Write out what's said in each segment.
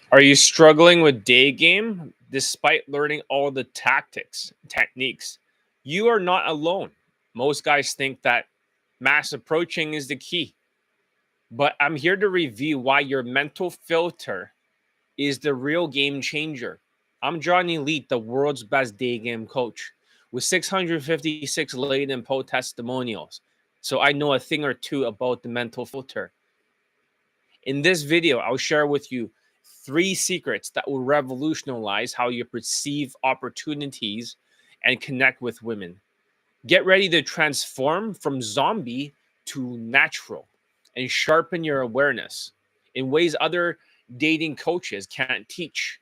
Are you struggling with day game despite learning all the tactics, techniques? You are not alone. Most guys think that mass approaching is the key, but I'm here to review why your mental filter is the real game changer. I'm Johnny Leet, the world's best day game coach with 656 laid in po testimonials. So I know a thing or two about the mental filter. In this video, I'll share with you three secrets that will revolutionize how you perceive opportunities and connect with women. Get ready to transform from zombie to natural and sharpen your awareness in ways other dating coaches can't teach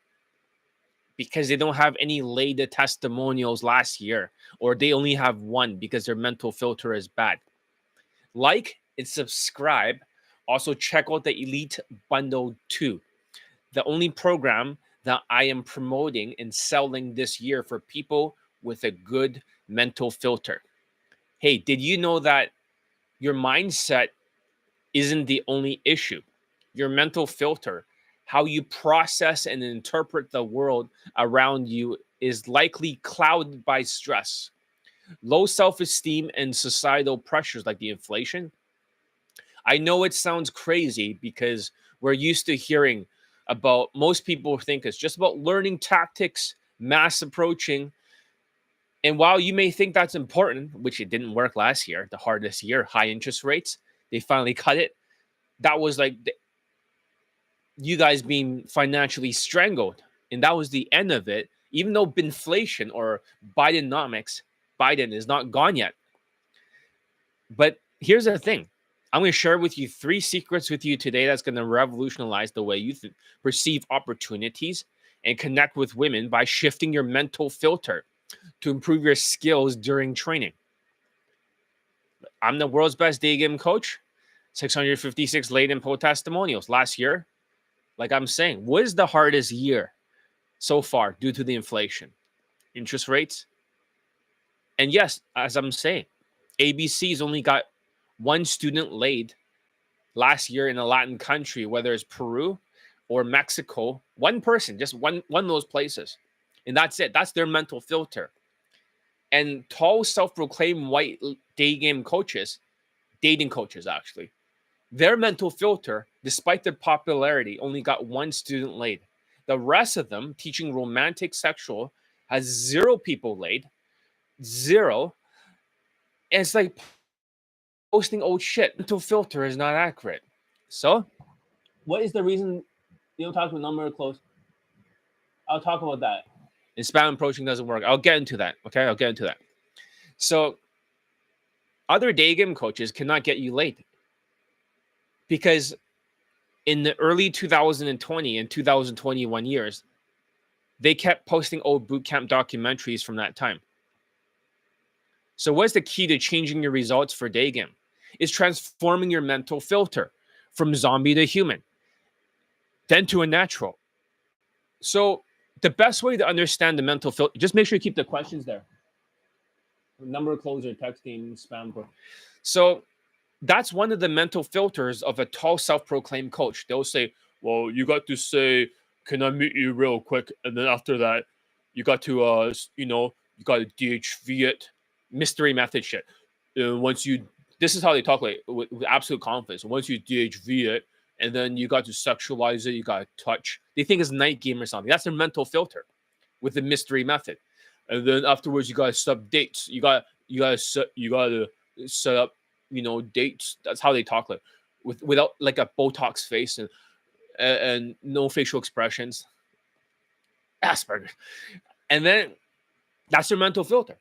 because they don't have any laid testimonials last year, or they only have one because their mental filter is bad. Like and subscribe. Also, check out the Elite Bundle 2, the only program that I am promoting and selling this year for people with a good mental filter. Hey, did you know that your mindset isn't the only issue? Your mental filter, how you process and interpret the world around you, is likely clouded by stress, low self esteem, and societal pressures like the inflation. I know it sounds crazy because we're used to hearing about, most people think it's just about learning tactics, mass approaching. And while you may think that's important, which it didn't work last year, the hardest year, high interest rates, they finally cut it. That was like you guys being financially strangled. And that was the end of it. Even though inflation or Bidenomics, Biden is not gone yet. But here's the thing. I'm going to share with you three secrets with you today that's going to revolutionize the way you perceive opportunities and connect with women by shifting your mental filter to improve your skills during training. I'm the world's best day game coach, 656 laid in po testimonials last year. Like I'm saying, what is the hardest year so far due to the inflation? Interest rates? And yes, as I'm saying, ABC's only got one student laid last year in a Latin country, whether it's Peru or Mexico. One person, just one of those places. And that's it. That's their mental filter. And tall, self-proclaimed white day game coaches, dating coaches actually, their mental filter, despite their popularity, only got one student laid. The rest of them, teaching romantic sexual, has zero people laid, zero. And it's like posting old shit. Mental filter is not accurate. So, what is the reason you don't talk to a number close? I'll talk about that. And spam approaching doesn't work. I'll get into that. Okay, I'll get into that. So, other day game coaches cannot get you laid because in the early 2020 and 2021 years, they kept posting old bootcamp documentaries from that time. So, what's the key to changing your results for day game? Is transforming your mental filter from zombie to human, then to a natural. So, the best way to understand the mental filter, just make sure you keep the questions there. Number closer, texting, spam. So, that's one of the mental filters of a tall self-proclaimed coach. They'll say, well, you got to say, can I meet you real quick? And then after that, you got to you got to DHV it. Mystery method shit. Once you, this is how they talk, like with absolute confidence. Once you DHV it, and then you got to sexualize it, you got to touch. They think it's night game or something. That's their mental filter with the mystery method. And then afterwards, you got to sub dates. You got to set up, dates. That's how they talk, like without like a Botox face and no facial expressions. Asperger. And then that's their mental filter.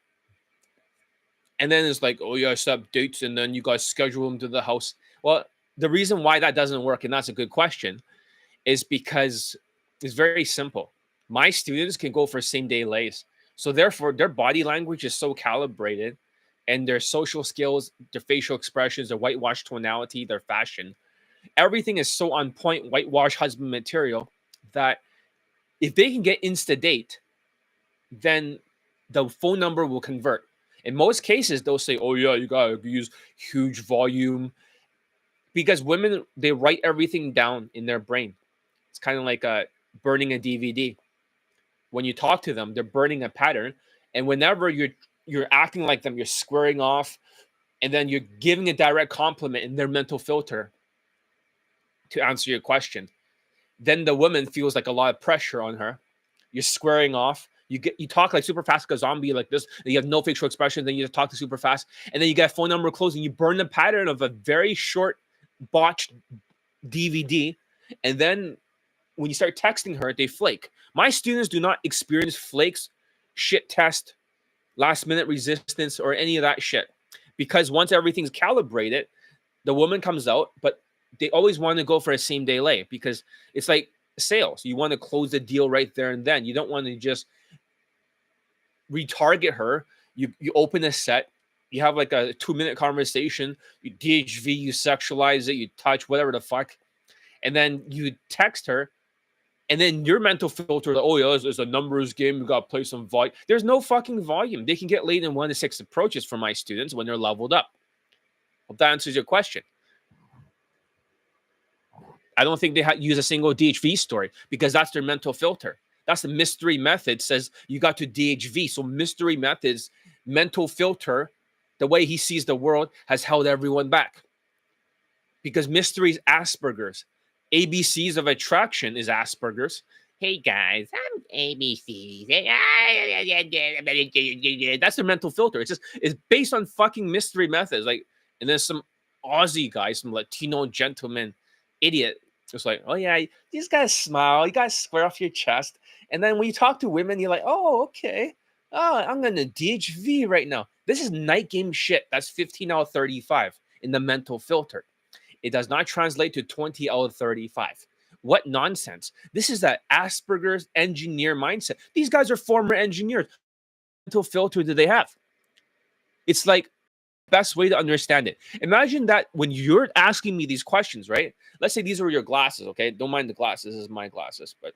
And then it's like, oh, yeah, set up dates, and then you guys schedule them to the house. Well, the reason why that doesn't work, and that's a good question, is because it's very simple. My students can go for same day lays. So therefore, their body language is so calibrated, and their social skills, their facial expressions, their whitewash tonality, their fashion, everything is so on point, whitewash husband material, that if they can get insta date, then the phone number will convert. In most cases, they'll say, oh, yeah, you got to use huge volume, because women, they write everything down in their brain. It's kind of like burning a DVD. When you talk to them, they're burning a pattern. And whenever you're acting like them, you're squaring off, and then you're giving a direct compliment in their mental filter to answer your question. Then the woman feels like a lot of pressure on her. You're squaring off. You talk like super fast like a zombie like this. And you have no facial expression. Then you talk to super fast, and then you get a phone number close, and you burn the pattern of a very short, botched DVD. And then when you start texting her, they flake. My students do not experience flakes, shit test, last minute resistance, or any of that shit, because once everything's calibrated, the woman comes out, but they always want to go for a same day lay because it's like sales. You want to close the deal right there and then. You don't want to just retarget her. You open a set, you have like a 2-minute conversation, you DHV, you sexualize it, you touch, whatever the fuck, and then you text her, and then your mental filter, like, oh yeah, it's a numbers game, we gotta play some volume. There's no fucking volume. They can get laid in 1 to 6 approaches for my students when they're leveled up. Hope that answers your question. I don't think they use a single DHV story because that's their mental filter. That's the mystery method says you got to DHV. So mystery method's mental filter, the way he sees the world, has held everyone back. Because mystery's Asperger's. ABCs of attraction is Asperger's. Hey guys, I'm ABCs. That's their mental filter. It's based on fucking mystery methods. Like, and there's some Aussie guy, some Latino gentleman idiot. It's like, oh yeah, you just gotta smile, you gotta square off your chest. And then when you talk to women, you're like, oh, okay. Oh, I'm gonna DHV right now. This is night game shit. That's 15 out of 35 in the mental filter. It does not translate to 20 out of 35. What nonsense. This is that Asperger's engineer mindset. These guys are former engineers. What mental filter do they have? It's like best way to understand it. Imagine that when you're asking me these questions, right? Let's say these are your glasses, okay? Don't mind the glasses. This is my glasses. But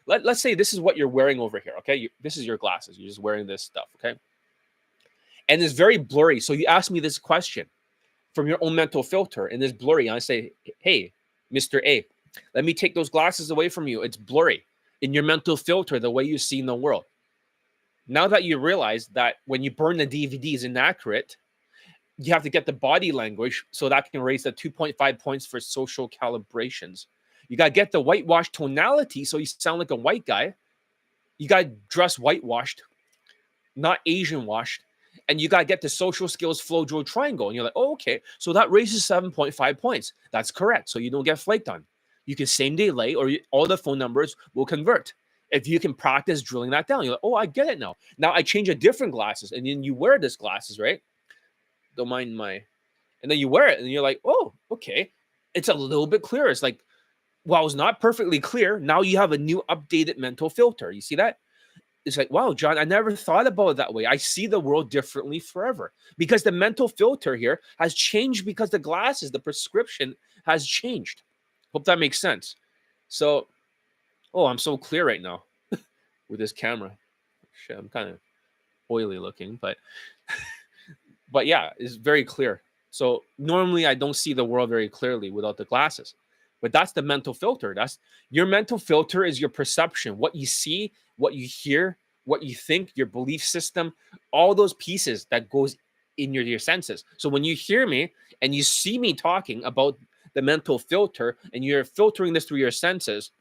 let's say this is what you're wearing over here, okay? This is your glasses. You're just wearing this stuff, okay? And it's very blurry. So you ask me this question from your own mental filter, and it's blurry. And I say, hey, Mr. A, let me take those glasses away from you. It's blurry in your mental filter, the way you see in the world. Now that you realize that when you burn the DVD is inaccurate, you have to get the body language so that can raise the 2.5 points for social calibrations. You got to get the whitewash tonality so you sound like a white guy. You got to dress whitewashed, not Asian washed. And you got to get the social skills flow triangle. And you're like, oh, okay. So that raises 7.5 points. That's correct. So you don't get flaked on. You can same day lay, or all the phone numbers will convert. If you can practice drilling that down, you're like, oh, I get it now. Now I change a different glasses. And then you wear this glasses, right? Don't mind my, and then you wear it and you're like, oh, okay. It's a little bit clearer. It's like, well, it's not perfectly clear. Now you have a new updated mental filter. You see that? It's like, wow, John, I never thought about it that way. I see the world differently forever because the mental filter here has changed because the glasses, the prescription has changed. Hope that makes sense. So, oh, I'm so clear right now with this camera. Shit, I'm kind of oily looking, but yeah, it's very clear. So normally I don't see the world very clearly without the glasses, but that's the mental filter. That's your mental filter is your perception, what you see, what you hear, what you think, your belief system, all those pieces that goes in your senses. So when you hear me and you see me talking about the mental filter and you're filtering this through your senses,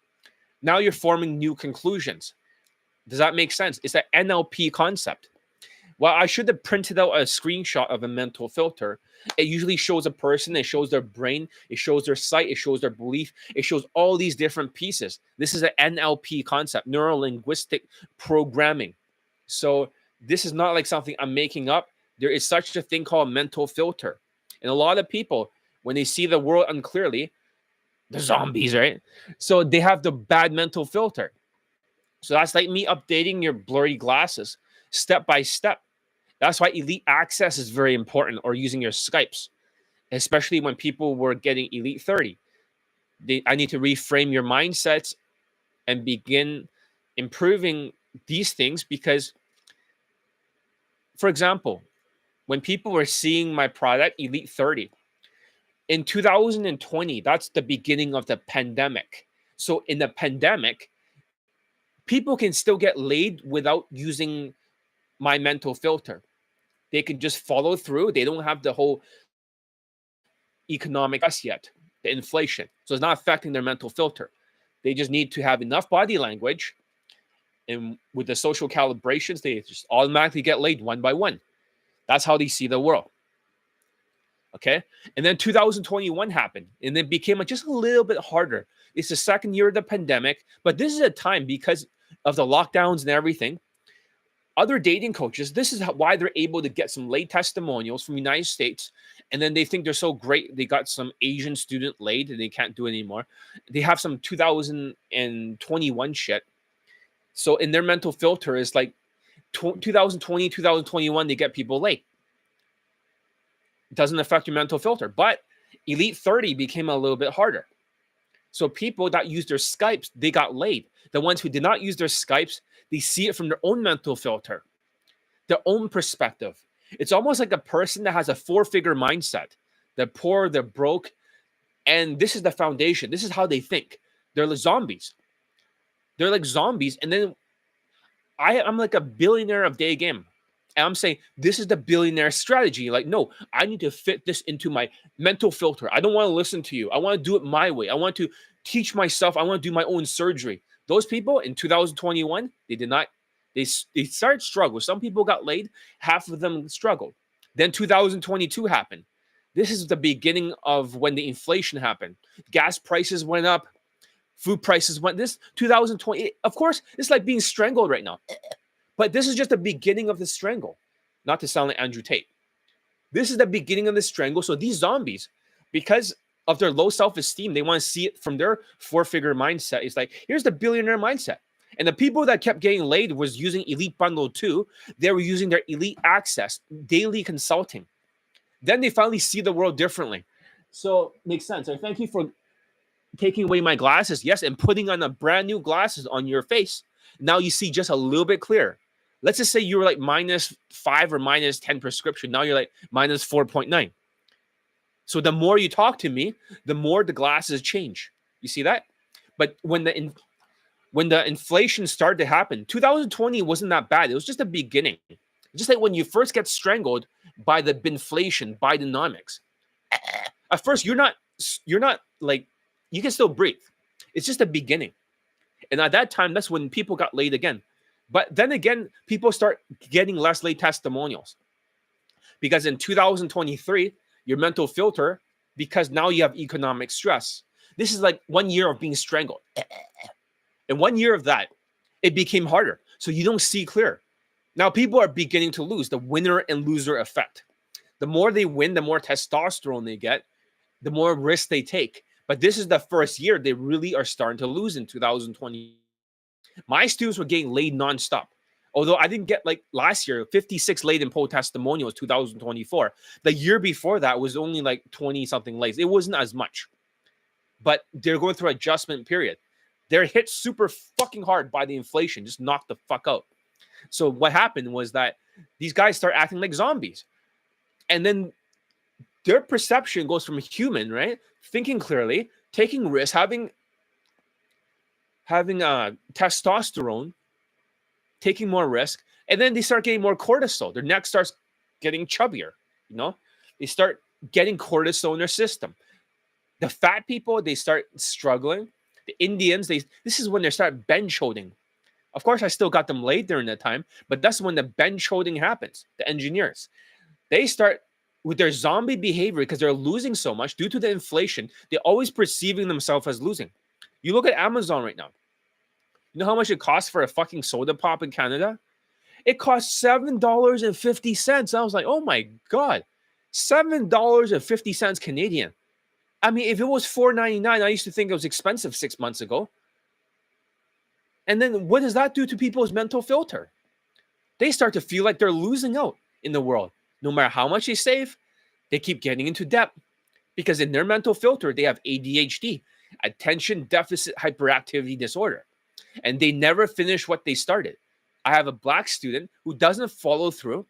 now you're forming new conclusions. Does that make sense? It's an NLP concept. Well, I should have printed out a screenshot of a mental filter. It usually shows a person, it shows their brain, it shows their sight, it shows their belief, it shows all these different pieces. This is an NLP concept, neuro-linguistic programming. So this is not like something I'm making up. There is such a thing called mental filter. And a lot of people, when they see the world unclearly, the zombies, right? So they have the bad mental filter. So that's like me updating your blurry glasses step by step. That's why elite access is very important, or using your Skypes, especially when people were getting elite 30. I need to reframe your mindsets and begin improving these things because, for example, when people were seeing my product, Elite 30, in 2020, that's the beginning of the pandemic. So in the pandemic, People can still get laid without using my mental filter. They can just follow through. They don't have the whole economic stress yet, the inflation. So it's not affecting their mental filter. They just need to have enough body language, and with the social calibrations, they just automatically get laid one by one. That's how they see the world. Okay. And then 2021 happened, and it became just a little bit harder. It's the second year of the pandemic, but this is a time because of the lockdowns and everything. Other dating coaches, this is why they're able to get some late testimonials from the United States. And then they think they're so great. They got some Asian student laid and they can't do it anymore. They have some 2021 shit. So in their mental filter is like 2020, 2021, they get people late. It doesn't affect your mental filter. But Elite 30 became a little bit harder. So people that used their Skypes, they got laid. The ones who did not use their Skypes, they see it from their own mental filter, their own perspective. It's almost like a person that has a 4-figure mindset. They're poor, they're broke, and this is the foundation. This is how they think. They're like zombies. They're like zombies. And then I'm like a billionaire of Daygame. And I'm saying, this is the billionaire strategy. Like, no, I need to fit this into my mental filter. I don't want to listen to you. I want to do it my way. I want to teach myself. I want to do my own surgery. Those people in 2021, they did not, they started struggle. Some people got laid. Half of them struggled. Then 2022 happened. This is the beginning of when the inflation happened. Gas prices went up. Food prices went. This 2020, of course, it's like being strangled right now. But this is just the beginning of the strangle. Not to sound like Andrew Tate. This is the beginning of the strangle. So these zombies, because of their low self-esteem, they want to see it from their 4-figure mindset. It's like, here's the billionaire mindset. And the people that kept getting laid was using Elite Bundle 2. They were using their Elite Access, daily consulting. Then they finally see the world differently. So makes sense. And thank you for taking away my glasses. Yes, and putting on a brand new glasses on your face. Now you see just a little bit clearer. Let's just say you were like -5 or -10 prescription. Now you're like -4.9. So the more you talk to me, the more the glasses change. You see that? But when the inflation started to happen, 2020 wasn't that bad. It was just the beginning. Just like when you first get strangled by the binflation, Bidenomics. At first, you're not like, you can still breathe. It's just the beginning. And at that time, that's when people got laid again. But then again, people start getting less late testimonials. Because in 2023, your mental filter, because now you have economic stress. This is like 1 year of being strangled. And 1 year of that, it became harder. So you don't see clear. Now people are beginning to lose, the winner and loser effect. The more they win, the more testosterone they get, the more risk they take. But this is the first year they really are starting to lose in 2020. My students were getting laid nonstop. Although I didn't get, like last year, 56 laid in poll testimonials, 2024. The year before that was only like 20 something lays. It wasn't as much. But they're going through adjustment period. They're hit super fucking hard by the inflation, just knocked the fuck out. So what happened was that these guys start acting like zombies. And then their perception goes from human, right? Thinking clearly, taking risks, having testosterone, taking more risk, and then they start getting more cortisol. Their neck starts getting chubbier, you know? They start getting cortisol in their system. The fat people, they start struggling. The Indians, this is when they start bench holding. Of course, I still got them laid during that time, but that's when the bench holding happens. The engineers, they start with their zombie behavior because they're losing so much due to the inflation. They're always perceiving themselves as losing. You look at Amazon right now. You know how much it costs for a fucking soda pop in Canada? It costs $7.50. I was like, oh my God, $7.50 Canadian. I mean, if it was $4.99, I used to think it was expensive 6 months ago. And then what does that do to people's mental filter? They start to feel like they're losing out in the world. No matter how much they save, they keep getting into debt because in their mental filter, they have ADHD, attention deficit hyperactivity disorder, and they never finish what they started. I have a black student who doesn't follow through.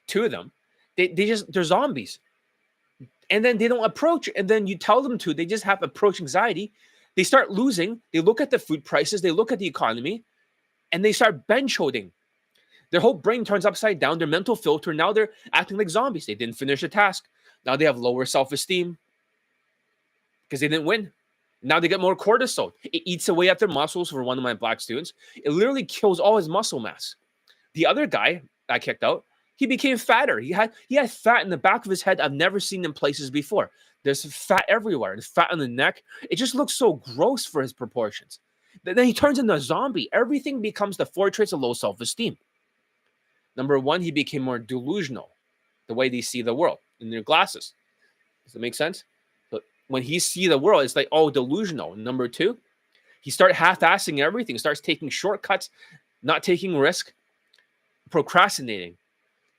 Two of them, they're zombies. And then they don't approach, and then you tell them to, they just have approach anxiety. They start losing. They look at the food prices. They look at the economy, and they start bench holding. Their whole brain turns upside down. Their mental filter. Now they're acting like zombies. They didn't finish a task. Now they have lower self-esteem because they didn't win. Now they get more cortisol. It eats away at their muscles. For one of my black students, it literally kills all his muscle mass. The other guy I kicked out, he became fatter. He had fat in the back of his head I've never seen in places before. There's fat everywhere. There's fat on the neck. It just looks so gross for his proportions. Then he turns into a zombie. Everything becomes the 4 traits of low self-esteem. Number 1, he became more delusional, the way they see the world in their glasses. Does that make sense? So when he see the world, it's like, oh, delusional. Number 2, he started half-assing everything, starts taking shortcuts, not taking risk, procrastinating.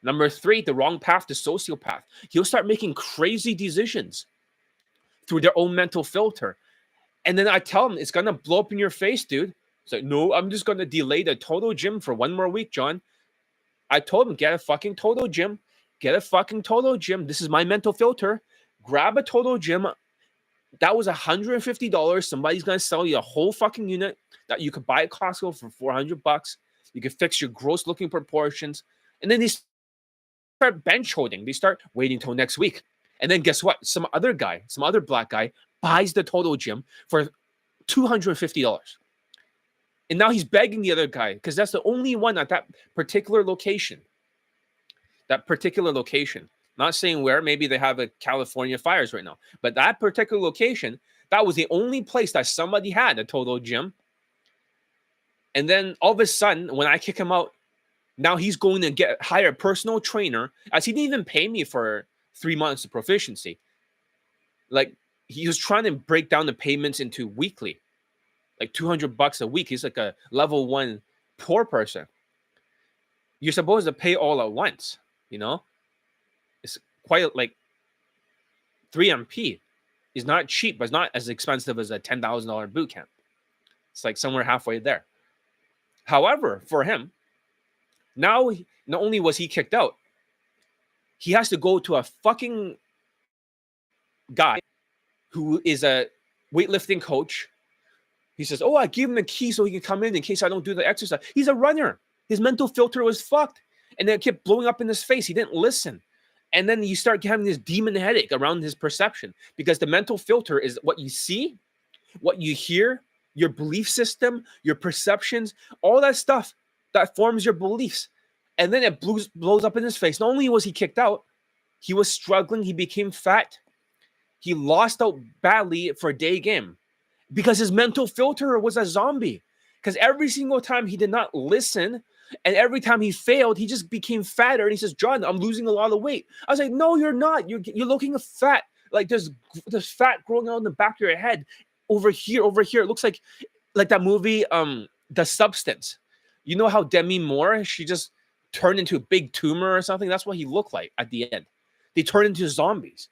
Number 3, the wrong path, the sociopath. He'll start making crazy decisions through their own mental filter. And then I tell him, it's going to blow up in your face, dude. It's like, no, I'm just going to delay the Toto gym for 1 more week, John. I told him, get a fucking Toto gym. Get a fucking Toto gym. This is my mental filter. Grab a Toto gym. That was $150. Somebody's going to sell you a whole fucking unit that you could buy at Costco for $400. You can fix your gross looking proportions. And then they start bench holding. They start waiting till next week. And then guess what? Some other black guy buys the Toto gym for $250. And now he's begging the other guy because that's the only one at that particular location. Not saying where. Maybe they have a California fires right now. But that particular location, that was the only place that somebody had a Toto gym. And then all of a sudden, when I kick him out, now he's going to hire a personal trainer, as he didn't even pay me for 3 months of proficiency. Like, he was trying to break down the payments into weekly. Like $200 a week. He's like a level 1 poor person. You're supposed to pay all at once, you know? It's quite like 3MP is not cheap, but it's not as expensive as a $10,000 boot camp. It's like somewhere halfway there. However, for him, now not only was he kicked out, he has to go to a fucking guy who is a weightlifting coach. He says, oh, I gave him the key so he can come in case I don't do the exercise. He's a runner. His mental filter was fucked. And then it kept blowing up in his face. He didn't listen. And then you start having this demon headache around his perception because the mental filter is what you see, what you hear, your belief system, your perceptions, all that stuff that forms your beliefs. And then it blows up in his face. Not only was he kicked out, he was struggling. He became fat. He lost out badly for Daygame because his mental filter was a zombie. Because every single time he did not listen, and every time he failed, he just became fatter. And he says, John, I'm losing a lot of weight. I was like, no, you're not. You're looking fat. Like there's fat growing out in the back of your head. Over here. It looks like that movie, The Substance. You know how Demi Moore, she just turned into a big tumor or something? That's what he looked like at the end. They turned into zombies.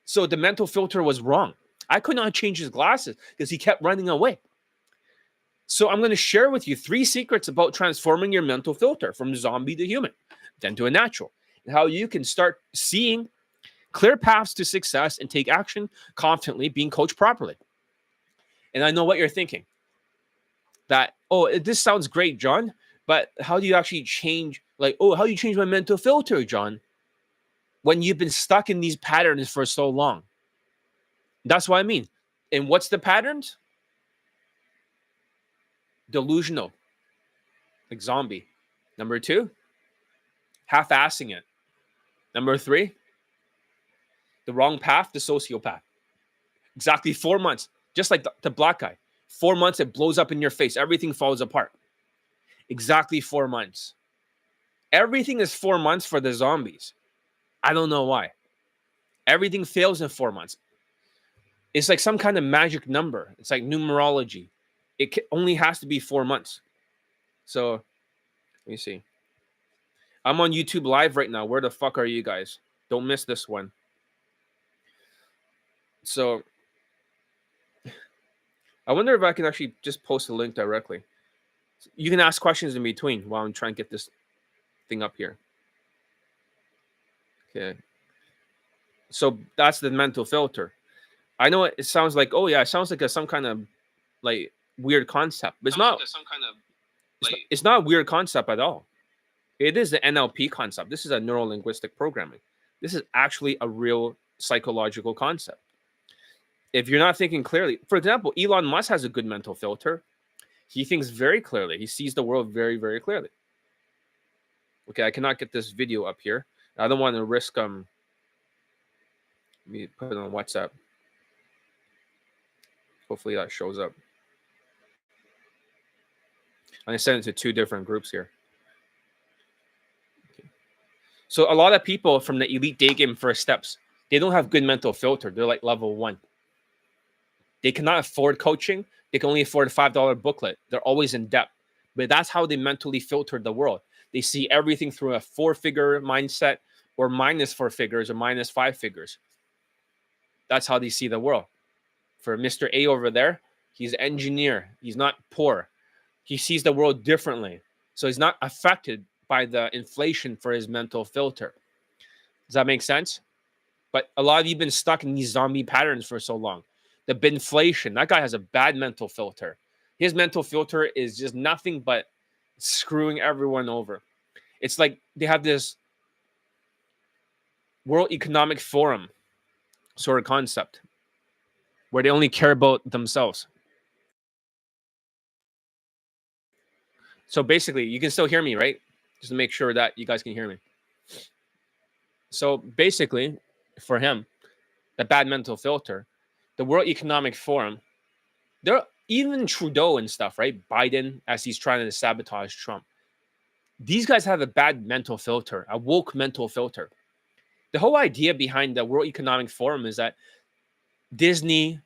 So the mental filter was wrong. I could not change his glasses because he kept running away. So I'm going to share with you 3 secrets about transforming your mental filter from zombie to human, then to a natural, and how you can start seeing clear paths to success and take action confidently, being coached properly. And I know what you're thinking. That, oh, this sounds great, John, but how do you actually change, how do you change my mental filter, John, when you've been stuck in these patterns for so long? That's what I mean. And what's the patterns? Delusional, like zombie. Number 2, half-assing it. Number 3, the wrong path, the sociopath. Exactly 4 months, just like the black guy. 4 months, it blows up in your face. Everything falls apart. Exactly 4 months. Everything is 4 months for the zombies. I don't know why. Everything fails in 4 months. It's like some kind of magic number. It's like numerology. It only has to be 4 months. So, let me see. I'm on YouTube Live right now. Where the fuck are you guys? Don't miss this one. So, I wonder if I can actually just post a link directly. You can ask questions in between while I'm trying to get this thing up here. Okay. So, that's the mental filter. I know it sounds like, oh yeah, it sounds like some kind of like weird concept, but it's not. It's not a weird concept at all. It is the NLP concept. This is a neuro linguistic programming. This is actually a real psychological concept. If you're not thinking clearly, for example, Elon Musk has a good mental filter. He thinks very clearly. He sees the world very, very clearly. Okay, I cannot get this video up here. I don't want to risk let me put it on WhatsApp. Hopefully that shows up. I sent it to 2 different groups here. Okay. So a lot of people from the elite day game first steps, they don't have good mental filter. They're like level 1. They cannot afford coaching. They can only afford a $5 booklet. They're always in debt. But that's how they mentally filter the world. They see everything through a 4-figure mindset or minus 4 figures or minus 5 figures. That's how they see the world. For Mr. A over there, he's an engineer. He's not poor. He sees the world differently. So he's not affected by the inflation for his mental filter. Does that make sense? But a lot of you have been stuck in these zombie patterns for so long. The binflation, that guy has a bad mental filter. His mental filter is just nothing but screwing everyone over. It's like they have this World Economic Forum sort of concept where they only care about themselves. So basically, you can still hear me, right? Just to make sure that you guys can hear me. So basically, for him, the bad mental filter, the World Economic Forum, they're even Trudeau and stuff, right? Biden, as he's trying to sabotage Trump. These guys have a bad mental filter, a woke mental filter. The whole idea behind the World Economic Forum is that Disney,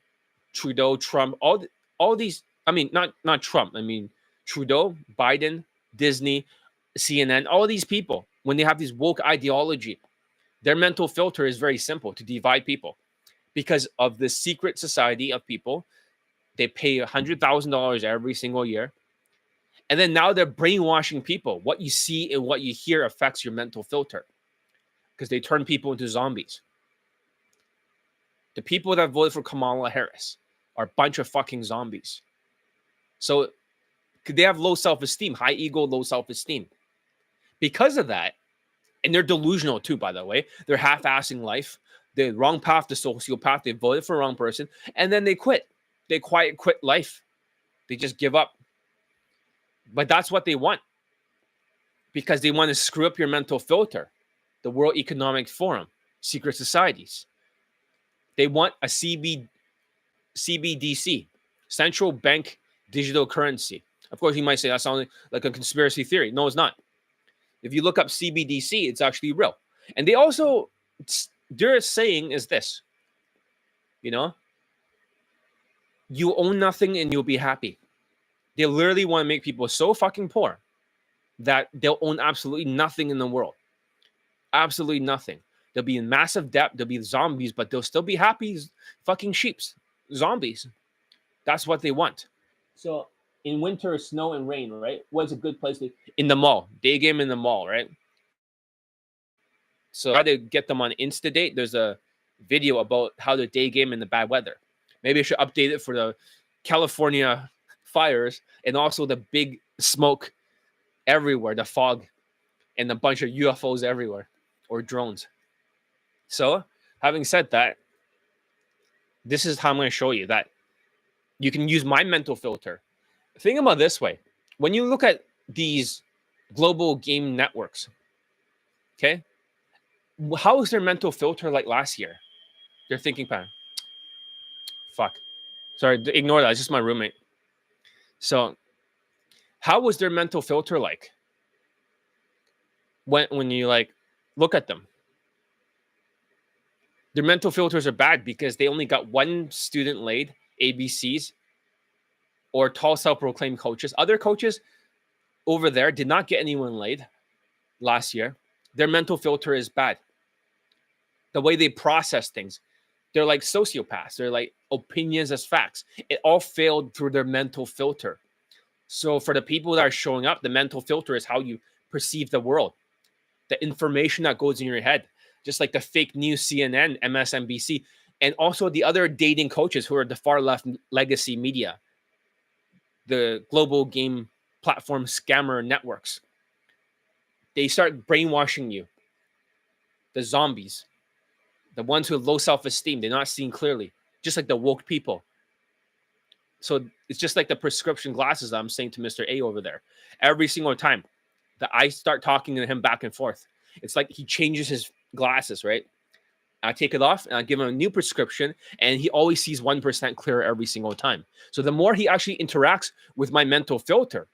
Trudeau, Trump, all these, I mean, not Trump, I mean, Trudeau, Biden, Disney, CNN, all these people, when they have this woke ideology, their mental filter is very simple: to divide people. Because of the secret society of people, they pay $100,000 every single year. And then now they're brainwashing people. What you see and what you hear affects your mental filter because they turn people into zombies. The people that voted for Kamala Harris are a bunch of fucking zombies. So they have low self-esteem, high ego, low self-esteem. Because of that, and they're delusional too, by the way. They're half-assing life. They're wrong path, the sociopath. They voted for the wrong person. And then they quit. They quiet quit life. They just give up. But that's what they want. Because they want to screw up your mental filter. The World Economic Forum, secret societies. They want a CBDC, central bank digital currency. Of course, you might say that sounds like a conspiracy theory. No, it's not. If you look up CBDC, it's actually real. And they also, their saying is this, you own nothing and you'll be happy. They literally want to make people so fucking poor that they'll own absolutely nothing in the world. Absolutely nothing. They'll be in massive debt. They'll be zombies, but they'll still be happy fucking sheeps. Zombies. That's what they want. So in winter, snow and rain, right? What's a good place to... In the mall. Day game in the mall, right? So try to get them on Instadate. There's a video about how to day game in the bad weather. Maybe I should update it for the California fires and also the big smoke everywhere, the fog, and a bunch of UFOs everywhere, or drones. So, having said that, this is how I'm going to show you that you can use my mental filter. Think about it this way. When you look at these global game networks, okay, how is their mental filter like last year? Their thinking pattern. Fuck. Sorry, ignore that. It's just my roommate. So, how was their mental filter like when you like look at them? Their mental filters are bad because they only got one student laid, ABCs, or tall self-proclaimed coaches. Other coaches over there did not get anyone laid last year. Their mental filter is bad. The way they process things, they're like sociopaths. They're like opinions as facts. It all failed through their mental filter. So for the people that are showing up, the mental filter is how you perceive the world, the information that goes in your head, just like the fake news, CNN, MSNBC, And also the other dating coaches who are the far left legacy media, the global game platform scammer networks. They start brainwashing you. The zombies, the ones who have low self-esteem, they're not seeing clearly, just like the woke people. So it's just like the prescription glasses I'm saying to Mr. A over there. Every single time that I start talking to him back and forth, it's like he changes his glasses, right? I take it off and I give him a new prescription, and he always sees 1% clearer every single time. So the more he actually interacts with my mental filter,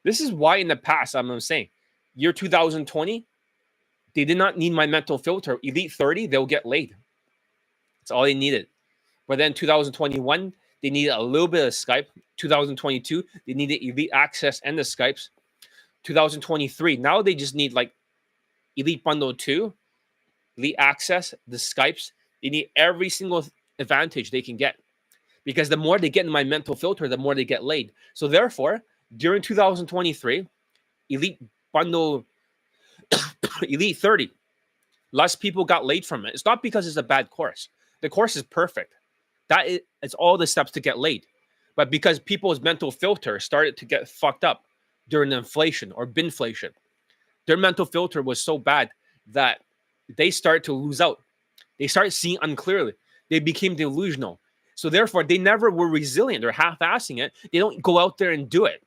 this is why in the past, I'm saying, year 2020, they did not need my mental filter. Elite 30, they'll get laid. That's all they needed. But then 2021, they needed a little bit of Skype. 2022, they needed Elite Access and the Skypes. 2023, now they just need like Elite Bundle 2, Elite Access, the Skypes. They need every single advantage they can get. Because the more they get in my mental filter, the more they get laid. So therefore, during 2023, Elite Bundle, Elite 30, less people got laid from it. It's not because it's a bad course. The course is perfect. It's all the steps to get laid. But because people's mental filter started to get fucked up during the inflation or binflation, their mental filter was so bad that they start to lose out. They start seeing unclearly. They became delusional. So therefore, they never were resilient. They're half-assing it. They don't go out there and do it.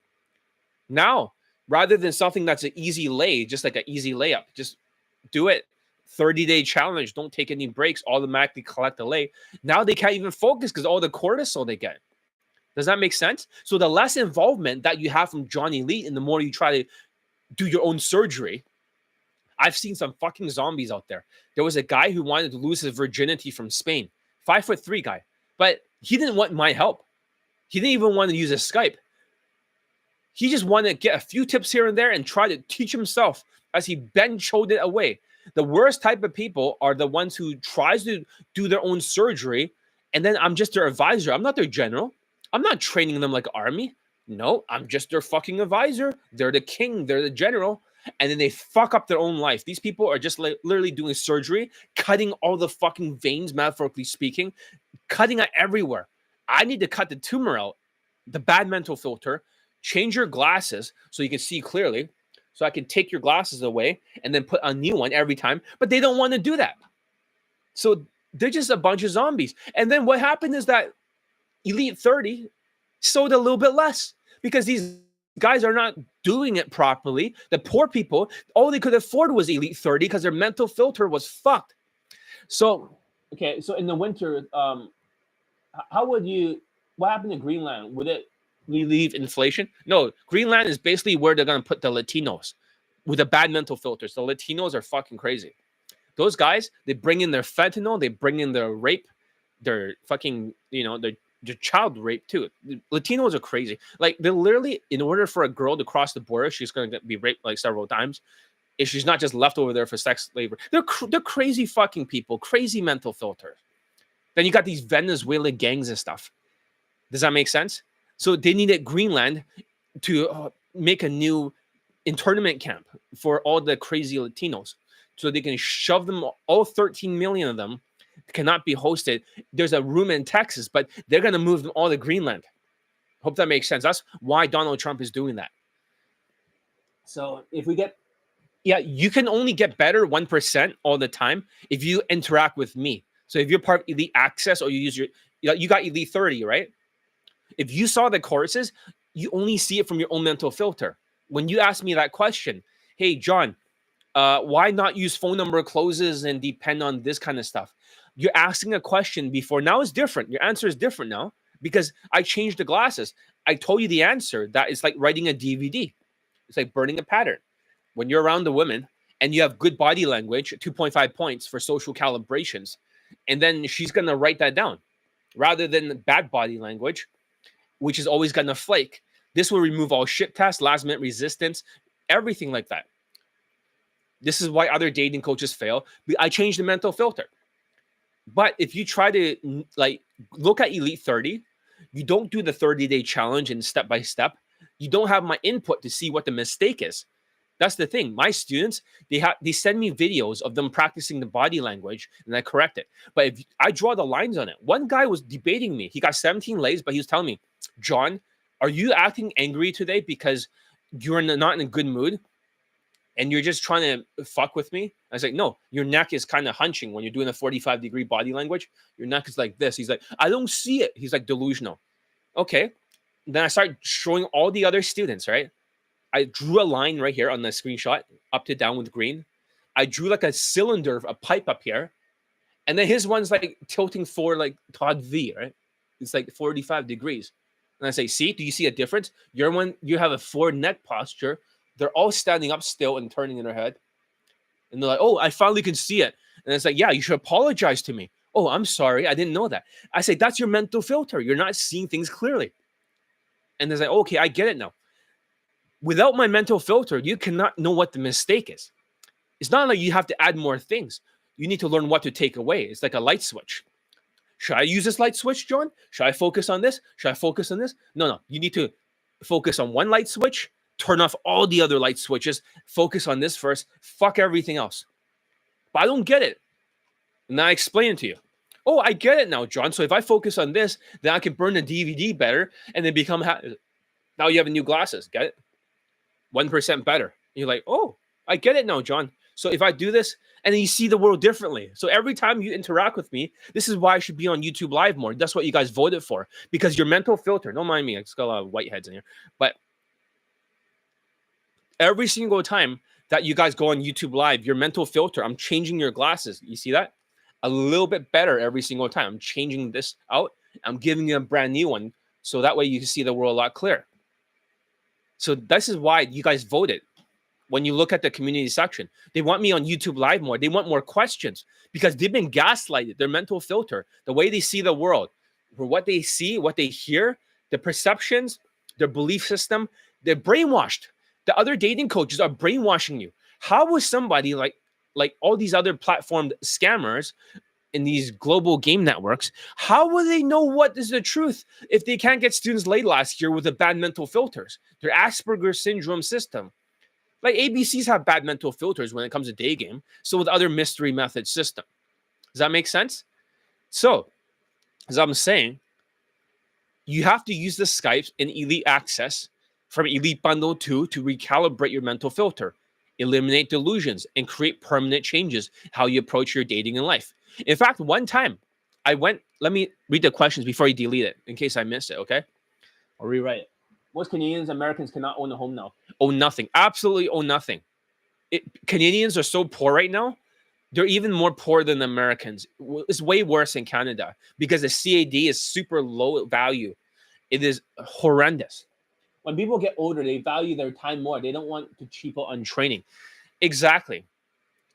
Now, rather than something that's an easy lay, just like an easy layup, just do it. 30-day challenge. Don't take any breaks. Automatically collect the lay. Now they can't even focus because all the cortisol they get. Does that make sense? So the less involvement that you have from John Elite and the more you try to do your own surgery. I've seen some fucking zombies out there. There was a guy who wanted to lose his virginity from Spain. 5'3" guy. But he didn't want my help. He didn't even want to use a Skype. He just wanted to get a few tips here and there and try to teach himself as he showed it away. The worst type of people are the ones who tries to do their own surgery, and then I'm just their advisor. I'm not their general. I'm not training them like army. No, I'm just their fucking advisor. They're the king. They're the general. And then they fuck up their own life. These people are just literally doing surgery, cutting all the fucking veins, metaphorically speaking, cutting it everywhere. I need to cut the tumor out, the bad mental filter, change your glasses so you can see clearly, so I can take your glasses away and then put a new one every time. But they don't want to do that. So they're just a bunch of zombies. And then what happened is that Elite 30 sold a little bit less because these guys are not doing it properly. The poor people, all they could afford was Elite 30 because their mental filter was fucked. So, okay, so in the winter, how would you, what happened to Greenland? Would it relieve inflation? No, Greenland is basically where they're going to put the Latinos with the bad mental filters. The Latinos are fucking crazy. Those guys, they bring in their fentanyl, they bring in their rape, their fucking, their child rape too. Latinos are crazy. Like they literally, in order for a girl to cross the border, she's going to be raped like several times. If she's not just left over there for sex labor, they're crazy fucking people, crazy mental filters. Then you got these Venezuelan gangs and stuff. Does that make sense? So they needed Greenland to make a new internment camp for all the crazy Latinos, so they can shove them, all 13 million of them cannot be hosted. There's a room in Texas, but they're going to move them all to Greenland. Hope that makes sense. That's why Donald Trump is doing that. So if we get, you can only get better 1% all the time if you interact with me. So if you're part of Elite Access or you use you got Elite 30, right? If you saw the courses, you only see it from your own mental filter. When you ask me that question, hey, John, why not use phone number closes and depend on this kind of stuff? You're asking a question before. Now it's different. Your answer is different now because I changed the glasses. I told you the answer. That is like writing a DVD. It's like burning a pattern. When you're around a woman and you have good body language, 2.5 points for social calibrations, and then she's going to write that down rather than bad body language, which is always going to flake. This will remove all shit tests, last minute resistance, everything like that. This is why other dating coaches fail. I changed the mental filter. But if you try to like look at Elite 30, you don't do the 30-day challenge and step by step. You don't have my input to see what the mistake is. That's the thing. My students, they send me videos of them practicing the body language, and I correct it. But if I draw the lines on it, one guy was debating me. He got 17 lays, but he was telling me, John, are you acting angry today because you're not in a good mood and you're just trying to fuck with me? I was like, no, your neck is kind of hunching when you're doing a 45-degree body language. Your neck is like this. He's like, I don't see it. He's like, delusional. Okay. Then I start showing all the other students, right? I drew a line right here on the screenshot, up to down with green. I drew like a cylinder, a pipe up here. And then his one's like tilting forward like Todd V, right? It's like 45 degrees. And I say, see, do you see a difference? Your one, you have a forward neck posture. They're all standing up still and turning in their head. And they're like, oh, I finally can see it. And it's like, yeah, you should apologize to me. Oh, I'm sorry. I didn't know that. I say, that's your mental filter. You're not seeing things clearly. And they're like, okay, I get it now. Without my mental filter, you cannot know what the mistake is. It's not like you have to add more things. You need to learn what to take away. It's like a light switch. Should I use this light switch, John? Should I focus on this? Should I focus on this? No. You need to focus on one light switch, turn off all the other light switches, focus on this first, fuck everything else. But I don't get it. And I explain it to you. Oh, I get it now, John. So if I focus on this, then I can burn the DVD better and then become now you have new glasses. Get it? 1% better. And you're like, oh, I get it now, John. So if I do this, and then you see the world differently. So every time you interact with me, this is why I should be on YouTube Live more. That's what you guys voted for. Because your mental filter, don't mind me, I just got a lot of white heads in here. But every single time that you guys go on YouTube Live, your mental filter, I'm changing your glasses. You see that? A little bit better every single time. I'm changing this out. I'm giving you a brand new one. So that way you can see the world a lot clearer. So this is why you guys voted. When you look at the community section, they want me on YouTube Live more. They want more questions because they've been gaslighted. Their mental filter, the way they see the world, for what they see, what they hear, the perceptions, their belief system, they're brainwashed. The other dating coaches are brainwashing you. How was somebody like all these other platform scammers in these global game networks, how will they know what is the truth if they can't get students laid last year with the bad mental filters? Their Asperger's syndrome system. Like ABCs have bad mental filters when it comes to Daygame. So with other mystery method system. Does that make sense? So, as I'm saying, you have to use the Skypes in Elite Access from Elite Bundle 2 to recalibrate your mental filter, eliminate delusions, and create permanent changes how you approach your dating in life. In fact, one time I went, let me read the questions before you delete it in case I missed it, okay? I'll rewrite it. Most Canadians, Americans cannot own a home now. Own nothing. Absolutely own nothing. Canadians are so poor right now. They're even more poor than the Americans. It's way worse in Canada because the CAD is super low value. It is horrendous. When people get older, they value their time more. They don't want to cheap out on training. Exactly.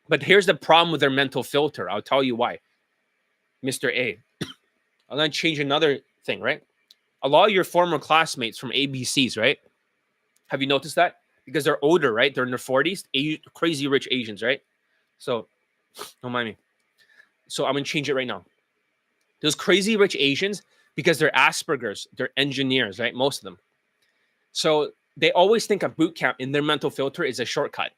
But here's the problem with their mental filter. I'll tell you why. Mr. A. I'm going to change another thing, right? A lot of your former classmates from ABCs, right? Have you noticed that? Because they're older, right? They're in their 40s. Crazy rich Asians, right? So, don't mind me. So I'm going to change it right now. Those crazy rich Asians, because they're Asperger's, they're engineers, right? Most of them. So they always think a boot camp in their mental filter is a shortcut.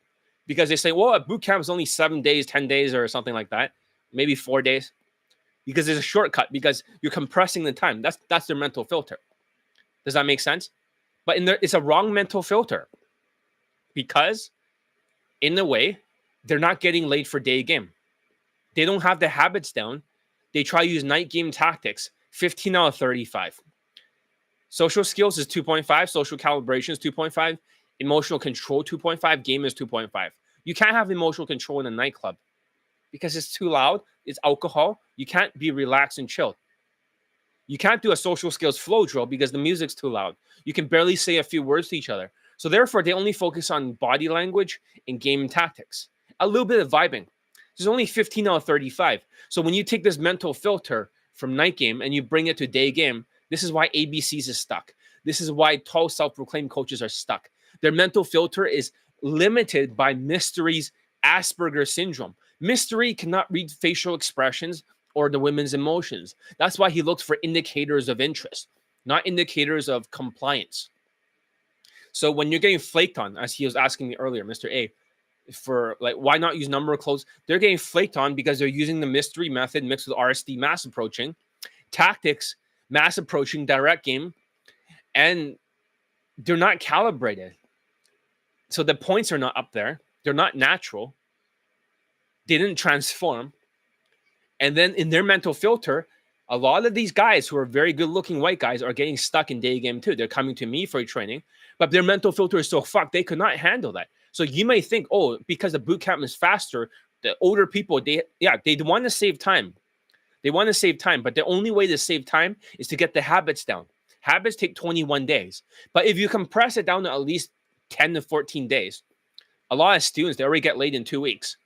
Because they say, well, a boot camp is only 7 days, 10 days, or something like that. Maybe 4 days. Because there's a shortcut, because you're compressing the time. That's their mental filter. Does that make sense? But it's a wrong mental filter. Because, in a way, they're not getting laid for day game. They don't have the habits down. They try to use night game tactics. 15 out of 35. Social skills is 2.5. Social calibration is 2.5. Emotional control, 2.5. Game is 2.5. You can't have emotional control in a nightclub because it's too loud. It's alcohol. You can't be relaxed and chilled. You can't do a social skills flow drill because the music's too loud. You can barely say a few words to each other. So therefore, they only focus on body language and game tactics. A little bit of vibing. There's only 15 out of 35. So when you take this mental filter from night game and you bring it to day game, this is why ABCs is stuck. This is why tall self-proclaimed coaches are stuck. Their mental filter is limited by Mystery's Asperger's syndrome. Mystery cannot read facial expressions or the women's emotions. That's why he looks for indicators of interest, not indicators of compliance. So when you're getting flaked on, as he was asking me earlier, Mr. A, for like why not use number of close? They're getting flaked on because they're using the mystery method mixed with RSD mass approaching, tactics, mass approaching, direct game, and they're not calibrated. So the points are not up there. They're not natural. They didn't transform. And then in their mental filter, a lot of these guys who are very good looking white guys are getting stuck in Daygame too. They're coming to me for training, but their mental filter is so fucked, they could not handle that. So you may think, oh, because the boot camp is faster, the older people, they want to save time. They want to save time, but the only way to save time is to get the habits down. Habits take 21 days. But if you compress it down to at least 10 to 14 days, a lot of students, they already get laid in 2 weeks.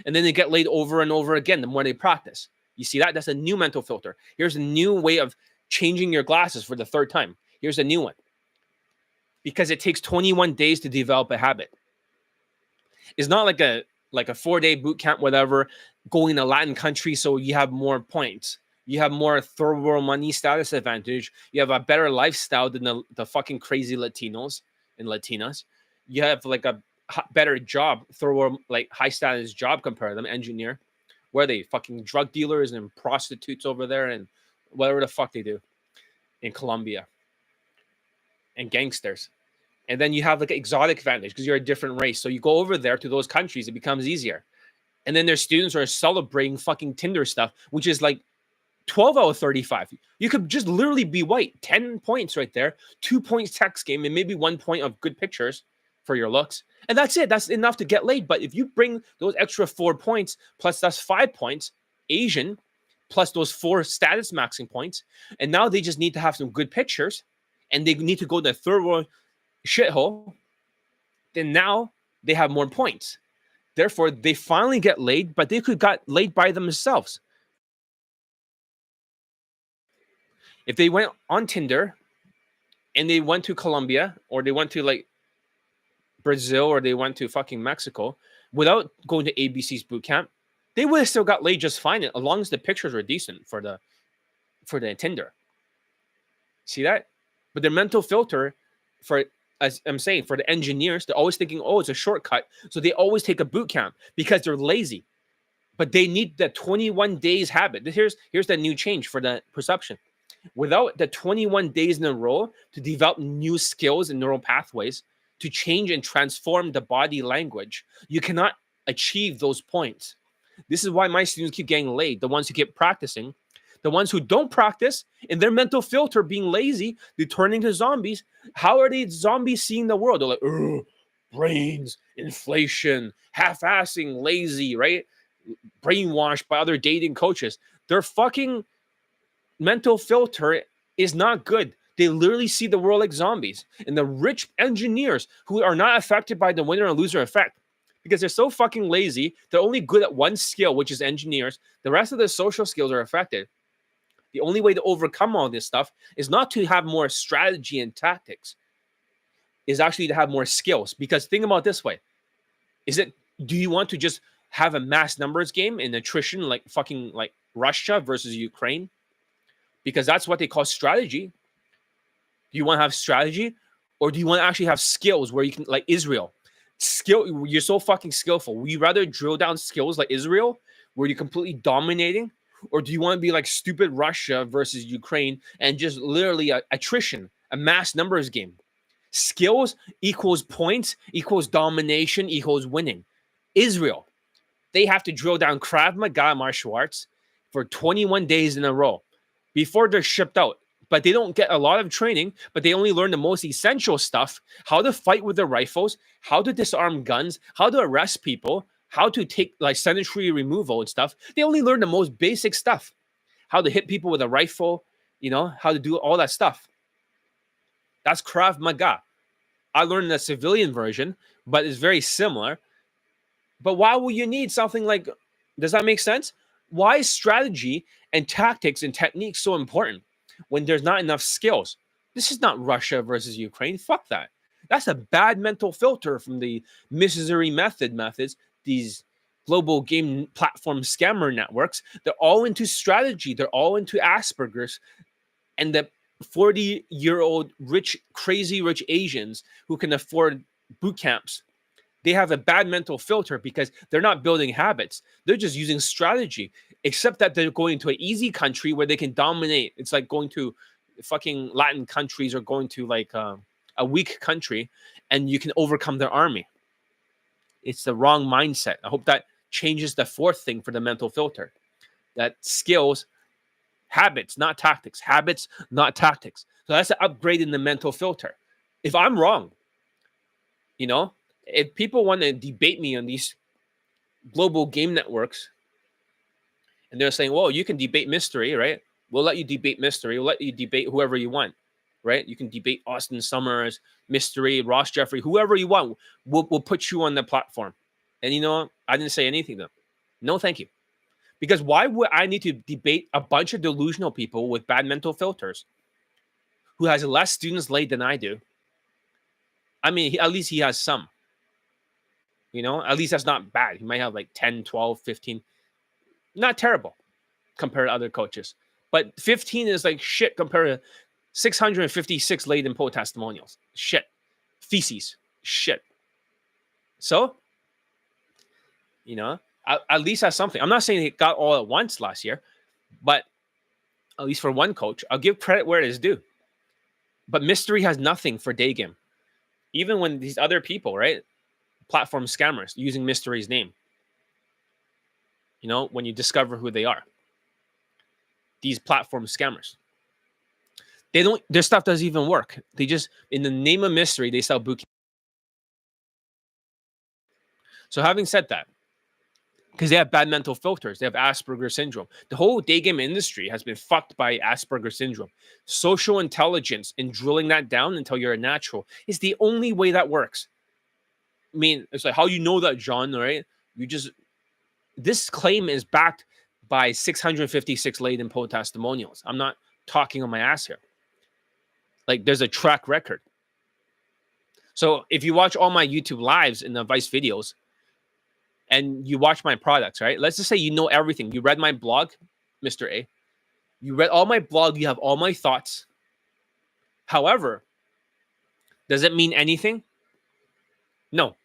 And then they get laid over and over again the more they practice. You see that? That's a new mental filter. Here's a new way of changing your glasses for the third time. Here's a new one. Because it takes 21 days to develop a habit. It's not like a 4-day boot camp, whatever, going to Latin country so you have more points. You have more third world money status advantage. You have a better lifestyle than the fucking crazy Latinos and Latinas. You have like a better job, third world, like high status job compared to them, engineer. Where are they? Fucking drug dealers and prostitutes over there and whatever the fuck they do in Colombia. And gangsters. And then you have like an exotic advantage because you're a different race. So you go over there to those countries, it becomes easier. And then their students are celebrating fucking Tinder stuff, which is like 12 out of 35. You could just literally be white. 10 points right there. 2 points text game and maybe 1 point of good pictures for your looks. And that's it. That's enough to get laid. But if you bring those extra 4 points, plus that's 5 points, Asian, plus those 4 status maxing points, and now they just need to have some good pictures, and they need to go to the third world shithole, then now they have more points. Therefore, they finally get laid, but they could got laid by themselves. If they went on Tinder and they went to Colombia or they went to like Brazil or they went to fucking Mexico without going to ABC's boot camp, they would have still got laid just fine as long as the pictures were decent for the Tinder. See that? But their mental filter for, as I'm saying, for the engineers, they're always thinking, oh, it's a shortcut. So they always take a boot camp because they're lazy. But they need the 21 days habit. Here's the new change for the perception. Without the 21 days in a row to develop new skills and neural pathways to change and transform the body language, you cannot achieve those points. This is why my students keep getting laid, the ones who keep practicing. The ones who don't practice, in their mental filter, being lazy, they're turning to zombies. How are they zombies seeing the world? They're like, brains, inflation, half-assing, lazy, right? Brainwashed by other dating coaches. Their fucking mental filter is not good. They literally see the world like zombies. And the rich engineers who are not affected by the winner and loser effect, because they're so fucking lazy, they're only good at one skill, which is engineers. The rest of the social skills are affected. The only way to overcome all this stuff is not to have more strategy and tactics, is actually to have more skills. Because think about it this way. Do you want to just have a mass numbers game in attrition like fucking like Russia versus Ukraine? Because that's what they call strategy. Do you want to have strategy? Or do you want to actually have skills where you can, like Israel? You're so fucking skillful. Would you rather drill down skills like Israel, where you're completely dominating? Or do you want to be like stupid Russia versus Ukraine and just literally attrition, a mass numbers game? Skills equals points, equals domination, equals winning. Israel, they have to drill down Krav Maga martial arts for 21 days in a row before they're shipped out. But they don't get a lot of training, but they only learn the most essential stuff: how to fight with their rifles, how to disarm guns, how to arrest people, how to take like sentry removal and stuff. They only learn the most basic stuff: how to hit people with a rifle, how to do all that stuff. That's Krav Maga. I learned the civilian version, but it's very similar. But why will you need something like, does that make sense? Why is strategy and tactics and techniques so important when there's not enough skills? This is not Russia versus Ukraine. Fuck that. That's a bad mental filter from the misery methods, these global game platform scammer networks. They're all into strategy. They're all into Asperger's. And the 40-year-old rich, crazy rich Asians who can afford boot camps. They have a bad mental filter because they're not building habits. They're just using strategy, except that they're going to an easy country where they can dominate. It's like going to fucking Latin countries or going to like a weak country and you can overcome their army. It's the wrong mindset. I hope that changes the fourth thing for the mental filter. That skills, habits, not tactics. Habits, not tactics. So that's the upgrade in the mental filter. If I'm wrong, if people want to debate me on these global game networks and they're saying, well, you can debate mystery, right? We'll let you debate mystery. We'll let you debate whoever you want, right? You can debate Austin Summers, mystery, Ross Jeffrey, whoever you want. We'll put you on the platform. And I didn't say anything to them. No, thank you. Because why would I need to debate a bunch of delusional people with bad mental filters who has less students late than I do? I mean, at least he has some. At least that's not bad. He might have like 10, 12, 15. Not terrible compared to other coaches. But 15 is like shit compared to 656 laden poll testimonials. Shit. Feces. Shit. So, at least that's something. I'm not saying he got all at once last year, but at least for one coach, I'll give credit where it is due. But mystery has nothing for Daygame. Even when these other people, right? Platform scammers using mystery's name. When you discover who they are. These platform scammers. Their stuff doesn't even work. They just, in the name of mystery, they sell boot camp. So having said that, because they have bad mental filters, they have Asperger's syndrome. The whole Daygame industry has been fucked by Asperger's syndrome. Social intelligence and drilling that down until you're a natural is the only way that works. I mean, it's like, how you know that, John, right? This claim is backed by 656 laden poll testimonials. I'm not talking on my ass here. Like, there's a track record. So if you watch all my YouTube lives and the Vice videos and you watch my products, right? Let's just say you know everything. You read my blog, Mr. A. You read all my blog. You have all my thoughts. However, does it mean anything? No.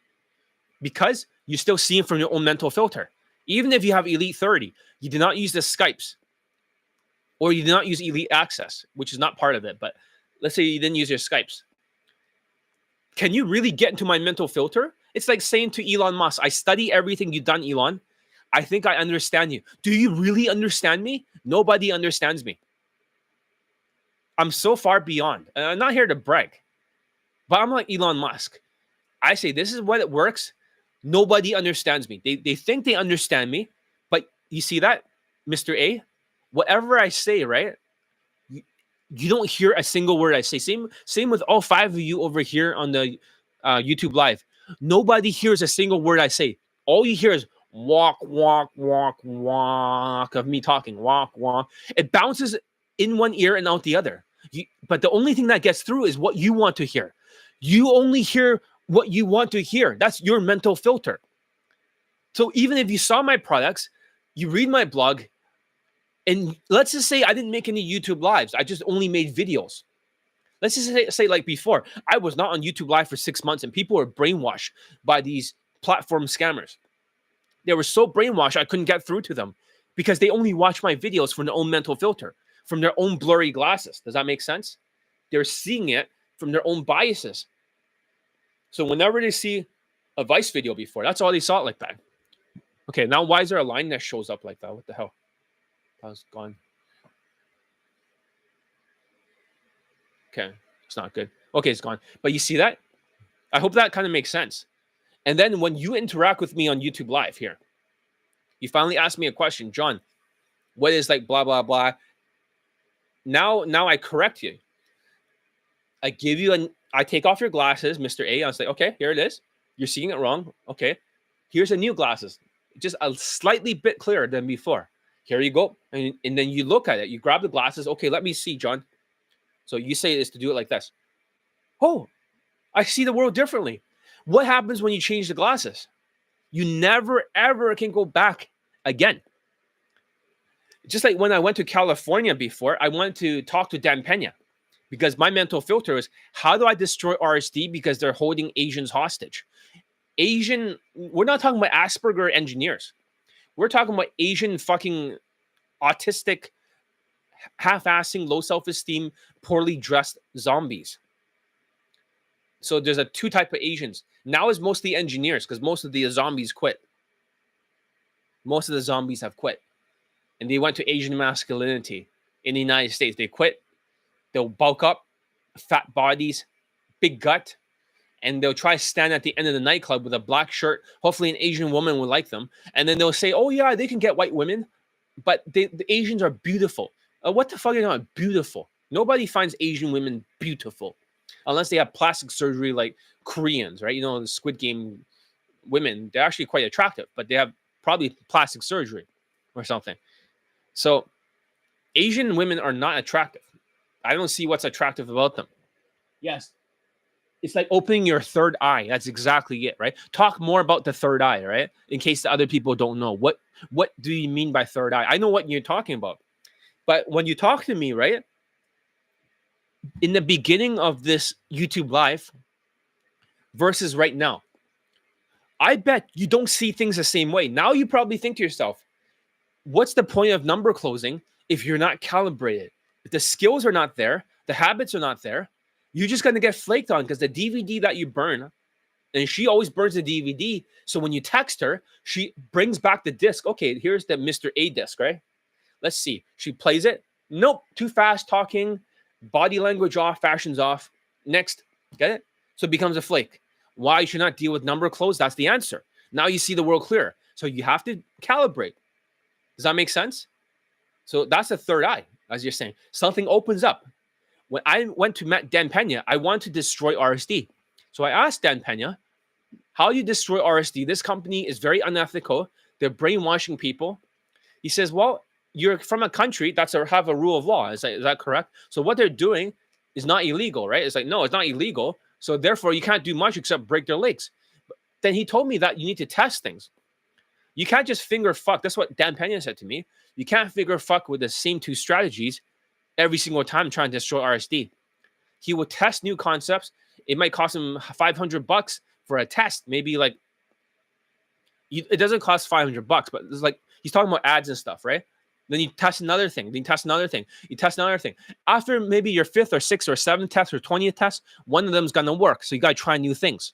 Because you still see it from your own mental filter. Even if you have Elite 30, you do not use the Skypes or you do not use Elite Access, which is not part of it. But let's say you didn't use your Skypes. Can you really get into my mental filter? It's like saying to Elon Musk, I study everything you've done, Elon. I think I understand you. Do you really understand me? Nobody understands me. I'm so far beyond. And I'm not here to brag, but I'm like Elon Musk. I say, this is what it works. Nobody understands me. They think they understand me, but you see that, Mr. A? Whatever I say, right? You don't hear a single word I say. Same with all 5 of you over here on the YouTube Live. Nobody hears a single word I say. All you hear is walk, walk, walk, walk of me talking. Walk, walk. It bounces in one ear and out the other. But the only thing that gets through is what you want to hear. You only hear what you want to hear. That's your mental filter. So even if you saw my products, you read my blog, and let's just say I didn't make any YouTube lives. I just only made videos. Let's just say like before, I was not on YouTube Live for 6 months and people were brainwashed by these platform scammers. They were so brainwashed, I couldn't get through to them because they only watch my videos from their own mental filter, from their own blurry glasses. Does that make sense? They're seeing it from their own biases. So whenever they see a Vice video before, that's all they saw it like that. Okay, now why is there a line that shows up like that? What the hell? That was gone. Okay, it's not good. Okay, it's gone. But you see that? I hope that kind of makes sense. And then when you interact with me on YouTube Live here, you finally ask me a question, John, what is like blah, blah, blah. Now I correct you. I give you I take off your glasses, Mr. A. I say, okay, here it is. You're seeing it wrong. Okay, here's a new glasses. Just a slightly bit clearer than before. Here you go. And then you look at it. You grab the glasses. Okay, let me see, John. So you say is to do it like this. Oh, I see the world differently. What happens when you change the glasses? You never, ever can go back again. Just like when I went to California before, I wanted to talk to Dan Pena. because my mental filter is, how do I destroy RSD because they're holding Asians hostage? We're not talking about Asperger engineers. We're talking about Asian fucking autistic, half-assing, low self-esteem, poorly dressed zombies. So there's a two type of Asians. Now is mostly engineers because most of the zombies quit. Most of the zombies have quit. And they went to Asian masculinity in the United States. They quit. They'll bulk up, fat bodies, big gut, and they'll try to stand at the end of the nightclub with a black shirt. Hopefully an Asian woman will like them. And then they'll say, oh yeah, they can get white women, but the Asians are beautiful. What the fuck are you talking about? Beautiful. Nobody finds Asian women beautiful unless they have plastic surgery like Koreans, right? You know, the Squid Game women, they're actually quite attractive, but they have probably plastic surgery or something. So Asian women are not attractive. I don't see what's attractive about them. Yes. It's like opening your third eye. That's exactly it, right? Talk more about the third eye, right? In case the other people don't know. What do you mean by third eye? I know what you're talking about. But when you talk to me, right? In the beginning of this YouTube live versus right now, I bet you don't see things the same way. Now you probably think to yourself, what's the point of number closing if you're not calibrated? If the skills are not there, the habits are not there, you're just going to get flaked on because the DVD that you burn, and she always burns the DVD. So when you text her, she brings back the disc. Okay, here's the Mr. A disc, right? Let's see. She plays it. Nope, too fast talking, body language off, fashion's off. Next, get it? So it becomes a flake. Why you should not deal with number close? That's the answer. Now you see the world clear. So you have to calibrate. Does that make sense? So that's the third eye, as you're saying. Something opens up. When I went to Dan Pena, I wanted to destroy RSD. So I asked Dan Pena, how do you destroy RSD? This company is very unethical. They're brainwashing people. He says, well, you're from a country that's have a rule of law. Is that correct? So what they're doing is not illegal, right? It's like, no, it's not illegal. So therefore, you can't do much except break their legs. Then he told me that you need to test things. You can't just finger fuck. That's what Dan Pena said to me. You can't finger fuck with the same two strategies every single time trying to destroy RSD. He will test new concepts. It might cost him $500 for a test. Maybe like, it doesn't cost $500, but it's like, he's talking about ads and stuff, right? Then you test another thing. Then you test another thing. You test another thing. After maybe your 5th or 6th or 7th test or 20th test, one of them is going to work. So you got to try new things.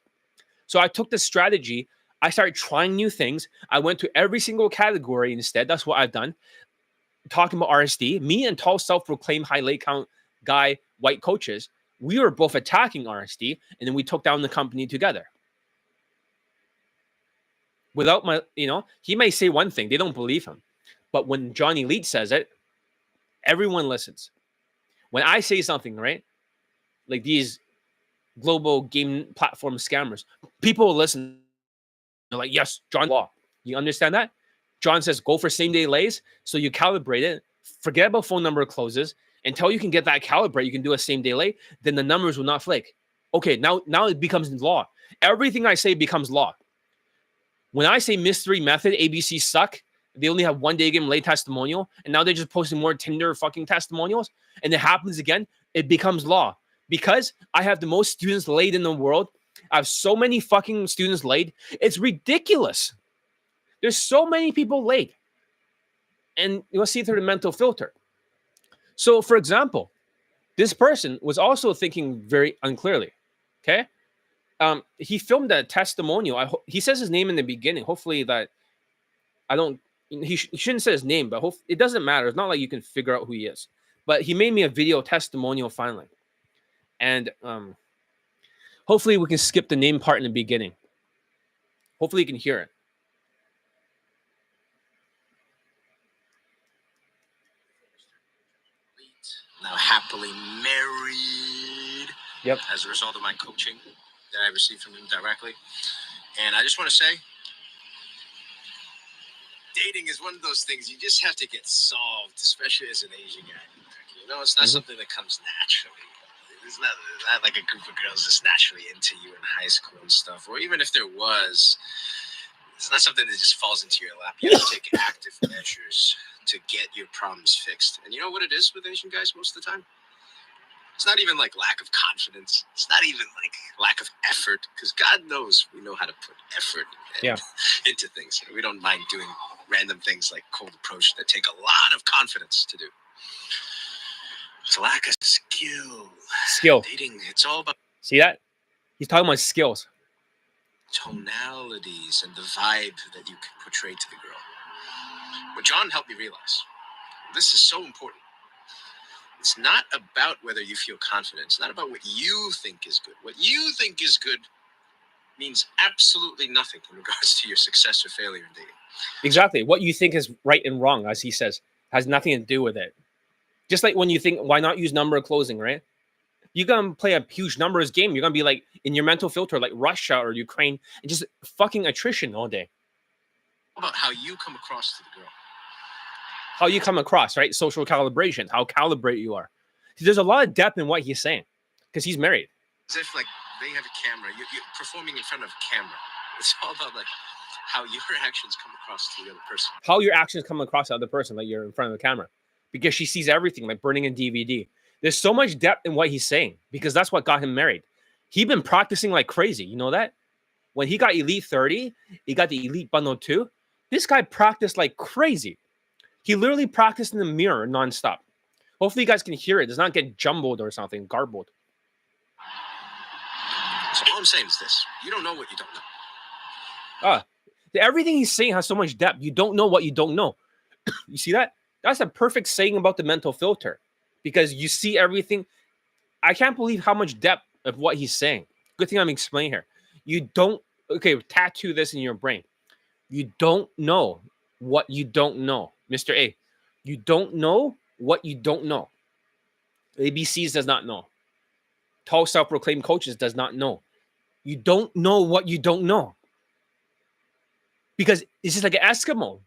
So I took this strategy. I started trying new things. I went to every single category instead. That's what I've done. Talking about RSD, me and tall self-proclaimed high leg count guy, white coaches, we were both attacking RSD, and then we took down the company together. Without my, he may say one thing. They don't believe him. But when Johnny Leach says it, everyone listens. When I say something, right, like these global game platform scammers, people will listen. They're like, yes, John Law. You understand that? John says, go for same-day lays. So you calibrate it. Forget about phone number closes. Until you can get that calibrate, you can do a same-day lay. Then the numbers will not flake. Okay, now it becomes law. Everything I say becomes law. When I say mystery method, ABC suck, they only have one Daygame lay testimonial, and now they're just posting more Tinder fucking testimonials, and it happens again, it becomes law. Because I have the most students laid in the world, I have so many fucking students laid, it's ridiculous. There's so many people laid. And you'll see through the mental filter. So, for example, this person was also thinking very unclearly, okay? He filmed a testimonial. He says his name in the beginning. Hopefully that he shouldn't say his name, but it doesn't matter. It's not like you can figure out who he is. But he made me a video testimonial finally. And hopefully we can skip the name part in the beginning. Hopefully you can hear it. Now happily married. Yep. As a result of my coaching that I received from him directly. And I just want to say, dating is one of those things you just have to get solved, especially as an Asian guy. It's not something that comes naturally. It's not like a group of girls that's naturally into you in high school and stuff. Or even if there was, it's not something that just falls into your lap. You have to take active measures to get your problems fixed. And you know what it is with Asian guys most of the time? It's not even like lack of confidence. It's not even like lack of effort, because God knows we know how to put effort into things. We don't mind doing random things like cold approach that take a lot of confidence to do. It's a lack of skill. Dating, it's all about... See that? He's talking about skills. Tonalities and the vibe that you can portray to the girl. What John helped me realize, this is so important. It's not about whether you feel confident. It's not about what you think is good. What you think is good means absolutely nothing in regards to your success or failure in dating. Exactly. What you think is right and wrong, as he says, has nothing to do with it. Just like when you think, why not use number closing, right? You're going to play a huge numbers game. You're going to be like in your mental filter, like Russia or Ukraine, and just fucking attrition all day. About how you come across to the girl. How you come across, right? Social calibration, how calibrate you are. There's a lot of depth in what he's saying because he's married. As if like they have a camera, you're performing in front of a camera. It's all about like how your actions come across to the other person. How your actions come across to the other person, like you're in front of the camera, because she sees everything, like burning a DVD. There's so much depth in what he's saying because that's what got him married. He'd been practicing like crazy. You know that? When he got Elite 30, he got the Elite Bundle 2. This guy practiced like crazy. He literally practiced in the mirror nonstop. Hopefully you guys can hear it. It does not get jumbled or something, garbled. So all I'm saying is this. You don't know what you don't know. Everything he's saying has so much depth. You don't know what you don't know. You see that? That's a perfect saying about the mental filter. Because you see everything. I can't believe how much depth of what he's saying. Good thing I'm explaining here. You don't, tattoo this in your brain. You don't know what you don't know. Mr. A, you don't know what you don't know. ABCs does not know. Tall self-proclaimed coaches does not know. You don't know what you don't know. Because it's just like an Eskimo.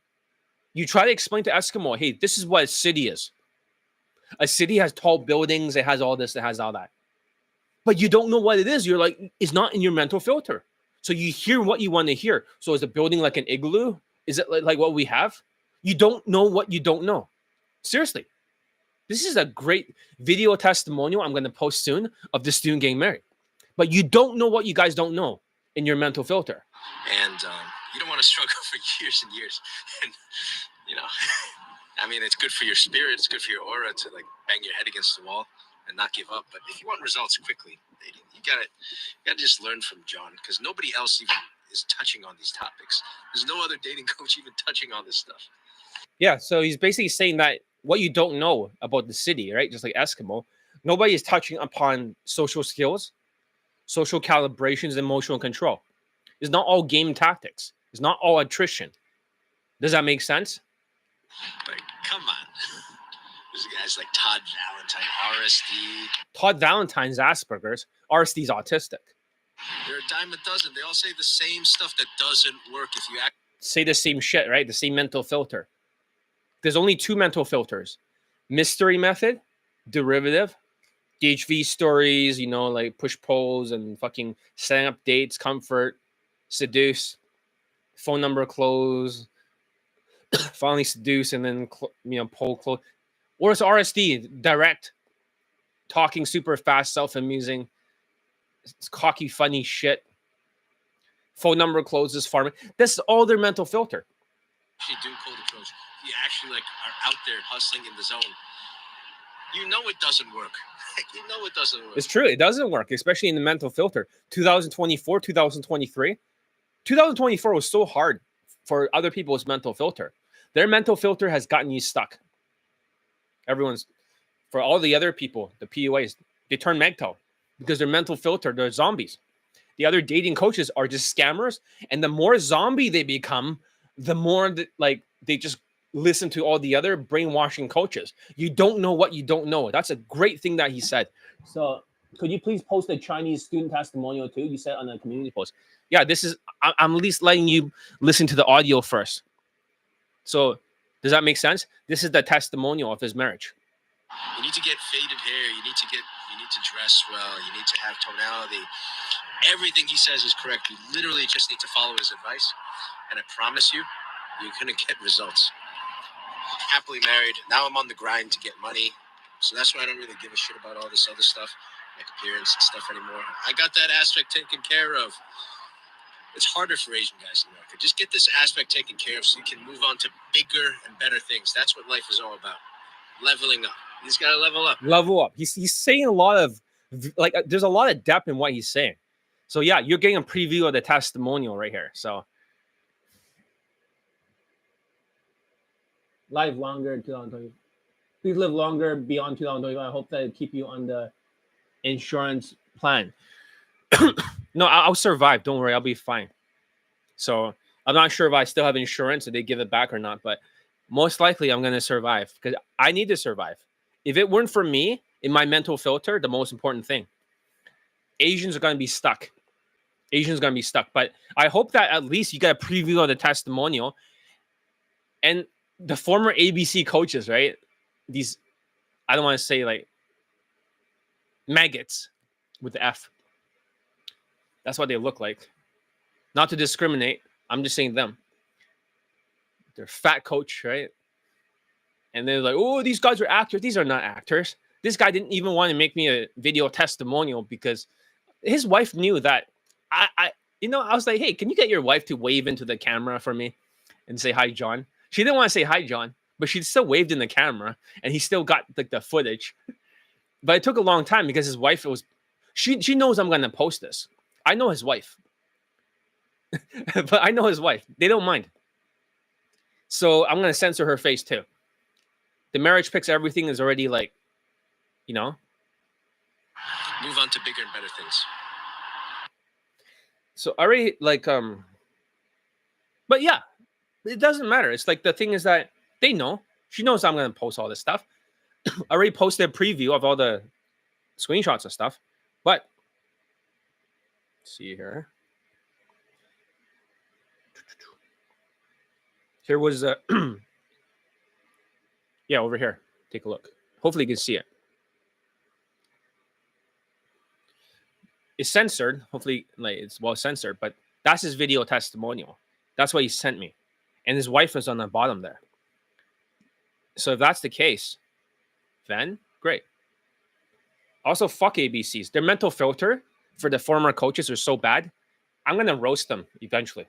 You try to explain to Eskimo, hey, this is what a city is. A city has tall buildings. It has all this. It has all that. But you don't know what it is. You're like, it's not in your mental filter. So you hear what you want to hear. So is the building like an igloo? Is it like what we have? You don't know what you don't know. Seriously. This is a great video testimonial I'm going to post soon of this student getting married. But you don't know what you guys don't know in your mental filter. And you don't want to struggle for years and years. And, I mean, it's good for your spirit. It's good for your aura to like bang your head against the wall and not give up. But if you want results quickly, you gotta just learn from John, because nobody else even is touching on these topics. There's no other dating coach even touching on this stuff. Yeah, so he's basically saying that what you don't know about the city, right? Just like Eskimo, nobody is touching upon social skills, social calibrations, emotional control. It's not all game tactics. It's not all attrition. Does that make sense? Like, come on. There's guys like Todd Valentine, RSD. Todd Valentine's Asperger's. RSD's autistic. They're a dime a dozen. They all say the same stuff that doesn't work if you say the same shit, right? The same mental filter. There's only two mental filters. Mystery method, derivative, DHV stories, like push polls and fucking setting up dates, comfort, seduce, phone number close, finally seduce, and then, poll close. Or it's RSD, direct, talking super fast, self-amusing, it's cocky, funny shit. Phone number closes, farming. This is all their mental filter. Actually do cold approach. You actually are out there hustling in the zone. You know it doesn't work. You know it doesn't work. It's true. It doesn't work, especially in the mental filter. 2024, 2023. 2024 was so hard for other people's mental filter. Their mental filter has gotten you stuck. For all the other people, the PUAs, they turn MGTOW because their mental filter, they're zombies. The other dating coaches are just scammers. And the more zombie they become, the more they just listen to all the other brainwashing coaches. You don't know what you don't know. That's a great thing that he said. So could you please post a Chinese student testimonial too? You said on the community post. Yeah, I'm at least letting you listen to the audio first. So does that make sense? This is the testimonial of his marriage. You need to get faded hair. You need to dress well. You need to have tonality. Everything he says is correct. You literally just need to follow his advice. And I promise you, you're going to get results. Happily married. Now I'm on the grind to get money. So that's why I don't really give a shit about all this other stuff, like appearance and stuff anymore. I got that aspect taken care of. It's harder for Asian guys in America. Just get this aspect taken care of so you can move on to bigger and better things. That's what life is all about. Leveling up. You just gotta level up. Level up. He's saying a lot of, like, there's a lot of depth in what he's saying. So yeah, you're getting a preview of the testimonial right here. So live longer in 2020. Please live longer beyond 2021. I hope that it keep you on the insurance plan. No, I'll survive. Don't worry, I'll be fine. So I'm not sure if I still have insurance, if they give it back or not, but most likely I'm going to survive because I need to survive. If it weren't for me, in my mental filter, the most important thing, Asians are going to be stuck. Asians are going to be stuck. But I hope that at least you get a preview of the testimonial. And the former ABC coaches, right? These, I don't want to say like maggots with the F. That's what they look like. Not to discriminate. I'm just saying them. They're fat coach, right? And they're like, oh, these guys are actors. These are not actors. This guy didn't even want to make me a video testimonial because his wife knew that I was like, hey, can you get your wife to wave into the camera for me and say hi, John? She didn't want to say hi, John, but she still waved in the camera and he still got like the footage. But it took a long time because his wife she knows I'm going to post this. I know his wife. But I know his wife. They don't mind. So I'm going to censor her face too. The marriage pics, everything is already like, you know. Move on to bigger and better things. So already like, but yeah, it doesn't matter. It's like the thing is that they know. She knows I'm going to post all this stuff. I already posted a preview of all the screenshots and stuff. But see here. Here was a yeah, over here. Take a look. Hopefully you can see it. It's censored. Hopefully, like it's well censored, but that's his video testimonial. That's what he sent me. And his wife was on the bottom there. So if that's the case, then great. Also, fuck ABCs. Their mental filter for the former coaches are so bad. I'm gonna roast them eventually.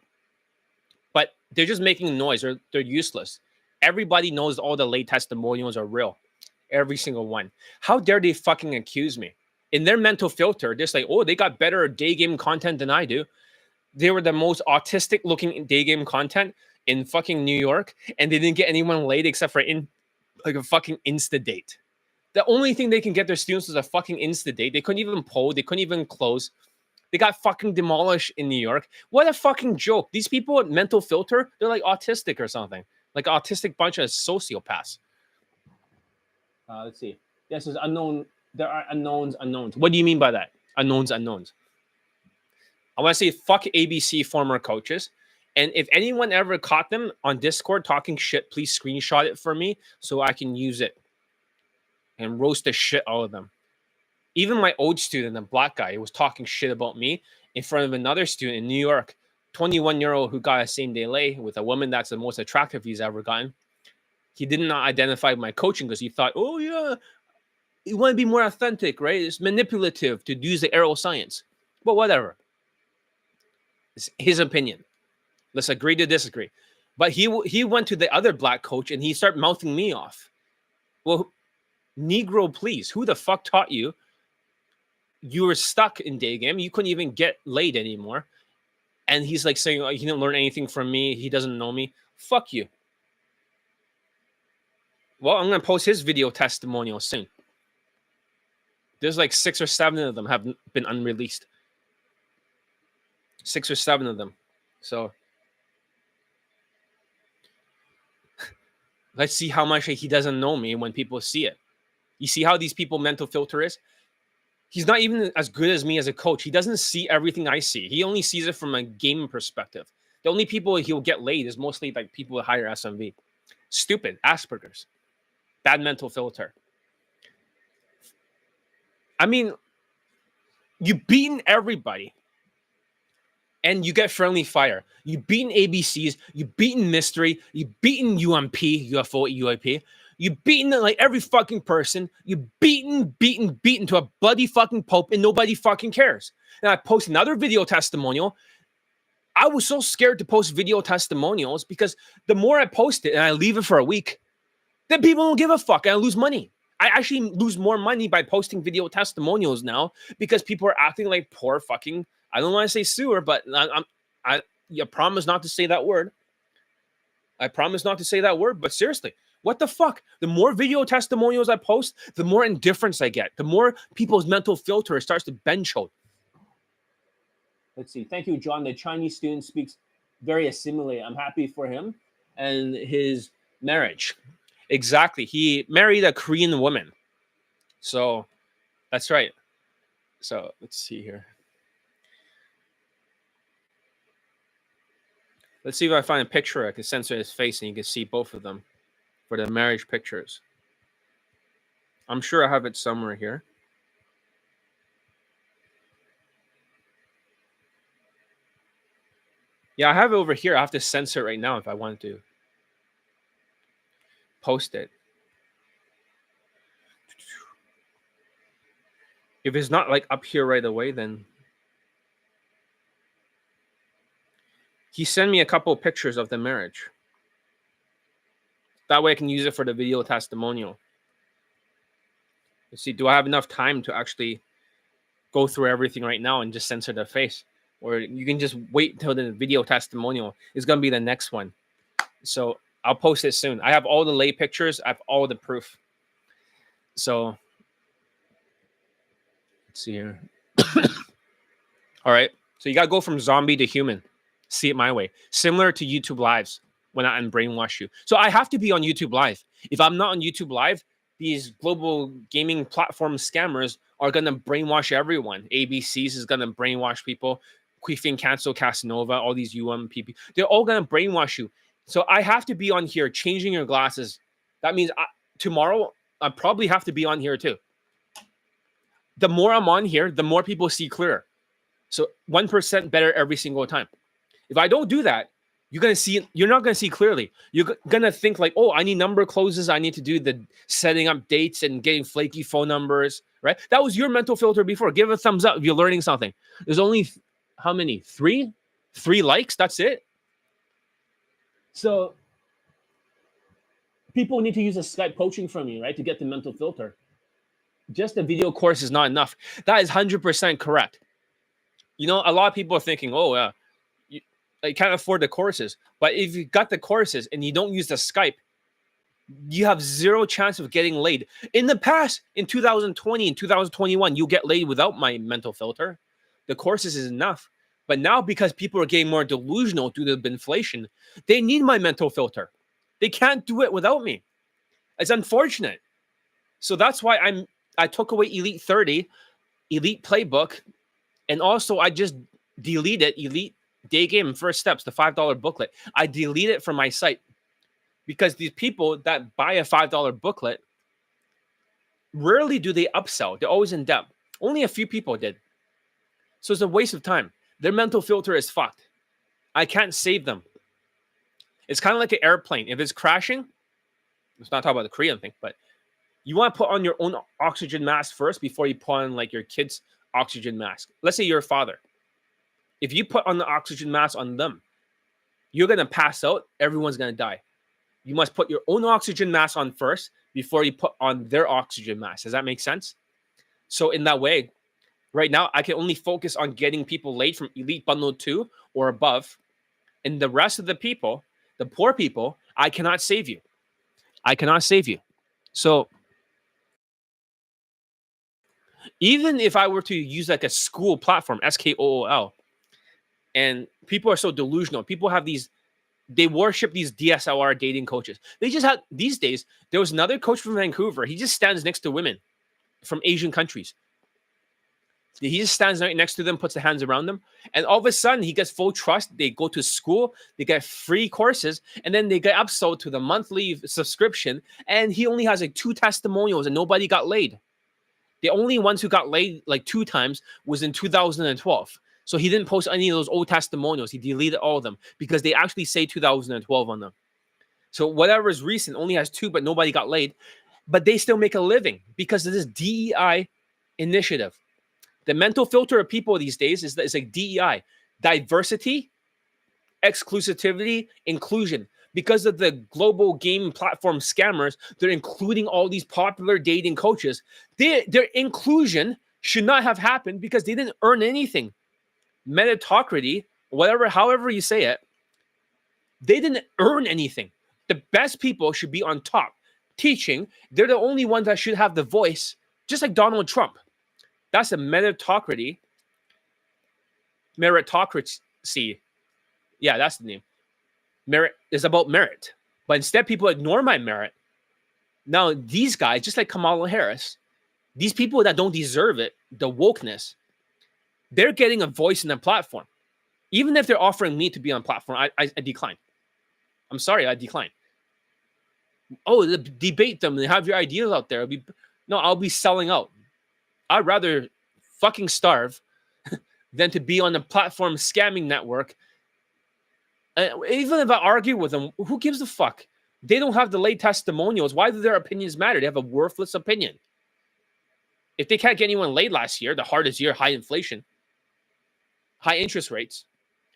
But they're just making noise. They're useless. Everybody knows all the late testimonials are real. Every single one. How dare they fucking accuse me? In their mental filter, they're like, oh, they got better day game content than I do. They were the most autistic looking day game content in fucking New York, and they didn't get anyone laid except for in like a fucking Insta date. The only thing they can get their students was a fucking Insta date. They couldn't even poll. They couldn't even close. They got fucking demolished in New York. What a fucking joke. These people with mental filter, they're like autistic or something. Like autistic bunch of sociopaths. Let's see. Yes, there's unknown. There are unknowns. What do you mean by that? Unknowns. I want to say fuck ABC former coaches. And if anyone ever caught them on Discord talking shit, please screenshot it for me so I can use it and roast the shit out of them. Even my old student, a black guy, was talking shit about me in front of another student in New York, 21-year-old who got a same-day lay with a woman that's the most attractive he's ever gotten. He did not identify my coaching because he thought, oh, yeah, you want to be more authentic, right? It's manipulative to use the arrow science. But whatever. It's his opinion. Let's agree to disagree. But he went to the other black coach and he started mouthing me off. Well, Negro, please. Who the fuck taught you? You were stuck in Daygame. You couldn't even get laid anymore. And he's like saying, oh, he didn't learn anything from me. He doesn't know me. Fuck you. Well, I'm going to post his video testimonial soon. There's like 6 or 7 of them have been unreleased. 6 or 7 of them. So let's see how much he doesn't know me when people see it. You see how these people mental filter is? He's not even as good as me as a coach. He doesn't see everything I see. He only sees it from a game perspective. The only people he'll get laid is mostly like people with higher SMV. Stupid. Asperger's. Bad mental filter. I mean, you've beaten everybody. And you get friendly fire. You've beaten ABCs. You've beaten Mystery. You've beaten UMP, UFO, UAP. You beaten like every fucking person. You beaten to a bloody fucking pulp, and nobody fucking cares. And I post another video testimonial. I was so scared to post video testimonials because the more I post it and I leave it for a week, then people don't give a fuck and I lose money. I actually lose more money by posting video testimonials now because people are acting like poor fucking. I don't want to say sewer, but I promise not to say that word. I promise not to say that word, but seriously, what the fuck? The more video testimonials I post, the more indifference I get. The more people's mental filter starts to bench out. Let's see. Thank you, John. The Chinese student speaks very assimilated. I'm happy for him and his marriage. Exactly. He married a Korean woman. So that's right. So let's see here. Let's see if I find a picture I can censor his face and you can see both of them for the marriage pictures. I'm sure I have it somewhere here. Yeah, I have it over here. I have to censor it right now if I want to post it. If it's not like up here right away, then he sent me a couple of pictures of the marriage. That way I can use it for the video testimonial. Let's see, do I have enough time to actually go through everything right now and just censor the face? Or you can just wait until the video testimonial is going to be the next one. So I'll post it soon. I have all the lay pictures. I have all the proof. So let's see here. All right. So you got to go from zombie to human. See it my way. Similar to YouTube Lives when I unbrainwash you. So I have to be on YouTube Live. If I'm not on YouTube Live, these global gaming platform scammers are going to brainwash everyone. ABCs is going to brainwash people. Queefing, Cancel, Casanova, all these UMPP. They're all going to brainwash you. So I have to be on here changing your glasses. That means tomorrow I probably have to be on here too. The more I'm on here, the more people see clearer. So 1% better every single time. If I don't do that, you're not gonna see clearly. You're gonna think like, oh, I need number closes. I need to do the setting up dates and getting flaky phone numbers, right? That was your mental filter before. Give a thumbs up if you're learning something. There's only how many? Three likes. That's it. So people need to use a Skype coaching from you, right, to get the mental filter. Just a video course is not enough. That is 100% correct. You know, a lot of people are thinking, oh, you can't afford the courses. But if you got the courses and you don't use the Skype, you have zero chance of getting laid. In the past, in 2020 and 2021, you'll get laid without my mental filter. The courses is enough. But now, because people are getting more delusional due to inflation, they need my mental filter. They can't do it without me. It's unfortunate. So that's why I took away Elite 30, Elite Playbook, and also I just deleted Elite Daygame First Steps, the $5 booklet. I delete it from my site because these people that buy a $5 booklet, rarely do they upsell. They're always in debt. Only a few people did. So it's a waste of time. Their mental filter is fucked. I can't save them. It's kind of like an airplane. If it's crashing, let's not talk about the Korean thing, but you want to put on your own oxygen mask first before you put on like your kid's oxygen mask. Let's say you're a father. If you put on the oxygen mask on them, you're going to pass out. Everyone's going to die. You must put your own oxygen mask on first before you put on their oxygen mask. Does that make sense? So in that way, right now, I can only focus on getting people laid from Elite Bundle 2 or above. And the rest of the people, the poor people, I cannot save you. I cannot save you. So even if I were to use like a school platform, SKOOL, and people are so delusional, people have these, they worship these DSLR dating coaches. They just have, these days, there was another coach from Vancouver. He just stands next to women from Asian countries. He just stands right next to them, puts the hands around them, and all of a sudden he gets full trust. They go to school, they get free courses, and then they get upsold to the monthly subscription. And he only has like 2 testimonials, and nobody got laid. The only ones who got laid like 2 times was in 2012. So he didn't post any of those old testimonials. He deleted all of them because they actually say 2012 on them. So whatever is recent only has 2, but nobody got laid. But they still make a living because of this DEI initiative. The mental filter of people these days is like DEI, diversity, exclusivity, inclusion. Because of the global game platform scammers, they're including all these popular dating coaches. Their inclusion should not have happened because they didn't earn anything. Meritocracy, whatever, however you say it, they didn't earn anything. The best people should be on top teaching. They're the only ones that should have the voice, just like Donald Trump. That's a meritocracy. Meritocracy. Yeah, that's the name. Merit is about merit. But instead, people ignore my merit. Now, these guys, just like Kamala Harris, these people that don't deserve it, the wokeness, they're getting a voice in the platform. Even if they're offering me to be on platform, I decline. I'm sorry, I decline. Oh, debate them and have your ideas out there. I'll be selling out. I'd rather fucking starve than to be on a platform scamming network. Even if I argue with them, who gives a fuck? They don't have the lay testimonials. Why do their opinions matter? They have a worthless opinion. If they can't get anyone laid last year, the hardest year, high inflation, high interest rates,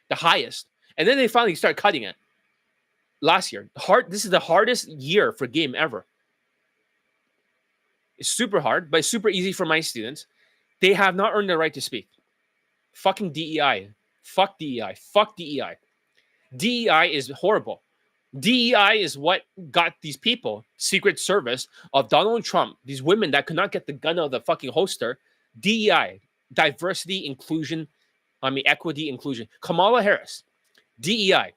the highest, and then they finally start cutting it. Last year, this is the hardest year for game ever. It's super hard, but it's super easy for my students. They have not earned the right to speak. Fucking DEI. Fuck DEI. Fuck DEI. DEI is horrible. DEI is what got these people, Secret Service of Donald Trump, these women that could not get the gun out of the fucking holster. DEI, diversity, inclusion, equity, inclusion. Kamala Harris, DEI.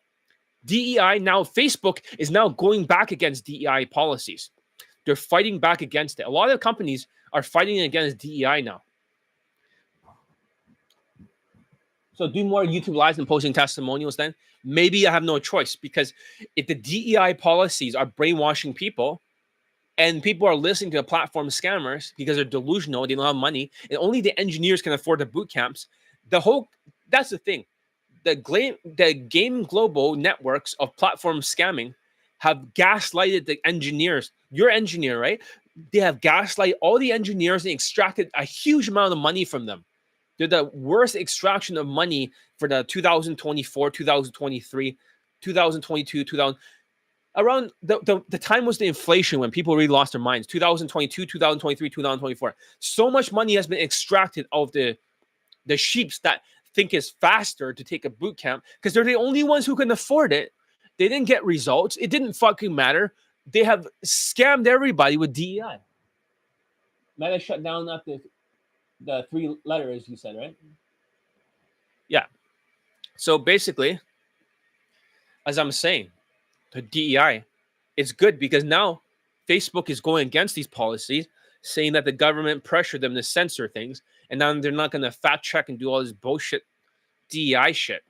DEI, now Facebook is now going back against DEI policies. They're fighting back against it. A lot of companies are fighting against DEI now. So do more YouTube lives and posting testimonials then. Maybe I have no choice, because if the DEI policies are brainwashing people and people are listening to the platform scammers because they're delusional, they don't have money, and only the engineers can afford the boot camps, that's the thing. The game global networks of platform scamming have gaslighted the engineers. You're an engineer, right? They have gaslighted all the engineers and extracted a huge amount of money from them. They're the worst extraction of money for the 2024, 2023, 2022, 2000. Around the time was the inflation when people really lost their minds. 2022, 2023, 2024. So much money has been extracted out of the sheeps that think it's faster to take a boot camp because they're the only ones who can afford it. They didn't get results. It didn't fucking matter. They have scammed everybody with DEI. Might have shut down after the 3 letters you said, right? Yeah. So basically, as I'm saying, the DEI, it's good because now Facebook is going against these policies, saying that the government pressured them to censor things, and now they're not going to fact check and do all this bullshit DEI shit.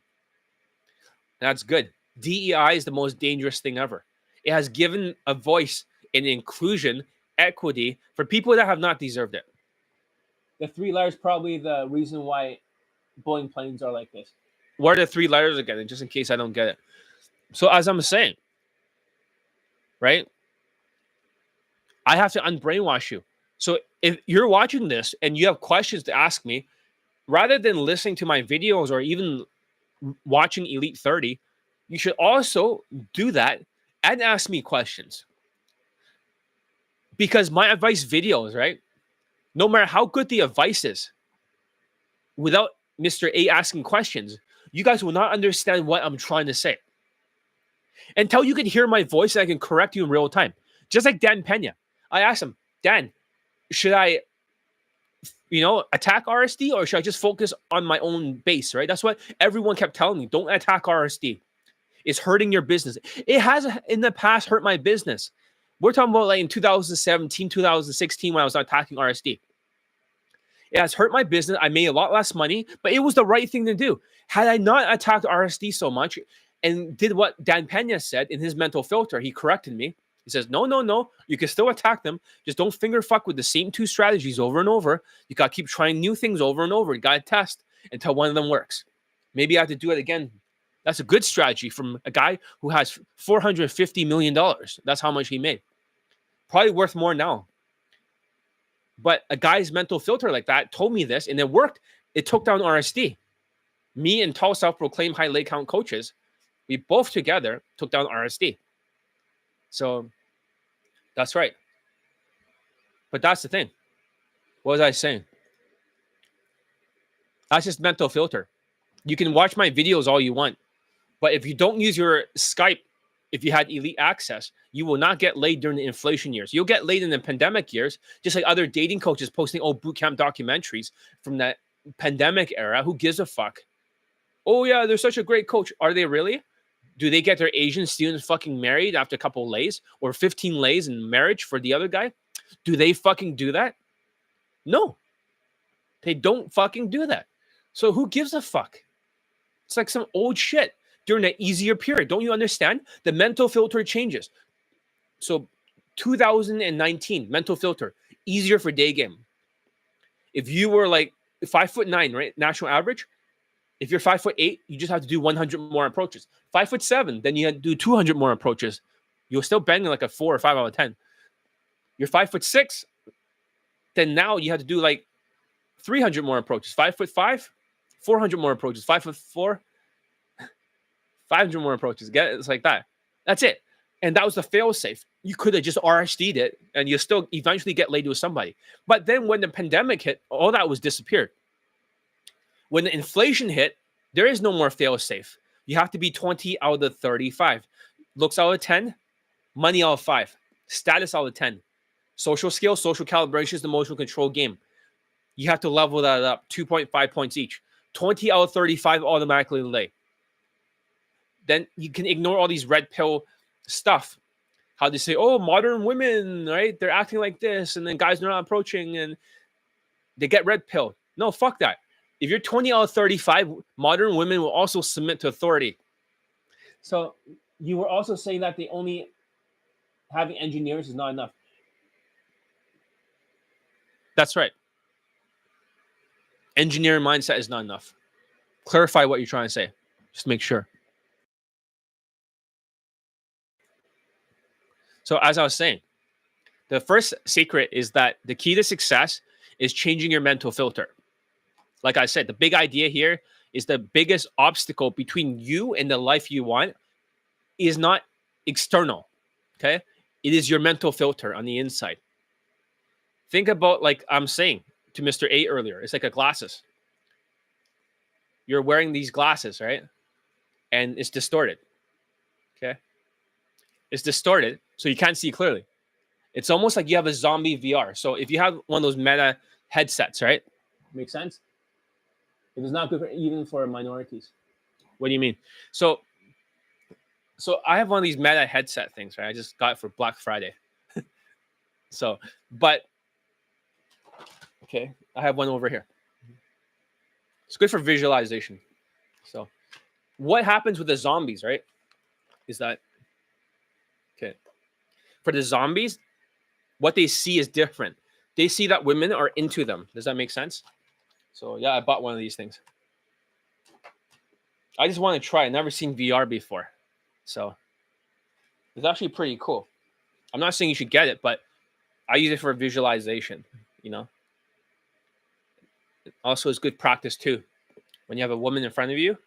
That's good. DEI is the most dangerous thing ever. It has given a voice and inclusion, equity for people that have not deserved it. The 3 letters probably the reason why Boeing planes are like this. What are the 3 letters again? Just in case I don't get it. So as I'm saying, right? I have to unbrainwash you. So if you're watching this and you have questions to ask me, rather than listening to my videos or even watching Elite 30, you should also do that and ask me questions. Because my advice videos, right? No matter how good the advice is, without Mr. A asking questions, you guys will not understand what I'm trying to say. Until you can hear my voice and I can correct you in real time. Just like Dan Pena. I asked him, Dan, should I, attack RSD or should I just focus on my own base, right? That's what everyone kept telling me. Don't attack RSD. It's hurting your business. It has in the past hurt my business. We're talking about like in 2017, 2016 when I was attacking RSD. It has hurt my business. I made a lot less money, but it was the right thing to do. Had I not attacked RSD so much and did what Dan Pena said in his mental filter, he corrected me. He says, no, you can still attack them. Just don't finger fuck with the same 2 strategies over and over. You got to keep trying new things over and over. You got to test until one of them works. Maybe I have to do it again That's a good strategy from a guy who has $450 million. That's how much he made. Probably worth more now. But a guy's mental filter like that told me this, and it worked. It took down RSD. Me and tall, self-proclaimed high leg count coaches, we both together took down RSD. So that's right. But that's the thing. What was I saying? That's just mental filter. You can watch my videos all you want, but if you don't use your Skype, if you had elite access, you will not get laid during the inflation years. You'll get laid in the pandemic years, just like other dating coaches posting old bootcamp documentaries from that pandemic era. Who gives a fuck? Oh yeah, they're such a great coach. Are they really? Do they get their Asian students fucking married after a couple lays or 15 lays in marriage for the other guy? Do they fucking do that? No. They don't fucking do that. So who gives a fuck? It's like some old shit during an easier period. Don't you understand? The mental filter changes. So 2019, mental filter, easier for Daygame. If you were like 5'9", right? National average. If you're 5'8", you just have to do 100 more approaches. 5'7", then you have to do 200 more approaches. You'll still bang like a 4 or 5 out of 10. You're 5'6", then now you have to do like 300 more approaches. 5'5", 400 more approaches. 5'4", 500 more approaches. It's like that. That's it. And that was the fail safe. You could have just RSD'd it and you still eventually get laid with somebody. But then when the pandemic hit, all that was disappeared. When the inflation hit, there is no more fail safe. You have to be 20 out of 35. Looks out of 10, money out of 5, status out of 10. Social skills, social calibration is the emotional control game. You have to level that up, 2.5 points each. 20 out of 35 automatically lay. Then you can ignore all these red pill stuff. How they say, oh, modern women, right? They're acting like this, and then guys are not approaching, and they get red pill. No, fuck that. If you're 20 out of 35, modern women will also submit to authority. So you were also saying that only having engineers is not enough. That's right. Engineering mindset is not enough. Clarify what you're trying to say. Just make sure. So as I was saying, the first secret is that the key to success is changing your mental filter. Like I said, the big idea here is the biggest obstacle between you and the life you want is not external, okay? It is your mental filter on the inside. Think about, like I'm saying to Mr. A earlier, it's like a glasses. You're wearing these glasses, right? And it's distorted, okay? It's distorted, so you can't see clearly. It's almost like you have a zombie VR. So if you have one of those meta headsets, right? Makes sense? It is not good even for minorities. What do you mean? So I have one of these meta headset things, right? I just got it for Black Friday. But okay, I have one over here. It's good for visualization. So what happens with the zombies, right? Is that, okay, for the zombies, what they see is different. They see that women are into them. Does that make sense? So yeah, I bought one of these things. I just want to try. I've never seen VR before. So it's actually pretty cool. I'm not saying you should get it, but I use it for visualization, you know. Also, it's good practice too. When you have a woman in front of you,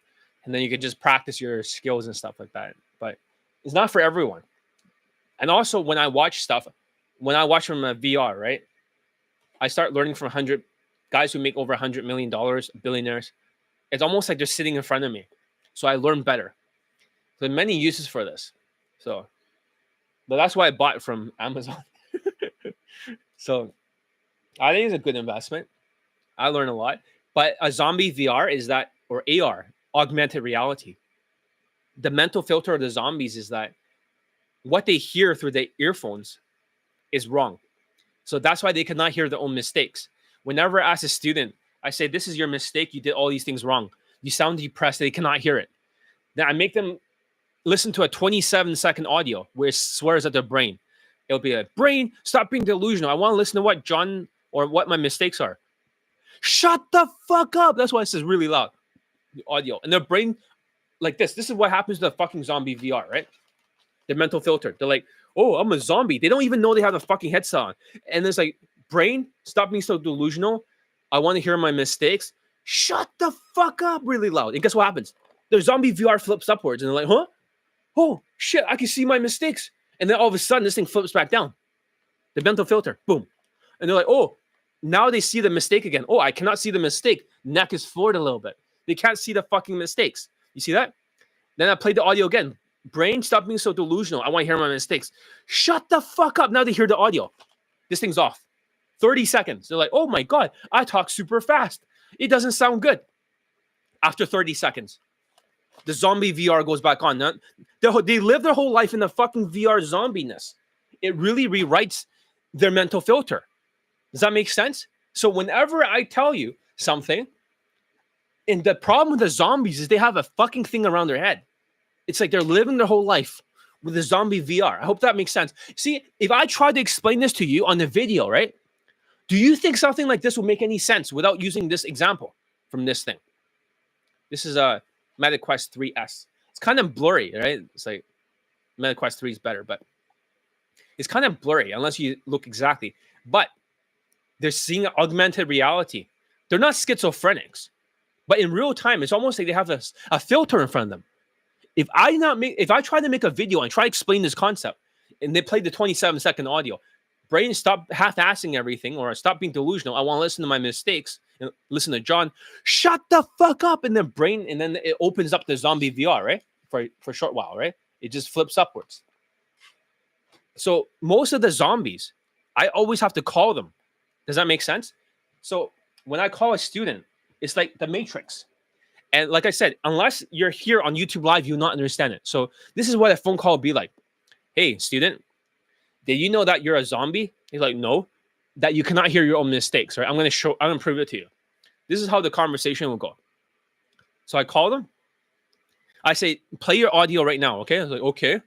and then you can just practice your skills and stuff like that. But it's not for everyone. And also, when I watch stuff, when I watch from a VR, right, I start learning from 100 guys who make over $100 million, billionaires. It's almost like they're sitting in front of me. So I learn better. So there are many uses for this. So, but that's why I bought it from Amazon. So I think it's a good investment. I learn a lot. But a zombie VR is that, or AR, augmented reality. The mental filter of the zombies is that what they hear through the earphones is wrong. So that's why they cannot hear their own mistakes. Whenever I ask a student, I say, this is your mistake. You did all these things wrong. You sound depressed. They cannot hear it. Then I make them listen to a 27-second audio where it swears at their brain. It'll be like, brain, stop being delusional. I want to listen to what John or what my mistakes are. Shut the fuck up. That's why it says really loud, the audio. And their brain like this. This is what happens to the fucking zombie VR, right? The mental filter. They're like, oh, I'm a zombie. They don't even know they have a fucking headset on. And it's like, brain, stop being so delusional. I want to hear my mistakes. Shut the fuck up really loud. And guess what happens? The zombie VR flips upwards and they're like, huh? Oh, shit, I can see my mistakes. And then all of a sudden, this thing flips back down. The mental filter, boom. And they're like, oh, now they see the mistake again. Oh, I cannot see the mistake. Neck is floored a little bit. They can't see the fucking mistakes. You see that? Then I played the audio again. Brain, stop being so delusional. I want to hear my mistakes. Shut the fuck up. Now they hear the audio. This thing's off. 30 seconds. They're like, oh my God, I talk super fast. It doesn't sound good. After 30 seconds, the zombie VR goes back on. They live their whole life in the fucking VR zombiness. It really rewrites their mental filter. Does that make sense? So whenever I tell you something, and the problem with the zombies is they have a fucking thing around their head. It's like they're living their whole life with the zombie VR. I hope that makes sense. See, if I tried to explain this to you on the video, right? Do you think something like this would make any sense without using this example from this thing? This is a Meta Quest 3S. It's kind of blurry, right? It's like Meta Quest 3 is better, but it's kind of blurry unless you look exactly. But they're seeing augmented reality. They're not schizophrenics, but in real time, it's almost like they have a filter in front of them. If I try to make a video and try to explain this concept, and they play the 27-second audio, brain, stop half-assing everything or stop being delusional. I want to listen to my mistakes and listen to John. Shut the fuck up. And then brain, and then it opens up the zombie VR, right? For a short while, right? It just flips upwards. So most of the zombies, I always have to call them. Does that make sense? So when I call a student, it's like the Matrix. And like I said, unless you're here on YouTube Live, you'll not understand it. So this is what a phone call would be like. Hey, student, did you know that you're a zombie? He's like, no, that you cannot hear your own mistakes, right? I'm going to prove it to you. This is how the conversation will go. So I call them. I say, play your audio right now, okay? I was like, okay.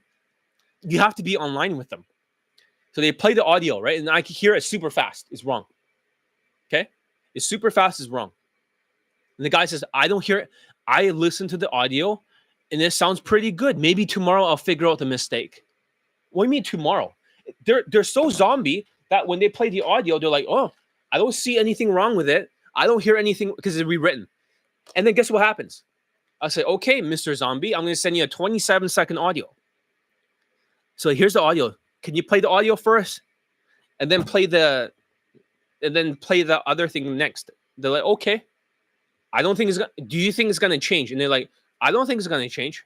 You have to be online with them. So they play the audio, right? And I can hear it super fast. It's wrong. Okay? It's super fast is wrong. And the guy says, I don't hear it. I listen to the audio and it sounds pretty good. Maybe tomorrow I'll figure out the mistake. What do you mean tomorrow? They're so zombie that when they play the audio, they're like, oh, I don't see anything wrong with it. I don't hear anything because it's rewritten. And then guess what happens? I say, okay, Mr. Zombie, I'm going to send you a 27-second audio. So here's the audio. Can you play the audio first? And then play the other thing next. They're like, okay. I don't think do you think it's going to change? And they're like, I don't think it's going to change.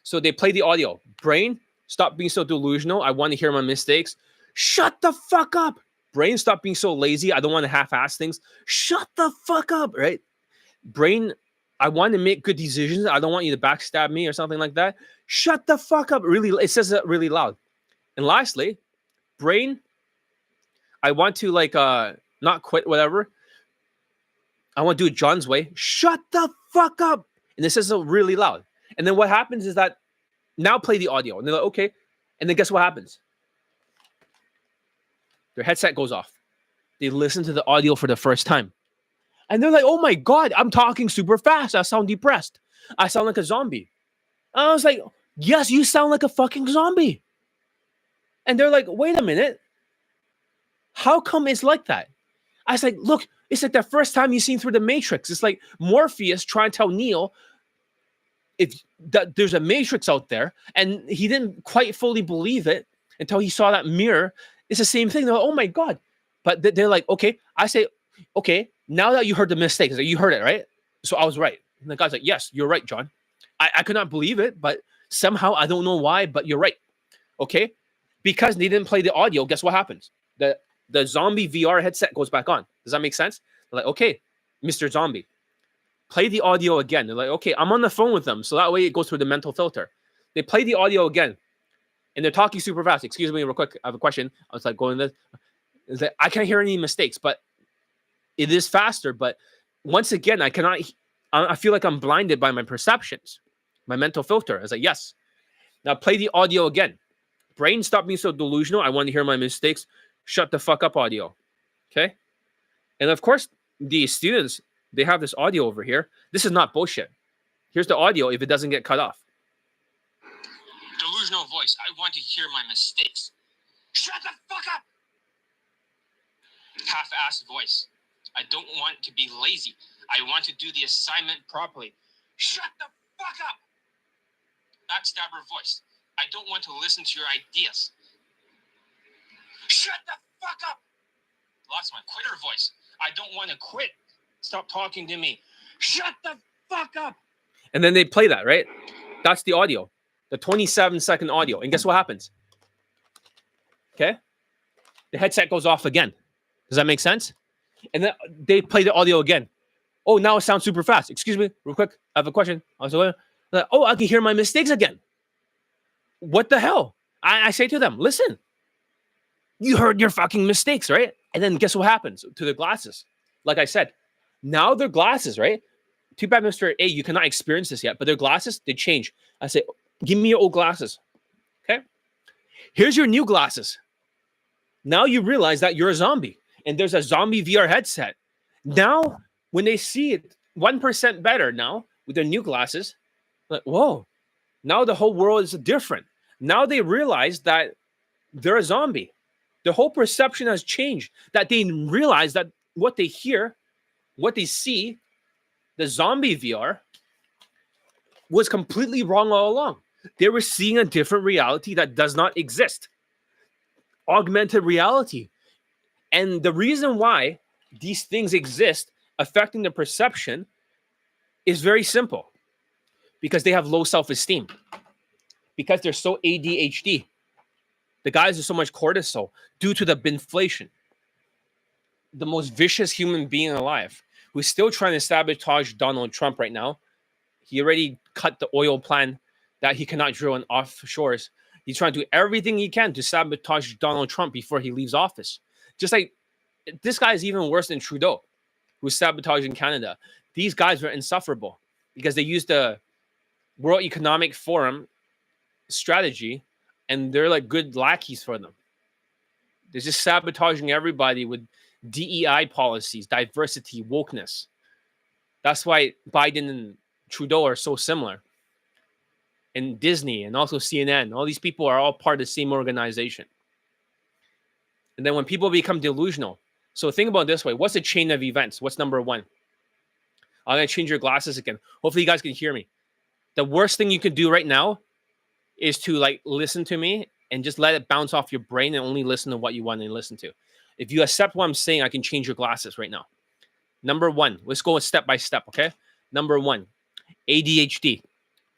So they play the audio. Brain, stop being so delusional. I want to hear my mistakes. Shut the fuck up. Brain, stop being so lazy. I don't want to half-ass things. Shut the fuck up, right? Brain, I want to make good decisions. I don't want you to backstab me or something like that. Shut the fuck up. Really, it says it really loud. And lastly, brain, I want to not quit, whatever. I want to do it John's way. Shut the fuck up. And this is really loud. And then what happens is that now play the audio. And they're like, okay. And then guess what happens? Their headset goes off. They listen to the audio for the first time. And they're like, oh my God, I'm talking super fast. I sound depressed. I sound like a zombie. And I was like, yes, you sound like a fucking zombie. And they're like, wait a minute. How come it's like that? I was like, look, it's like the first time you've seen through the Matrix. It's like Morpheus trying to tell Neo that there's a Matrix out there, and he didn't quite fully believe it until he saw that mirror. It's the same thing. They're like, oh my God. But they're like, okay. I say, okay, now that you heard the mistake, like, you heard it, right? So I was right. And the guy's like, yes, you're right, John. I could not believe it, but somehow, I don't know why, but you're right. Okay? Because they didn't play the audio, guess what happens? The zombie VR headset goes back on. Does that make sense? They're like, okay, Mr. Zombie, play the audio again. They're like, okay, I'm on the phone with them. So that way it goes through the mental filter. They play the audio again. And they're talking super fast. Excuse me real quick. I have a question. I was like going this. It's like, I can't hear any mistakes, but it is faster. But once again, I feel like I'm blinded by my perceptions, my mental filter. I was like, yes. Now play the audio again. Brain, stop being so delusional. I want to hear my mistakes. Shut the fuck up audio. Okay? And of course, the students, they have this audio over here. This is not bullshit. Here's the audio if it doesn't get cut off. Delusional voice. I want to hear my mistakes. Shut the fuck up! Half-assed voice. I don't want to be lazy. I want to do the assignment properly. Shut the fuck up! Backstabber voice. I don't want to listen to your ideas. Shut the fuck up! Lost my quitter voice. I don't want to quit. Stop talking to me. Shut the fuck up! And then they play that, right? That's the audio. The 27-second audio. And guess what happens? Okay? The headset goes off again. Does that make sense? And then they play the audio again. Oh, now it sounds super fast. Excuse me, real quick. I have a question. Oh, I can hear my mistakes again. What the hell? I say to them, listen, you heard your fucking mistakes, right? And then guess what happens to the glasses? Like I said, now their glasses, right? Too bad, Mr. A, you cannot experience this yet, but their glasses, they change. I say, give me your old glasses. Okay? Here's your new glasses. Now you realize that you're a zombie and there's a zombie VR headset. Now, when they see it 1% better now with their new glasses, like, whoa, now the whole world is different. Now they realize that they're a zombie. The whole perception has changed, that they realize that what they hear, what they see, the zombie VR was completely wrong all along. They were seeing a different reality that does not exist. Augmented reality. And the reason why these things exist affecting the perception is very simple. Because they have low self-esteem. Because they're so ADHD. The guys are so much cortisol due to the inflation. The most vicious human being alive, who's still trying to sabotage Donald Trump right now. He already cut the oil plan that he cannot drill in offshores. He's trying to do everything he can to sabotage Donald Trump before he leaves office. Just like this guy is even worse than Trudeau, who's sabotaging Canada. These guys are insufferable because they use the World Economic Forum strategy, and they're like good lackeys for them. They're just sabotaging everybody with DEI policies, diversity, wokeness. That's why Biden and Trudeau are so similar. And Disney and also CNN, all these people are all part of the same organization. And then when people become delusional, so think about it this way. What's the chain of events? What's number one? I'm going to change your glasses again. Hopefully you guys can hear me. The worst thing you can do right now is to like listen to me and just let it bounce off your brain and only listen to what you want to listen to. If you accept what I'm saying, I can change your glasses right now. Number one, let's go step by step, okay? Number one, ADHD.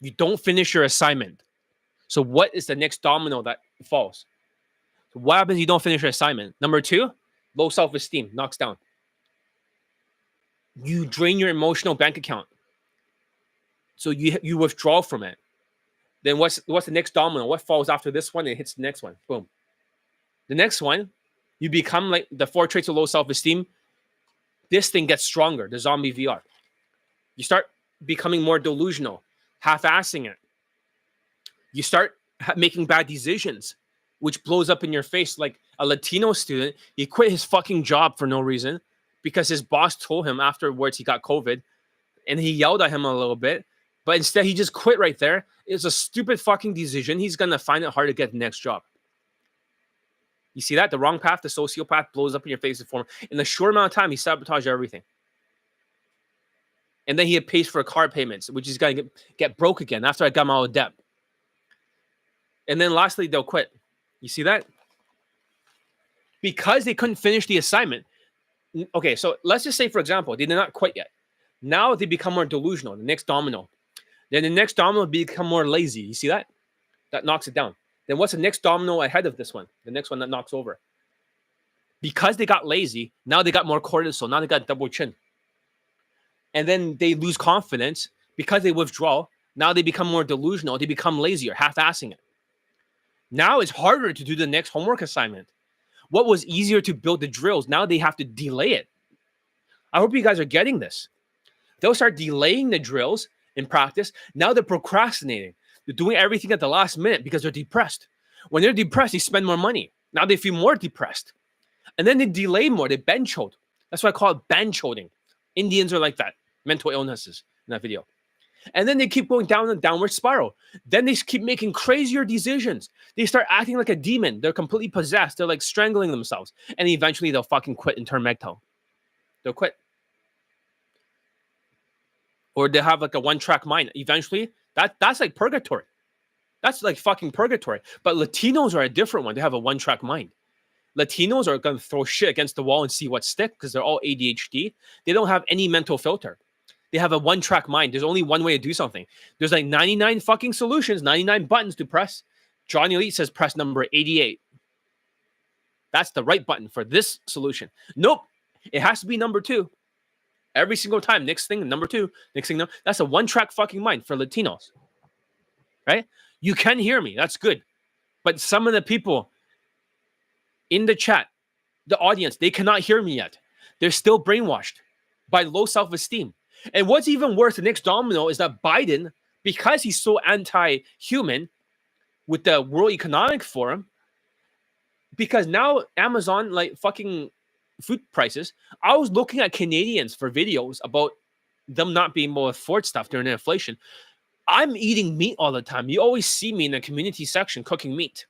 You don't finish your assignment. So what is the next domino that falls? So what happens if you don't finish your assignment? Number two, low self-esteem, knocks down. You drain your emotional bank account. So you withdraw from it. Then what's the next domino? What falls after this one? It hits the next one. Boom. The next one, you become like the 4 traits of low self-esteem. This thing gets stronger, the zombie VR. You start becoming more delusional, half-assing it. You start making bad decisions, which blows up in your face. Like a Latino student, he quit his fucking job for no reason because his boss told him afterwards he got COVID and he yelled at him a little bit. But instead, he just quit right there. It's a stupid fucking decision. He's going to find it hard to get the next job. You see that? The wrong path, the sociopath blows up in your face and form. In a short amount of time, he sabotaged everything. And then he pays for car payments, which is going to get broke again after I got him out of debt. And then lastly, they'll quit. You see that? Because they couldn't finish the assignment. Okay, so let's just say, for example, they did not quit yet. Now they become more delusional, the next domino. Then the next domino become more lazy. You see that? That knocks it down. Then what's the next domino ahead of this one? The next one that knocks over. Because they got lazy, now they got more cortisol. Now they got double chin. And then they lose confidence because they withdraw. Now they become more delusional. They become lazier, half-assing it. Now it's harder to do the next homework assignment. What was easier to build the drills, now they have to delay it. I hope you guys are getting this. They'll start delaying the drills in practice. Now they're procrastinating. They're doing everything at the last minute because they're depressed. When they're depressed, they spend more money. Now they feel more depressed. And then they delay more. They bench hold. That's why I call it bench holding. Indians are like that. Mental illnesses in that video. And then they keep going down a downward spiral. Then they keep making crazier decisions. They start acting like a demon. They're completely possessed. They're like strangling themselves. And eventually they'll fucking quit and turn MGTOW. They'll quit. Or they have like a one-track mind. Eventually, that's like purgatory. That's like fucking purgatory. But Latinos are a different one. They have a one-track mind. Latinos are going to throw shit against the wall and see what sticks because they're all ADHD. They don't have any mental filter. They have a one-track mind. There's only one way to do something. There's like 99 fucking solutions, 99 buttons to press. Johnny Elite says press number 88. That's the right button for this solution. Nope. It has to be number 2. Every single time. Next thing, number 2. Next thing, no. That's a one-track fucking mind for Latinos. Right? You can hear me. That's good. But some of the people in the chat, the audience, they cannot hear me yet. They're still brainwashed by low self-esteem. And what's even worse, the next domino is that Biden, because he's so anti-human with the World Economic Forum, because now Amazon, like fucking food prices, I was looking at Canadians for videos about them not being able to afford stuff during the inflation. I'm eating meat all the time. You always see me in the community section cooking meat.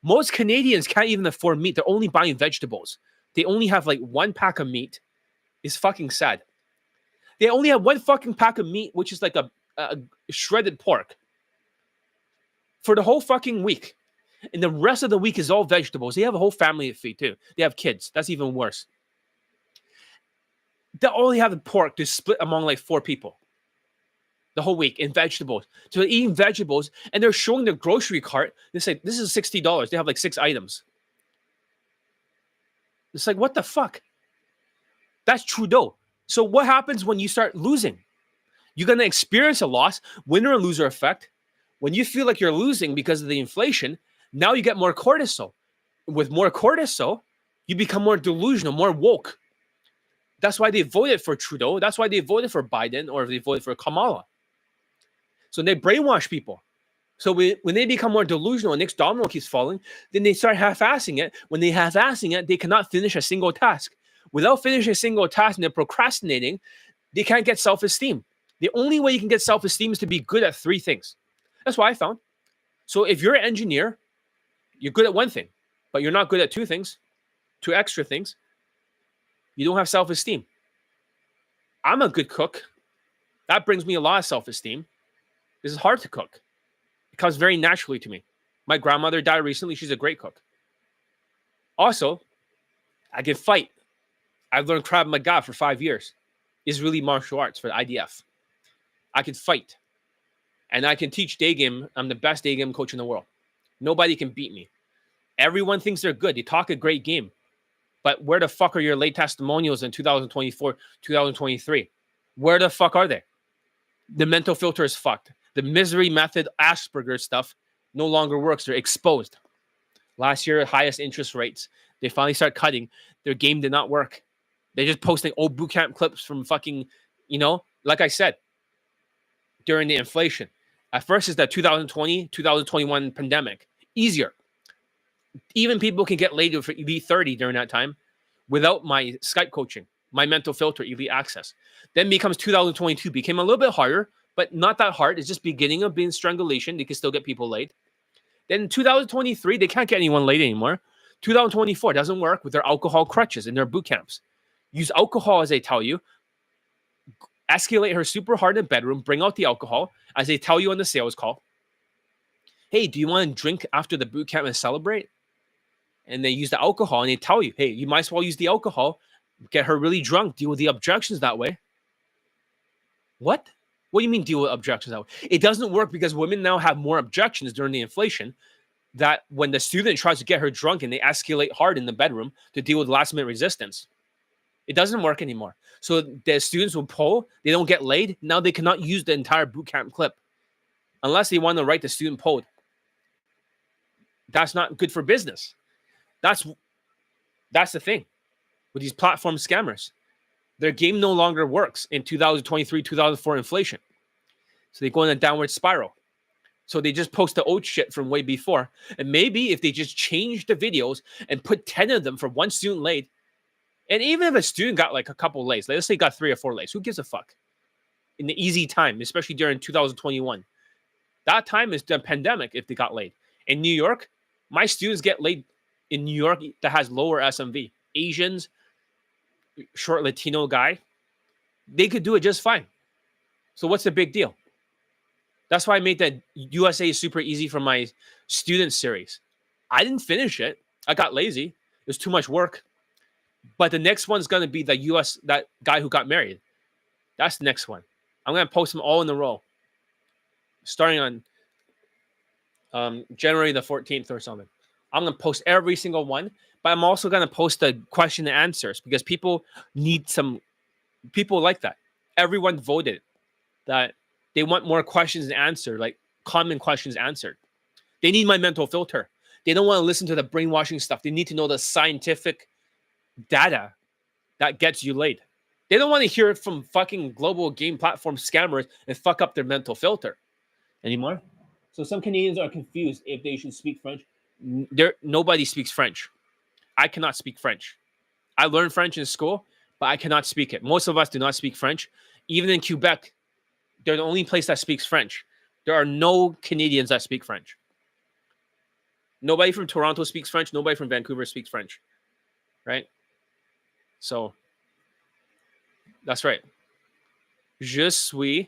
Most Canadians can't even afford meat. They're only buying vegetables. They only have like one pack of meat. It's fucking sad. They only have one fucking pack of meat, which is like a shredded pork for the whole fucking week. And the rest of the week is all vegetables. They have a whole family to feed too. They have kids. That's even worse. They only have the pork to split among like 4 people the whole week in vegetables. So they're eating vegetables and they're showing their grocery cart. They say, this is $60. They have like 6 items. It's like, what the fuck? That's Trudeau. So what happens when you start losing? You're going to experience a loss, winner or loser effect. When you feel like you're losing because of the inflation, now you get more cortisol. With more cortisol, you become more delusional, more woke. That's why they voted for Trudeau. That's why they voted for Biden or they voted for Kamala. So they brainwash people. So when they become more delusional and next domino keeps falling, then they start half-assing it. When they half-assing it, they cannot finish a single task. Without finishing a single task and they're procrastinating, they can't get self-esteem. The only way you can get self-esteem is to be good at 3 things. That's what I found. So if you're an engineer, you're good at 1 thing, but you're not good at 2 things, 2 extra things. You don't have self-esteem. I'm a good cook. That brings me a lot of self-esteem. This is hard to cook. It comes very naturally to me. My grandmother died recently. She's a great cook. Also, I can fight. I've learned Krav Maga for 5 years. Israeli martial arts for the IDF. I can fight. And I can teach Daygame. I'm the best Daygame coach in the world. Nobody can beat me. Everyone thinks they're good. They talk a great game. But where the fuck are your late testimonials in 2024, 2023? Where the fuck are they? The mental filter is fucked. The misery method, Asperger's stuff no longer works. They're exposed. Last year, highest interest rates. They finally start cutting. Their game did not work. They're just posting old bootcamp clips from fucking, like I said, during the inflation. At first, it's the 2020, 2021 pandemic. Easier. Even people can get laid for Elite 30 during that time without my Skype coaching, my mental filter, Elite Access. Then becomes 2022, became a little bit harder, but not that hard. It's just beginning of being strangulation. They can still get people laid. Then 2023, they can't get anyone laid anymore. 2024 doesn't work with their alcohol crutches in their boot camps. Use alcohol as they tell you. Escalate her super hard in the bedroom. Bring out the alcohol as they tell you on the sales call. Hey, do you want to drink after the boot camp and celebrate? And they use the alcohol and they tell you, hey, you might as well use the alcohol. Get her really drunk. Deal with the objections that way. What? What do you mean deal with objections that way? It doesn't work because women now have more objections during the inflation that when the student tries to get her drunk and they escalate hard in the bedroom to deal with last minute resistance. It doesn't work anymore. So the students will pull. They don't get laid. Now they cannot use the entire bootcamp clip unless they want to write the student pulled. That's not good for business. That's the thing with these platform scammers. Their game no longer works in 2023, 2004 inflation. So they go in a downward spiral. So they just post the old shit from way before. And maybe if they just change the videos and put 10 of them for one student laid, and even if a student got like a couple lays, let's say he got 3 or 4 lays, who gives a fuck? in the easy time, especially during 2021. That time is the pandemic if they got laid. In New York, my students get laid in New York that has lower SMV. Asians, short Latino guy, they could do it just fine. So what's the big deal? That's why I made that USA super easy for my student series. I didn't finish it. I got lazy. It was too much work. But the next one's going to be the US, that guy who got married. That's the next one. I'm going to post them all in a row. Starting on January the 14th or something. I'm going to post every single one. But I'm also going to post the question and answers because people like that. Everyone voted that they want more questions and answered, like common questions answered. They need my mental filter. They don't want to listen to the brainwashing stuff. They need to know the scientific data that gets you laid. They don't want to hear it from fucking global game platform scammers and fuck up their mental filter anymore. So some Canadians are confused if they should speak French. Nobody speaks French. I cannot speak French. I learned French in school, but I cannot speak it. Most of us do not speak French. Even in Quebec, they're the only place that speaks French. There are no Canadians that speak French. Nobody from Toronto speaks French. Nobody from Vancouver speaks French. Right? So, that's right. Je suis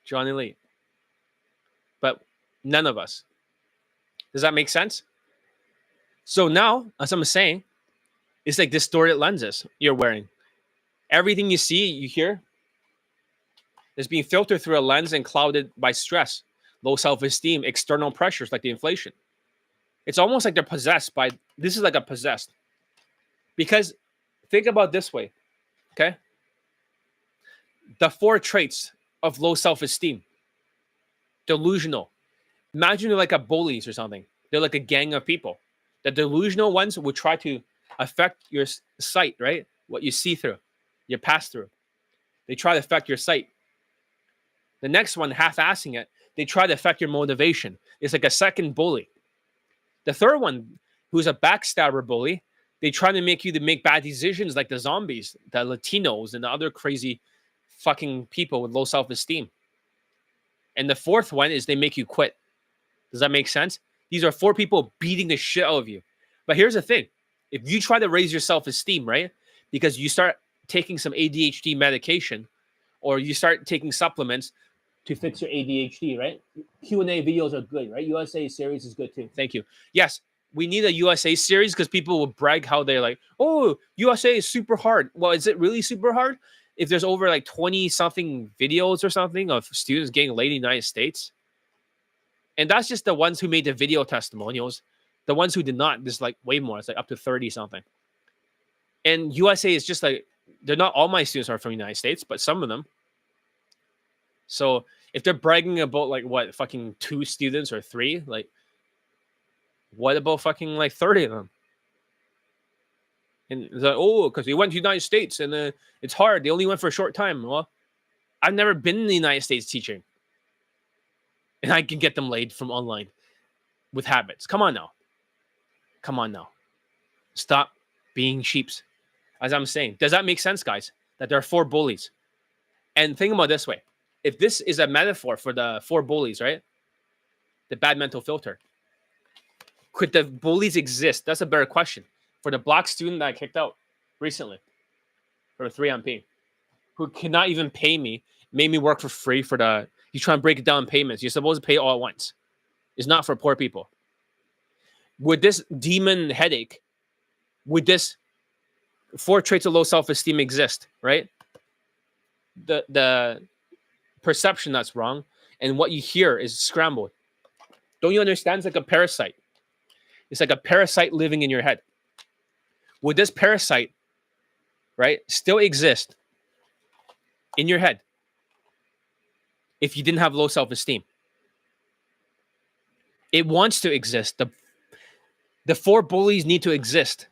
Johnny Lee. But none of us. Does that make sense? So now, as I'm saying, it's like distorted lenses you're wearing. Everything you see, you hear, is being filtered through a lens and clouded by stress, low self-esteem, external pressures like the inflation. It's almost like they're possessed by, this is like a possessed. Because think about this way, okay? The 4 traits of low self-esteem. Delusional. Imagine they're like a bullies or something. They're like a gang of people. The delusional ones will try to affect your sight, right? What you see through, your pass through. They try to affect your sight. The next one, half-assing it, they try to affect your motivation. It's like a second bully. The third one, who's a backstabber bully, they try to make you to make bad decisions like the zombies, the Latinos, and the other crazy fucking people with low self-esteem. And the fourth one is they make you quit. Does that make sense? These are 4 people beating the shit out of you. But here's the thing. If you try to raise your self-esteem, right, because you start taking some ADHD medication or you start taking supplements to fix your ADHD, right? Q&A videos are good, right? USA series is good too. Thank you. Yes, we need a USA series because people will brag how they're like, oh, USA is super hard. Well, is it really super hard? If there's over like 20-something videos or something of students getting laid in the United States. And that's just the ones who made the video testimonials. The ones who did not, there's like way more. It's like up to 30-something. And USA is just like, they're not all my students are from the United States, but some of them. So if they're bragging about like what, fucking 2 students or 3, like what about fucking like 30 of them? And it's like, oh, because they went to the United States and it's hard. They only went for a short time. Well, I've never been in the United States teaching. And I can get them laid from online with habits. Come on now. Come on now. Stop being sheeps. As I'm saying, does that make sense, guys? That there are 4 bullies. And think about it this way. If this is a metaphor for the 4 bullies, right? The bad mental filter. Could the bullies exist? That's a better question. For the black student that I kicked out recently for the 3MP, who cannot even pay me, made me work for free for the, you try and break it down in payments. You're supposed to pay all at once. It's not for poor people. Would this demon headache, would this 4 traits of low self-esteem exist, right? The perception that's wrong and what you hear is scrambled. Don't you understand? It's like a parasite. It's like a parasite living in your head. Would this parasite, right, still exist in your head if you didn't have low self-esteem? It wants to exist. The 4 bullies need to exist.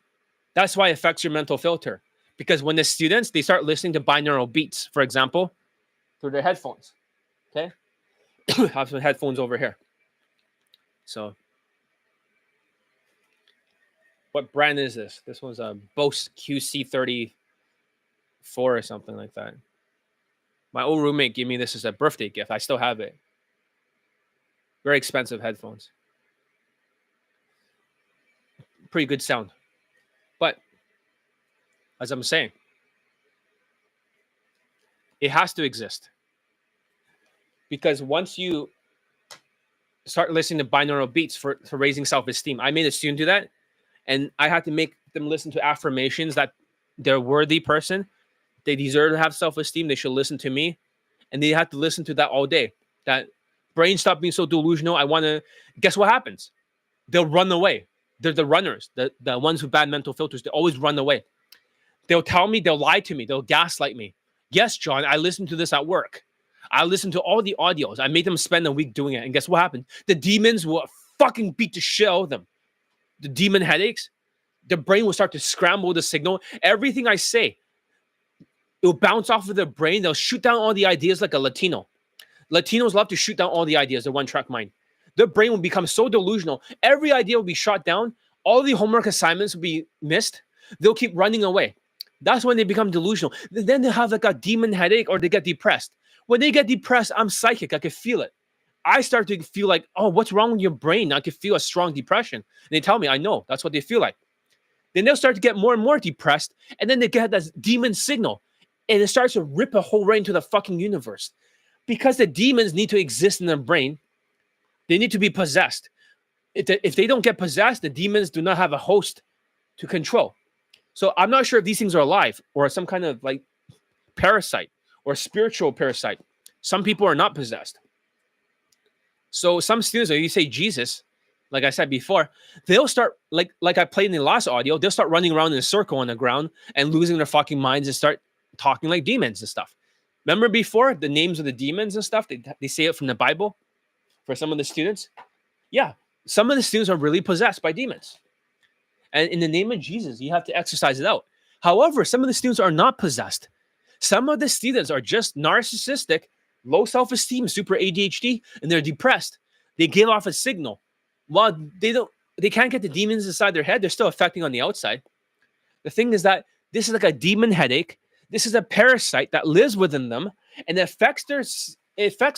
That's why it affects your mental filter. Because when the students, they start listening to binaural beats, for example, through their headphones. Okay? I have some headphones over here. So, what brand is this? This one's a Bose QC34 or something like that. My old roommate gave me this as a birthday gift. I still have it. Very expensive headphones. Pretty good sound. But as I'm saying, it has to exist. Because once you start listening to binaural beats for raising self-esteem, I made a student do that. And I had to make them listen to affirmations that they're a worthy person. They deserve to have self-esteem. They should listen to me. And they have to listen to that all day. That brain stop being so delusional. I want to... Guess what happens? They'll run away. They're the runners. The ones with bad mental filters. They always run away. They'll tell me, they'll lie to me. They'll gaslight me. Yes, John, I listened to this at work. I listened to all the audios. I made them spend a week doing it. And guess what happened? The demons will fucking beat the shit out of them. The demon headaches. The brain will start to scramble the signal. Everything I say, it will bounce off of their brain. They'll shoot down all the ideas like a Latino. Latinos love to shoot down all the ideas, the one-track mind. Their brain will become so delusional. Every idea will be shot down. All the homework assignments will be missed. They'll keep running away. That's when they become delusional. Then they have like a demon headache or they get depressed. When they get depressed, I'm psychic. I can feel it. I start to feel like, oh, what's wrong with your brain? I can feel a strong depression. And they tell me, I know. That's what they feel like. Then they'll start to get more and more depressed. And then they get that demon signal. And it starts to rip a hole right into the fucking universe. Because the demons need to exist in their brain. They need to be possessed. If they don't get possessed, the demons do not have a host to control. So I'm not sure if these things are alive or some kind of like parasite or spiritual parasite. Some people are not possessed. So some students, if you say Jesus, like I said before, they'll start, like I played in the last audio, they'll start running around in a circle on the ground and losing their fucking minds and start talking like demons and stuff. Remember before, the names of the demons and stuff, they say it from the Bible for some of the students? Yeah, some of the students are really possessed by demons. And in the name of Jesus, you have to exercise it out. However, some of the students are not possessed. Some of the students are just narcissistic, low self-esteem, super ADHD, and they're depressed. They give off a signal. While they can't get the demons inside their head, they're still affecting on the outside. The thing is that this is like a demon headache. This is a parasite that lives within them and it affects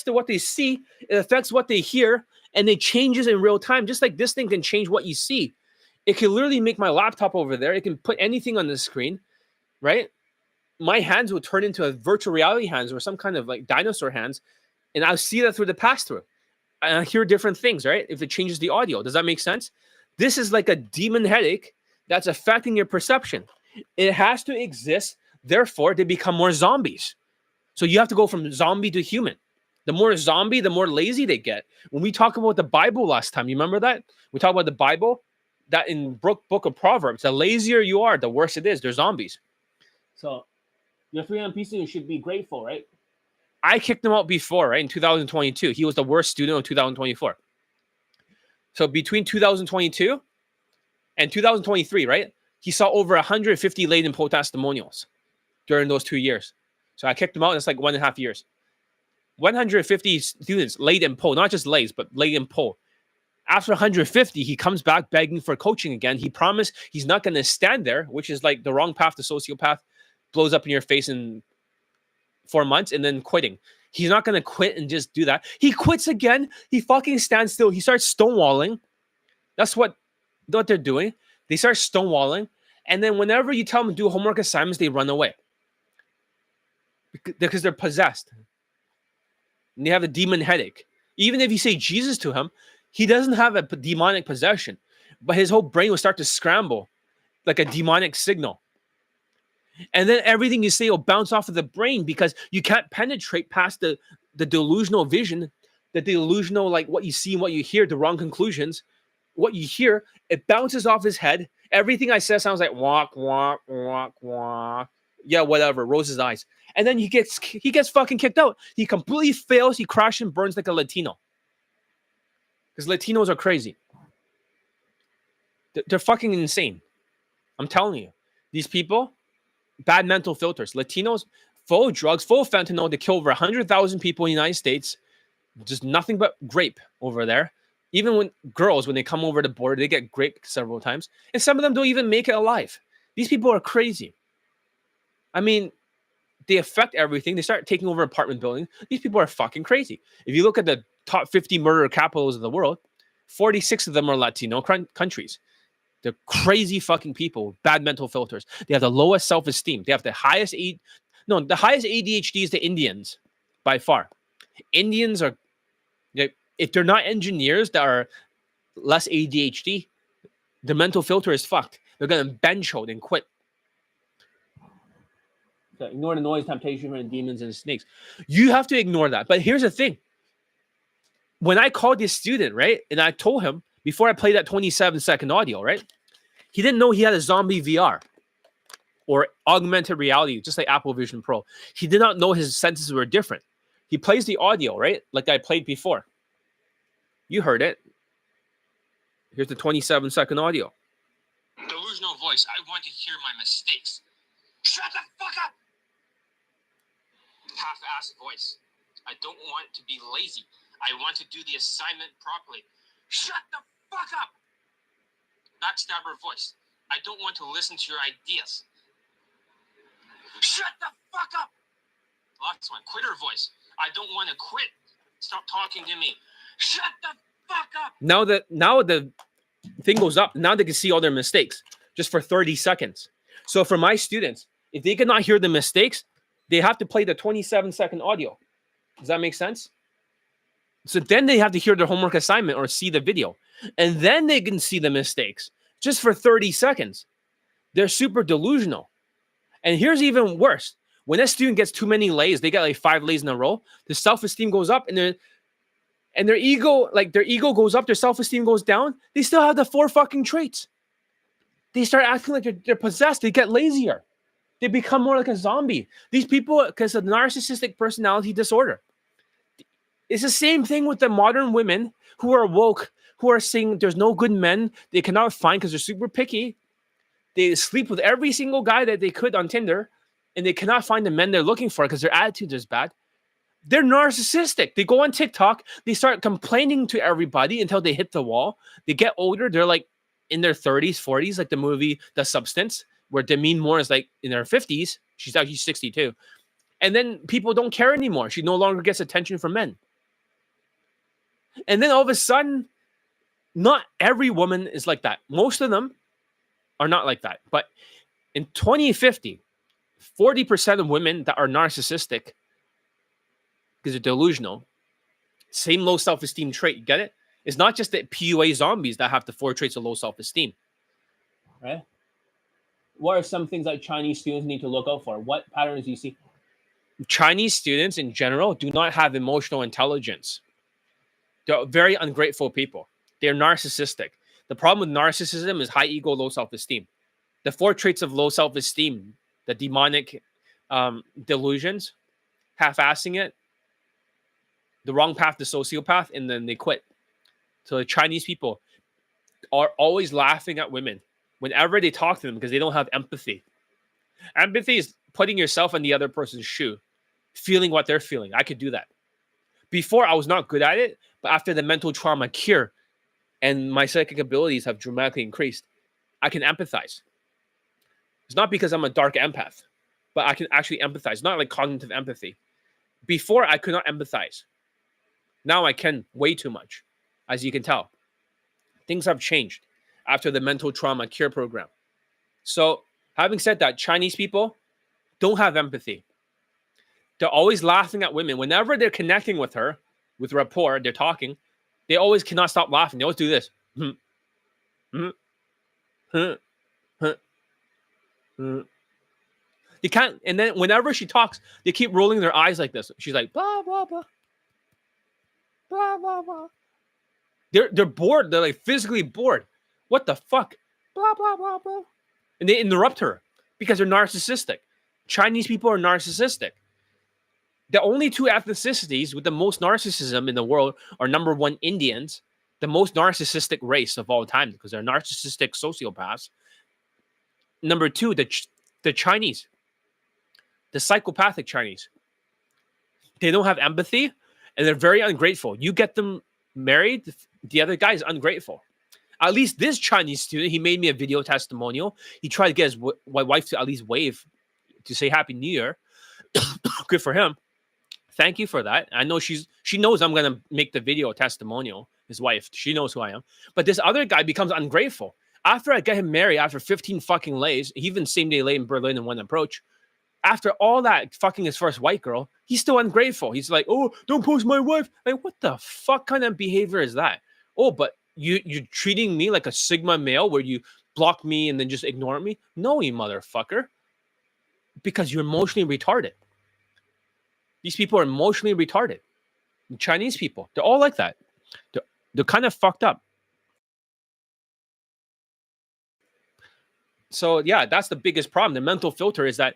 what they see, it affects what they hear, and it changes in real time. Just like this thing can change what you see. It can literally make my laptop over there. It can put anything on the screen, right? My hands will turn into a virtual reality hands or some kind of like dinosaur hands, and I'll see that through the pass-through. And I hear different things, right? If it changes the audio. Does that make sense? This is like a demon headache that's affecting your perception. It has to exist. Therefore, they become more zombies. So you have to go from zombie to human. The more zombie, the more lazy they get. When we talked about the Bible last time, you remember that? We talked about the Bible, that in book of Proverbs, the lazier you are, the worse it is. They're zombies. So your 3M PC, you should be grateful, right? I kicked him out before, right? In 2022. He was the worst student of 2024. So between 2022 and 2023, right? He saw over 150 latent poll testimonials during those 2 years. So I kicked him out. That's like 1.5 years. 150 students laid in poll, not just lays, but laid in poll. After 150, he comes back begging for coaching again. He promised he's not going to stand there, which is like the wrong path to sociopath, blows up in your face in 4 months and then quitting. He's not going to quit and just do that. He quits again. He fucking stands still. He starts stonewalling. That's what they're doing. They start stonewalling. And then whenever you tell them to do homework assignments, they run away. Because they're possessed. And they have a demon headache. Even if you say Jesus to him, he doesn't have a demonic possession. But his whole brain will start to scramble like a demonic signal. And then everything you say will bounce off of the brain because you can't penetrate past the delusional vision, the delusional, like what you see and what you hear, the wrong conclusions. What you hear, it bounces off his head. Everything I say sounds like walk, walk, walk, walk. Yeah, whatever, rolls his eyes. And then he gets fucking kicked out. He completely fails. He crashes and burns like a Latino. Because Latinos are crazy. They're fucking insane. I'm telling you. These people, bad mental filters. Latinos, full of drugs, full of fentanyl. They kill over 100,000 people in the United States. Just nothing but grape over there. Even when girls, when they come over the border, they get raped several times. And some of them don't even make it alive. These people are crazy. I mean, They affect everything. They start taking over apartment buildings. These people are fucking crazy. If you look at the top 50 murder capitals of the world, 46 of them are Latino countries. They're crazy fucking people with bad mental filters. They have the lowest self-esteem. They have the highest the highest ADHD is the Indians by far. Indians are, if they're not engineers that are less ADHD, the mental filter is fucked. They're gonna bench out and quit. So ignore the noise, temptation from the demons and the snakes. You have to ignore that. But here's the thing. When I called this student, right, and I told him before I played that 27-second audio, right, he didn't know he had a zombie VR or augmented reality, just like Apple Vision Pro. He did not know his senses were different. He plays the audio, right, like I played before. You heard it. Here's the 27-second audio. Delusional voice. I want to hear my mistakes. Shut the fuck up! Half-assed voice. I don't want to be lazy. I want to do the assignment properly. Shut the fuck up! Backstabber voice. I don't want to listen to your ideas. Shut the fuck up! Last one. Quitter voice. I don't want to quit. Stop talking to me. Shut the fuck up! Now the thing goes up. Now they can see all their mistakes just for 30 seconds. So for my students, if they cannot hear the mistakes, they have to play the 27-second audio. Does that make sense? So then they have to hear their homework assignment or see the video. And then they can see the mistakes just for 30 seconds. They're super delusional. And here's even worse. When a student gets too many lays, they get like 5 lays in a row, their self-esteem goes up and their ego goes up, their self-esteem goes down. They still have the 4 fucking traits. They start acting like they're possessed. They get lazier. They become more like a zombie. These people, because of narcissistic personality disorder. It's the same thing with the modern women who are woke, who are saying there's no good men they cannot find because they're super picky. They sleep with every single guy that they could on Tinder, and they cannot find the men they're looking for because their attitude is bad. They're narcissistic. They go on TikTok. They start complaining to everybody until they hit the wall. They get older. They're like in their 30s, 40s, like the movie The Substance, where Demi Moore is like in her 50s. She's actually 62. And then people don't care anymore. She no longer gets attention from men. And then all of a sudden, not every woman is like that. Most of them are not like that. But in 2050, 40% of women that are narcissistic, because they're delusional, same low self-esteem trait. You get it? It's not just the PUA zombies that have the 4 traits of low self-esteem. Right? What are some things that Chinese students need to look out for? What patterns do you see? Chinese students in general do not have emotional intelligence. They're very ungrateful people. They're narcissistic. The problem with narcissism is high ego, low self-esteem. The 4 traits of low self-esteem, the demonic delusions, half-assing it, the wrong path, the sociopath, and then they quit. So the Chinese people are always laughing at women whenever they talk to them because they don't have empathy. Empathy is putting yourself in the other person's shoe, feeling what they're feeling. I could do that. Before, I was not good at it, but after the mental trauma cure and my psychic abilities have dramatically increased, I can empathize. It's not because I'm a dark empath, but I can actually empathize. It's not like cognitive empathy. Before, I could not empathize. Now I can way too much, as you can tell. Things have changed after the mental trauma cure program. So, having said that, Chinese people don't have empathy. They're always laughing at women. Whenever they're connecting with her, with rapport, they're talking, they always cannot stop laughing. They always do this. They can't, and then whenever she talks, they keep rolling their eyes like this. She's like, blah, blah, blah. Blah, blah, blah. They're bored. They're like physically bored. What the fuck? Blah, blah, blah, blah. And they interrupt her because they're narcissistic. Chinese people are narcissistic. The only 2 ethnicities with the most narcissism in the world are number 1, Indians, the most narcissistic race of all time because they're narcissistic sociopaths. Number 2, the Chinese, the psychopathic Chinese. They don't have empathy and they're very ungrateful. You get them married, the other guy is ungrateful. At least this Chinese student, he made me a video testimonial. He tried to get my wife to at least wave to say Happy New Year. Good for him. Thank you for that. I know she knows I'm gonna make the video testimonial. His wife, she knows who I am. But this other guy becomes ungrateful. After I get him married, after 15 fucking lays, he even same day lay in Berlin in one approach. After all that fucking his first white girl, he's still ungrateful. He's like, oh, don't post my wife. Like, what the fuck kind of behavior is that? Oh, but you're treating me like a Sigma male where you block me and then just ignore me? No, you motherfucker. Because you're emotionally retarded. These people are emotionally retarded. The Chinese people, they're all like that. They're kind of fucked up. So yeah, that's the biggest problem. The mental filter is that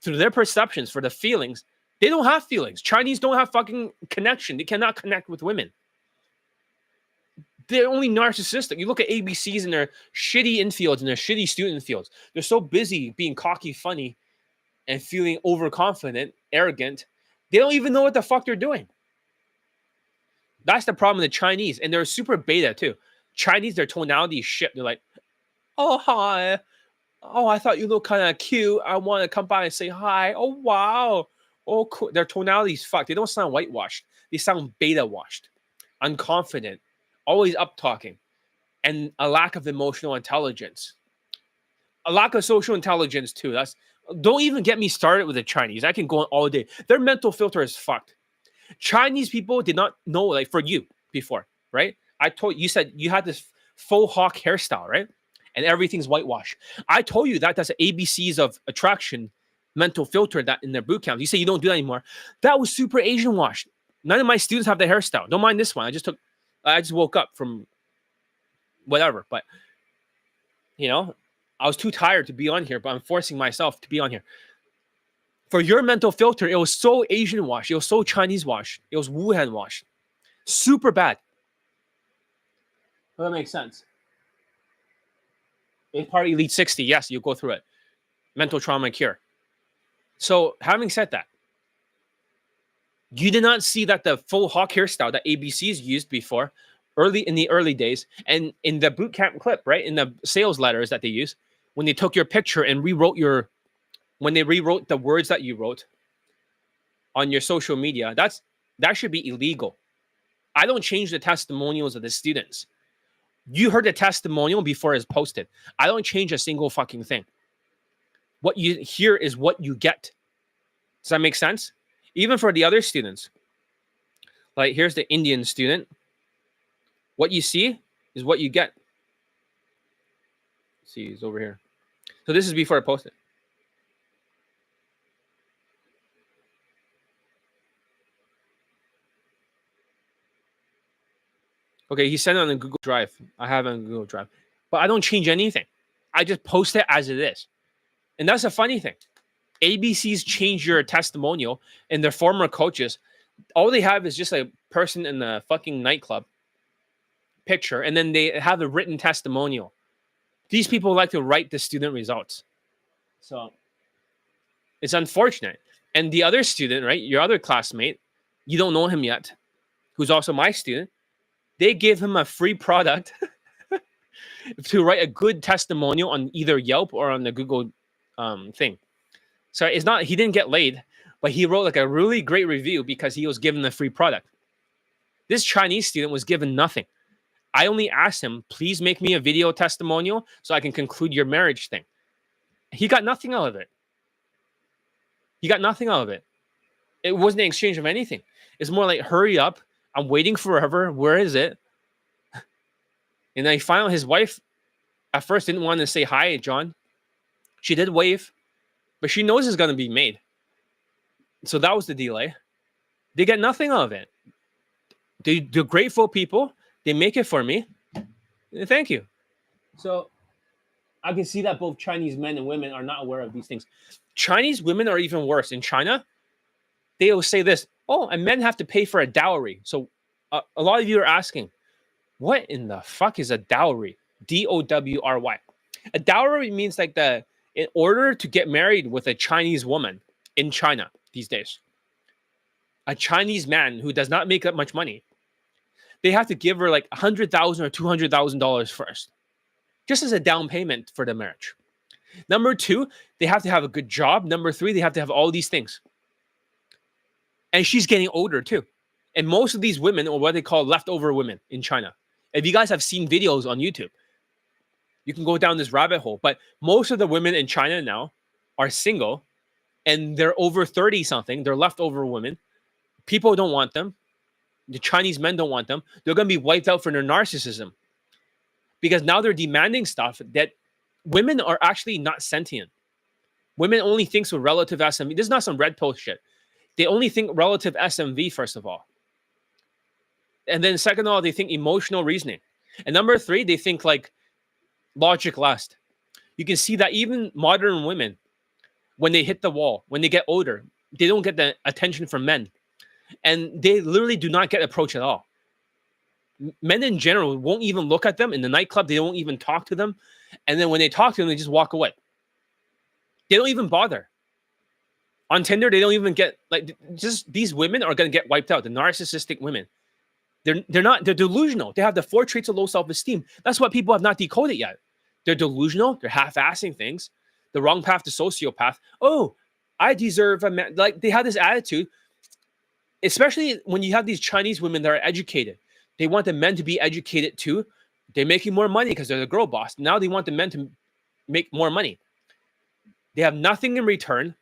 through their perceptions, for the feelings, they don't have feelings. Chinese don't have fucking connection. They cannot connect with women. They're only narcissistic. You look at ABCs and their shitty infields and their shitty student fields. They're so busy being cocky, funny, and feeling overconfident, arrogant. They don't even know what the fuck they're doing. That's the problem with the Chinese. And they're super beta too. Chinese, their tonality is shit. They're like, oh, hi. Oh, I thought you look kind of cute. I want to come by and say hi. Oh, wow. Oh, cool. Their tonality is fucked. They don't sound whitewashed. They sound beta washed, unconfident, always up talking, and a lack of emotional intelligence. A lack of social intelligence too. Don't even get me started with the Chinese. I can go on all day. Their mental filter is fucked. Chinese people did not know, like for you before, right? You said you had this faux hawk hairstyle, right? And everything's whitewash. I told you that's the ABCs of attraction mental filter that in their boot camps. You say you don't do that anymore. That was super Asian washed. None of my students have the hairstyle. Don't mind this one. I just woke up from whatever. But I was too tired to be on here, but I'm forcing myself to be on here. For your mental filter, it was so Asian washed. It was so Chinese washed. It was Wuhan washed. Super bad. Well, that makes sense. It's part of Elite 60. Yes, you'll go through it. Mental trauma cure. So, having said that, you did not see that the full hawk hairstyle that ABCs used before, in the early days, and in the boot camp clip, right? In the sales letters that they use, when they took your picture and when they rewrote the words that you wrote on your social media, that should be illegal. I don't change the testimonials of the students. You heard the testimonial before it's posted. I don't change a single fucking thing. What you hear is what you get. Does that make sense? Even for the other students. Like, here's the Indian student. What you see is what you get. Let's see, he's over here. So this is before I posted. Okay, he sent it on a Google Drive. I have it on Google Drive. But I don't change anything. I just post it as it is. And that's a funny thing. ABCs change your testimonial, and their former coaches, all they have is just a person in the fucking nightclub picture, and then they have a written testimonial. These people like to write the student results. So it's unfortunate. And the other student, right, your other classmate, you don't know him yet, who's also my student, they gave him a free product to write a good testimonial on either Yelp or on the Google thing. So it's not, he didn't get laid, but he wrote like a really great review because he was given the free product. This Chinese student was given nothing. I only asked him, please make me a video testimonial so I can conclude your marriage thing. He got nothing out of it. He got nothing out of it. It wasn't an exchange of anything. It's more like, hurry up. I'm waiting forever. Where is it? And then finally, his wife at first didn't want to say hi, John. She did wave, but she knows it's going to be made. So that was the delay. They get nothing out of it. They're grateful people. They make it for me. Thank you. So I can see that both Chinese men and women are not aware of these things. Chinese women are even worse. In China, they will say this, oh, and men have to pay for a dowry. So a lot of you are asking, what in the fuck is a dowry? D-O-W-R-Y. A dowry means like in order to get married with a Chinese woman in China these days, a Chinese man who does not make that much money, they have to give her like $100,000 or $200,000 first, just as a down payment for the marriage. Number two, they have to have a good job. Number three, they have to have all these things. And she's getting older too. And most of these women are what they call leftover women in China. If you guys have seen videos on YouTube, you can go down this rabbit hole. But most of the women in China now are single and they're over 30 something. They're leftover women. People don't want them. The Chinese men don't want them. They're going to be wiped out for their narcissism because now they're demanding stuff that women are actually not sentient. Women only think with relative SMV. This is not some red pill shit. They only think relative SMV, first of all. And then second of all, they think emotional reasoning. And number three, they think like logic lust. You can see that even modern women, when they hit the wall, when they get older, they don't get the attention from men. And they literally do not get approached at all. Men in general won't even look at them in the nightclub. They won't even talk to them. And then when they talk to them, they just walk away. They don't even bother. On Tinder, they don't even get, like, just these women are going to get wiped out. The narcissistic women. They're delusional. They have the 4 traits of low self-esteem. That's what people have not decoded yet. They're delusional. They're half-assing things. The wrong path to sociopath. Oh, I deserve a man. Like, they have this attitude, especially when you have these Chinese women that are educated. They want the men to be educated too. They're making more money because they're the girl boss. Now they want the men to make more money. They have nothing in return.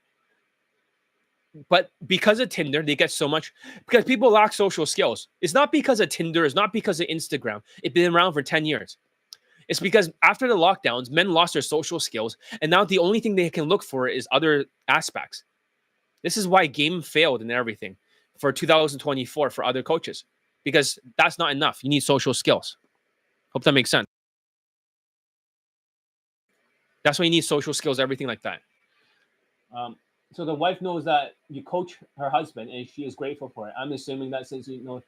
But because of Tinder, they get so much because people lack social skills. It's not because of Tinder. It's not because of Instagram. It's been around for 10 years. It's because after the lockdowns, men lost their social skills. And now the only thing they can look for is other aspects. This is why game failed and everything for 2024 for other coaches, because that's not enough. You need social skills. Hope that makes sense. That's why you need social skills, everything like that. So the wife knows that you coach her husband and she is grateful for it. I'm assuming that since you know.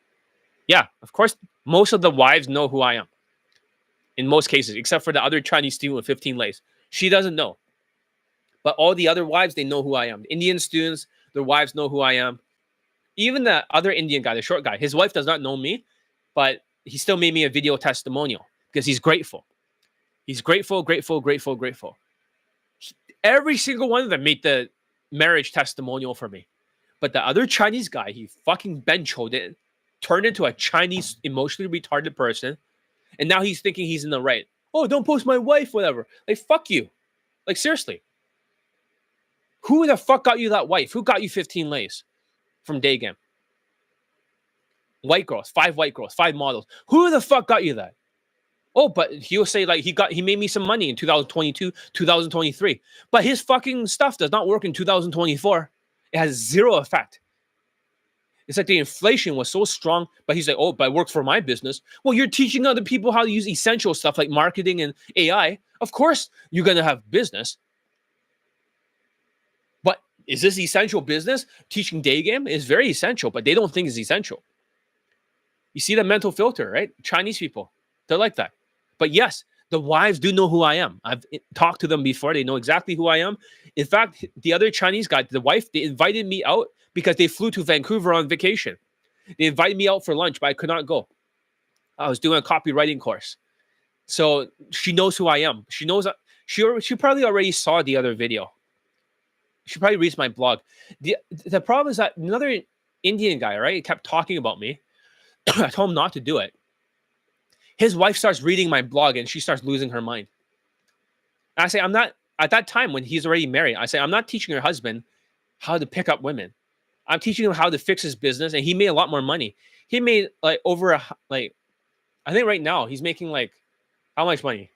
Yeah, of course, most of the wives know who I am. In most cases, except for the other Chinese student with 15 lays. She doesn't know. But all the other wives, they know who I am. Indian students, their wives know who I am. Even the other Indian guy, the short guy, his wife does not know me, but he still made me a video testimonial because he's grateful. He's grateful. Every single one of them made the marriage testimonial for me. But the other Chinese guy, he fucking benchoed it, turned into a Chinese emotionally retarded person, and now he's thinking he's in the right. Oh, don't post my wife, whatever. Like, fuck you. Like, seriously. Who the fuck got you that wife? Who got you 15 lays from Daygame? White girls, 5 white girls, 5 models. Who the fuck got you that? Oh, but he'll say like he made me some money in 2022, 2023. But his fucking stuff does not work in 2024. It has zero effect. It's like the inflation was so strong, but he's like, oh, but it works for my business. Well, you're teaching other people how to use essential stuff like marketing and AI. Of course, you're going to have business. But is this essential business? Teaching Daygame is very essential, but they don't think it's essential. You see the mental filter, right? Chinese people, they're like that. But yes, the wives do know who I am. I've talked to them before. They know exactly who I am. In fact, the other Chinese guy, the wife, they invited me out because they flew to Vancouver on vacation. They invited me out for lunch, but I could not go. I was doing a copywriting course. So she knows who I am. She knows, she probably already saw the other video. She probably reads my blog. The problem is that another Indian guy, right, he kept talking about me. I told him not to do it. His wife starts reading my blog and she starts losing her mind. And I say, I'm not, at that time when he's already married, I say, I'm not teaching your husband how to pick up women. I'm teaching him how to fix his business. And he made a lot more money. He made like I think right now he's making like, how much money?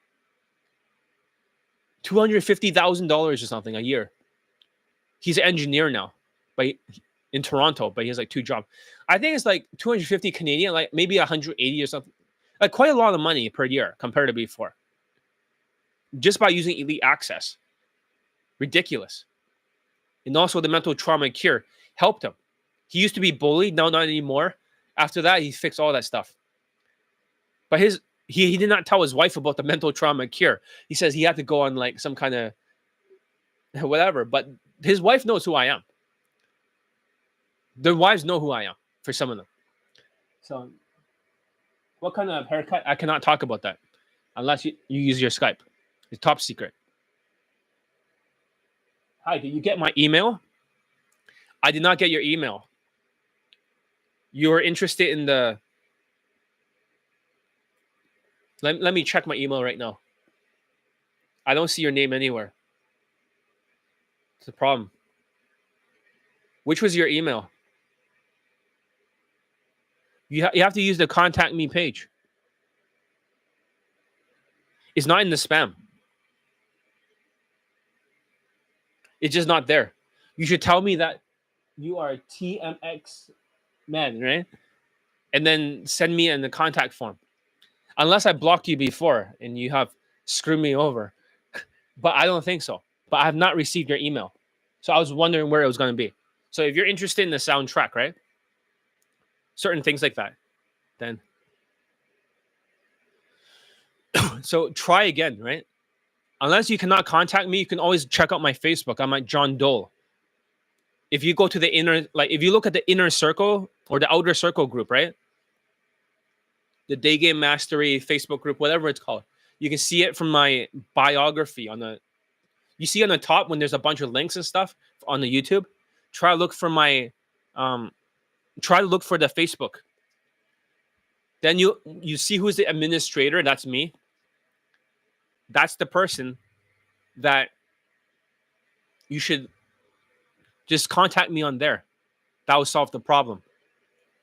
$250,000 or something a year. He's an engineer now, but in Toronto, but he has like 2 jobs. I think it's like 250 Canadian, like maybe 180 or something. Like quite a lot of money per year compared to before. Just by using Elite Access. Ridiculous. And also the mental trauma cure helped him. He used to be bullied, now not anymore. After that, he fixed all that stuff. But he did not tell his wife about the mental trauma cure. He says he had to go on like some kind of whatever. But his wife knows who I am. Their wives know who I am for some of them. So what kind of haircut? I cannot talk about that unless you use your Skype. It's top secret. Hi, did you get my email? I did not get your email. You're interested in the. Let me check my email right now. I don't see your name anywhere. It's a problem. Which was your email? You have to use the contact me page. It's not in the spam. It's just not there. You should tell me that you are TMX man, right? And then send me in the contact form. Unless I blocked you before and you have screwed me over. But I don't think so. But I have not received your email. So I was wondering where it was going to be. So if you're interested in the soundtrack, right? Certain things like that, then. So try again, right? Unless you cannot contact me, you can always check out my Facebook. I'm at John Dole. If you go to the inner, like if you look at the inner circle or the outer circle group, right? The Daygame Mastery Facebook group, whatever it's called, you can see it from my biography on the. You see on the top when there's a bunch of links and stuff on the YouTube. Try to look for my. Try to look for the Facebook. Then you see who's the administrator. That's me. That's the person that you should just contact me on there. That will solve the problem.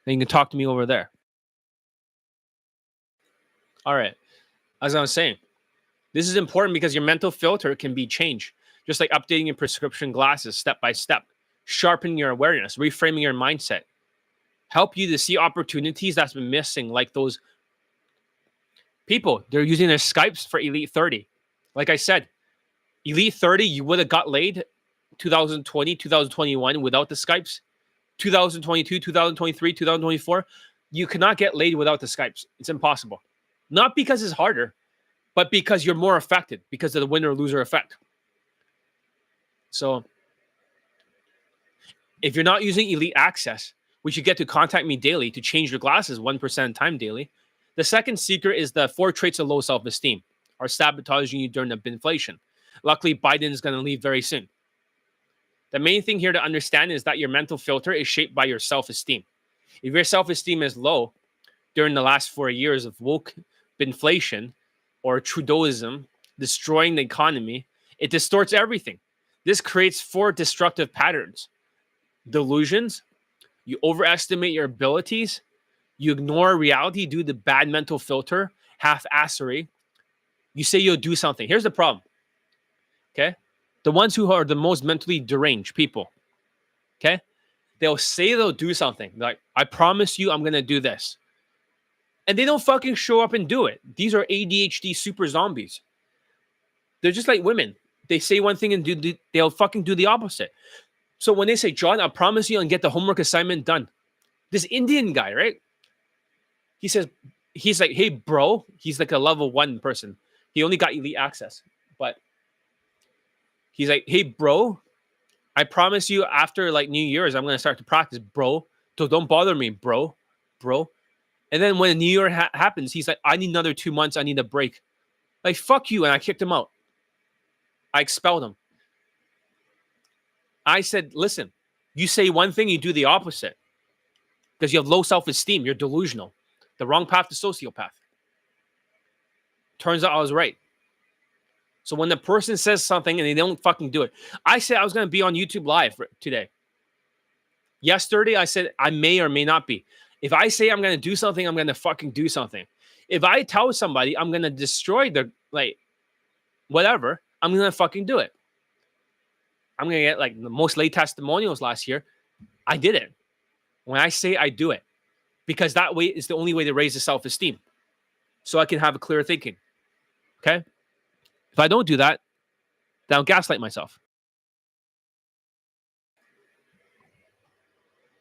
Then you can talk to me over there. All right. As I was saying, this is important because your mental filter can be changed, just like updating your prescription glasses step by step, sharpening your awareness, reframing your mindset, help you to see opportunities that's been missing, like those people. They're using their Skypes for Elite 30. Like I said, Elite 30, you would have got laid 2020, 2021 without the Skypes. 2022, 2023, 2024, you cannot get laid without the Skypes. It's impossible. Not because it's harder, but because you're more affected because of the winner-loser effect. So if you're not using Elite Access, which you get to contact me daily to change your glasses 1% time daily, the second secret is the 4 traits of low self-esteem are sabotaging you during the inflation. Luckily, Biden is going to leave very soon. The main thing here to understand is that your mental filter is shaped by your self-esteem. If your self-esteem is low during the last 4 years of woke inflation or Trudeauism destroying the economy, it distorts everything. This creates 4 destructive patterns. Delusions, you overestimate your abilities, you ignore reality due to bad mental filter, half-assery. You say you'll do something. Here's the problem. Okay? The ones who are the most mentally deranged people, okay? They'll say they'll do something. Like, I promise you I'm going to do this. And they don't fucking show up and do it. These are ADHD super zombies. They're just like women. They say one thing and they'll fucking do the opposite. So when they say, John, I promise you I'll get the homework assignment done. This Indian guy, right? He says, he's like, hey, bro. He's like a level 1 person. He only got Elite Access. But he's like, hey, bro, I promise you after like New Year's, I'm going to start to practice, bro. So don't bother me, bro. And then when New Year happens, he's like, I need another 2 months. I need a break. Like, fuck you. And I kicked him out. I expelled him. I said, listen, you say one thing, you do the opposite. Because you have low self-esteem. You're delusional. The wrong path to sociopath. Turns out I was right. So when the person says something and they don't fucking do it. I said I was going to be on YouTube Live today. Yesterday, I said I may or may not be. If I say I'm going to do something, I'm going to fucking do something. If I tell somebody I'm going to destroy their, like, whatever, I'm going to fucking do it. I'm going to get, like, the most late testimonials last year. I did it. When I say I do it. Because that way is the only way to raise the self-esteem. So I can have a clear thinking. Okay? If I don't do that, then I'll gaslight myself.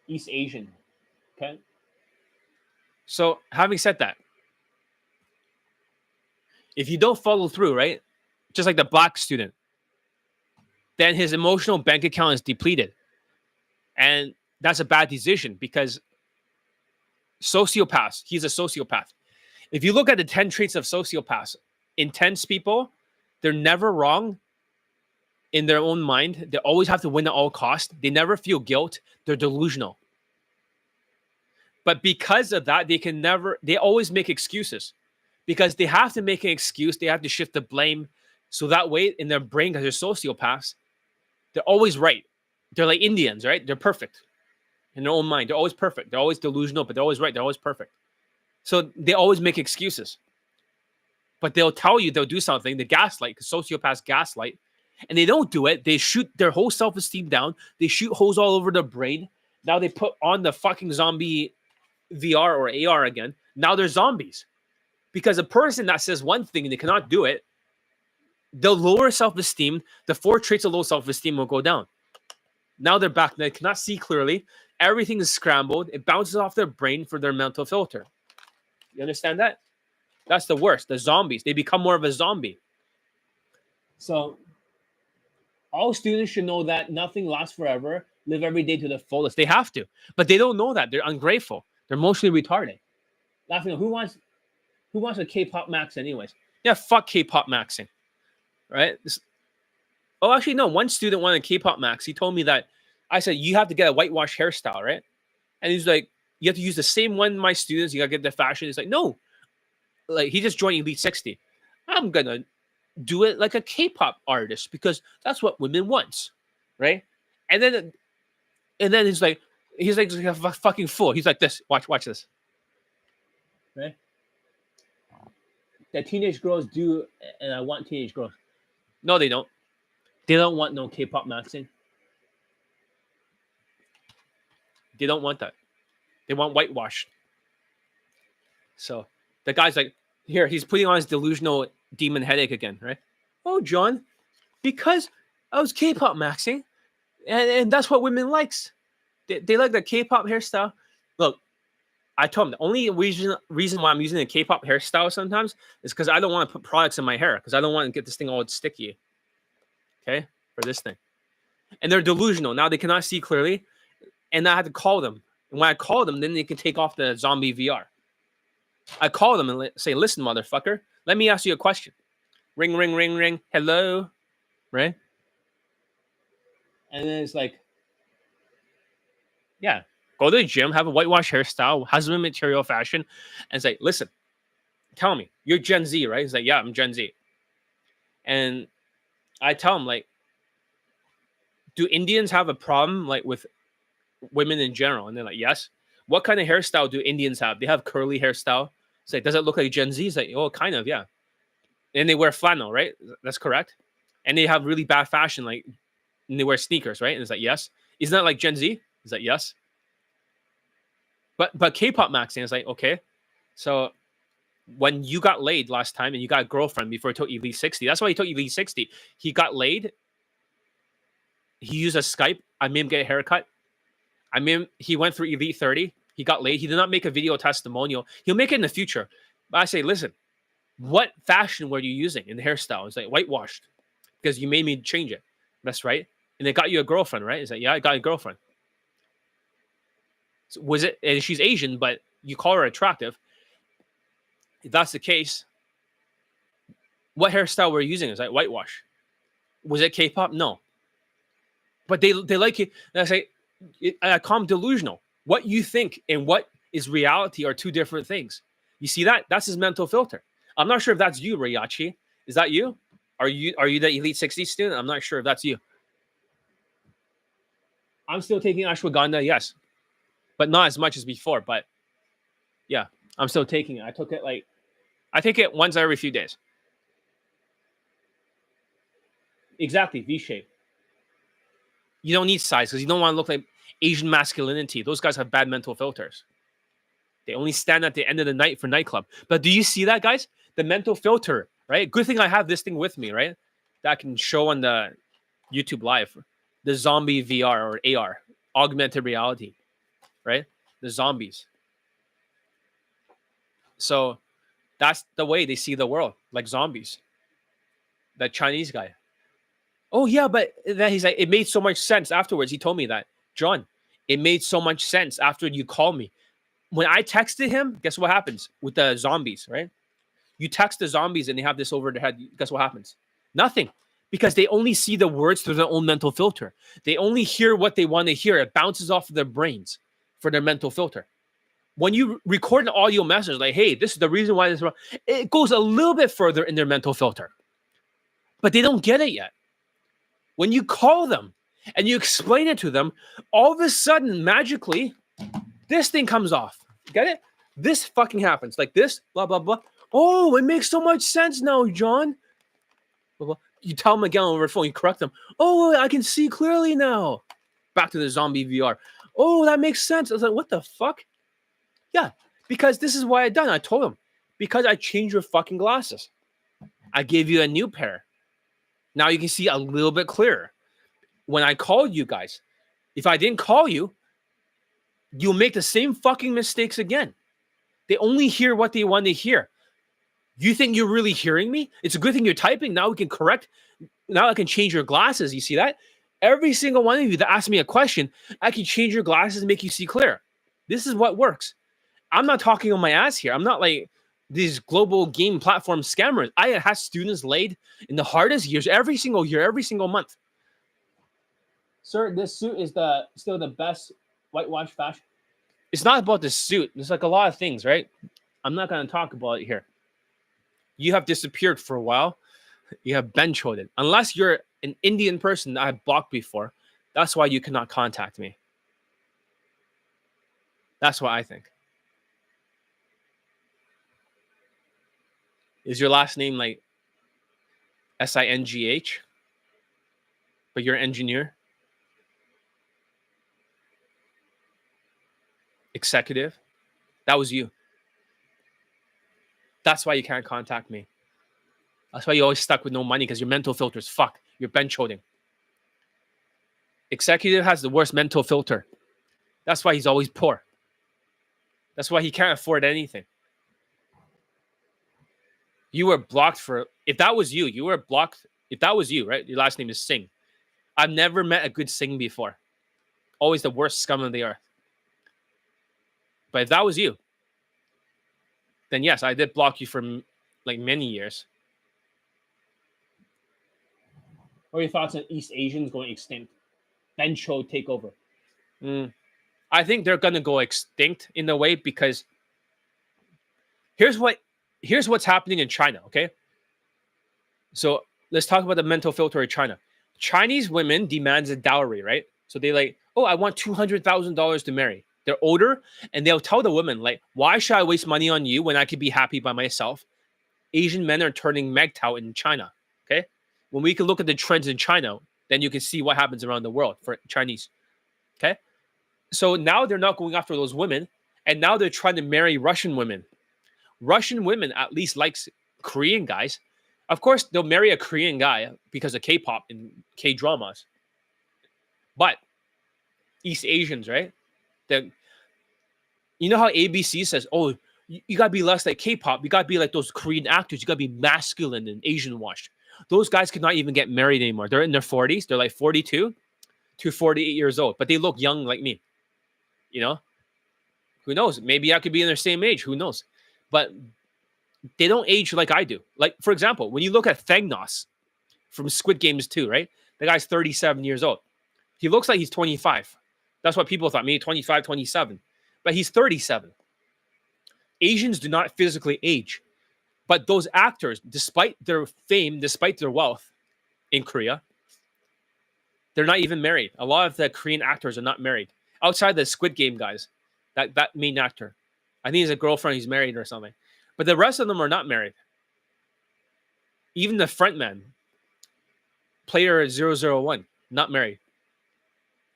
East Asian. Okay? So, having said that, if you don't follow through, right? Just like the black student, then his emotional bank account is depleted. And that's a bad decision because sociopaths, he's a sociopath. If you look at the 10 traits of sociopaths, intense people, they're never wrong in their own mind. They always have to win at all costs. They never feel guilt. They're delusional. But because of that, they always make excuses because they have to make an excuse. They have to shift the blame. So that way in their brain, because they're sociopaths, they're always right. They're like Indians, right? They're perfect in their own mind. They're always perfect. They're always delusional, but they're always right. They're always perfect. So they always make excuses. But they'll tell you they'll do something, the gaslight, because sociopaths gaslight, and they don't do it. They shoot their whole self-esteem down. They shoot holes all over their brain. Now they put on the fucking zombie VR or AR again. Now they're zombies. Because a person that says one thing and they cannot do it, they'll lower self-esteem. The 4 traits of low self-esteem will go down. Now they're back. They cannot see clearly. Everything is scrambled. It bounces off their brain for their mental filter. You understand that? That's the worst. The zombies. They become more of a zombie. So all students should know that nothing lasts forever. Live every day to the fullest. They have to. But they don't know that. They're ungrateful. They're emotionally retarded. Laughing. Who wants a K-pop max anyways? Yeah, fuck K-pop maxing. Right? Actually, no. One student wanted a K-pop max. He told me that. I said, you have to get a whitewash hairstyle, right? And he's like, you have to use the same one my students. You got to get the fashion. He's like, no. Like, he just joined Elite 60. I'm going to do it like a K-pop artist because that's what women want, right? And then he's like a fucking fool. He's like this. Watch this. Right? That teenage girls do, and I want teenage girls. No, they don't. They don't want no K-pop maxing. They don't want that. They want whitewash. So the guy's like, here, he's putting on his delusional demon headache again, right? Oh, John, because I was K-pop maxing, and that's what women likes. They like the K-pop hairstyle. Look, I told him the only reason why I'm using a K-pop hairstyle sometimes is because I don't want to put products in my hair because I don't want to get this thing all sticky. Okay, for this thing. And they're delusional. Now they cannot see clearly, and I had to call them. And when I call them, then they can take off the zombie VR. I call them and say, listen, motherfucker, let me ask you a question. Ring, ring, ring, ring. Hello. Right? And then it's like, yeah, go to the gym, have a whitewash hairstyle, husband material fashion, and say, listen, tell me, you're Gen Z, right? He's like, yeah, I'm Gen Z. And I tell him, like, do Indians have a problem, like, with women in general? And they're like, yes. What kind of hairstyle do Indians have? They have curly hairstyle. It's like, does it look like Gen Z? It's like, oh, kind of, yeah. And they wear flannel, right? That's correct. And they have really bad fashion, like, and they wear sneakers, right? And it's like, yes. Isn't that like Gen Z? Is that yes? But K-pop maxing is like, okay. So when you got laid last time and you got a girlfriend before he took Elite 60, that's why he took Elite 60. He got laid. He used a Skype. I made him get a haircut. He went through Elite 30. He got laid. He did not make a video testimonial. He'll make it in the future. But I say, listen, what fashion were you using in the hairstyle? It's like whitewashed because you made me change it. That's right. And they got you a girlfriend, right? It's like, yeah, I got a girlfriend. So was it? And she's Asian, but you call her attractive. If that's the case, what hairstyle were you using? It's like whitewash. Was it K-pop? No. But they like it. And I say, I call them delusional. What you think and what is reality are two different things. You see that? That's his mental filter. I'm not sure if that's you, Ryachi. Is that you? Are you the Elite 60 student? I'm not sure if that's you. I'm still taking ashwagandha, yes. But not as much as before. But yeah, I'm still taking it. I take it once every few days. Exactly, V-shape. You don't need size because you don't want to look like Asian masculinity. Those guys have bad mental filters. They only stand at the end of the night for nightclub. But do you see that, guys? The mental filter, right? Good thing I have this thing with me, right? That I can show on the YouTube Live. The zombie VR or AR, augmented reality, right? The zombies. So that's the way they see the world, like zombies. That Chinese guy. Oh, yeah, but then he's like, it made so much sense afterwards. He told me that. John, it made so much sense after you called me. When I texted him, guess what happens with the zombies, right? You text the zombies and they have this over their head. Guess what happens? Nothing. Because they only see the words through their own mental filter. They only hear what they want to hear. It bounces off of their brains for their mental filter. When you record an audio message like, hey, this is the reason why this is wrong, it goes a little bit further in their mental filter. But they don't get it yet. When you call them and you explain it to them, all of a sudden, magically, this thing comes off. Get it? This fucking happens. Like this, blah, blah, blah. Oh, it makes so much sense now, John. Blah, blah. You tell them again over the phone, you correct them. Oh, I can see clearly now. Back to the zombie VR. Oh, that makes sense. I was like, what the fuck? Yeah, because this is what I done. I told him, because I changed your fucking glasses. I gave you a new pair. Now you can see a little bit clearer. When I called you guys, if I didn't call you, you'll make the same fucking mistakes again. They only hear what they want to hear. You think you're really hearing me? It's a good thing you're typing. Now we can correct. Now I can change your glasses. You see that? Every single one of you that asks me a question, I can change your glasses and make you see clear. This is what works. I'm not talking on my ass here. I'm not like these global game platform scammers. I had students laid in the hardest years every single year, every single month. Sir, this suit is still the best whitewash fashion. It's not about the suit. There's like a lot of things, right? I'm not going to talk about it here. You have disappeared for a while. You have bench holded. Unless you're an Indian person that I've blocked before, that's why you cannot contact me. That's what I think. Is your last name like Singh? But you're an engineer? Executive? That was you. That's why you can't contact me. That's why you're always stuck with no money, because your mental filter is fuck. You're bench holding. Executive has the worst mental filter. That's why he's always poor. That's why he can't afford anything. You were blocked for, if that was you, you were blocked. If that was you, right? Your last name is Singh. I've never met a good Singh before. Always the worst scum of the earth. But if that was you, then yes, I did block you for like many years. What are your thoughts on East Asians going extinct? Bencho takeover. I think they're gonna go extinct in a way, because here's what's happening in China. Okay, so let's talk about the mental filter in China. Chinese women demands a dowry, right? So they like, oh, I want $200,000 to marry. They're older, and they'll tell the women like, why should I waste money on you when I could be happy by myself? Asian men are turning MGTOW in China. Okay, when we can look at the trends in China, then you can see what happens around the world for Chinese. Okay, so now they're not going after those women, and now they're trying to marry Russian women. Russian women at least likes Korean guys. Of course, they'll marry a Korean guy because of K-pop and K-dramas. But East Asians, right? You know how ABC says, oh, you got to be less like K-pop. You got to be like those Korean actors. You got to be masculine and Asian washed. Those guys could not even get married anymore. They're in their 40s. They're like 42 to 48 years old. But they look young like me. You know? Who knows? Maybe I could be in their same age. Who knows? But they don't age like I do. Like, for example, when you look at Thegnos from Squid Games 2, right? The guy's 37 years old. He looks like he's 25. That's what people thought, maybe 25, 27. But he's 37. Asians do not physically age. But those actors, despite their fame, despite their wealth in Korea, they're not even married. A lot of the Korean actors are not married. Outside the Squid Game guys, that main actor. I think he's a girlfriend, he's married or something. But the rest of them are not married. Even the frontman, player 001, not married.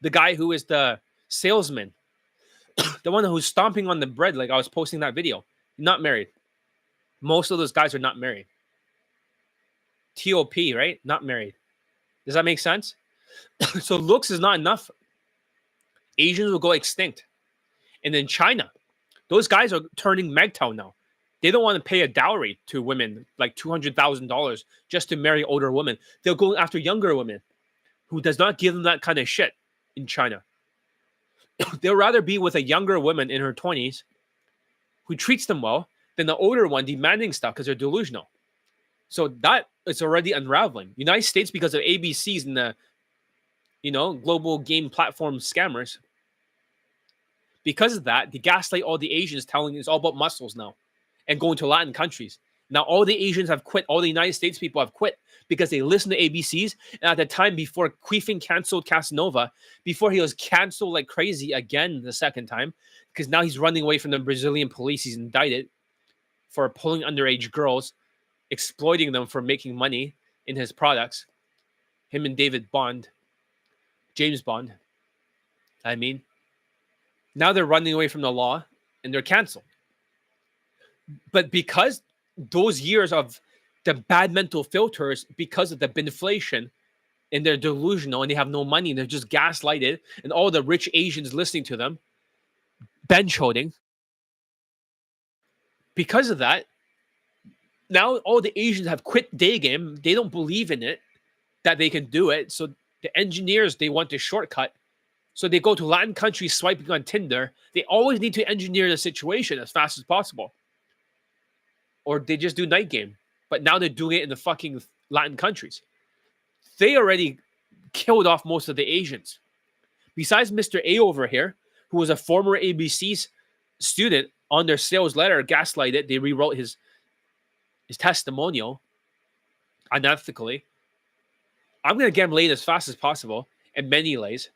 The guy who is the salesman, the one who's stomping on the bread, like I was posting that video, not married. Most of those guys are not married. TOP, right? Not married. Does that make sense? So looks is not enough. Asians will go extinct. And then China, those guys are turning MGTOW now. They don't want to pay a dowry to women, like $200,000 just to marry older women. They'll go after younger women who does not give them that kind of shit in China. They'll rather be with a younger woman in her 20s who treats them well than the older one demanding stuff because they're delusional. So that is already unraveling. United States, because of ABCs and the, global game platform scammers, Because of that, they gaslight all the Asians, telling it's all about muscles now and going to Latin countries. Now, all the Asians have quit. All the United States people have quit because they listened to ABCs. And at the time, before Queefing canceled Casanova, before he was canceled like crazy again the second time, because now he's running away from the Brazilian police. He's indicted for pulling underage girls, exploiting them for making money in his products. Him and James Bond. I mean, now they're running away from the law and they're canceled. But because those years of the bad mental filters, because of the inflation, and they're delusional and they have no money and they're just gaslighted, and all the rich Asians listening to them, bench holding. Because of that, now all the Asians have quit Daygame. They don't believe in it, that they can do it. So the engineers, they want the shortcut. So they go to Latin countries swiping on Tinder. They always need to engineer the situation as fast as possible. Or they just do night game. But now they're doing it in the fucking Latin countries. They already killed off most of the Asians. Besides Mr. A over here, who was a former ABC student, on their sales letter, gaslighted, they rewrote his testimonial unethically. I'm going to get him laid as fast as possible, and many lays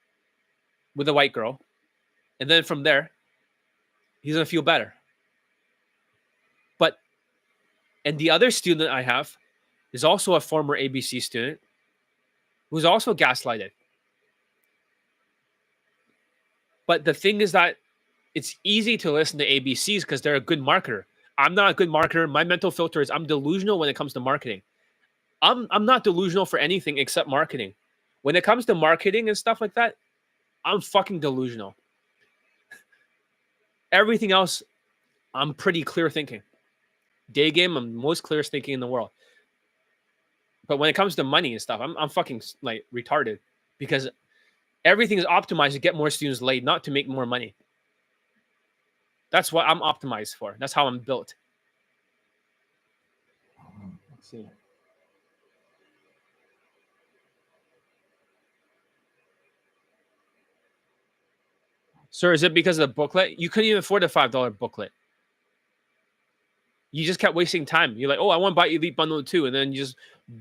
with a white girl. And then from there, he's going to feel better. And the other student I have is also a former ABC student who's also gaslighted. But the thing is that it's easy to listen to ABCs because they're a good marketer. I'm not a good marketer. My mental filter is I'm delusional when it comes to marketing. I'm not delusional for anything except marketing. When it comes to marketing and stuff like that, I'm fucking delusional. Everything else, I'm pretty clear thinking. Daygame, I'm the most clearest thinking in the world. But when it comes to money and stuff, I'm fucking like retarded because everything is optimized to get more students laid, not to make more money. That's what I'm optimized for. That's how I'm built. Let's see. Sir, is it because of the booklet? You couldn't even afford a $5 booklet. You just kept wasting time. You're like, oh, I want to buy Elite Bundle 2. And then you just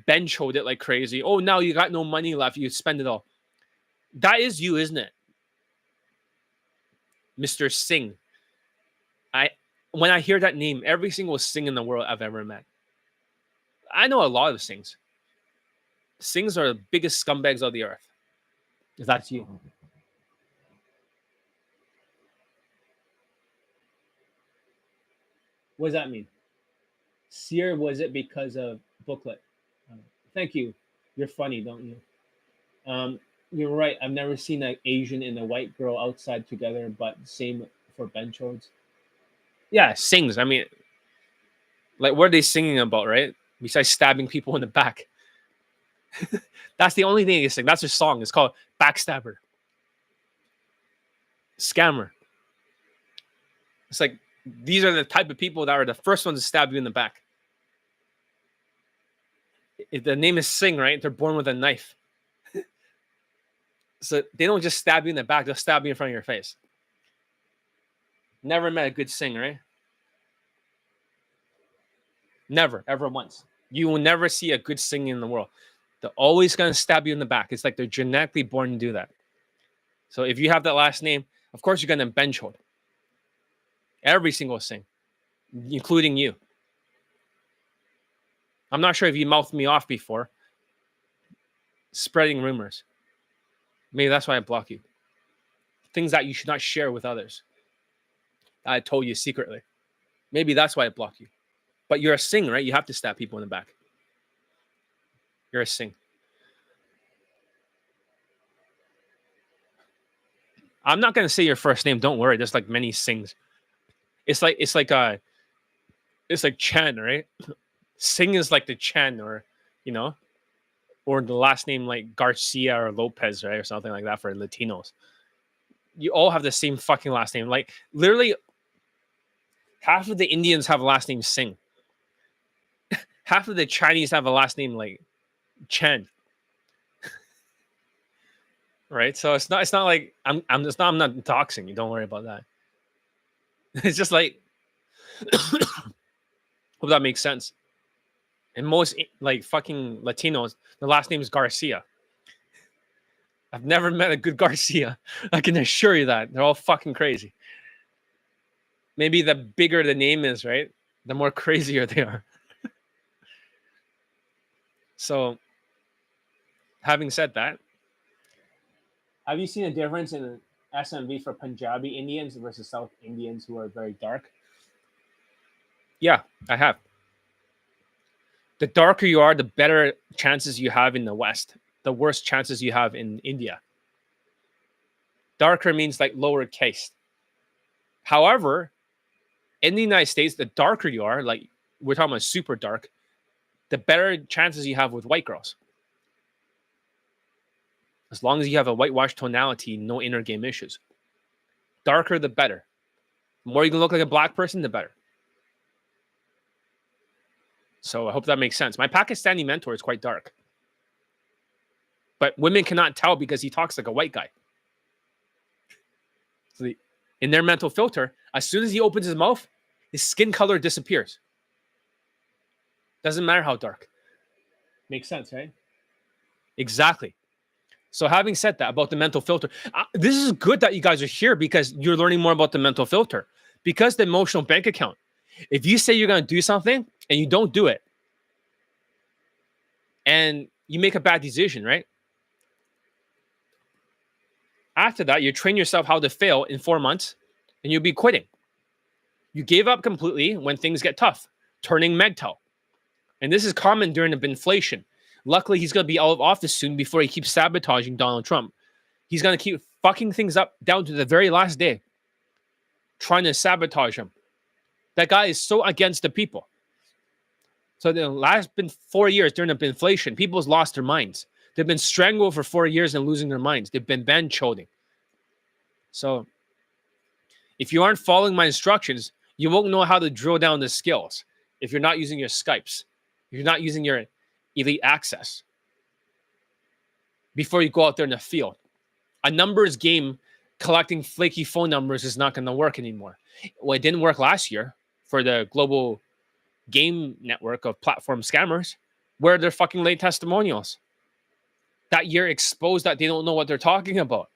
bench hold it like crazy. Oh, now you got no money left. You spend it all. That is you, isn't it? Mr. Singh. When I hear that name, every single Singh in the world I've ever met. I know a lot of Singhs. Singhs are the biggest scumbags of the earth. If that's you. What does that mean? Seer, was it because of booklet? Thank you. You're funny, don't you? You're right. I've never seen an Asian and a white girl outside together, but same for bench holds. Yeah, sings. I mean, like, what are they singing about, right? Besides stabbing people in the back. That's the only thing they sing. That's their song. It's called Backstabber. Scammer. It's like, these are the type of people that are the first ones to stab you in the back. If the name is Singh, right? They're born with a knife. So they don't just stab you in the back, they'll stab you in front of your face. Never met a good Singh, right? Never, ever once. You will never see a good Singh in the world. They're always going to stab you in the back. It's like they're genetically born to do that. So if you have that last name, of course you're going to bench hold. Every single Singh, including you. I'm not sure if you mouthed me off before. Spreading rumors. Maybe that's why I block you. Things that you should not share with others. I told you secretly. Maybe that's why I block you. But you're a Singh, right? You have to stab people in the back. You're a Singh. I'm not going to say your first name. Don't worry. There's like many Singhs. It's like Chan, right? Singh is like the Chan, or or the last name like Garcia or Lopez, right? Or something like that for Latinos. You all have the same fucking last name. Like, literally, half of the Indians have a last name Singh. Half of the Chinese have a last name like Chen. Right? So it's not like I'm not doxing you. Don't worry about that. It's just like, hope that makes sense. And most like fucking Latinos, the last name is Garcia. I've never met a good Garcia. I can assure you that. They're all fucking crazy. Maybe the bigger the name is, right? The more crazier they are. So, having said that, have you seen a difference in SMV for Punjabi Indians versus South Indians who are very dark? Yeah, I have. The darker you are, the better chances you have in the West. The worst chances you have in India. Darker means like lower caste. However, in the United States, the darker you are, like we're talking about super dark, the better chances you have with white girls. As long as you have a whitewash tonality, no inner game issues. Darker, the better. The more you can look like a black person, the better. So I hope that makes sense. My Pakistani mentor is quite dark. But women cannot tell because he talks like a white guy. So in their mental filter, as soon as he opens his mouth, his skin color disappears. Doesn't matter how dark. Makes sense, right? Exactly. So having said that about the mental filter, this is good that you guys are here because you're learning more about the mental filter. Because the emotional bank account, if you say you're going to do something and you don't do it, and you make a bad decision, right? After that, you train yourself how to fail in 4 months, and you'll be quitting. You gave up completely when things get tough, turning MGTOW. And this is common during the inflation. Luckily, he's going to be out of office soon before he keeps sabotaging Donald Trump. He's going to keep fucking things up down to the very last day, trying to sabotage him. That guy is so against the people. So the last been 4 years during the inflation, people's lost their minds. They've been strangled for 4 years and losing their minds. They've been banchoding. So if you aren't following my instructions, you won't know how to drill down the skills if you're not using your Skypes, if you're not using your elite access before you go out there in the field. A numbers game collecting flaky phone numbers is not going to work anymore. Well, it didn't work last year for the global game network of platform scammers. Where are their fucking late testimonials? That year exposed that they don't know what they're talking about.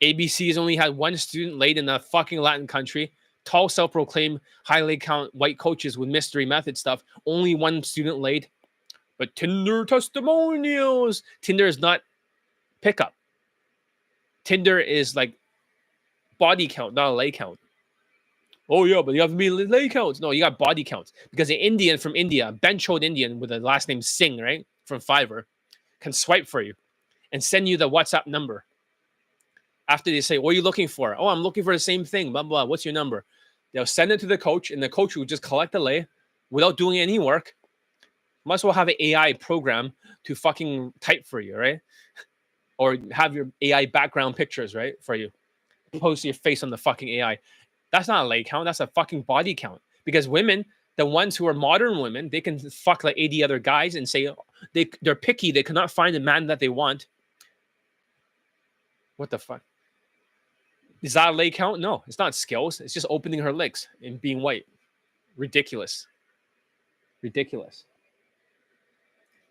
ABC has only had one student laid in a fucking Latin country. Tall self-proclaimed highly count white coaches with mystery method stuff. Only one student laid. But Tinder testimonials. Tinder is not pickup. Tinder is like body count, not a lay count. Oh yeah, but you have to be lay counts. No, you got body counts. Because an Indian from India, bench-old Indian with a last name Singh, right? From Fiverr, can swipe for you and send you the WhatsApp number. After they say, what are you looking for? Oh, I'm looking for the same thing, blah, blah. What's your number? They'll send it to the coach, and the coach will just collect the lay without doing any work. Might as well have an AI program to fucking type for you, right? Or have your AI background pictures, right, for you. Post your face on the fucking AI. That's not a lay count. That's a fucking body count. Because women, the ones who are modern women, they can fuck like 80 other guys and say they're picky. They cannot find a man that they want. What the fuck? Is that a lay count? No, it's not skills. It's just opening her legs and being white. Ridiculous. Ridiculous.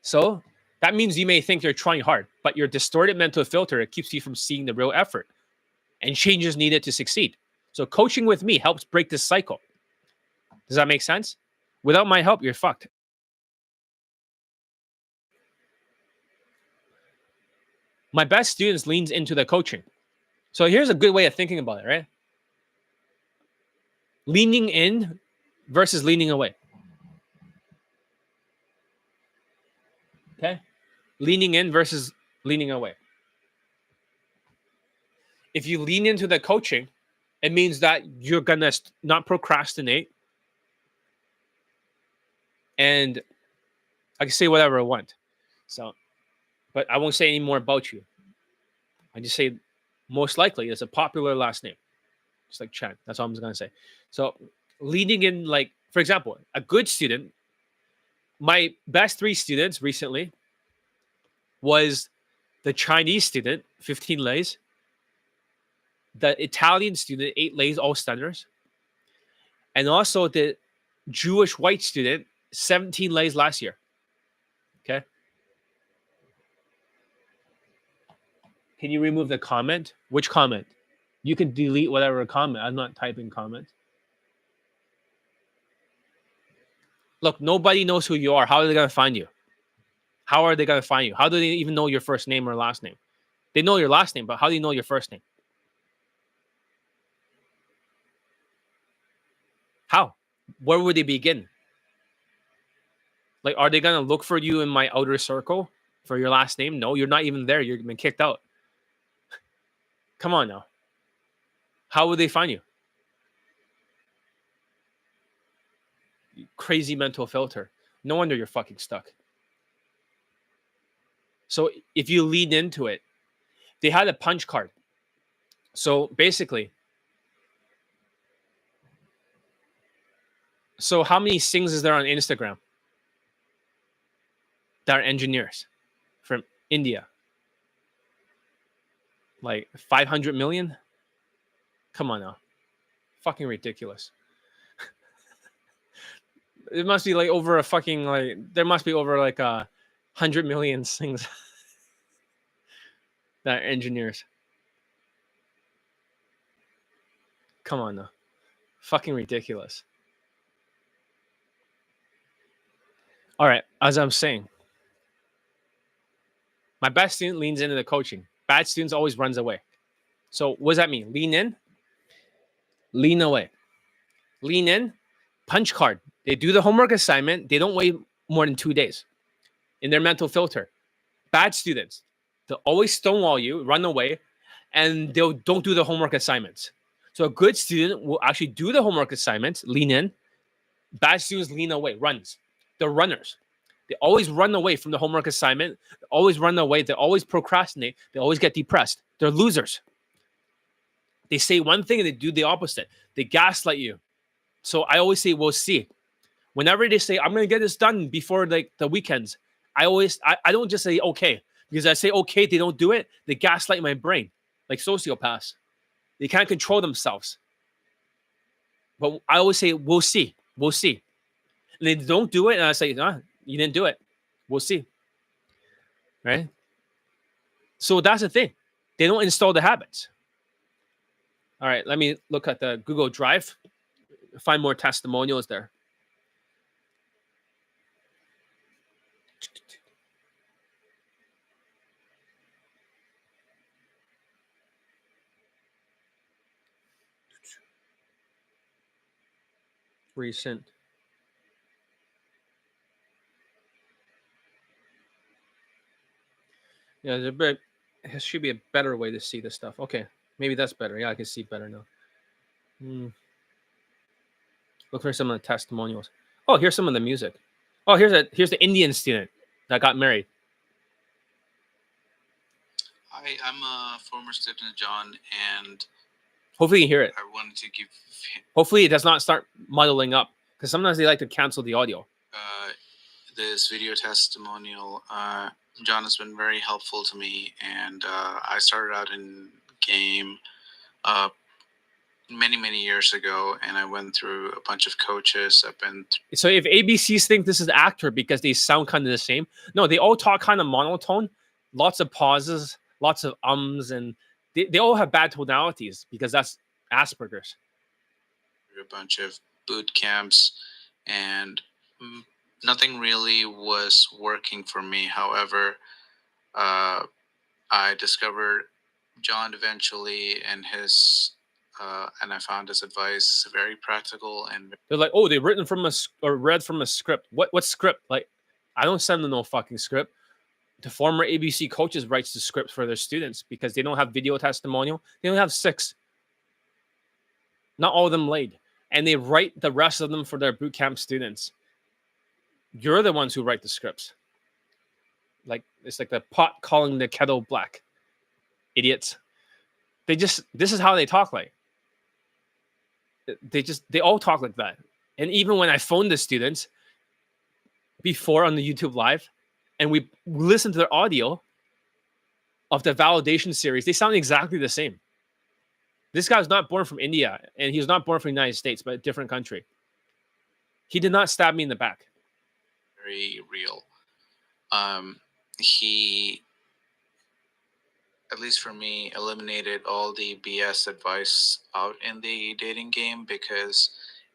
So that means you may think you're trying hard, but your distorted mental filter keeps you from seeing the real effort and changes needed to succeed. So coaching with me helps break this cycle. Does that make sense? Without my help, you're fucked. My best students leans into the coaching. So here's a good way of thinking about it, right? Leaning in versus leaning away. Okay? Leaning in versus leaning away. If you lean into the coaching, it means that you're going to not procrastinate. And I can say whatever I want. So, but I won't say any more about you. I just say most likely it's a popular last name. Just like Chan. That's all I'm going to say. So leading in, like, for example, a good student, my best 3 students recently was the Chinese student, 15 lays, the Italian student, 8 lays, all stunners, And also the Jewish white student, 17 lays last year. Okay. Can you remove the comment? Which comment? You can delete whatever comment. I'm not typing comment. Look, nobody knows who you are. How are they going to find you? How are they going to find you? How do they even know your first name or last name? They know your last name, but how do you know your first name? How? Where would they begin? Like, are they going to look for you in my outer circle for your last name? No, you're not even there. You've been kicked out. Come on now. How would they find you? Crazy mental filter. No wonder you're fucking stuck. So if you lean into it, they had a punch card. So basically, so how many Sings is there on Instagram that are engineers from India? Like 500 million? Come on now. Fucking ridiculous. It must be like over a fucking, like, there must be over like 100 million Sings that are engineers. Come on now. Fucking ridiculous. All right, as I'm saying, my best student leans into the coaching. Bad students always runs away. So what does that mean? Lean in, lean away. Lean in, punch card. They do the homework assignment. They don't wait more than 2 days in their mental filter. Bad students, they'll always stonewall you, run away, and they don't do the homework assignments. So a good student will actually do the homework assignments, lean in. Bad students lean away, runs. They're runners. They always run away from the homework assignment. They always run away. They always procrastinate. They always get depressed. They're losers. They say one thing and they do the opposite. They gaslight you. So I always say, we'll see. Whenever they say, I'm going to get this done before like the weekends, I don't just say, okay. Because I say, okay, they don't do it. They gaslight my brain like sociopaths. They can't control themselves. But I always say, we'll see. We'll see. And they don't do it. And I say, nah, you didn't do it. We'll see. Right? So that's the thing. They don't install the habits. All right, let me look at the Google Drive. Find more testimonials there. Recent. Yeah, there should be a better way to see this stuff. Okay, maybe that's better. Yeah, I can see better now. Look for some of the testimonials. Oh, here's some of the music. Oh, here's the Indian student that got married. Hi, I'm a former student of John, and hopefully you hear it. I wanted to give. Hopefully it does not start muddling up, because sometimes they like to cancel the audio. This video testimonial. John has been very helpful to me, and I started out in game many years ago, and I went through a bunch of coaches. So if ABCs think this is actor because they sound kind of the same, no, they all talk kind of monotone, lots of pauses, lots of ums, and they all have bad tonalities because that's Asperger's. A bunch of boot camps, and nothing really was working for me. However, I discovered John eventually, and I found his advice very practical. And they're like, oh, they've written from read from a script. What script? Like, I don't send them no fucking script. The former ABC coaches writes the scripts for their students because they don't have video testimonial. They only have 6. Not all of them laid. And they write the rest of them for their boot camp students. You're the ones who write the scripts. Like, it's like the pot calling the kettle black. Idiots. This is how they talk like. They all talk like that. And even when I phoned the students before on the YouTube live, and we listened to their audio of the validation series, they sound exactly the same. This guy was not born from India, and he was not born from the United States, but a different country. He did not stab me in the back. Very real. He, at least for me, eliminated all the BS advice out in the dating game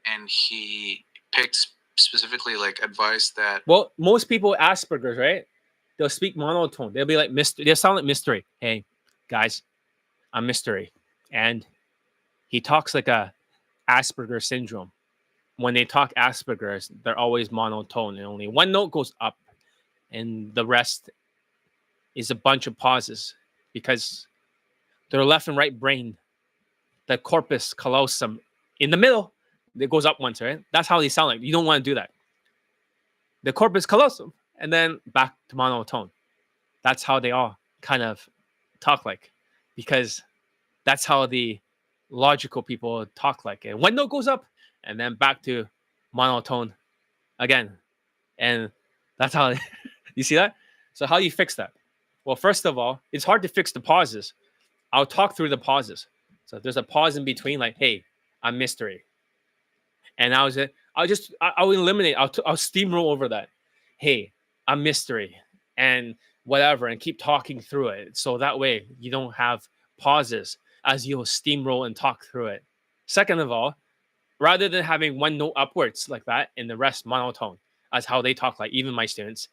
and he picked specifically like advice that. Well, most people with Asperger's, right? They'll speak monotone. They'll be like mystery. They'll sound like mystery. Hey, guys, I'm mystery, and he talks like a Asperger syndrome. When they talk Asperger's, they're always monotone, and only one note goes up, and the rest is a bunch of pauses because their left and right brain, the corpus callosum, in the middle, it goes up once, right? That's how they sound like. You don't want to do that. The corpus callosum, and then back to monotone. That's how they all kind of talk like, because that's how the logical people talk like. And one note goes up, and then back to monotone again. And that's how you see that? So how do you fix that? Well, first of all, it's hard to fix the pauses. I'll talk through the pauses. So there's a pause in between, like, hey, I'm mystery. And I'll eliminate, I'll steamroll over that. Hey, I'm mystery and whatever, and keep talking through it. So that way you don't have pauses as you'll steamroll and talk through it. Second of all, rather than having one note upwards like that and the rest monotone, as how they talk like, even my students,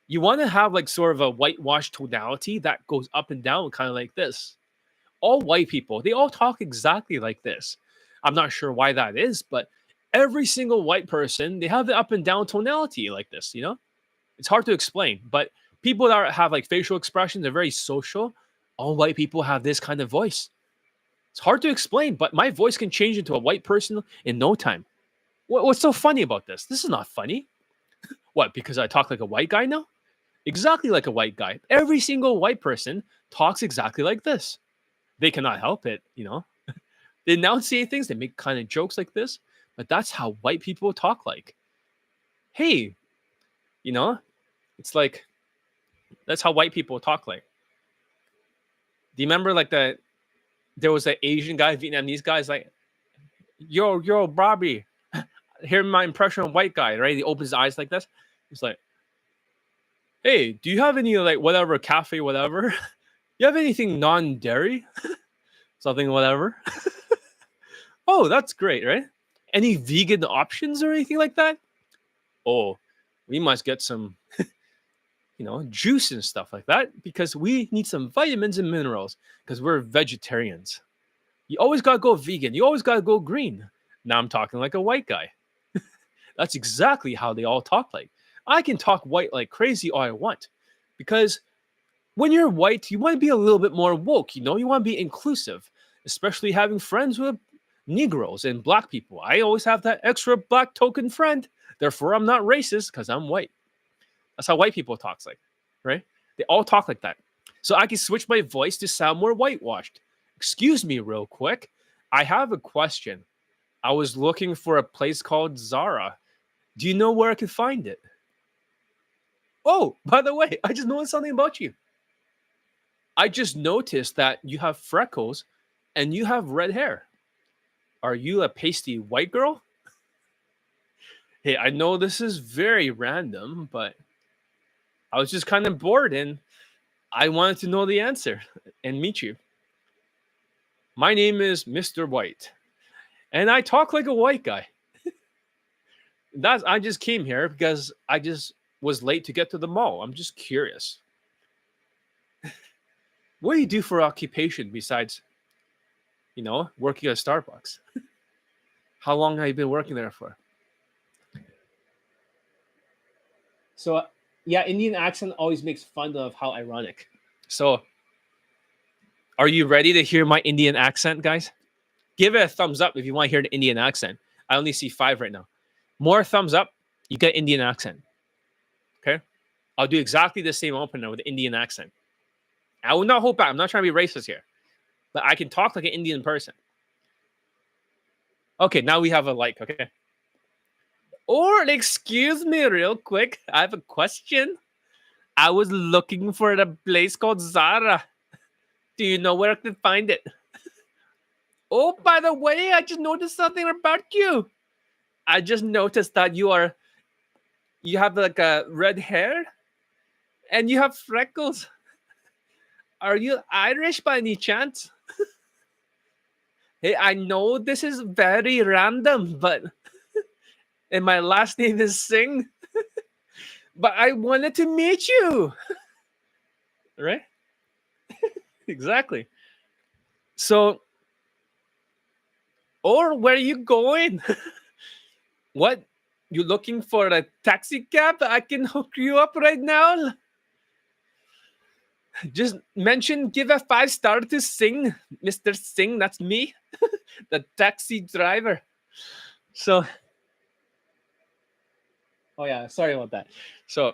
you want to have like sort of a whitewash tonality that goes up and down, kind of like this. All white people, they all talk exactly like this. I'm not sure why that is, but every single white person, they have the up and down tonality like this, you know? It's hard to explain, but people that have like facial expressions, they're very social. All white people have this kind of voice. It's hard to explain, but my voice can change into a white person in no time. What's so funny about this? This is not funny. What, because I talk like a white guy now? Exactly like a white guy. Every single white person talks exactly like this. They cannot help it, you know? They enunciate things, they make kind of jokes like this, but that's how white people talk like. Hey, you know, it's like, that's how white people talk like. Do you remember like there was an Asian guy, Vietnamese guy, like, yo, Bobby, hear my impression of white guy, right? He opens his eyes like this. It's like, hey, do you have any like whatever cafe, whatever? You have anything non-dairy? Something, whatever. Oh, that's great, right? Any vegan options or anything like that? Oh, we must get some, juice and stuff like that because we need some vitamins and minerals because we're vegetarians. You always got to go vegan. You always got to go green. Now I'm talking like a white guy. That's exactly how they all talk like. I can talk white like crazy all I want because when you're white, you want to be a little bit more woke, you want to be inclusive, especially having friends with Negroes and black people. I always have that extra black token friend. Therefore, I'm not racist because I'm white. That's how white people talk like, right? They all talk like that. So I can switch my voice to sound more whitewashed. Excuse me real quick. I have a question. I was looking for a place called Zara. Do you know where I can find it? Oh, by the way, I just noticed something about you. I just noticed that you have freckles and you have red hair. Are you a pasty white girl? Hey, I know this is very random, but I was just kind of bored and I wanted to know the answer and meet you. My name is Mr. White, and I talk like a white guy. I just came here because I just was late to get to the mall. I'm just curious. What do you do for occupation besides, working at Starbucks? How long have you been working there for? So, yeah, Indian accent always makes fun of how ironic. So, are you ready to hear my Indian accent, guys? Give it a thumbs up if you want to hear the Indian accent. I only see 5 right now. More thumbs up, you get Indian accent. Okay? I'll do exactly the same opener with the Indian accent. I will not hold back. I'm not trying to be racist here. But I can talk like an Indian person. Okay, now we have a like, okay? Or, excuse me real quick. I have a question. I was looking for a place called Zara. Do you know where I can find it? Oh, by the way, I just noticed something about you. I just noticed that you have like a red hair and you have freckles. Are you Irish by any chance? Hey, I know this is very random, but and my last name is Singh, but I wanted to meet you. Right? Exactly. So, or where are you going? What? You looking for a taxi cab? I can hook you up right now. Just mention, give a 5 star to Singh, Mr. Singh. That's me, the taxi driver. So, oh yeah, sorry about that. So,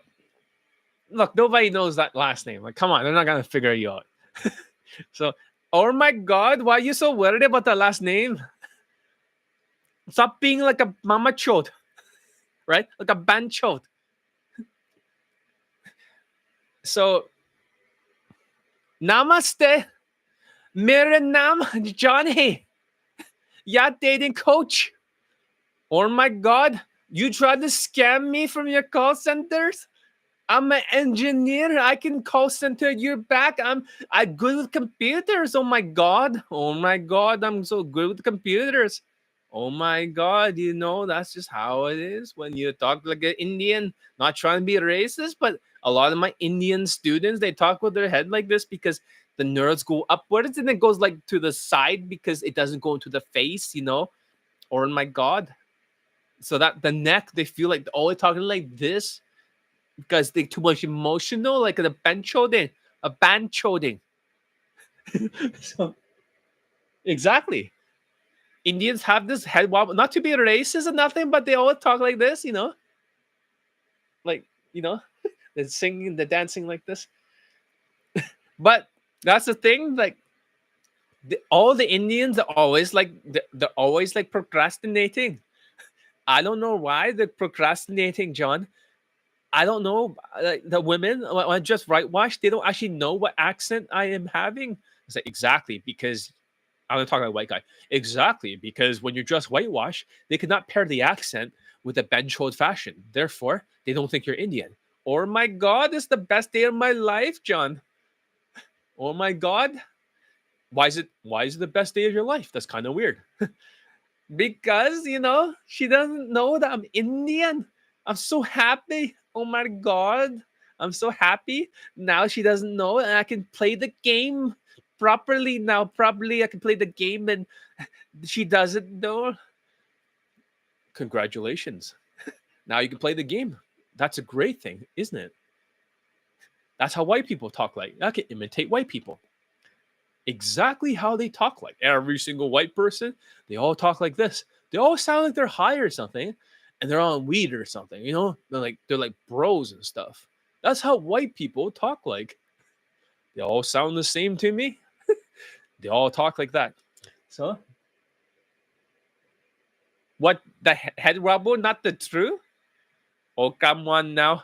look, nobody knows that last name. Like, come on, they're not gonna figure you out. So, oh my God, why are you so worried about the last name? Stop being like a mama chode, right? Like a ban chode. So, namaste. मेरा नाम John है. Yeah, dating coach. Oh my God, you tried to scam me from your call centers? I'm an engineer. I can call center you back. I'm good with computers. Oh my God. Oh my God. I'm so good with computers. Oh my God. You know, that's just how it is when you talk like an Indian. Not trying to be racist, but a lot of my Indian students, they talk with their head like this because the nerves go upwards and it goes like to the side because it doesn't go into the face, you know? Or oh my God. So that the neck, they feel like they're always talking like this because they're too much emotional, like a band choding, a band choding. So exactly, Indians have this head wobble, not to be racist or nothing, but they always talk like this, you know, like you know, they're singing, they're dancing like this. But that's the thing, like all the Indians are always like they're always like procrastinating. I don't know why they're procrastinating, John. I don't know. Like the women, when I just whitewash, they don't actually know what accent I am having. It's like exactly because I'm talking about a white guy. Exactly because when you're just whitewash, they cannot pair the accent with a bench old fashion. Therefore, they don't think you're Indian. Oh my God, it's the best day of my life, John. Oh my God, why is it? Why is it the best day of your life? That's kind of weird. Because you know she doesn't know that I'm Indian. I'm so happy. Oh my God, I'm so happy now. She doesn't know, and I can play the game properly now. Properly, I can play the game, and she doesn't know. Congratulations! Now you can play the game. That's a great thing, isn't it? That's how white people talk like. I can imitate white people. Exactly how they talk like. Every single white person, they all talk like this. They all sound like they're high or something, and they're on weed or something. You know, they're like bros and stuff. That's how white people talk like. They all sound the same to me. They all talk like that. So, what the head rubble? Not the truth? Oh, come on now.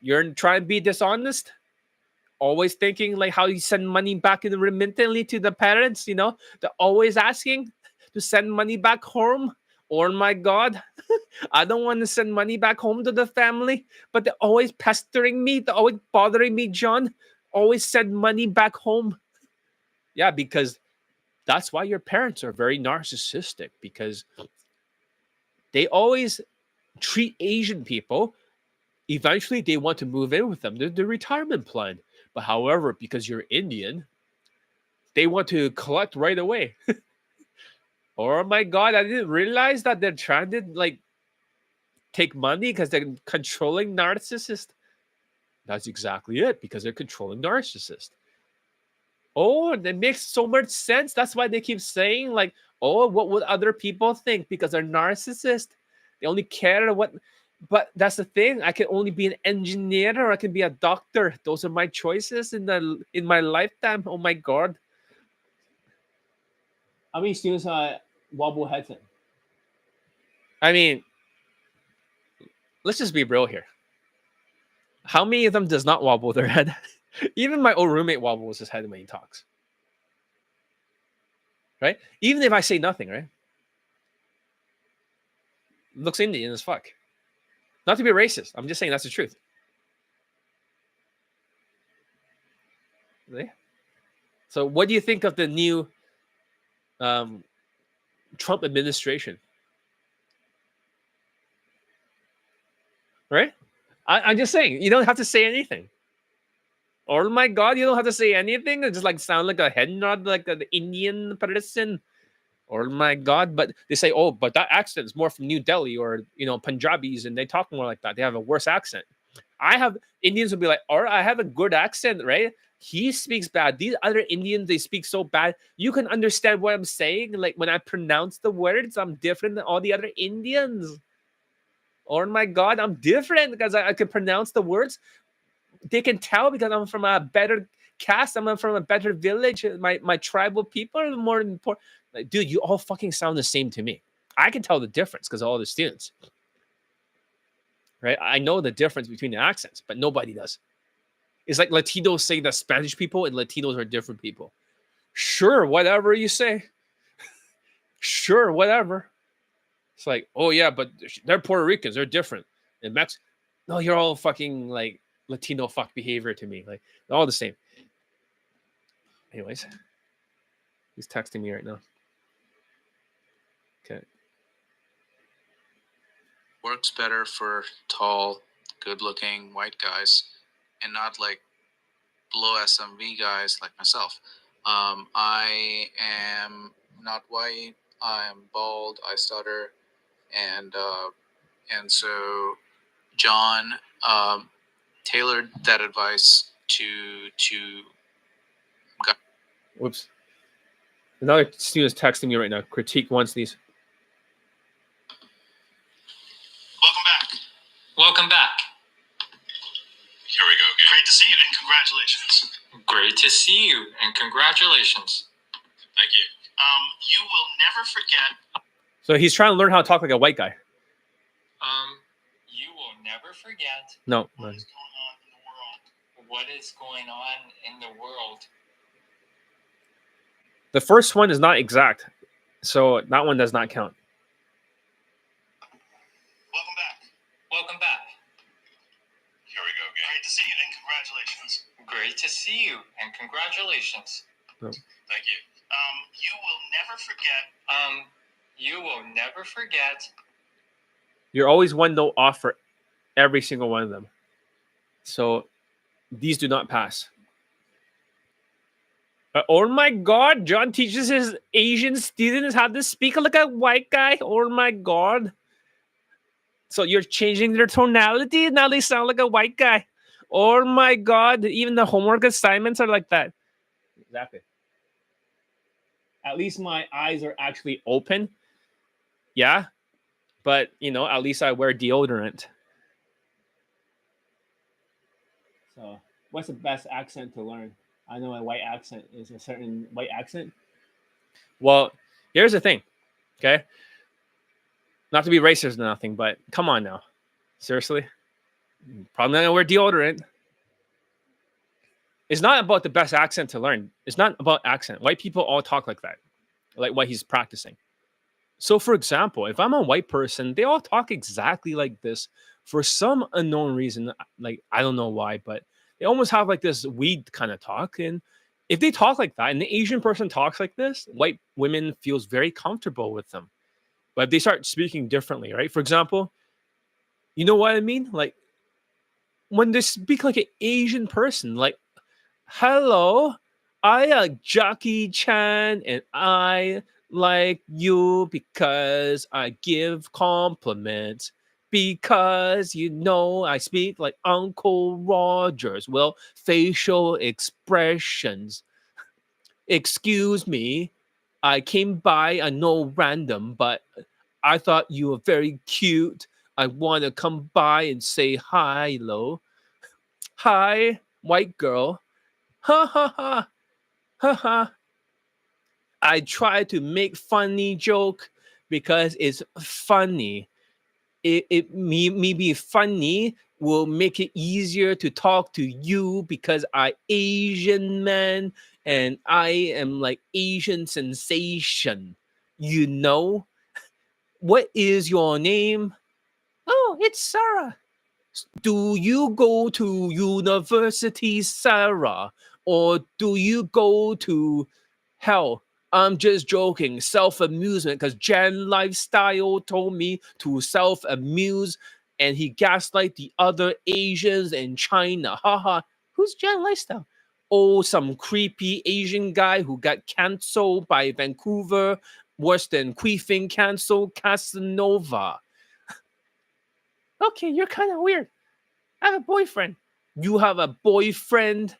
You're trying to be dishonest. Always thinking like how you send money back in remittently to the parents, you know, they're always asking to send money back home. Oh my God, I don't want to send money back home to the family, but they're always pestering me, they're always bothering me, John. Always send money back home. Yeah, because that's why your parents are very narcissistic, because they always treat Asian people, eventually they want to move in with them. They're the retirement plan. But however, because you're Indian, they want to collect right away. Oh my God, I didn't realize that they're trying to like take money because they're controlling narcissist. That's exactly it, because they're controlling narcissist. Oh, that makes so much sense. That's why they keep saying like, oh, what would other people think? Because they're narcissist. They only care what. But that's the thing. I can only be an engineer or I can be a doctor. Those are my choices in my lifetime. Oh my God. How many students wobble heads in? I mean, let's just be real here. How many of them does not wobble their head? Even my old roommate wobbles his head when he talks. right? Even if I say nothing, right? Looks Indian as fuck. Not to be racist. I'm just saying that's the truth. Right? So, what do you think of the new um, Trump administration? Right? I'm just saying, you don't have to say anything. Oh my God, you don't have to say anything. It just like sound like a head nod, like an Indian person. Oh my God. But they say, oh, but that accent is more from New Delhi or, Punjabis, and they talk more like that. They have a worse accent. Indians will be like, or I have a good accent, right? He speaks bad. These other Indians, they speak so bad. You can understand what I'm saying. Like when I pronounce the words, I'm different than all the other Indians. Oh my God, I'm different because I can pronounce the words. They can tell because I'm from a better caste. I'm from a better village. My tribal people are more important. Like, dude, you all fucking sound the same to me. I can tell the difference because of all the students. Right? I know the difference between the accents, but nobody does. It's like Latinos say that Spanish people and Latinos are different people. Sure, whatever you say. Sure, whatever. It's like, oh yeah, but they're Puerto Ricans. They're different. And no, you're all fucking like Latino fuck behavior to me. Like they're all the same. Anyways, he's texting me right now. Okay. Works better for tall, good-looking white guys, and not like below SMV guys like myself. I am not white. I am bald. I stutter, and so John tailored that advice to Whoops. Another student's texting me right now. Critique once these. Welcome back. Welcome back. Here we go. Great to see you and congratulations. Great to see you and congratulations. Thank you. You will never forget. So he's trying to learn how to talk like a white guy. You will never forget No. What is going on in the world? what is going on in the world. The first one is not exact, so that one does not count. Welcome back. Welcome back. Here we go. Great to see you and congratulations. Great to see you and congratulations. No. Thank you. You will never forget. You will never forget. You're always one note off for every single one of them. So these do not pass. Oh my God, John teaches his Asian students how to speak like a white guy. Oh my God. So you're changing their tonality. Now they sound like a white guy. Oh my God. Even the homework assignments are like that. Exactly. At least my eyes are actually open. Yeah. But, at least I wear deodorant. So, what's the best accent to learn? I know a white accent is a certain white accent. Well, here's the thing. Okay. Not to be racist or nothing, but come on now. Seriously? Probably not going to wear deodorant. It's not about the best accent to learn. It's not about accent. White people all talk like that, like what he's practicing. So, for example, if I'm a white person, they all talk exactly like this for some unknown reason. Like, I don't know why, but they almost have like this weed kind of talk. And if they talk like that and the Asian person talks like this, white women feels very comfortable with them. But if they start speaking differently, right? For example, you know what I mean? Like, when they speak like an Asian person, like, hello, I Jackie Chan, and I like you because I give compliments. Because I speak like Uncle Rogers. Well, facial expressions. Excuse me, I came by. I know random, but I thought you were very cute. I want to come by and say hi, hello. Hi, white girl. Ha ha ha. Ha ha. I try to make funny joke because it's funny. Me be funny will make it easier to talk to you because I Asian man and I am like Asian sensation. You know, what is your name? Oh, it's Sarah. Do you go to university, Sarah, or do you go to hell? I'm just joking. Self amusement, because Jan Lifestyle told me to self amuse, and he gaslight the other Asians in China. Haha. Who's Jan Lifestyle? Oh, some creepy Asian guy who got cancelled by Vancouver, worse than queefing cancelled Casanova. Okay, you're kind of weird. I have a boyfriend. You have a boyfriend?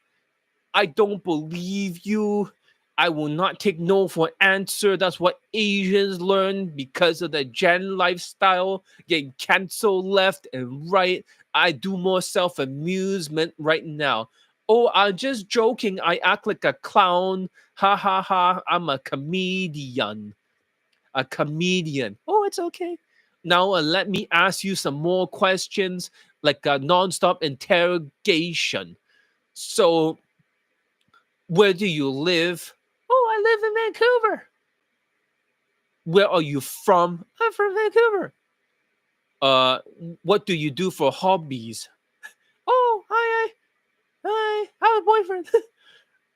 I don't believe you. I will not take no for answer. That's what Asians learn because of the Gen lifestyle, getting canceled left and right. I do more self amusement right now. Oh, I'm just joking. I act like a clown. Ha ha ha. I'm a comedian. A comedian. Oh, it's okay. Now let me ask you some more questions, like a non-stop interrogation. So, where do you live? Oh, I live in Vancouver. Where are you from? I'm from Vancouver. Uh, what do you do for hobbies? Oh, I have a boyfriend.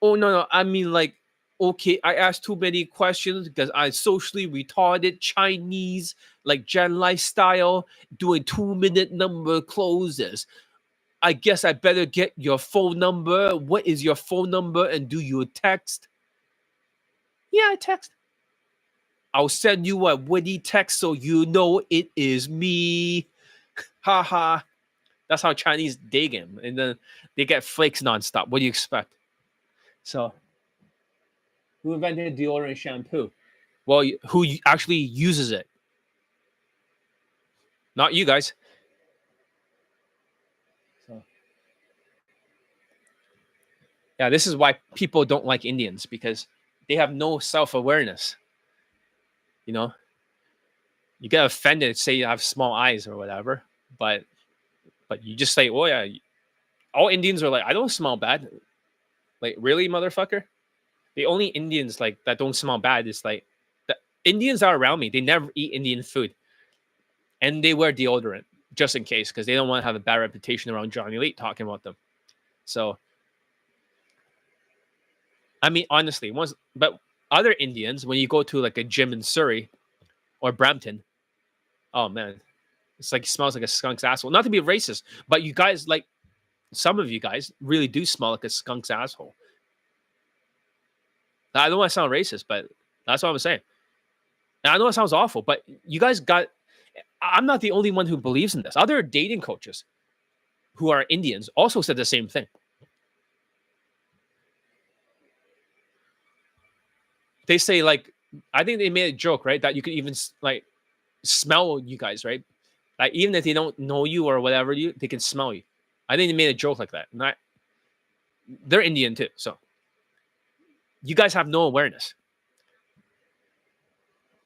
Oh no, I mean like, okay, I asked too many questions because I socially retarded Chinese, like Gen lifestyle, doing 2 minute number closes. I guess I better get your phone number. What is your phone number, and do you text? Yeah, I text. I'll send you a witty text so you know it is me. Haha. That's how Chinese Daygame, and then they get flakes nonstop. What do you expect? So, who invented deodorant shampoo? Well, who actually uses it? Not you guys. So, yeah, this is why people don't like Indians, because they have no self awareness. You know, you get offended, say you have small eyes or whatever, but you just say, "Oh yeah," all Indians are like, "I don't smell bad." Like, really, motherfucker? The only Indians like that don't smell bad is like the Indians are around me. They never eat Indian food, and they wear deodorant just in case because they don't want to have a bad reputation around Johnny Lee talking about them. So, I mean, honestly, once but other Indians, when you go to like a gym in Surrey or Brampton, oh man, it's like it smells like a skunk's asshole. Not to be racist, but you guys like some of you guys really do smell like a skunk's asshole. I don't want to sound racist, but that's what I'm saying. And I know it sounds awful, but you guys got. I'm not the only one who believes in this. Other dating coaches who are Indians also said the same thing. They say like, I think they made a joke, right? That you could even like smell you guys, right? Like even if they don't know you or whatever, they can smell you. I think they made a joke like that. Not they're Indian too, so you guys have no awareness.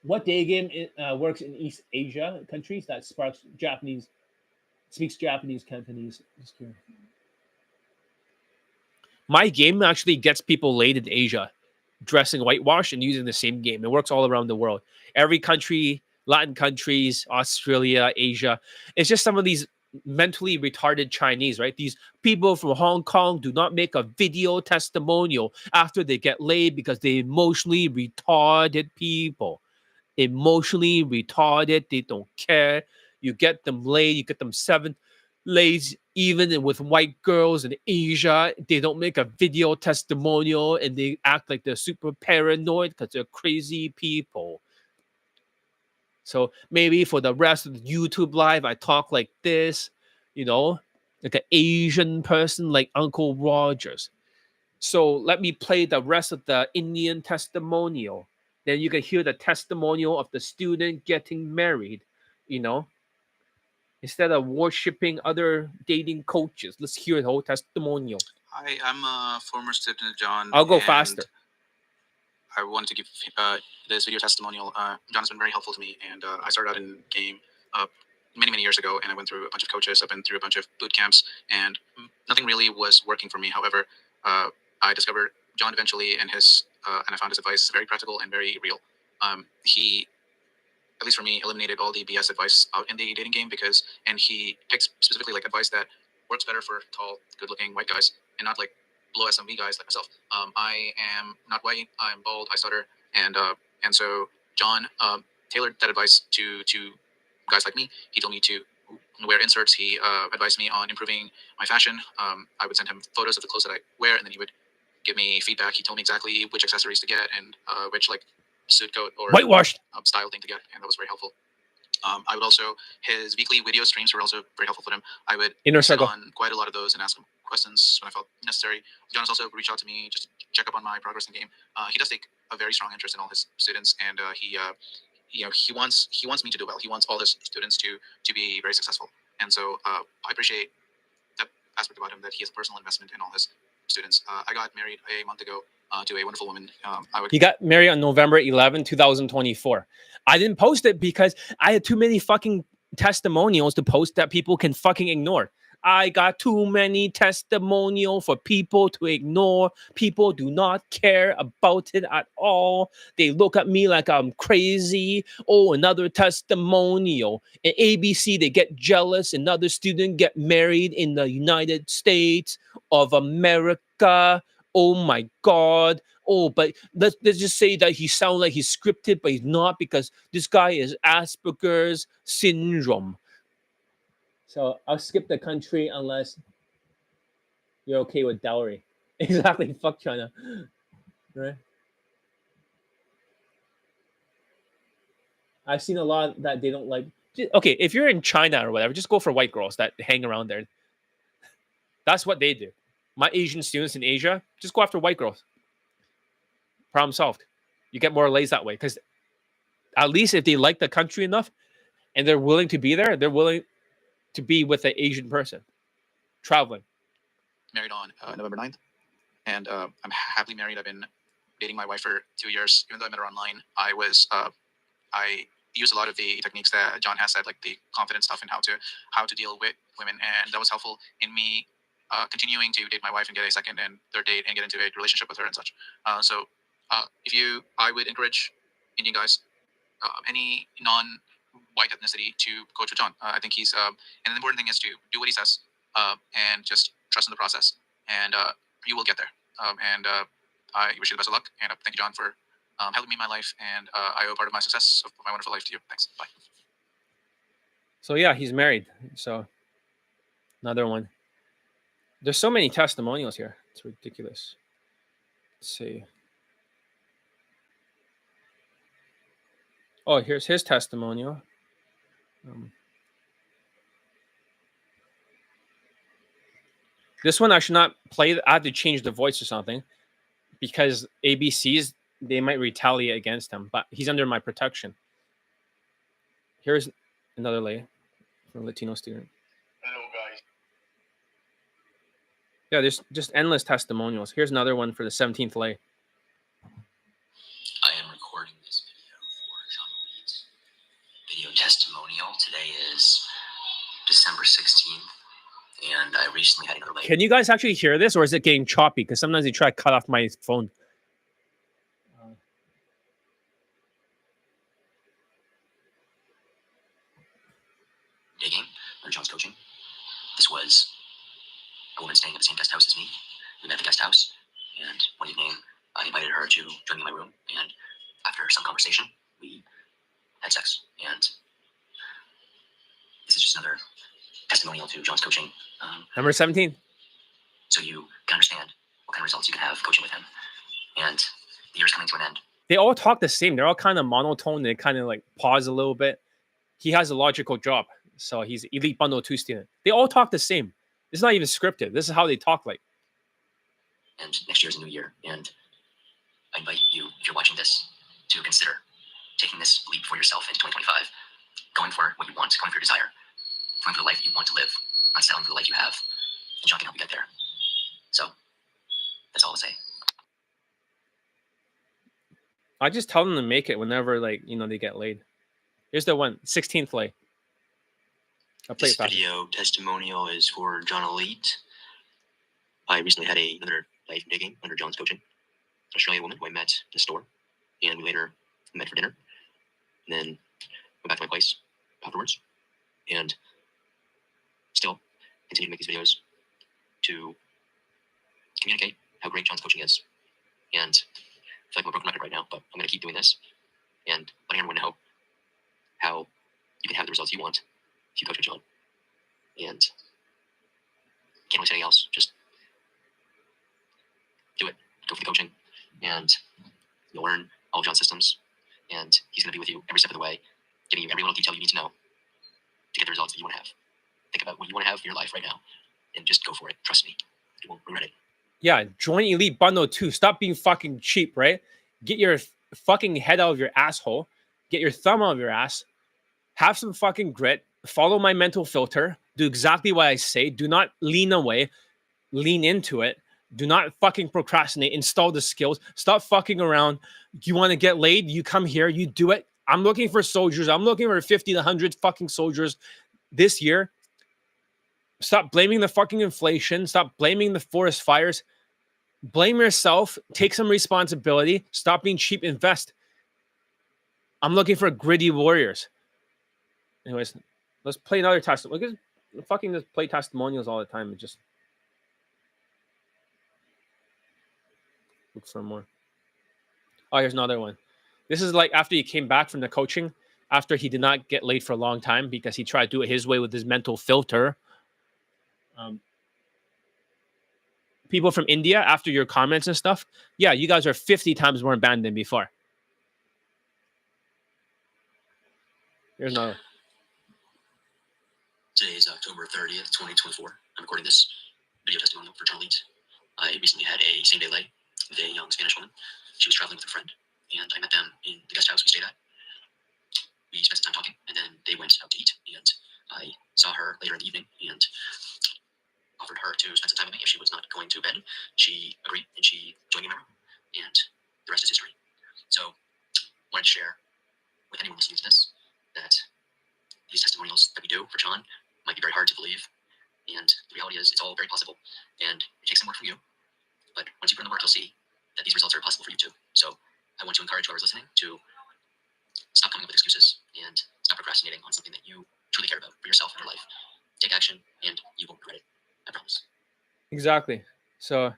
What day game works in East Asia countries that sparks Japanese speaks Japanese, Cantonese? My game actually gets people laid in Asia, dressing whitewash and using the same game. It works all around the world. Every country, Latin countries, Australia, Asia. It's just some of these mentally retarded Chinese, right? These people from Hong Kong do not make a video testimonial after they get laid because they emotionally retarded people. Emotionally retarded. They don't care. You get them laid, you get them 7 lays, even with white girls in Asia. They don't make a video testimonial and they act like they're super paranoid because they're crazy people. So maybe for the rest of the YouTube live, I talk like this, like an Asian person like Uncle Rogers. So let me play the rest of the Indian testimonial. Then you can hear the testimonial of the student getting married, you know, instead of worshiping other dating coaches. Let's hear the whole testimonial. Hi, I'm a former student of John. I'll go faster. I wanted to give this video testimonial. John has been very helpful to me, and I started out in game many, many years ago, and I went through a bunch of coaches. I've been through a bunch of boot camps, and nothing really was working for me. However, I discovered John eventually, and I found his advice very practical and very real. He, at least for me, eliminated all the BS advice out in the dating game and he picks specifically like advice that works better for tall, good-looking white guys and not like below SMV guys like myself. I am not white. I'm bald. I stutter, and so John tailored that advice to guys like me. He told me to wear inserts. He advised me on improving my fashion. I would send him photos of the clothes that I wear, and then he would give me feedback. He told me exactly which accessories to get and which like suit coat or Whitewashed style thing to get, and that was very helpful. I would also, his weekly video streams were also very helpful for him. I would inner sit circle. on quite a lot of those and ask him questions when I felt necessary. John has also reached out to me just to check up on my progress in game. He does take a very strong interest in all his students, and he wants me to do well. He wants all his students to be very successful, and so I appreciate that aspect about him, that he has a personal investment in all his students. I got married a month ago to a wonderful woman. He got married on November 11, 2024. I didn't post it because I had too many fucking testimonials to post that people can fucking ignore. I got too many testimonials for people to ignore. People do not care about it at all. They look at me like I'm crazy. Oh, another testimonial. In ABC, they get jealous. Another student get married in the United States of America. Oh my God. Oh, but let's just say that he sounds like he's scripted, but he's not, because this guy is Asperger's syndrome. So I'll skip the country unless you're okay with dowry. Exactly. Fuck China. Right? I've seen a lot that they don't like. Okay, if you're in China or whatever, just go for white girls that hang around there. That's what they do. My Asian students in Asia, just go after white girls. Problem solved. You get more lays that way, because at least if they like the country enough and they're willing to be there, they're willing to be with an Asian person traveling. Married on November 9th, and I'm happily married. I've been dating my wife for 2 years. Even though I met her online, I used a lot of the techniques that John has said, like the confidence stuff and how to deal with women, and that was helpful in me continuing to date my wife and get a second and third date and get into a relationship with her and such. I would encourage Indian guys, any non-white ethnicity, to coach with John. I think he's and the important thing is to do what he says and just trust in the process, and you will get there. I wish you the best of luck, and thank you, John, for helping me in my life, and I owe part of my success of my wonderful life to you. Thanks. Bye. So yeah, he's married. So another one. There's so many testimonials here. It's ridiculous. Let's see. Oh, here's his testimonial. This one I should not play. I have to change the voice or something, because ABCs, they might retaliate against him, but he's under my protection. Here's another lay from a Latino student. Hello, guys. Yeah, there's just endless testimonials. Here's another one for the 17th lay. I am recording this video for John Elite's video testimonial. Today is December 16th, and I recently had another lay. Can you guys actually hear this, or is it getting choppy? Because sometimes they try to cut off my phone. Daygame, under John's coaching. This was a woman staying at the same guest house as me. We met at the guest house, and one evening I invited her to join me in my room, and after some conversation, we had sex. And this is just another testimonial to John's coaching. Number 17. So you can understand what kind of results you can have coaching with him. And the year's coming to an end. They all talk the same. They're all kind of monotone. They kind of like pause a little bit. He has a logical job, so he's elite bundle 2 student. They all talk the same. It's not even scripted. This is how they talk like. And next year's a new year, and I invite you, if you're watching this, to consider taking this leap for yourself into 2025, going for what you want, going for your desire, going for the life you want to live, not settling for the life you have. And John can help you get there. So that's all I'll say. I just tell them to make it whenever, like, you know, they get laid. Here's the one, 16th lay. I'll play This it fast. video testimonial is for John Elite. I recently had another life in Daygame under John's coaching. Australian woman who I met in a store, and we later met for dinner, and then went back to my place afterwards, and still continue to make these videos to communicate how great John's coaching is. And I feel like I'm a broken record right now, but I'm going to keep doing this and letting everyone know how you can have the results you want if you coach with John. And can't really say anything else. Just do it. Go for the coaching, and you'll learn all of John's systems. And he's going to be with you every step of the way, giving you every little detail you need to know to get the results that you want to have. Think about what you want to have in your life right now, and just go for it. Trust me, you won't regret it. Yeah, join Elite Bundle 2. Stop being fucking cheap, right? Get your fucking head out of your asshole. Get your thumb out of your ass. Have some fucking grit. Follow my mental filter. Do exactly what I say. Do not lean away. Lean into it. Do not fucking procrastinate. Install the skills. Stop fucking around. You want to get laid? You come here. You do it. I'm looking for soldiers. I'm looking for 50 to 100 fucking soldiers this year. Stop blaming the fucking inflation. Stop blaming the forest fires. Blame yourself. Take some responsibility. Stop being cheap. Invest. I'm looking for gritty warriors. Anyways, let's play another testimonial. Fucking just play testimonials all the time and just look for more. Oh, here's another one. This is like after he came back from the coaching, after he did not get laid for a long time because he tried to do it his way with his mental filter. People from India, after your comments and stuff, yeah, you guys are 50 times more banned than before. Here's another one. Today is October 30th, 2024. I'm recording this video testimonial for John Leeds. I recently had a same-day lay with a young Spanish woman. She was traveling with a friend, and I met them in the guest house we stayed at. We spent some time talking, and then they went out to eat, and I saw her later in the evening and offered her to spend some time with me if she was not going to bed. She agreed, and she joined me in my room, and the rest is history. So, I wanted to share with anyone listening to this that these testimonials that we do for John might be very hard to believe, and the reality is it's all very possible, and it takes some work from you, but once you put in the work, you'll see that these results are possible for you too. So I want to encourage whoever's listening to stop coming up with excuses and stop procrastinating on something that you truly care about for yourself and your life. Take action, and you won't regret it. I promise. Exactly. So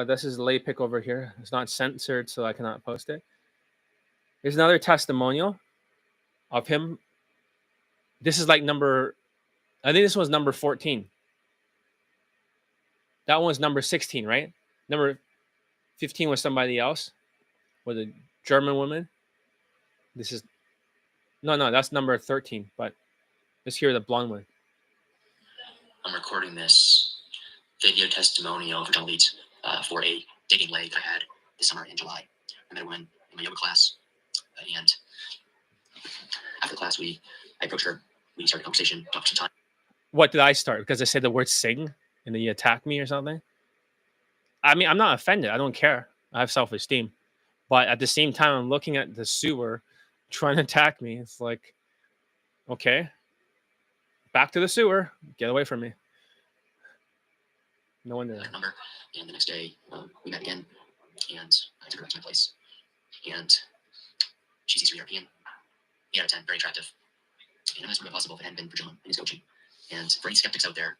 this is lay pick over here. It's not censored, so I cannot post it. Here's another testimonial of him. This is like I think this was number 14. That one was number 16, right? Number 15 was somebody else, with a German woman. This is no, that's number 13. But let's hear the blonde one. I'm recording this video testimonial for John Leeds for a dating leg I had this summer in July. I met a woman in my yoga class, and after the class, I approached her. We started a conversation, talked for some time. What did I start? Because I said the word sing and then you attack me or something? I mean, I'm not offended. I don't care. I have self-esteem. But at the same time, I'm looking at the sewer trying to attack me. It's like, okay, back to the sewer. Get away from me. No wonder. Number, and the next day, we met again, and I took her back to my place. And she's Eastern European, 8 out of 10, very attractive. And this would have been possible if it hadn't been for John and his coaching. And for any skeptics out there,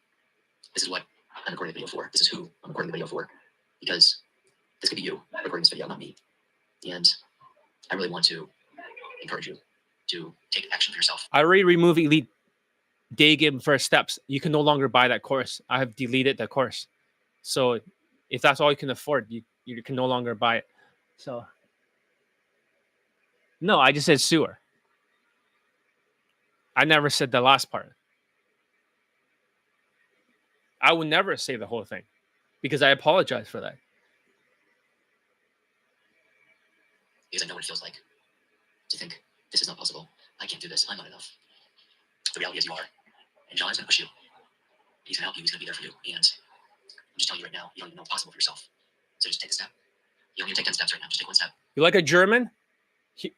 this is what I'm recording the video for. This is who I'm recording the video for. Because this could be you recording this video, not me. And I really want to encourage you to take action for yourself. I already removed Elite Daygame First Steps. You can no longer buy that course. I have deleted that course. So if that's all you can afford, you can no longer buy it. So no, I just said sewer. I never said the last part. I would never say the whole thing because I apologize for that. Because I know what it feels like to think, this is not possible. I can't do this. I'm not enough. The reality is you are. And John is going to push you. He's going to help you. He's going to be there for you. And I'm just telling you right now, you don't even know what's possible for yourself. So just take a step. You don't need to take 10 steps right now. Just take one step. You like a German?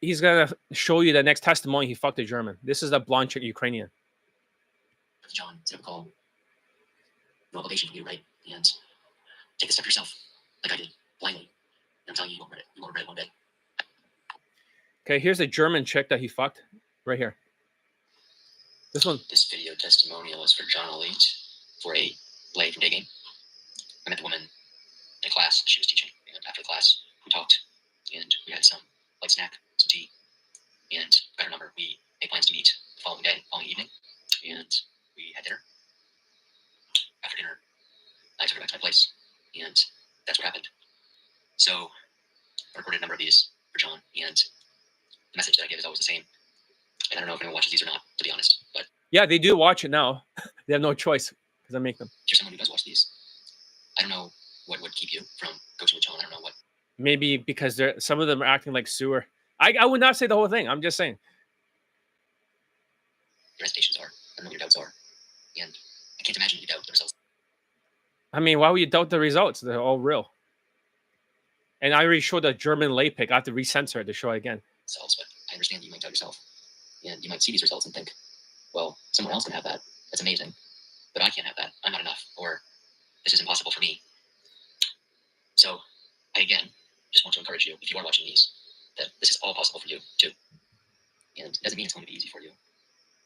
He's going to show you the next testimony. He fucked a German. This is a blonde chick, Ukrainian. John, set up a call. No obligation for you, right? And take a step yourself, like I did, blindly. I'm telling you, you won't regret it. You won't regret it one bit. Okay, here's a German chick that he fucked right here. This one. This video testimonial is for John Elite for a lay from Daygame. I met the woman in class that she was teaching, and after the class, we talked, and we had some light snack, some tea, and got her number. We made plans to meet the following evening, and we had dinner. After dinner, I took her back to my place, and that's what happened. So I recorded a number of these for John, and the message that I give is always the same. And I don't know if anyone watches these or not, to be honest, but Yeah, they do watch it now. They have no choice because I make them. if you're someone who does watch these, I don't know what would keep you from coaching with John. I don't know what. Maybe because some of them are acting like sewer. I would not say the whole thing. I'm just saying. Your hesitations are. I don't know what your doubts are. And I can't imagine you doubt the results. I mean, why would you doubt the results? They're all real. And I already showed a German lay pick. I have to recensor it to show it again. Themselves, but I understand that you might doubt yourself. And you might see these results and think, well, someone else can have that. That's amazing. But I can't have that. I'm not enough. Or this is impossible for me. So I, again, just want to encourage you, if you are watching these, that this is all possible for you, too. And it doesn't mean it's going to be easy for you.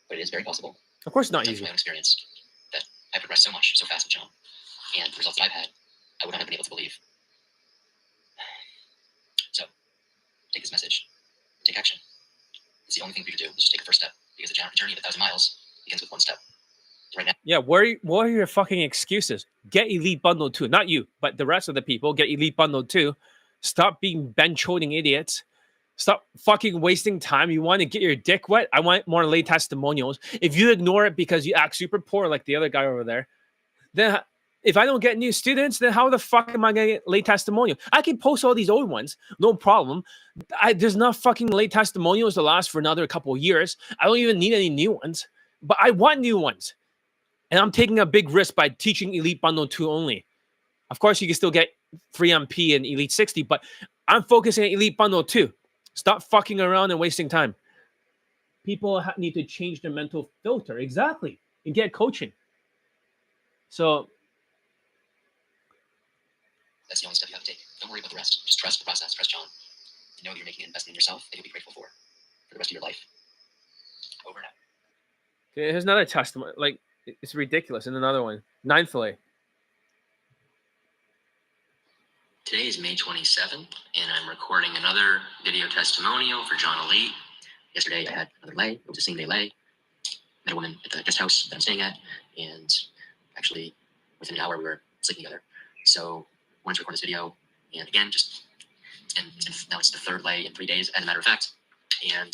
But it is very possible. Of course, not From easy. my own experience, that I progressed so much, so fast with John. And the results that I've had, I would not have been able to believe. So, take this message. Take action. It's the only thing for you to do. Is just take the first step. Because the journey of 1,000 miles begins with one step. Right now. Yeah, what are your fucking excuses? Get Elite Bundle 2. Not you, but the rest of the people. Get Elite Bundle 2. Stop being bench-holding idiots. Stop fucking wasting time. You want to get your dick wet? I want more lay testimonials. If you ignore it because you act super poor like the other guy over there, then if I don't get new students, then how the fuck am I going to get lay testimonial? I can post all these old ones. No problem. There's not fucking lay testimonials to last for another couple of years. I don't even need any new ones. But I want new ones. And I'm taking a big risk by teaching Elite Bundle 2 only. Of course, you can still get 3MP and Elite 60, but I'm focusing on Elite Bundle 2. Stop fucking around and wasting time. People need to change their mental filter. Exactly. And get coaching. So that's the only step you have to take. Don't worry about the rest. Just trust the process. Trust John. You know that you're making an investment in yourself that you'll be grateful for the rest of your life. Over and out. Okay, here's another testimony. Like, it's ridiculous. And another one. 9th fillet. Today is May 27th, and I'm recording another video testimonial for John Elite. Yesterday, I had another lay. It was a same-day lay. Met a woman at the guest house that I'm staying at, and actually, within an hour, we were sleeping together. So, I wanted to record this video, and again, now it's the third lay in 3 days, as a matter of fact, and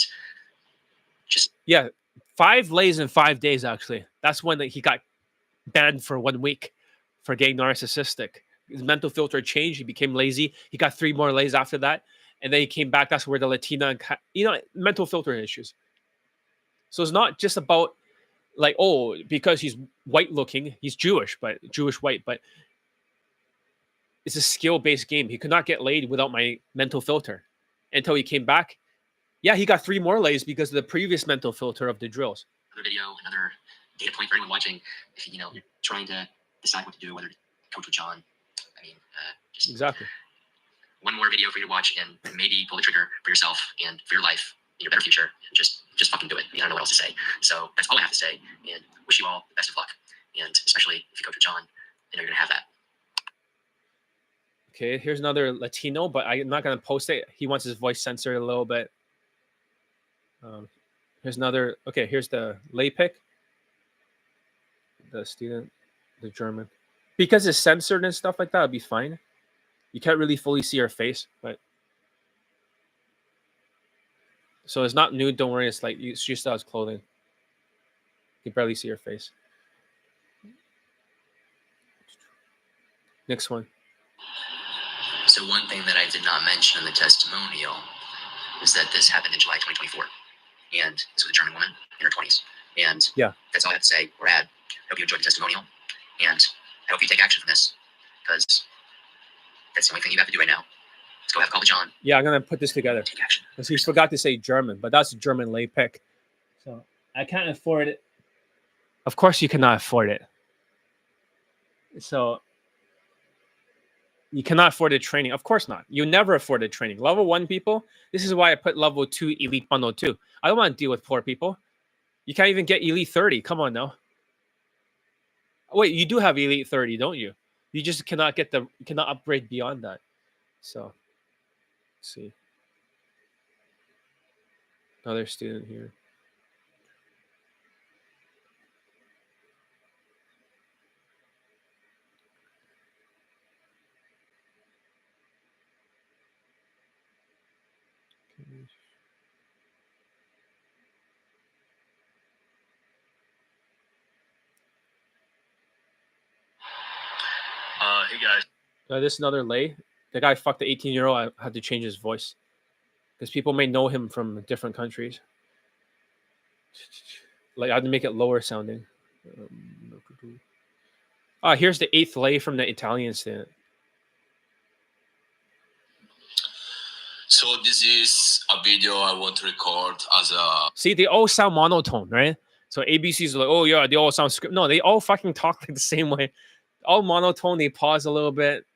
just... Yeah, 5 lays in 5 days, actually. That's when he got banned for 1 week for getting narcissistic. His mental filter changed. He became lazy. He got 3 more lays after that. And then he came back. That's where the Latina, mental filter issues. So it's not just about like, oh, because he's white looking, he's Jewish white, but it's a skill-based game. He could not get laid without my mental filter until he came back. Yeah, he got 3 more lays because of the previous mental filter of the drills. Another video, another data point for anyone watching. If you're trying to decide what to do, whether to coach with John, just exactly. One more video for you to watch and maybe pull the trigger for yourself and for your life, and your better future. And just fucking do it. I don't know what else to say. So that's all I have to say. And wish you all the best of luck. And especially if you coach with John, I know you're gonna have that. Okay, here's another Latino, but I'm not gonna post it. He wants his voice censored a little bit. Here's another. Okay, here's the lay pick. The student, the German. Because it's censored and stuff like that, it'd be fine. You can't really fully see her face, but so it's not nude. Don't worry, it's like she still has clothing. You can barely see her face. Next one. So one thing that I did not mention in the testimonial is that this happened in July 2024, and this was a German woman in her 20s. And yeah, that's all I have to say or add. I hope you enjoyed the testimonial, and I hope you take action from this, because that's the only thing you have to do right now. Let's go have a call with John. Yeah, I'm gonna put this together. Take action. Because he forgot to say German, but that's a German lay pick. So I can't afford it. Of course, you cannot afford it. So You cannot afford the training. Of course not. You never afford the training. Level 1 people, this is why I put level 2 elite bundle too. I don't want to deal with poor people. You can't even get elite 30. Come on now. Wait, you do have elite 30, don't you? You just cannot get you cannot upgrade beyond that. So, let's see. Another student here. Hey guys. This is another lay. The guy fucked the 18-year-old. I had to change his voice because people may know him from different countries. Like I had to make it lower sounding. Here's the 8th lay from the Italian student. So this is a video I want to record as a... See, they all sound monotone, right? So ABC's like, oh yeah, they all sound script. No, they all fucking talk like the same way. All monotone. They pause a little bit.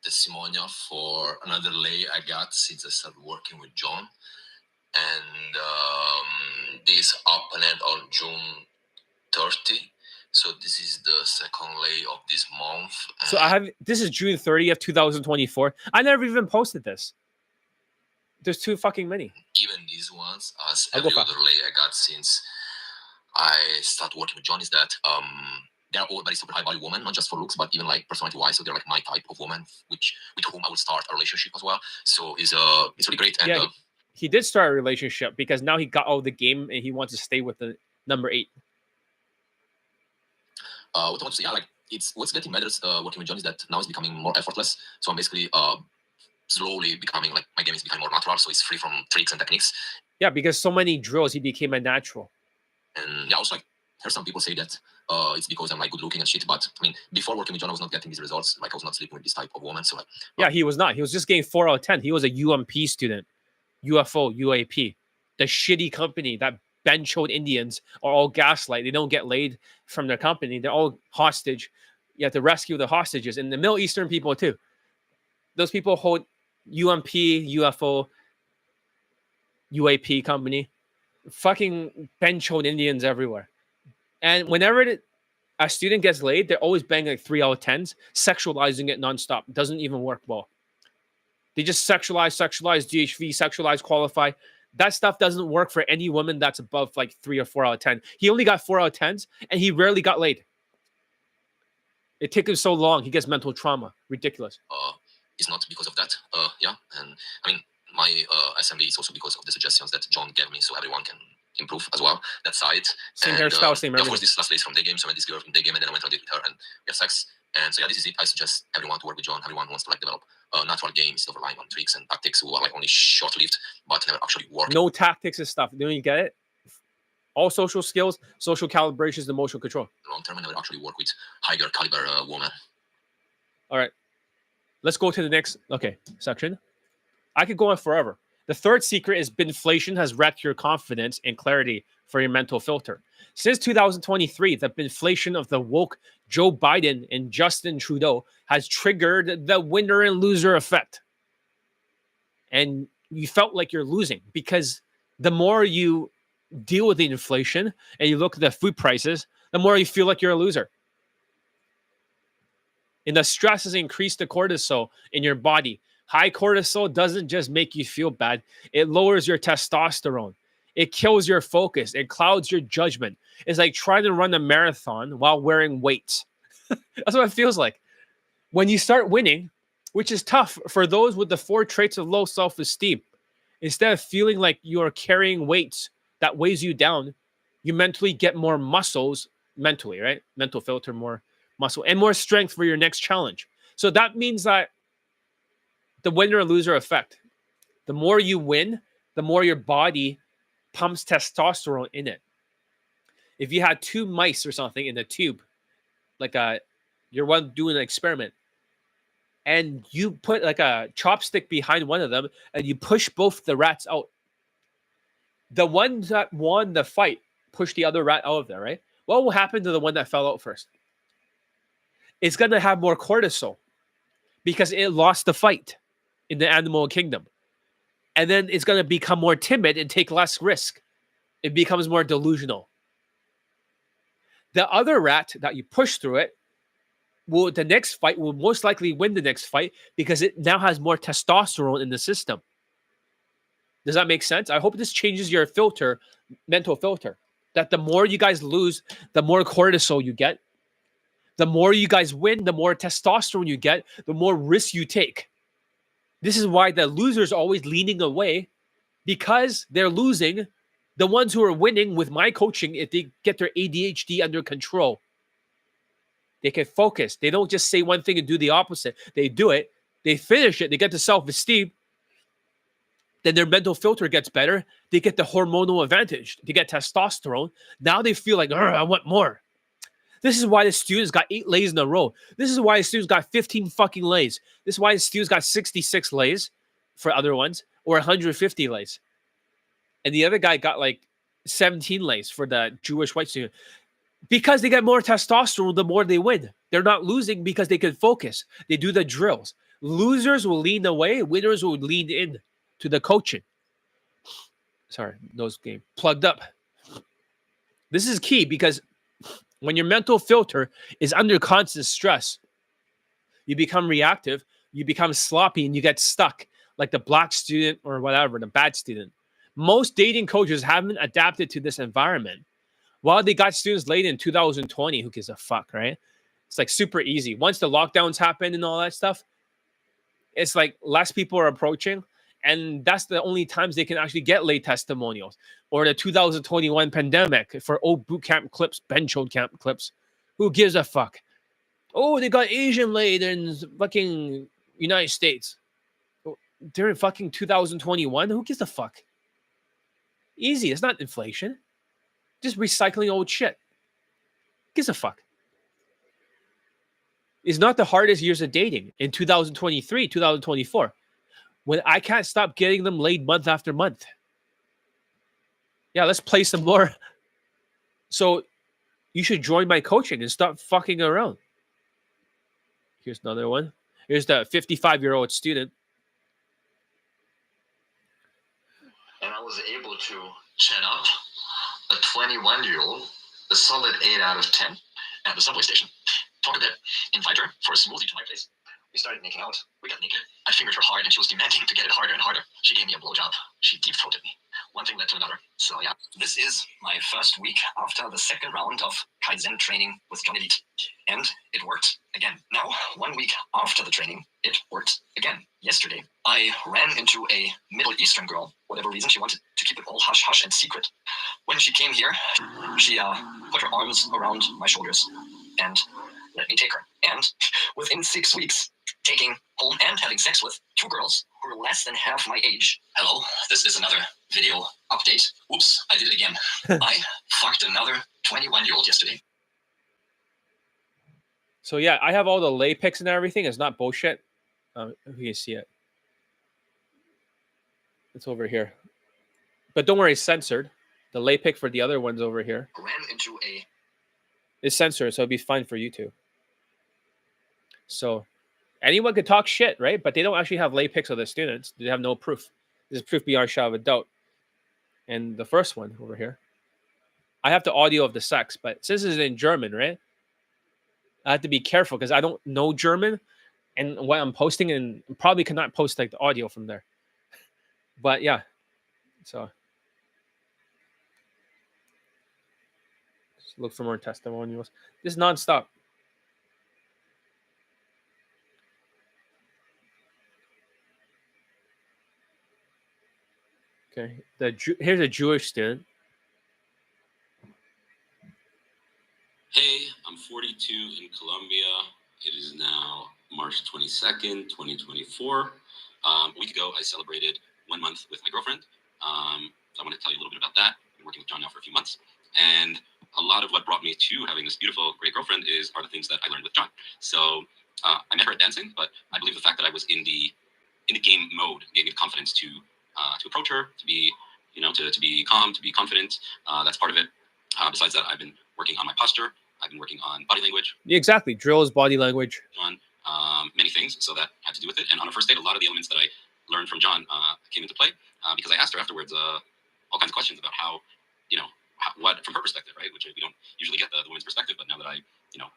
Testimonial for another lay I got since I started working with John, and this happened on June 30. So this is the second lay of this month. So this is June 30th, 2024. I never even posted this. There's too fucking many. Even these ones, as every other lay I got since I started working with John, is that they're all very super high value women, not just for looks, but even like personality wise. So they're like my type of woman, with whom I would start a relationship as well. So it's really great. And yeah, he did start a relationship because now he got out of the game and he wants to stay with the number 8. What I want to say, like what's getting better working with John is that now it's becoming more effortless. So I'm basically slowly becoming like my game is becoming more natural. So it's free from tricks and techniques. Yeah, because so many drills, he became a natural. And yeah, also like heard some people say that it's because I'm like good looking and shit. But I mean, before working with John, I was not getting these results. Like I was not sleeping with this type of woman. So like, yeah, he was not. He was just getting 4 out of 10. He was a UMP student, UFO, UAP, the shitty company that bench-hold Indians are all gaslight. They don't get laid from their company. They're all hostage. You have to rescue the hostages, and the Middle Eastern people too. Those people hold UMP, UFO, UAP company, fucking bench-hold Indians everywhere. And whenever a student gets laid, they're always banging like 3 out of 10s, sexualizing it nonstop. It doesn't even work well. They just sexualize, DHV, sexualize, qualify. That stuff doesn't work for any woman that's above like 3 or 4 out of 10. He only got 4 out of 10s, and he rarely got laid. It took him so long. He gets mental trauma. Ridiculous. It's not because of that. Yeah, and I mean, my SMB is also because of the suggestions that John gave me, so everyone can improve as well. That side. Same hairstyle, same everything. Of course, this last day is from Daygame, so I met this girl from Daygame, and then I went on a date with her, and we had sex. And so yeah, this is it. I suggest everyone to work with John. Everyone wants to like develop natural games, not relying on tricks and tactics who are like only short-lived, but never actually work. No tactics and stuff. Don't you get it? All social skills, social calibrations, emotional control. Long term, I never actually work with higher caliber woman. All right. Let's go to the next section. I could go on forever. The third secret is binflation has wrecked your confidence and clarity for your mental filter. Since 2023, the binflation of the woke Joe Biden and Justin Trudeau has triggered the winner and loser effect. And you felt like you're losing because the more you deal with the inflation and you look at the food prices, the more you feel like you're a loser. And the stress has increased the cortisol in your body. High cortisol doesn't just make you feel bad. It lowers your testosterone. It kills your focus. It clouds your judgment. It's like trying to run a marathon while wearing weights. That's what it feels like. When you start winning, which is tough for those with the 4 traits of low self-esteem, instead of feeling like you are carrying weights that weighs you down, you mentally get more muscles, mentally, right? Mental filter, more muscle, and more strength for your next challenge. So that means that the winner or loser effect, the more you win, the more your body pumps testosterone in it. If you had 2 mice or something in a tube, like you're one doing an experiment, and you put like a chopstick behind one of them and you push both the rats out, the one that won the fight pushed the other rat out of there, right? What will happen to the one that fell out first? It's going to have more cortisol because it lost the fight in the animal kingdom. And then it's going to become more timid and take less risk. It becomes more delusional. The other rat that you push through it, the next fight will most likely win the next fight because it now has more testosterone in the system. Does that make sense? I hope this changes your filter, mental filter. That the more you guys lose, the more cortisol you get. The more you guys win, the more testosterone you get, the more risk you take. This is why the losers are always leaning away, because they're losing. The ones who are winning with my coaching, if they get their ADHD under control, they can focus. They don't just say one thing and do the opposite. They do it. They finish it. They get the self-esteem. Then their mental filter gets better. They get the hormonal advantage. They get testosterone. Now they feel like, I want more. This is why the students got 8 lays in a row. This is why the students got 15 fucking lays. This is why the students got 66 lays for other ones, or 150 lays. And the other guy got like 17 lays for the Jewish white student. Because they get more testosterone, the more they win. They're not losing because they can focus. They do the drills. Losers will lean away. Winners will lean in to the coaching. Sorry, nose game. Plugged up. This is key because when your mental filter is under constant stress, you become reactive, you become sloppy, and you get stuck like the black student or whatever, the bad student. Most dating coaches haven't adapted to this environment. While they got students late in 2020, who gives a fuck, right? It's like super easy. Once the lockdowns happen and all that stuff, it's like less people are approaching. And that's the only times they can actually get late testimonials. Or the 2021 pandemic for old boot camp clips, bench old camp clips. Who gives a fuck? Oh, they got Asian late in fucking United States. During fucking 2021? Who gives a fuck? Easy. It's not inflation. Just recycling old shit. Gives a fuck. It's not the hardest years of dating in 2023, 2024. When I can't stop getting them laid month after month. Yeah, let's play some more. So you should join my coaching and stop fucking around. Here's another one. Here's the 55-year-old student. And I was able to chat up a 21-year-old, a solid 8 out of 10, at the subway station. Talk a bit, invite her for a smoothie to my place. We started making out. We got naked. I fingered her hard, and she was demanding to get it harder and harder. She gave me a blowjob. She deep-throated me. One thing led to another. So yeah, this is my first week after the second round of Kaizen training with John Elite. And it worked again. Now, 1 week after the training, it worked again. Yesterday, I ran into a Middle Eastern girl. Whatever reason, she wanted to keep it all hush-hush and secret. When she came here, she put her arms around my shoulders and let me take her. And within 6 weeks, taking home and having sex with 2 girls who are less than half my age. Hello, this is another video update. Oops, I did it again. I fucked another 21-year-old yesterday. So yeah, I have all the lay pics and everything. It's not bullshit. If you can see it. It's over here. But don't worry, it's censored. The lay pic for the other one's over here. Ran into a... It's censored, so it'll be fine for YouTube. So anyone could talk shit, right? But they don't actually have lay pics of the students. They have no proof. This is proof beyond a shadow of a doubt. And the first one over here, I have the audio of the sex, but since it's in German, right? I have to be careful because I don't know German and what I'm posting, and probably cannot post like the audio from there. But yeah, so just look for more testimonials. This is nonstop. Okay, here's a Jewish student. Hey, I'm 42 in Colombia. It is now March 22nd, 2024. A week ago, I celebrated 1 month with my girlfriend. So I want to tell you a little bit about that. I've been working with John now for a few months. And a lot of what brought me to having this beautiful, great girlfriend are the things that I learned with John. So I met her at dancing, but I believe the fact that I was in the game mode gave me the confidence to approach her, to be, to be calm, to be confident. That's part of it. Besides that, I've been working on my posture. I've been working on body language. Exactly. Drill is body language. many things, so that had to do with it. And on our first date, a lot of the elements that I learned from John came into play because I asked her afterwards all kinds of questions about how, what from her perspective, right? Which we don't usually get the woman's perspective, but now that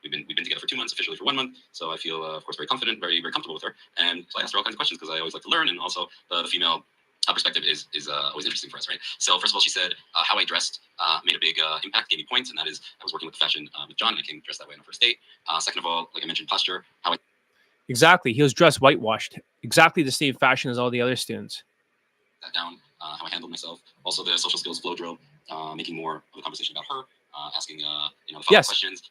we've been together for 2 months, officially for 1 month, so I feel of course very confident, very very comfortable with her, and so I asked her all kinds of questions because I always like to learn, and also the female perspective is always interesting for us, right? So first of all, she said how I dressed made a big impact, gave me points, and that is I was working with fashion with John, and I came dressed that way on our first date. Second of all, like I mentioned, posture, how I Exactly. He was dressed whitewashed. Exactly the same fashion as all the other students. sat down, how I handled myself. Also, the social skills flow drill, making more of a conversation about her, asking the follow-up Yes. questions,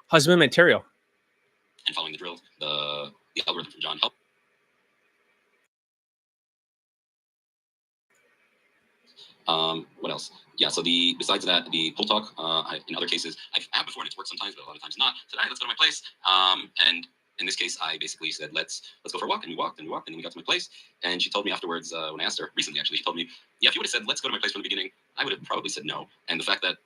Husband material. and following the drill. The algorithm from John helped. What else? Yeah. So besides that, the pull talk. In other cases, I've had before, and it's worked sometimes, but a lot of times not. Said, "Hey, let's go to my place." And in this case, I basically said, "Let's go for a walk," and we walked, and then we got to my place. And she told me afterwards, when I asked her recently, actually, she told me, "Yeah, if you would have said, 'Let's go to my place' from the beginning, I would have probably said no." And the fact that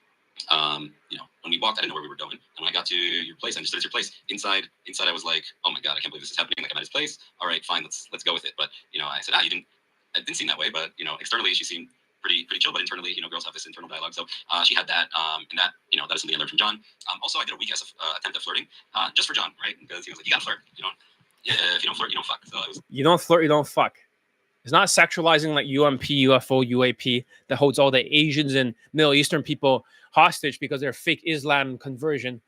when we walked, I didn't know where we were going. And when I got to your place, I understood it's your place. Inside, I was like, "Oh my god, I can't believe this is happening! Like I'm at his place. All right, fine, let's go with it." But I said, it didn't seem that way. But externally, she seemed pretty chill. But internally, girls have this internal dialogue. So she had that, and that that is something I learned from John. Also, I did a weak ass attempt at flirting, just for John, right? Because he was like, "You gotta flirt. If you don't flirt, you don't fuck." So it was. You don't flirt, you don't fuck. It's not sexualizing like UMP, UFO, UAP that holds all the Asians and Middle Eastern people hostage because they're fake Islam conversion.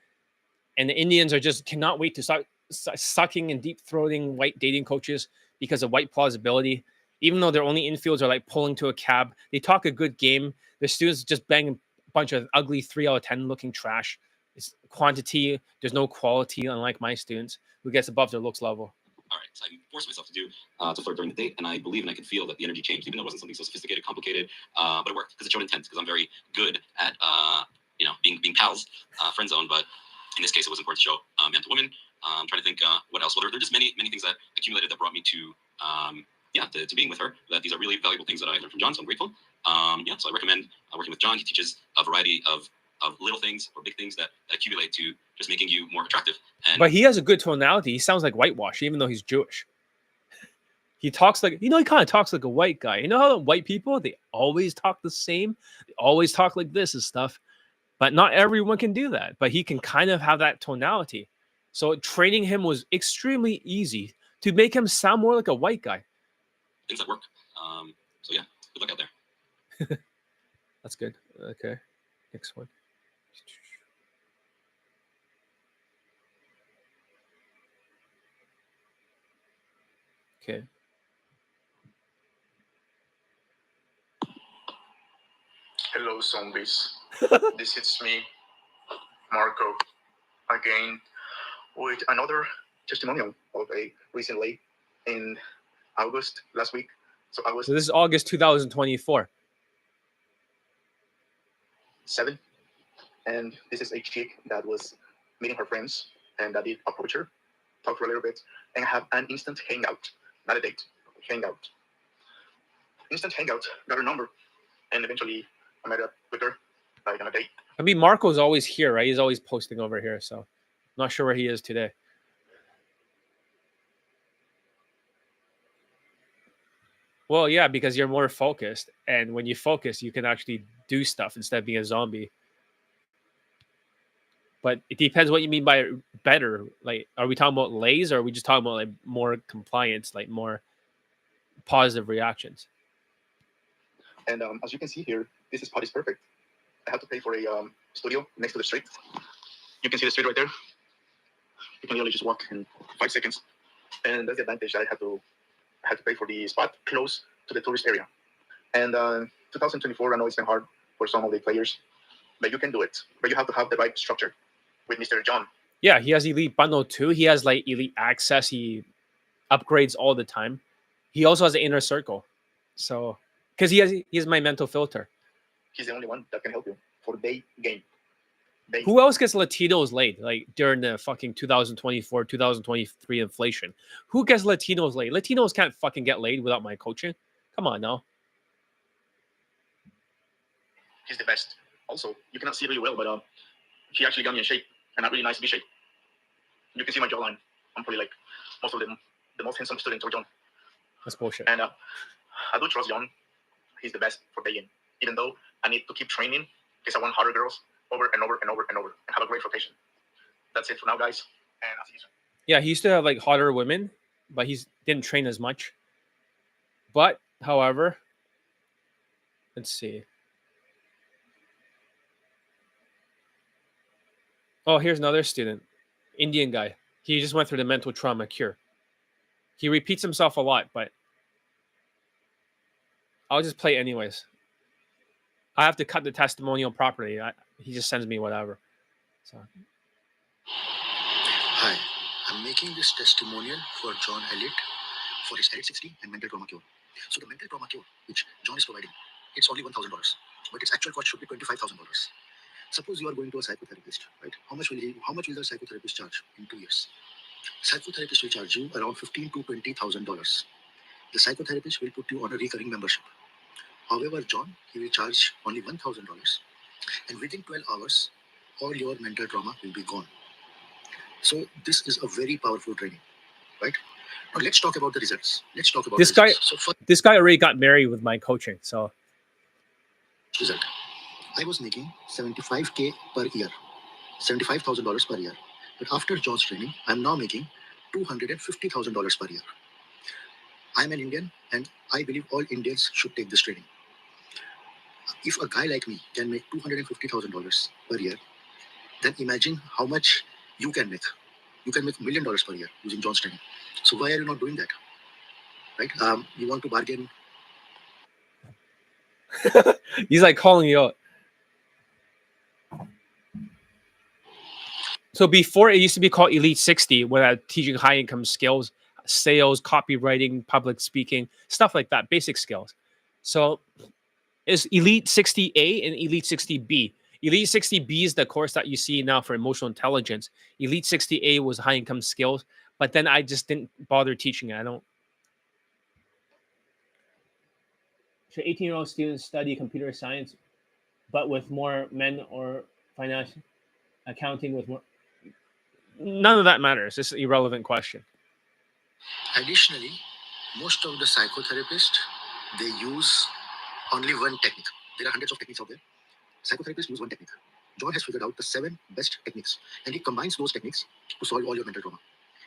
And the Indians are just cannot wait to start sucking and deep throating white dating coaches because of white plausibility. Even though their only infields are like pulling to a cab, they talk a good game. The students just bang a bunch of ugly 3 out of 10 looking trash. It's quantity. There's no quality, unlike my students who gets above their looks level. All right, so I forced myself to flirt during the date, and I believe and I could feel that the energy changed, even though it wasn't something so sophisticated, complicated, but it worked because it showed intent. Because I'm very good at being pals, friend zone. But in this case, it was important to show man to woman. I'm trying to think what else. Well, there are just many things that accumulated that brought me to being with her. That these are really valuable things that I learned from John, so I'm grateful. So I recommend working with John. He teaches a variety of little things or big things that accumulate to just making you more attractive. But he has a good tonality. He sounds like whitewash, even though he's Jewish. He talks like, he kind of talks like a white guy. You know how white people, they always talk the same? They always talk like this and stuff. But not everyone can do that. But he can kind of have that tonality. So training him was extremely easy to make him sound more like a white guy. Things that work. So yeah, good luck out there. That's good. Okay. Next one. Okay. Hello, zombies. This is me, Marco, again with another testimonial of a recently in August last week. So this is August 2024. 7, and this is a chick that was meeting her friends, and that did approach her, talk for a little bit, and have an instant hangout, not a date, hangout. Instant hangout, got her number, and eventually I met up with her, like on a date. I mean, Marco's always here, right? He's always posting over here, so I'm not sure where he is today. Well, yeah, because you're more focused, and when you focus, you can actually do stuff instead of being a zombie. But it depends what you mean by better. Like, are we talking about lays, or are we just talking about like more compliance, like more positive reactions? And as you can see here, this spot is perfect. I had to pay for a studio next to the street. You can see the street right there. You can literally just walk in 5 seconds, and that's the advantage that I had to pay for the spot close to the tourist area. And 2024, I know it's been hard for some of the players, but you can do it. But you have to have the right structure with Mr. John. Yeah, he has elite bundle too. He has like elite access. He upgrades all the time. He also has an inner circle. So, because he has my mental filter. He's the only one that can help you for Daygame. Who else gets Latinos laid like during the fucking 2024, 2023 inflation? Who gets Latinos laid? Latinos can't fucking get laid without my coaching. Come on now. He's the best. Also, you cannot see really well, but he actually got me in shape, and a really nice V shape. You can see my jawline. I'm probably like most of them, the most handsome student, John. That's bullshit. And I do trust John. He's the best for Daygame. Even though I need to keep training because I want harder girls over and over and over and over and have a great rotation. That's it for now, guys. And I'll see you soon. Yeah, he used to have like hotter women, but he didn't train as much. But, however, let's see. Oh, here's another student, Indian guy. He just went through the mental trauma cure. He repeats himself a lot, but I'll just play anyways. I have to cut the testimonial properly. He just sends me whatever. So Hi, I'm making this testimonial for John Elliott for his Elliott 60 and mental trauma cure. So the mental trauma cure, which John is providing, it's only $1,000, but its actual cost should be $25,000. Suppose you are going to a psychotherapist, right? How much will the psychotherapist charge in 2 years? Psychotherapist will charge you around $15,000 to $20,000. The psychotherapist will put you on a recurring membership. However, John, he will charge only $1,000, and within 12 hours, all your mental trauma will be gone. So this is a very powerful training, right? Now let's talk about the results. Let's talk about this guy. So first This guy already got married with my coaching. So result, I was making $75K per year, $75,000 per year. But after John's training, I'm now making $250,000 per year. I'm an Indian, and I believe all Indians should take this training. If a guy like me can make $250,000 per year, then imagine how much you can make. You can make $1 million per year using John's training. So why are you not doing that? Right? You want to bargain. he's like calling you out. So before it used to be called Elite 60, where I'm teaching high income skills, sales, copywriting, public speaking, stuff like that, basic skills. So it's Elite 60A and Elite 60B. Elite 60B is the course that you see now for emotional intelligence. Elite 60A was high income skills, but then I just didn't bother teaching it. I don't. Should 18-year-old students study computer science, but with more men, or financial accounting with more? None of that matters. It's an irrelevant question. Additionally, most of the psychotherapists, they use only one technique. There are hundreds of techniques out there. Psychotherapists use one technique. John has figured out the 7 best techniques, and he combines those techniques to solve all your mental trauma.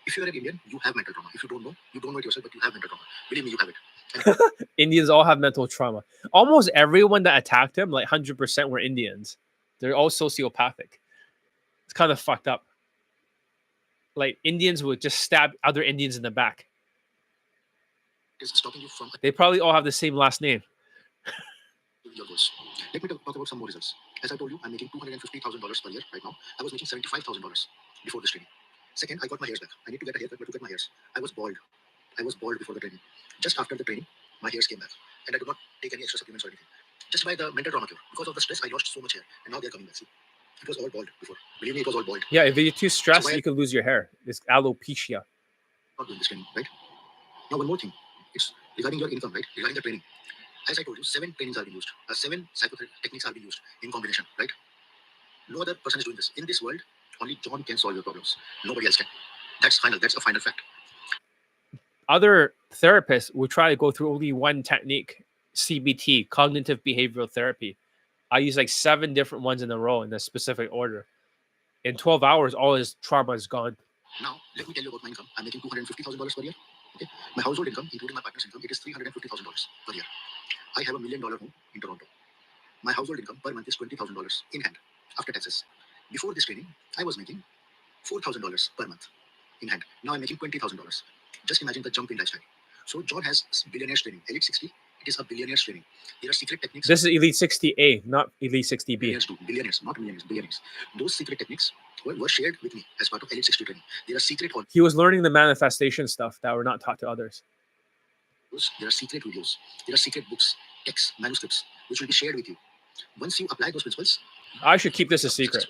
If you are an Indian, you have mental trauma. If you don't know it yourself, but you have mental trauma. Believe me, you have it. Indians all have mental trauma. Almost everyone that attacked him, like 100%, were Indians. They're all sociopathic. It's kind of fucked up. Like Indians would just stab other Indians in the back. It's stopping you from. They probably all have the same last name. Your goals. Let me talk about some more results. As I told you, I'm making $250,000 per year right now. I was making $75,000 before this training. Second, I got my hairs back. I need to get a haircut, but to get my hairs, I was bald. I was bald before the training. Just after the training, my hairs came back, and I did not take any extra supplements or anything. Just by the mental trauma cure. Because of the stress, I lost so much hair, and now they're coming back. See, it was all bald before. Believe me, it was all bald. Yeah, if you're too stressed, So you could lose your hair. It's alopecia. Not doing this training, right? Now, one more thing. It's regarding your income, right? Regarding the training. As I told you, 7 trainings are being used. 7 psychotherapy techniques are being used in combination, right? No other person is doing this. In this world, only John can solve your problems. Nobody else can. That's final. That's a final fact. Other therapists will try to go through only one technique, CBT, cognitive behavioral therapy. I use like 7 different ones in a row in a specific order. In 12 hours, all his trauma is gone. Now, let me tell you about my income. I'm making $250,000 per year. Okay, my household income, including my partner's income, it is $350,000 per year. I have a $1 million home in Toronto. My household income per month is $20,000 in hand after taxes. Before this training, I was making $4,000 per month in hand. Now I'm making $20,000. Just imagine the jump in lifestyle. So John has billionaire's training. Elite 60, it is a billionaire's training. There are secret techniques. This is Elite 60A, not Elite 60B. Billionaires do. Billionaires, not millionaires, billionaires. Those secret techniques were shared with me as part of Elite 60 training. There are secret. He was learning the manifestation stuff that were not taught to others. There are secret videos. There are secret books, texts, manuscripts, which will be shared with you. Once you apply those principles, I should keep this a secret.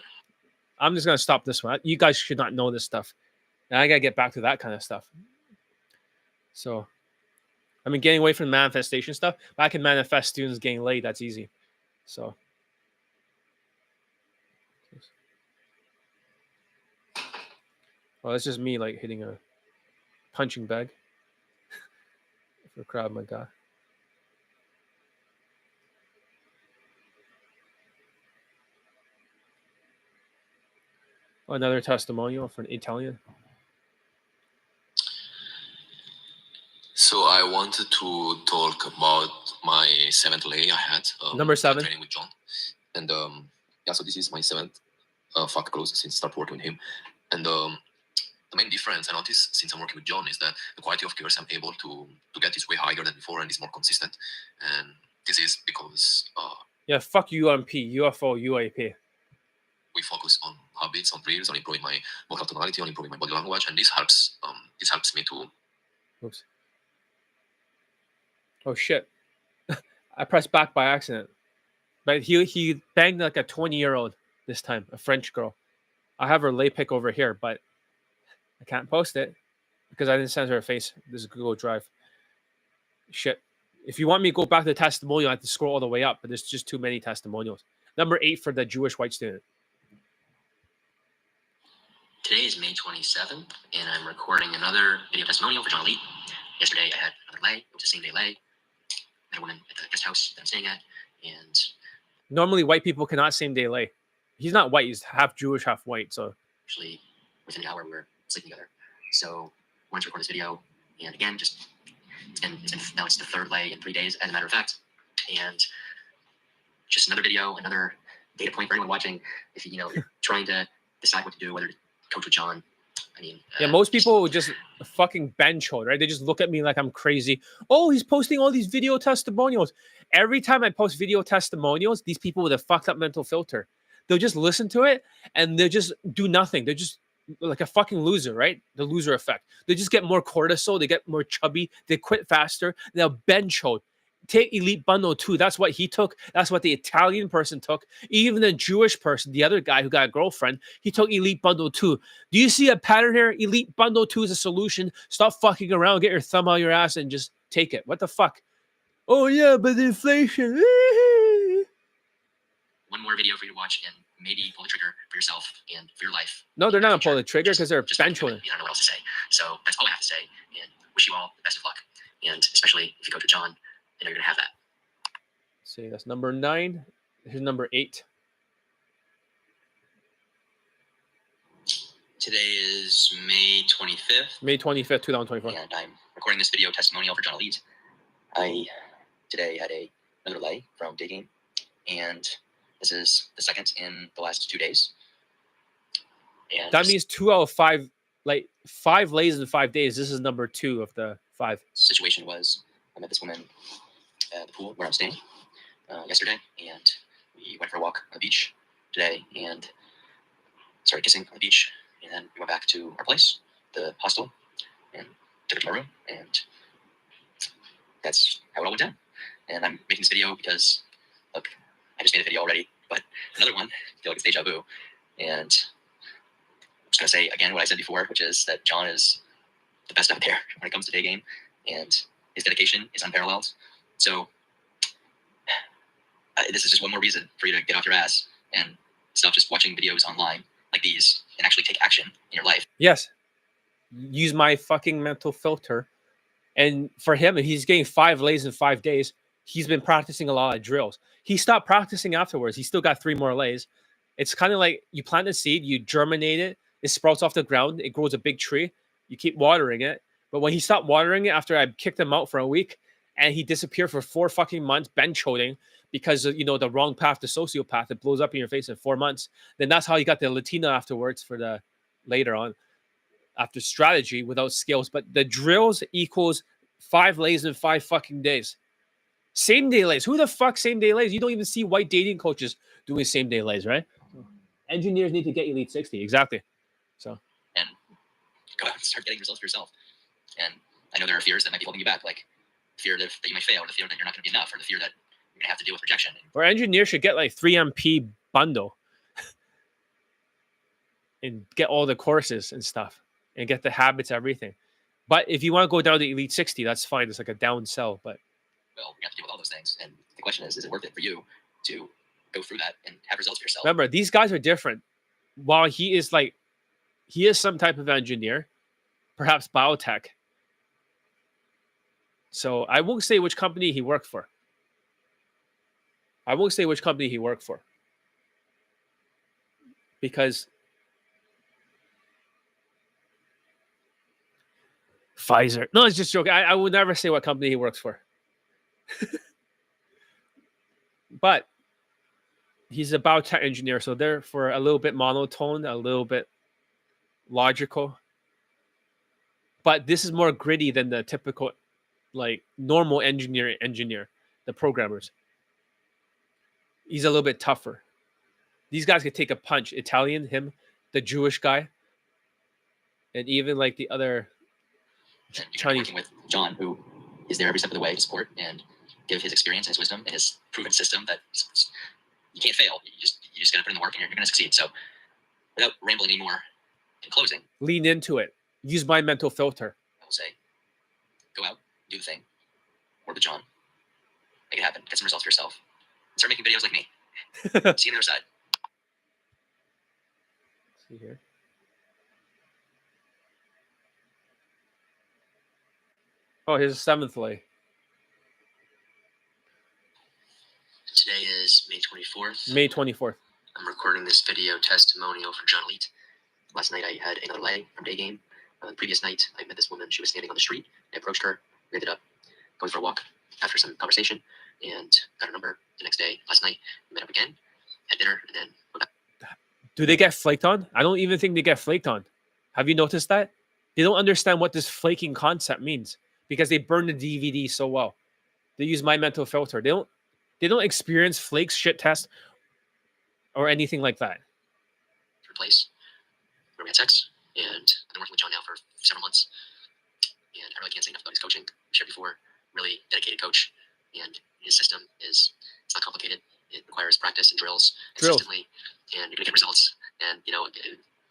I'm just going to stop this one. You guys should not know this stuff. And I got to get back to that kind of stuff. So, I mean, getting away from the manifestation stuff, but I can manifest students getting laid. That's easy. So, well, it's just me like hitting a punching bag for Krav Maga. Another testimonial for an Italian. So I wanted to talk about my 7th lay I had. Number 7. Training with John. And yeah, so this is my 7th fuck close since start working with him. And the main difference I noticed since I'm working with John is that the quality of curse I'm able to get is way higher than before and is more consistent. And this is because Yeah, fuck UMP, UFO, UAP. we focus on habits, on drills, on improving my vocal tonality, on improving my body language, and this helps me to. Oops. Oh shit. I pressed back by accident. But he banged like a 20-year-old this time, a French girl. I have her lay pic over here, but I can't post it because I didn't censor her face. This is Google Drive. Shit. If you want me to go back to the testimonial, I have to scroll all the way up, but there's just too many testimonials. Number 8 for the Jewish white student. Today is May 27th, and I'm recording another video testimonial for John Elite. Yesterday, I had another lay. It was a same-day lay. I had a woman at the guest house that I'm staying at, and Normally, white people cannot same-day lay. He's not white. He's half Jewish, half white. So actually, within an hour, we were sleeping together. So I wanted to record this video, and again, now it's the 3rd lay in 3 days, as a matter of fact. And just another video, another data point for anyone watching. If you're trying to decide what to do, whether to coach with John. I mean, yeah, most people would just fucking bench hold, right? They just look at me like I'm crazy. Oh, he's posting all these video testimonials. Every time I post video testimonials, these people with a fucked up mental filter, they'll just listen to it and they'll just do nothing. They're just like a fucking loser, right? The loser effect. They just get more cortisol. They get more chubby. They quit faster. They'll bench hold. Take Elite Bundle 2. That's what he took. That's what the Italian person took. Even the Jewish person, the other guy who got a girlfriend, he took Elite Bundle 2. Do you see a pattern here? Elite Bundle 2 is a solution. Stop fucking around. Get your thumb out your ass and just take it. What the fuck? Oh, yeah, but the inflation. One more video for you to watch and maybe pull the trigger for yourself and for your life. No, they're not going to pull the trigger because they're just bench holding. I don't know what else to say. So that's all I have to say. And wish you all the best of luck. And especially if you coach with John, you're going to have that. See, that's number 9. Here's number 8. Today is May 25th. May 25th, 2024. And I'm recording this video testimonial for John Elite. I today had another lay from Daygame, and this is the 2nd in the last 2 days. And that means 2 out of 5, like 5 lays in 5 days. This is number 2 of the 5. Situation was I met this woman at the pool where I'm staying yesterday, and we went for a walk on the beach today and started kissing on the beach, and then we went back to our place, the hostel, and took her to my room, and that's how it all went down. And I'm making this video because, look, I just made a video already, but another one, I feel like it's deja vu, and I'm just going to say again what I said before, which is that John is the best out there when it comes to Daygame, and his dedication is unparalleled. So this is just one more reason for you to get off your ass and stop just watching videos online like these and actually take action in your life. Yes. Use my fucking mental filter. And for him, he's getting 5 lays in 5 days. He's been practicing a lot of drills. He stopped practicing afterwards. He still got 3 more lays. It's kind of like you plant a seed, you germinate it, it sprouts off the ground, it grows a big tree. You keep watering it. But when he stopped watering it after I kicked him out for a week, and he disappeared for 4 fucking months, bench holding, because of, the wrong path, the sociopath, it blows up in your face in 4 months. Then that's how he got the Latina afterwards for the later on, after strategy without skills. But the drills equals 5 lays in 5 fucking days. Same day lays. Who the fuck same day lays? You don't even see white dating coaches doing same day lays, right? Engineers need to get Elite 60. Exactly. So. And go out and start getting results for yourself. And I know there are fears that might be holding you back, like fear that you might fail, or the fear that you're not going to be enough, or the fear that you're going to have to deal with rejection. Or engineers should get like 3MP bundle and get all the courses and stuff and get the habits, everything. But if you want to go down to Elite 60, that's fine. It's like a down sell. But well, you have to deal with all those things. And the question is it worth it for you to go through that and have results for yourself? Remember, these guys are different. While he is some type of engineer, perhaps biotech, So I won't say which company he worked for. I won't say which company he worked for. Because Pfizer. No, it's just joking. I would never say what company he works for. But he's a biotech engineer, so therefore a little bit monotone, a little bit logical. But this is more gritty than the typical, like normal engineer, the programmers. He's a little bit tougher. These guys could take a punch. Italian, him, the Jewish guy, and even like the other And you're Chinese. working with John, who is there every step of the way to support and give his experience and his wisdom and his proven system that you can't fail. You just got to put in the work and you're going to succeed. So without rambling anymore, in closing, Lean into it. Use my mental filter. I will say, go out, do the thing, work with John, make it happen, get some results for yourself, and start making videos like me. See you on the other side. See here. Oh, here's a seventh lay. Today is May 24th. May 24th. I'm recording this video testimonial for John Elite. Last night I had another lay from Daygame. The previous night I met this woman. She was standing on the street. I approached her. We ended up going for a walk after some conversation and got her number. The next day, last night, we met up again, had dinner, and then went back. Do they get flaked on? I don't even think they get flaked on. Have you noticed that? They don't understand what this flaking concept means because they burn the DVD so well. They use my mental filter. They don't experience flakes, shit test, or anything like that. Third place, where we had sex, and I've been working with John now for several months, and I really can't say enough about his coaching. I shared before, really dedicated coach, and his system it's not complicated. It requires practice and drills consistently, and you're gonna get results. And I know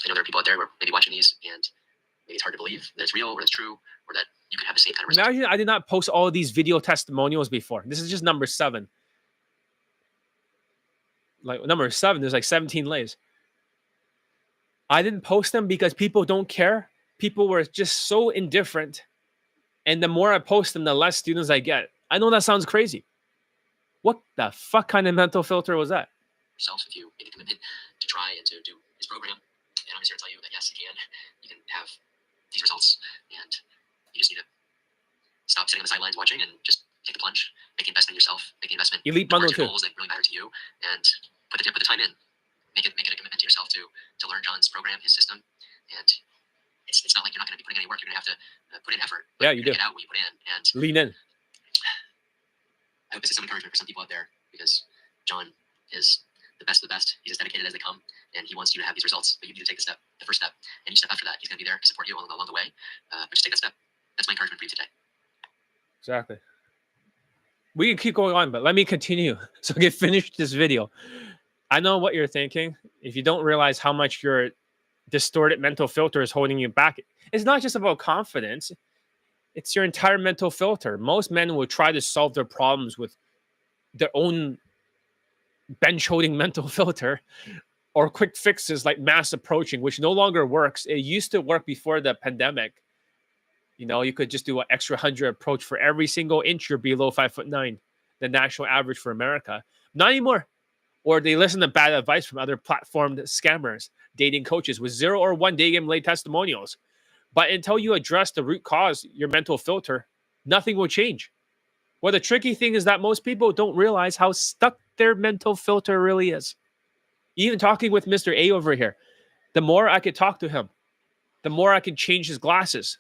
there are people out there who are maybe watching these, and maybe it's hard to believe that it's real or it's true or that you can have the same kind of results. Imagine I did not post all of these video testimonials before. This is just number 7. Like number 7, there's like 17 lays. I didn't post them because people don't care. People were just so indifferent. And the more I post them, the less students I get. I know that sounds crazy. What the fuck kind of mental filter was that? Yourself, if you make a commitment to try and to do his program, and I'm just here to tell you that yes, you can have these results, and you just need to stop sitting on the sidelines watching and just take the plunge, make the investment in yourself, make the investment Elite towards bundle your too. goals that really matter to you, and put the time in. Make it a commitment to yourself to learn John's program, his system, and it's not like you're not going to be putting any work. You're going to have to put in effort. Yeah, you do. Get out what you put in, and Lean in. I hope this is some encouragement for some people out there because John is the best of the best. He's as dedicated as they come, and he wants you to have these results. But you need to take the first step, and each step after that, he's going to be there to support you along the way. But just take that step. That's my encouragement for you today. Exactly. We can keep going on, but let me continue so I can finish this video. I know what you're thinking. If you don't realize how much your distorted mental filter is holding you back, it's not just about confidence. It's your entire mental filter. Most men will try to solve their problems with their own bench-holding mental filter or quick fixes like mass approaching, which no longer works. It used to work before the pandemic. You could just do an extra 100 approach for every single inch you're below 5'9", the national average for America. Not anymore. Or they listen to bad advice from other platformed scammers, dating coaches with 0 or 1 Daygame lay testimonials. But until you address the root cause, your mental filter, nothing will change. Well, the tricky thing is that most people don't realize how stuck their mental filter really is. Even talking with Mr. A over here, the more I could talk to him, the more I could change his glasses.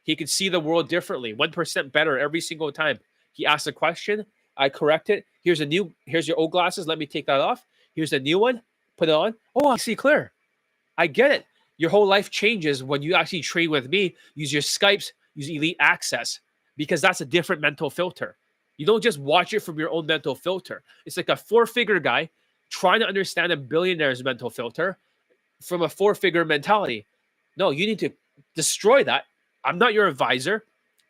He could see the world differently, 1% better every single time. He asks a question, I correct it. Here's your old glasses. Let me take that off. Here's the new one. Put it on. Oh, I see clear. I get it. Your whole life changes when you actually trade with me. Use your Skypes. Use Elite Access because that's a different mental filter. You don't just watch it from your own mental filter. It's like a 4-figure guy trying to understand a billionaire's mental filter from a 4-figure mentality. No, you need to destroy that. I'm not your advisor.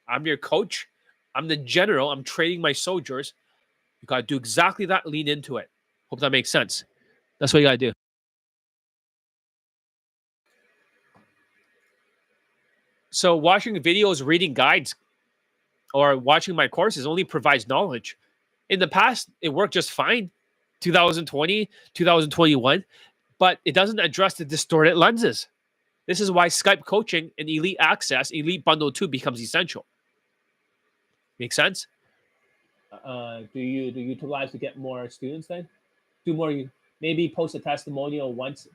I'm your coach. I'm the general. I'm training my soldiers. You got to do exactly that. Lean into it. Hope that makes sense. That's what you got to do. So watching videos, reading guides, or watching my courses only provides knowledge. In the past, it worked just fine, 2020, 2021, but it doesn't address the distorted lenses. This is why Skype coaching and Elite Access, Elite Bundle 2 becomes essential. Make sense? Do you utilize to get more students then? Do more, maybe post a testimonial once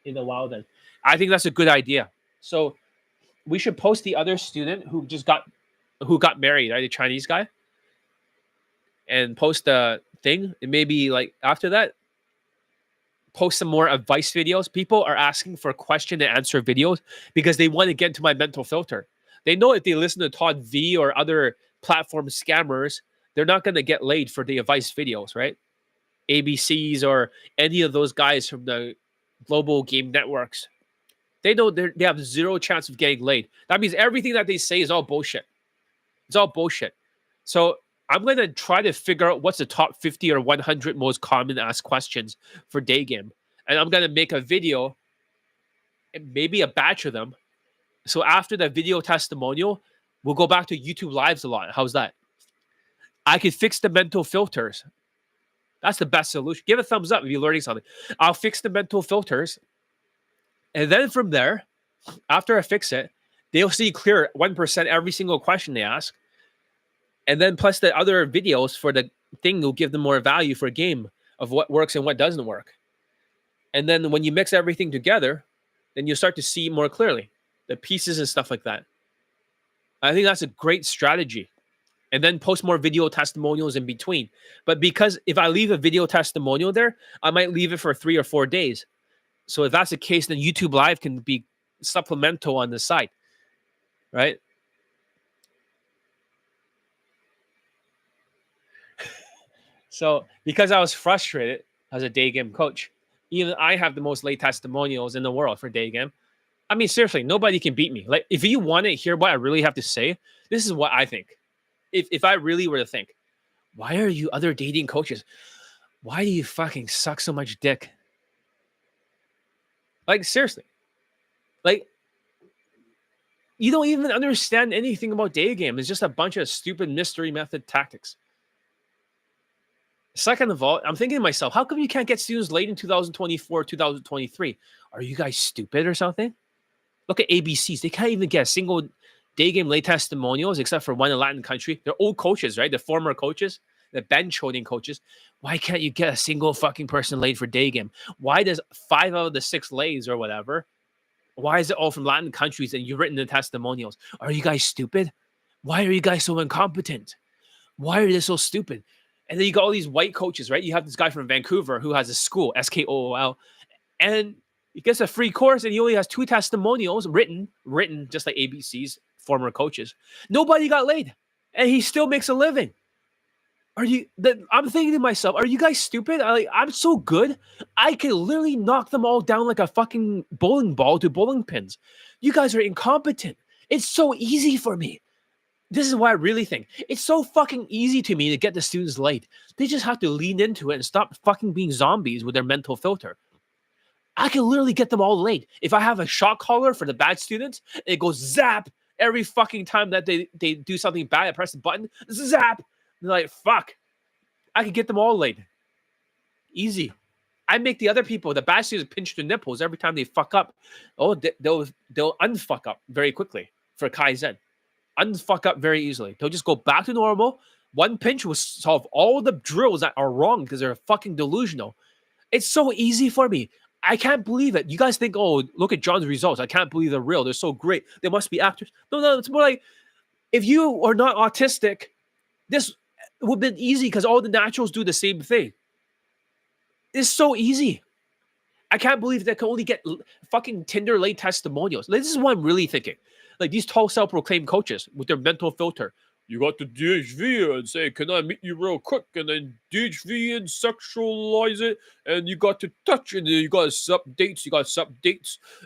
in a while then. I think that's a good idea. So we should post the other student who got married, right? The Chinese guy. And post the thing. And maybe like after that, post some more advice videos. People are asking for question and answer videos because they want to get into my mental filter. They know if they listen to Todd V or other platform scammers, they're not going to get laid for the advice videos, right? ABCs or any of those guys from the global game networks. They know they have zero chance of getting laid. That means everything that they say is all bullshit. It's all bullshit. So I'm going to try to figure out what's the top 50 or 100 most common asked questions for Daygame. And I'm going to make a video, and maybe a batch of them. So after the video testimonial, we'll go back to YouTube Lives a lot. How's that? I could fix the mental filters. That's the best solution. Give a thumbs up if you're learning something. I'll fix the mental filters. And then from there, after I fix it, they'll see clear 1% every single question they ask. And then plus the other videos for the thing will give them more value for a game of what works and what doesn't work. And then when you mix everything together, then you start to see more clearly the pieces and stuff like that. I think that's a great strategy. And then post more video testimonials in between. But because if I leave a video testimonial there, I might leave it for 3 or 4 days. So if that's the case, then YouTube Live can be supplemental on the side, right? So because I was frustrated as a Daygame coach, even I have the most late testimonials in the world for Daygame. I mean, seriously, nobody can beat me. Like, if you want to hear what I really have to say, this is what I think. If I really were to think, why are you other dating coaches? Why do you fucking suck so much dick? Like, seriously. Like, you don't even understand anything about Daygame. It's just a bunch of stupid mystery method tactics. Second of all, I'm thinking to myself, how come you can't get students late in 2024, 2023? Are you guys stupid or something? Look at ABCs. They can't even get a single Daygame late testimonials except for one in Latin country. They're old coaches, right? They're former coaches. They're bench holding coaches. Why can't you get a single fucking person late for Daygame? Why does 5 out of the 6 lays or whatever? Why is it all from Latin countries and you've written the testimonials? Are you guys stupid? Why are you guys so incompetent? Why are they so stupid? And then you got all these white coaches, right? You have this guy from Vancouver who has a school, SKOOL, and he gets a free course and he only has 2 testimonials written just like ABC's former coaches. Nobody got laid, and he still makes a living. I'm thinking to myself, are you guys stupid? I'm so good. I can literally knock them all down like a fucking bowling ball to bowling pins. You guys are incompetent. It's so easy for me. This is what I really think. It's so fucking easy to me to get the students late. They just have to lean into it and stop fucking being zombies with their mental filter. I can literally get them all late. If I have a shot caller for the bad students, it goes zap every fucking time that they do something bad. I press the button, zap. They're like, fuck. I could get them all late. Easy. I make the other people, the bad students, pinch their nipples every time they fuck up. Oh, they'll unfuck up very quickly for Kaizen. Unfuck up very easily. They'll just go back to normal. One pinch will solve all the drills that are wrong because they're fucking delusional. It's so easy for me. I can't believe it. You guys think, oh, look at John's results. I can't believe they're real. They're so great. They must be actors. No. It's more like, if you are not autistic, this would have been easy because all the naturals do the same thing. It's so easy. I can't believe they can only get fucking Tinder late testimonials. This is what I'm really thinking. Like these tall self-proclaimed coaches with their mental filter. You got to DHV and say, can I meet you real quick? And then DHV and sexualize it. And you got to touch, and then you got to sub dates.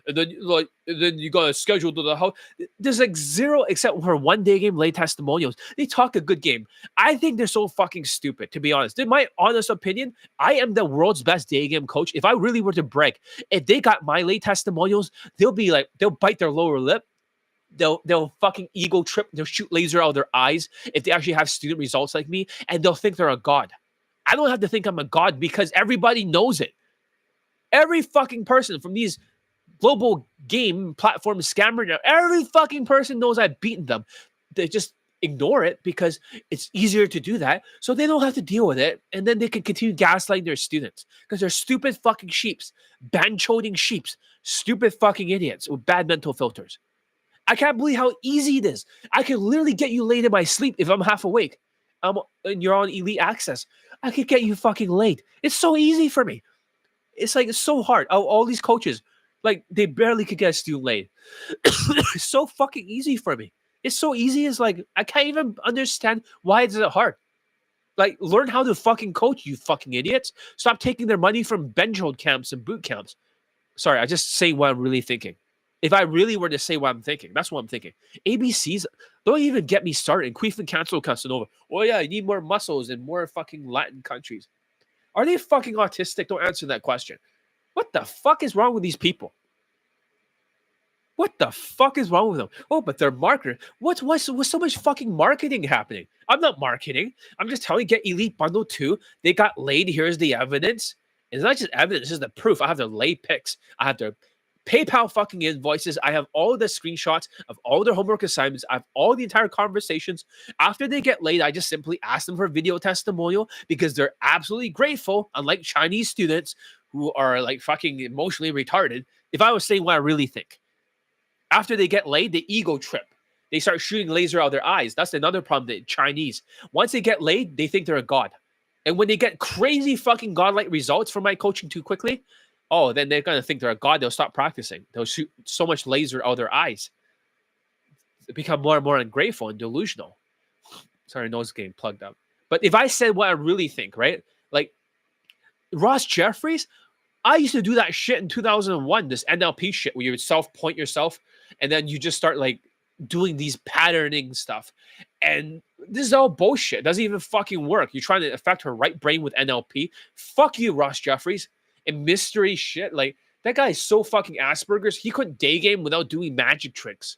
And then you got to schedule to the house. There's like zero except for one Daygame late testimonials. They talk a good game. I think they're so fucking stupid, to be honest. In my honest opinion, I am the world's best Daygame coach. If I really were to brag, if they got my late testimonials, they'll bite their lower lip. they'll fucking ego trip. They'll shoot laser out of their eyes if they actually have student results like me, and they'll think they're a god. I don't have to think I'm a god because everybody knows it. Every fucking person from these global game platform scammer, every fucking person knows I've beaten them. They just ignore it because it's easier to do that, so they don't have to deal with it, and then they can continue gaslighting their students because they're stupid fucking sheeps, ban-choding sheeps, stupid fucking idiots with bad mental filters. I can't believe how easy it is. I can literally get you laid in my sleep if I'm half awake. And you're on elite access. I could get you fucking laid. It's so easy for me. It's like, it's so hard. All these coaches, like, they barely could get a student laid. It's so fucking easy for me. It's so easy. It's like, I can't even understand why is it hard. Like, learn how to fucking coach, you fucking idiots. Stop taking their money from bench hold camps and boot camps. Sorry, I just say what I'm really thinking. If I really were to say what I'm thinking, that's what I'm thinking. ABCs, don't even get me started. Queef and cancel Casanova. Oh yeah, you need more muscles in more fucking Latin countries. Are they fucking autistic? Don't answer that question. What the fuck is wrong with these people? What the fuck is wrong with them? Oh, but they're marketers. What's so much fucking marketing happening? I'm not marketing. I'm just telling you, get Elite Bundle 2. They got laid. Here's the evidence. It's not just evidence. It's the proof. I have their lay pics. I have their PayPal fucking invoices. I have all the screenshots of all their homework assignments. I have all the entire conversations. After they get laid, I just simply ask them for a video testimonial because they're absolutely grateful, unlike Chinese students who are like fucking emotionally retarded. If I was saying what I really think. After they get laid, they ego trip. They start shooting laser out of their eyes. That's another problem. The Chinese, once they get laid, they think they're a god. And when they get crazy fucking godlike results from my coaching too quickly, oh, then they're going to think they're a god. They'll stop practicing. They'll shoot so much laser out of their eyes. They become more and more ungrateful and delusional. Sorry, nose getting plugged up. But if I said what I really think, right? Like Ross Jeffries, I used to do that shit in 2001, this NLP shit where you would self-point yourself and then you just start like doing these patterning stuff. And this is all bullshit. It doesn't even fucking work. You're trying to affect her right brain with NLP. Fuck you, Ross Jeffries. And mystery shit. Like, that guy is so fucking Asperger's. He couldn't day game without doing magic tricks.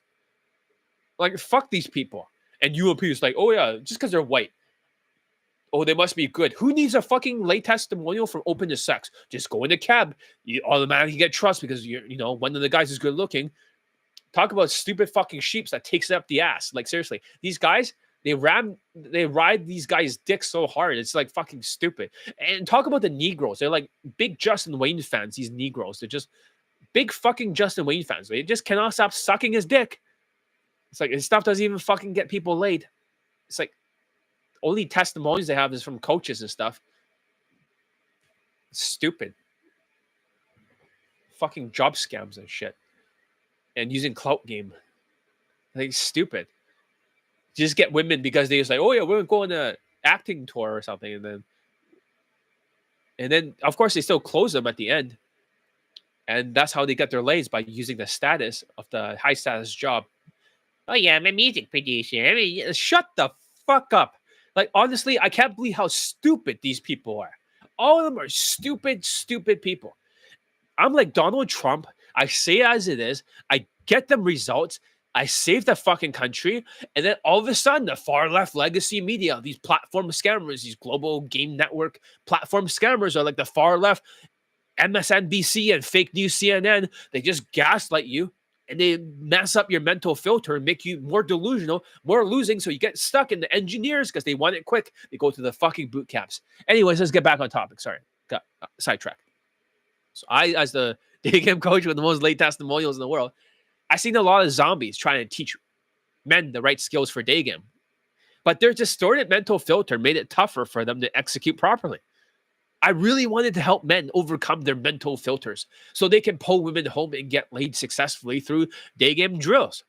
Like, fuck these people. And UMP is like, oh yeah, just because they're white. Oh, they must be good. Who needs a fucking lay testimonial from open to sex? Just go in a cab. You automatically get trust because you know one of the guys is good looking. Talk about stupid fucking sheeps that takes it up the ass. Like seriously, these guys, they ride these guys' dicks so hard. It's like fucking stupid. And talk about the Negroes. They're like big Justin Wayne fans. These Negroes, they're just big fucking Justin Wayne fans. They just cannot stop sucking his dick. It's like his stuff doesn't even fucking get people laid. It's like only testimonies they have is from coaches and stuff. It's stupid. Fucking job scams and shit. And using clout game. Like stupid. Just get women because they just like, oh yeah, we're going on an acting tour or something. And then of course they still close them at the end. And that's how they get their lays, by using the status of the high status job. Oh yeah, I'm a music producer. I mean, shut the fuck up. Like, honestly, I can't believe how stupid these people are. All of them are stupid, stupid people. I'm like Donald Trump. I say it as it is. I get them results. I save the fucking country. And then all of a sudden, the far left legacy media, these platform scammers, these global game network platform scammers are like the far left MSNBC and fake news CNN. They just gaslight you. And they mess up your mental filter and make you more delusional, more losing. So you get stuck in the engineers because they want it quick. They go to the fucking boot camps. Anyways, let's get back on topic. Sorry, got sidetracked. So I, as the Daygame coach with the most late testimonials in the world, I've seen a lot of zombies trying to teach men the right skills for Daygame. But their distorted mental filter made it tougher for them to execute properly. I really wanted to help men overcome their mental filters so they can pull women home and get laid successfully through Daygame drills.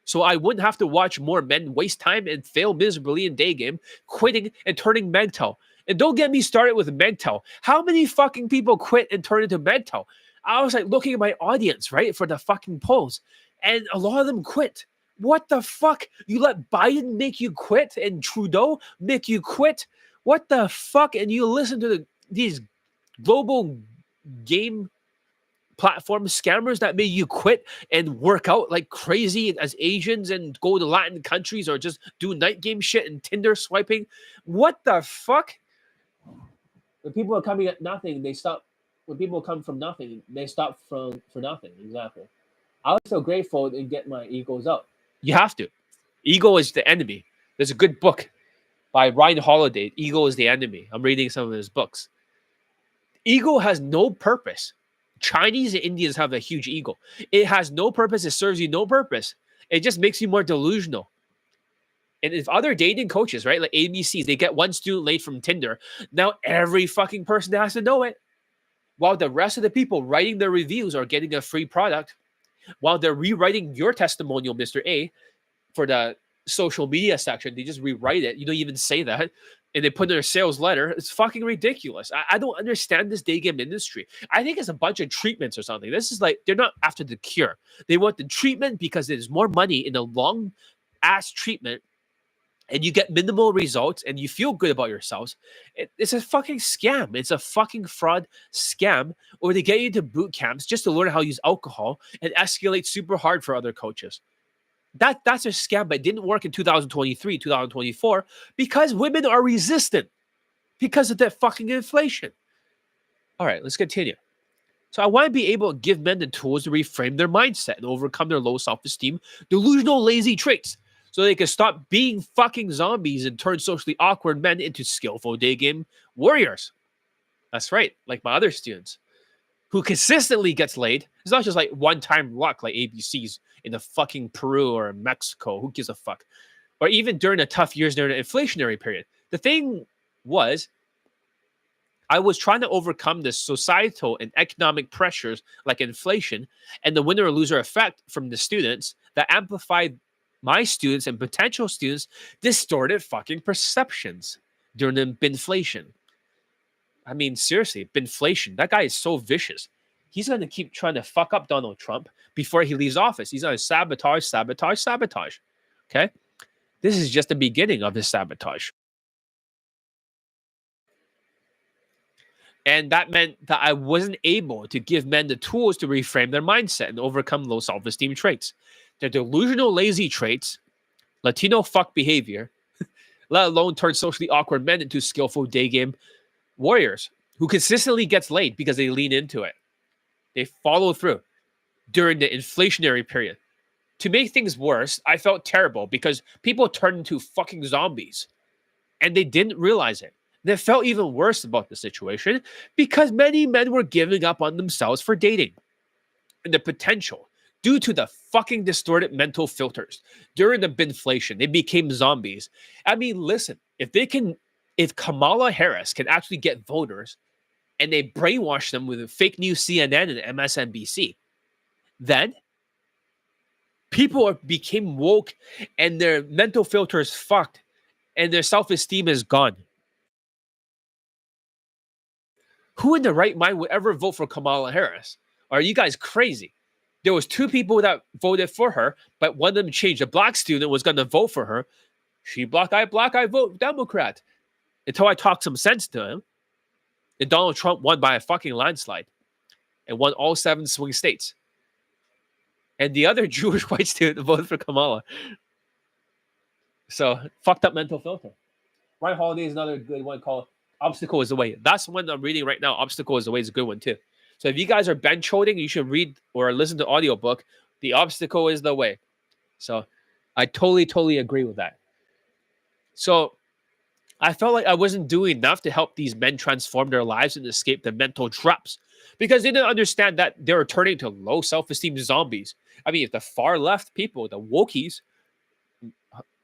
So I wouldn't have to watch more men waste time and fail miserably in Daygame, quitting and turning MGTOW. And don't get me started with MGTOW. How many fucking people quit and turn into MGTOW? I was like looking at my audience, right, for the fucking polls, and a lot of them quit. What the fuck? You let Biden make you quit and Trudeau make you quit? What the fuck? And you listen to these global game platform scammers that made you quit and work out like crazy as Asians and go to Latin countries or just do night game shit and Tinder swiping. What the fuck? When people are coming at nothing, they stop. When people come from nothing, they stop for nothing. Exactly. I was so grateful to get my egos up. You have to. Ego is the enemy. There's a good book by Ryan Holiday. Ego is the enemy. I'm reading some of his books. Ego has no purpose. Chinese and Indians have a huge ego. It has no purpose. It serves you no purpose. It just makes you more delusional. And if other dating coaches, right, like ABCs, they get one student laid from Tinder, now every fucking person has to know it. While the rest of the people writing their reviews are getting a free product, while they're rewriting your testimonial, Mr. A, for the social media section, they just rewrite it. You don't even say that. And they put in their sales letter. It's fucking ridiculous. I don't understand this day game industry. I think it's a bunch of treatments or something. This is like, they're not after the cure. They want the treatment because there's more money in a long ass treatment and you get minimal results and you feel good about yourselves. It's a fucking scam. It's a fucking fraud scam. Or they get you into boot camps just to learn how to use alcohol and escalate super hard for other coaches. That's a scam, but it didn't work in 2023, 2024 because women are resistant because of that fucking inflation. All right, let's continue. So I want to be able to give men the tools to reframe their mindset and overcome their low self-esteem, delusional, lazy traits so they can stop being fucking zombies and turn socially awkward men into skillful day game warriors. That's right, like my other students who consistently gets laid. It's not just like one-time luck like ABCs in the fucking Peru or Mexico. Who gives a fuck? Or even during the tough years during the inflationary period. The thing was, I was trying to overcome the societal and economic pressures like inflation and the winner or loser effect from the students that amplified my students and potential students' distorted fucking perceptions during the binflation. I mean, seriously, binflation. That guy is so vicious. He's going to keep trying to fuck up Donald Trump before he leaves office. He's going to sabotage. Okay? This is just the beginning of his sabotage. And that meant that I wasn't able to give men the tools to reframe their mindset and overcome low self-esteem traits. Their delusional, lazy traits, Latino fuck behavior, let alone turn socially awkward men into skillful day game warriors who consistently gets laid because they lean into it. They follow through during the inflationary period. To make things worse, I felt terrible because people turned into fucking zombies and they didn't realize it. They felt even worse about the situation because many men were giving up on themselves for dating and the potential due to the fucking distorted mental filters. During the binflation, they became zombies. I mean, listen, if Kamala Harris can actually get voters and they brainwash them with fake news CNN and MSNBC, then people became woke and their mental filter is fucked and their self-esteem is gone. Who in the right mind would ever vote for Kamala Harris? Are you guys crazy? There was two people that voted for her, but one of them changed. A black student was going to vote for her. She black eye, vote Democrat. Until I talked some sense to him. And Donald Trump won by a fucking landslide and won all 7 swing states. And the other Jewish white student voted for Kamala. So, fucked up mental filter. Ryan Holiday is another good one called Obstacle is the Way. That's one I'm reading right now. Obstacle is the Way is a good one too. So if you guys are bench holding, you should read or listen to audiobook. The Obstacle is the Way. So I totally agree with that. So I felt like I wasn't doing enough to help these men transform their lives and escape the mental traps because they didn't understand that they were turning to low self-esteem zombies. I mean, if the far left people, the wokies,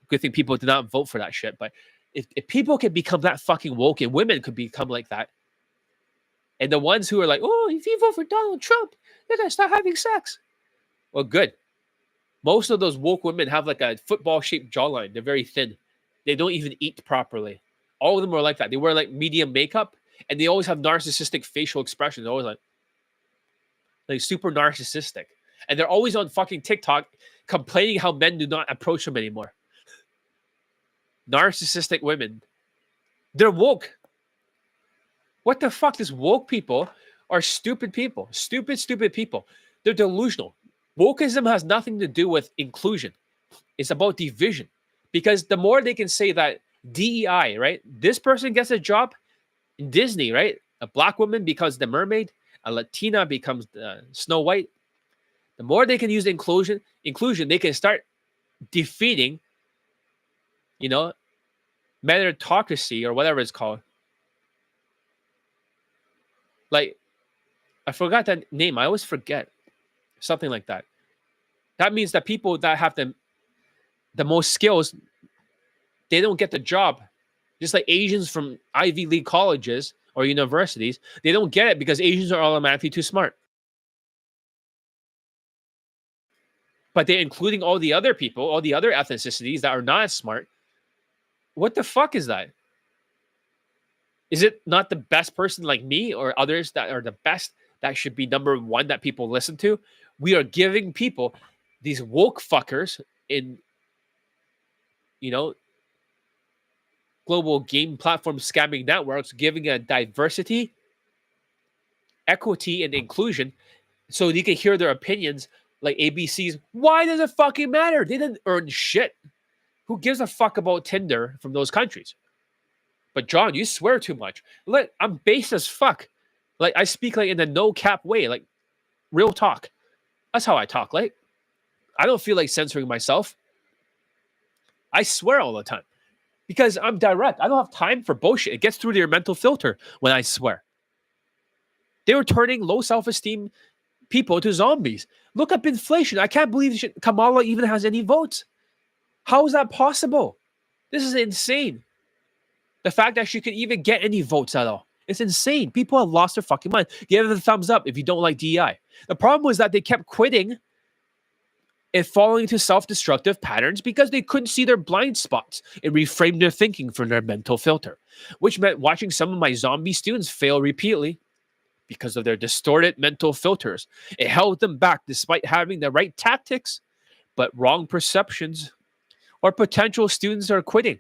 good thing people did not vote for that shit, but if people can become that fucking woke and women could become like that, and the ones who are like, oh, if you vote for Donald Trump, they're going to start having sex. Well, good. Most of those woke women have like a football-shaped jawline. They're very thin. They don't even eat properly. All of them are like that. They wear like medium makeup, and they always have narcissistic facial expressions. They're always like super narcissistic. And they're always on fucking TikTok complaining how men do not approach them anymore. Narcissistic women. They're woke. What the fuck is woke people are stupid people. Stupid people. They're delusional. Wokeism has nothing to do with inclusion. It's about division. Because the more they can say that DEI, right? This person gets a job in Disney, right? A black woman becomes the mermaid, a Latina becomes the Snow White. The more they can use inclusion, they can start defeating, you know, meritocracy or whatever it's called. Like, I forgot that name. I always forget. Something like that. That means that people that have the most skills, they don't get the job. Just like Asians from Ivy League colleges or universities, they don't get it because Asians are automatically too smart. But they're including all the other people, all the other ethnicities that are not as smart. What the fuck is that? Is it not the best person like me or others that are the best that should be number one that people listen to? We are giving people, these woke fuckers in, you know, global game platform scamming networks, giving a diversity, equity, and inclusion so you can hear their opinions like ABC's. Why does it fucking matter? They didn't earn shit. Who gives a fuck about Tinder from those countries? But John, you swear too much. Like, I'm base as fuck. Like, I speak like in a no cap way, like real talk. That's how I talk. Like, I don't feel like censoring myself. I swear all the time because I'm direct. I don't have time for bullshit. It gets through to your mental filter when I swear. They were turning low self-esteem people to zombies. Look up inflation. I can't believe Kamala even has any votes. How is that possible? This is insane. The fact that she could even get any votes at all. It's insane. People have lost their fucking mind. Give it a thumbs up if you don't like DEI. The problem was that they kept quitting and falling into self-destructive patterns because they couldn't see their blind spots and reframe their thinking from their mental filter, which meant watching some of my zombie students fail repeatedly because of their distorted mental filters. It held them back despite having the right tactics, but wrong perceptions. Or potential students are quitting.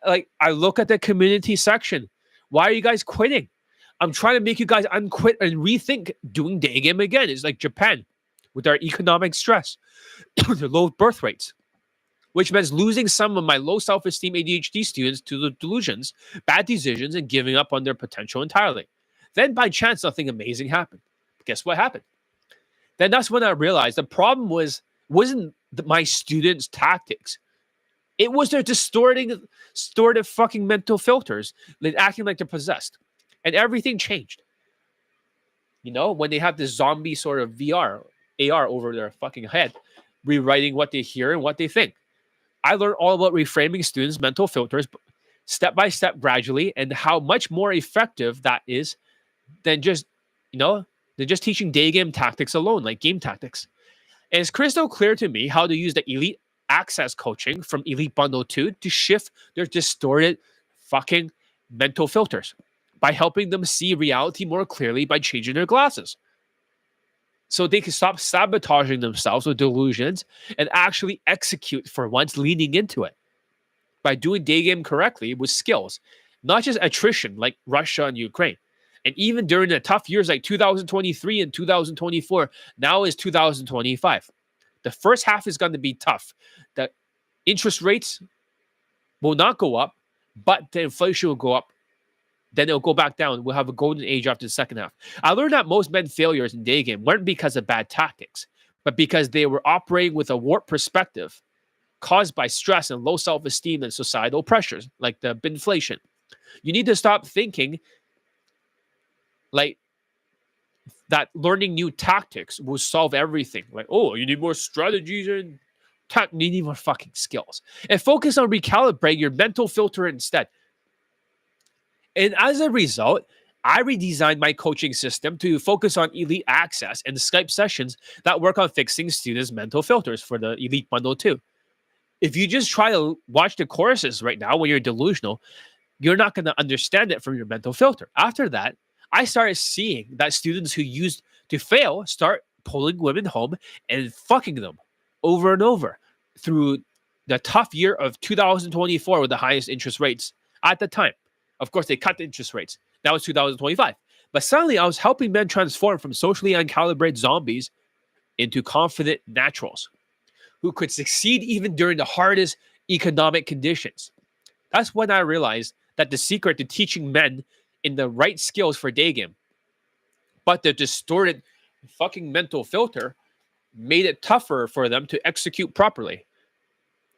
Like, I look at the community section. Why are you guys quitting? I'm trying to make you guys unquit and rethink doing Daygame again. It's like Japan with our economic stress, their low birth rates, which means losing some of my low self-esteem ADHD students to the delusions, bad decisions, and giving up on their potential entirely. Then by chance, nothing amazing happened. Guess what happened? Then that's when I realized the problem wasn't my students' tactics. It was their distorted fucking mental filters, acting like they're possessed. And everything changed. You know, when they have this zombie sort of AR over their fucking head, rewriting what they hear and what they think. I learned all about reframing students' mental filters step by step gradually, and how much more effective that is than just, than just teaching day game tactics alone, like game tactics. And it's crystal clear to me how to use the Elite Access coaching from Elite Bundle 2 to shift their distorted fucking mental filters by helping them see reality more clearly by changing their glasses. So they can stop sabotaging themselves with delusions and actually execute for once, leaning into it by doing day game correctly with skills, not just attrition like Russia and Ukraine. And even during the tough years like 2023 and 2024, now is 2025. The first half is going to be tough. The interest rates will not go up, but the inflation will go up. Then it'll go back down. We'll have a golden age after the second half. I learned that most men's failures in day game weren't because of bad tactics, but because they were operating with a warped perspective caused by stress and low self-esteem and societal pressures like the inflation. You need to stop thinking like that learning new tactics will solve everything. Like, oh, you need more strategies and you need more fucking skills. And focus on recalibrating your mental filter instead. And as a result, I redesigned my coaching system to focus on Elite Access and Skype sessions that work on fixing students' mental filters for the Elite Bundle 2. If you just try to watch the courses right now when you're delusional, you're not going to understand it from your mental filter. After that, I started seeing that students who used to fail start pulling women home and fucking them over and over through the tough year of 2024 with the highest interest rates at the time. Of course, they cut the interest rates. Now it's 2025. But suddenly I was helping men transform from socially uncalibrated zombies into confident naturals who could succeed even during the hardest economic conditions. That's when I realized that the secret to teaching men in the right skills for Daygame, but the distorted fucking mental filter made it tougher for them to execute properly.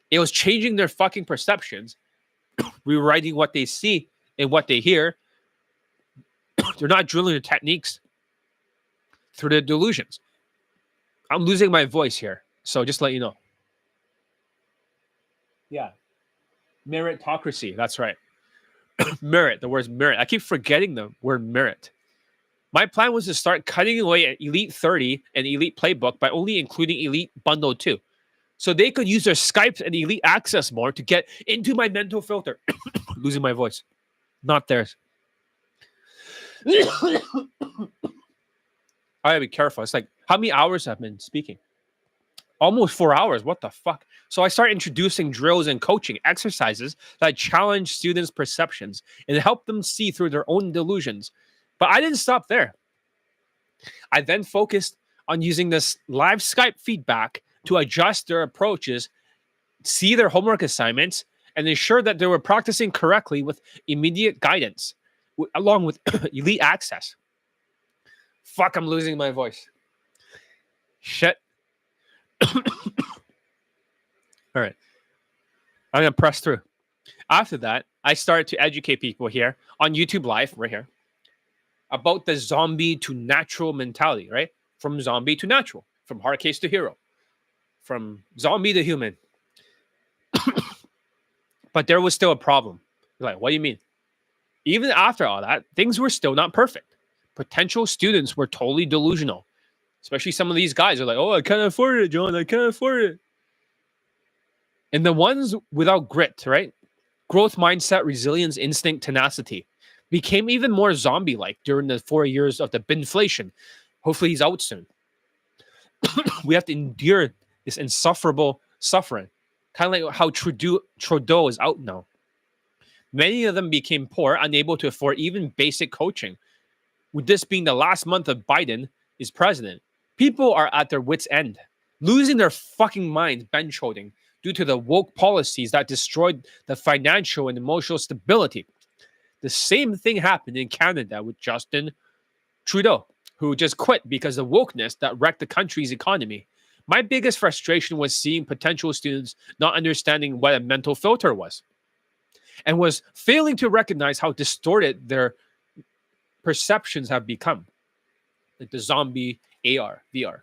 It was changing their fucking perceptions, rewriting what they see and what they hear. They're not drilling the techniques through their delusions. I'm losing my voice here, so just let you know. Yeah. Meritocracy, that's right. Merit, the word merit. I keep forgetting the word merit. My plan was to start cutting away at Elite 30 and Elite Playbook by only including Elite Bundle 2. So they could use their Skype and Elite Access more to get into my mental filter. Losing my voice. Not theirs. I gotta be careful. It's like, how many hours I've been speaking? Almost 4 hours. What the fuck? So I start introducing drills and coaching exercises that challenge students' perceptions and help them see through their own delusions. But I didn't stop there. I then focused on using this live Skype feedback to adjust their approaches, see their homework assignments, and ensure that they were practicing correctly with immediate guidance, along with elite access. Fuck, I'm losing my voice. Shit. All right. I'm going to press through. After that, I started to educate people here on YouTube Live, right here, about the zombie to natural mentality, right? From zombie to natural, from hard case to hero, from zombie to human. But there was still a problem. Like, what do you mean? Even after all that, things were still not perfect. Potential students were totally delusional. Especially some of these guys are like, oh, I can't afford it, John. I can't afford it. And the ones without grit, right? Growth mindset, resilience, instinct, tenacity became even more zombie-like during the 4 years of the binflation. Hopefully he's out soon. We have to endure this insufferable suffering. Kind of like how Trudeau is out now. Many of them became poor, unable to afford even basic coaching. With this being the last month of Biden is president, people are at their wits' end, losing their fucking minds bench holding due to the woke policies that destroyed the financial and emotional stability. The same thing happened in Canada with Justin Trudeau, who just quit because of wokeness that wrecked the country's economy. My biggest frustration was seeing potential students not understanding what a mental filter was and was failing to recognize how distorted their perceptions have become, like the zombie AR, VR.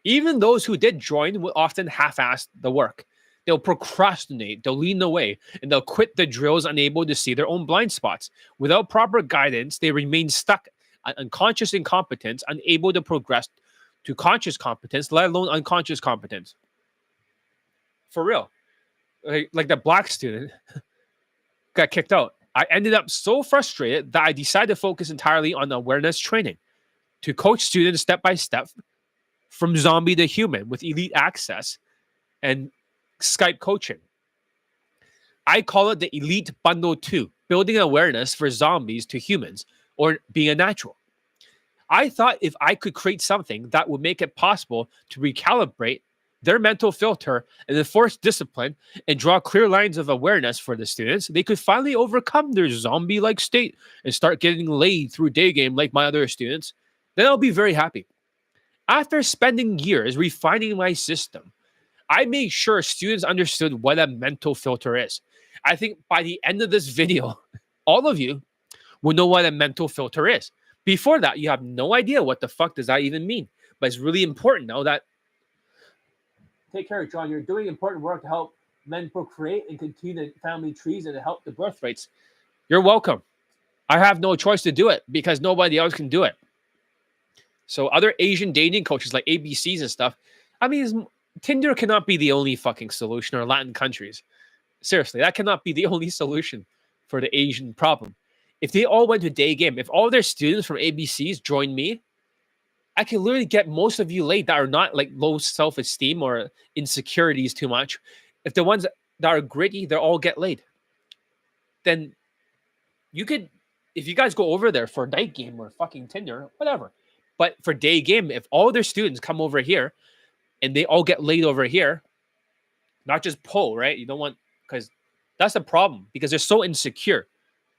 Even those who did join will often half-ass the work. They'll procrastinate, they'll lean away, and they'll quit the drills unable to see their own blind spots. Without proper guidance, they remain stuck at unconscious incompetence, unable to progress to conscious competence, let alone unconscious competence. For real. Like the black student got kicked out. I ended up so frustrated that I decided to focus entirely on awareness training to coach students step by step from zombie to human with elite access and Skype coaching. I call it the Elite Bundle 2, building awareness for zombies to humans or being a natural. I thought if I could create something that would make it possible to recalibrate their mental filter and enforce discipline and draw clear lines of awareness for the students, they could finally overcome their zombie-like state and start getting laid through Daygame like my other students, then I'll be very happy. After spending years refining my system, I made sure students understood what a mental filter is. I think by the end of this video, all of you will know what a mental filter is. Before that, you have no idea what the fuck does that even mean. But it's really important now that take care, John. You're doing important work to help men procreate and continue the family trees and to help the birth rates. You're welcome. I have no choice to do it because nobody else can do it. So other Asian dating coaches like ABCs and stuff, I mean, Tinder cannot be the only fucking solution, or Latin countries. Seriously, that cannot be the only solution for the Asian problem. If they all went to Daygame, if all their students from ABCs joined me, I can literally get most of you laid that are not like low self-esteem or insecurities too much. If the ones that are gritty, they all get laid. Then you could if you guys go over there for Daygame or fucking Tinder, whatever. But for Daygame, if all their students come over here and they all get laid over here, not just pull, right? You don't want, because that's the problem, because they're so insecure.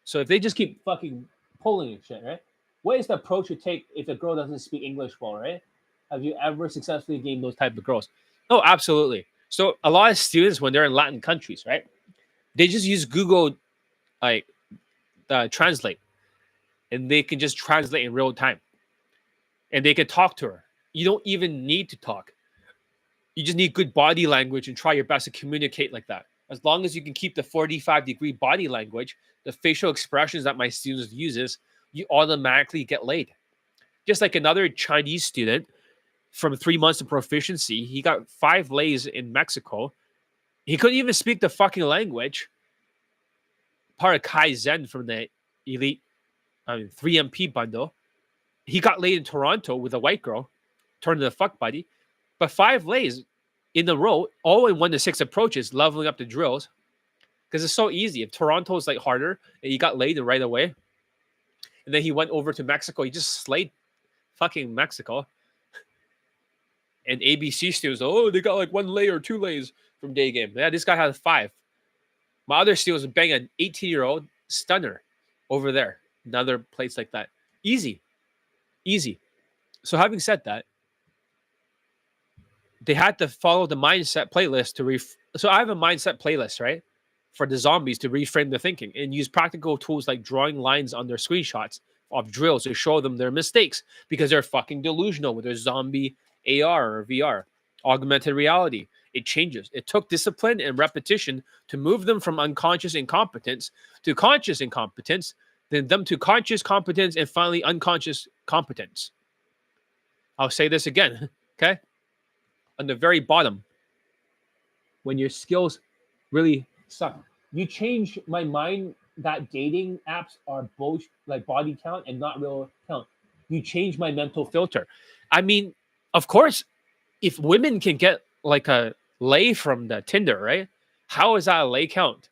So if they just keep fucking pulling and shit, right? What is the approach you take if a girl doesn't speak English well, right? Have you ever successfully gained those type of girls? Oh, absolutely. So a lot of students, when they're in Latin countries, right, they just use Google, like, translate, and they can just translate in real time, and they can talk to her. You don't even need to talk. You just need good body language and try your best to communicate like that. As long as you can keep the 45-degree body language, the facial expressions that my students uses, you automatically get laid. Just like another Chinese student from 3 months of proficiency, he got 5 lays in Mexico. He couldn't even speak the fucking language. Part of Kaizen from the elite, 3MP bundle. He got laid in Toronto with a white girl, turned into a fuck buddy. But 5 lays in a row, all in 1 to 6 approaches, leveling up the drills. Because it's so easy. If Toronto's like harder, and he got laid right away, and then he went over to Mexico, he just slayed fucking Mexico. And ABC students, oh, they got like 1 lay or 2 lays from Daygame. Yeah, this guy had 5. My other students bang an 18-year-old stunner over there. Another place like that. Easy. Easy. So having said that, they had to follow the mindset playlist to so I have a mindset playlist, right, for the zombies to reframe their thinking and use practical tools like drawing lines on their screenshots of drills to show them their mistakes because they're fucking delusional with their zombie AR or VR, augmented reality. It changes. It took discipline and repetition to move them from unconscious incompetence to conscious incompetence, then them to conscious competence, and finally unconscious competence. I'll say this again, okay? On the very bottom, when your skills really suck, you change my mind that dating apps are both like body count and not real count. You change my mental filter. I mean, of course, if women can get like a lay from the Tinder, right? How is that a lay count?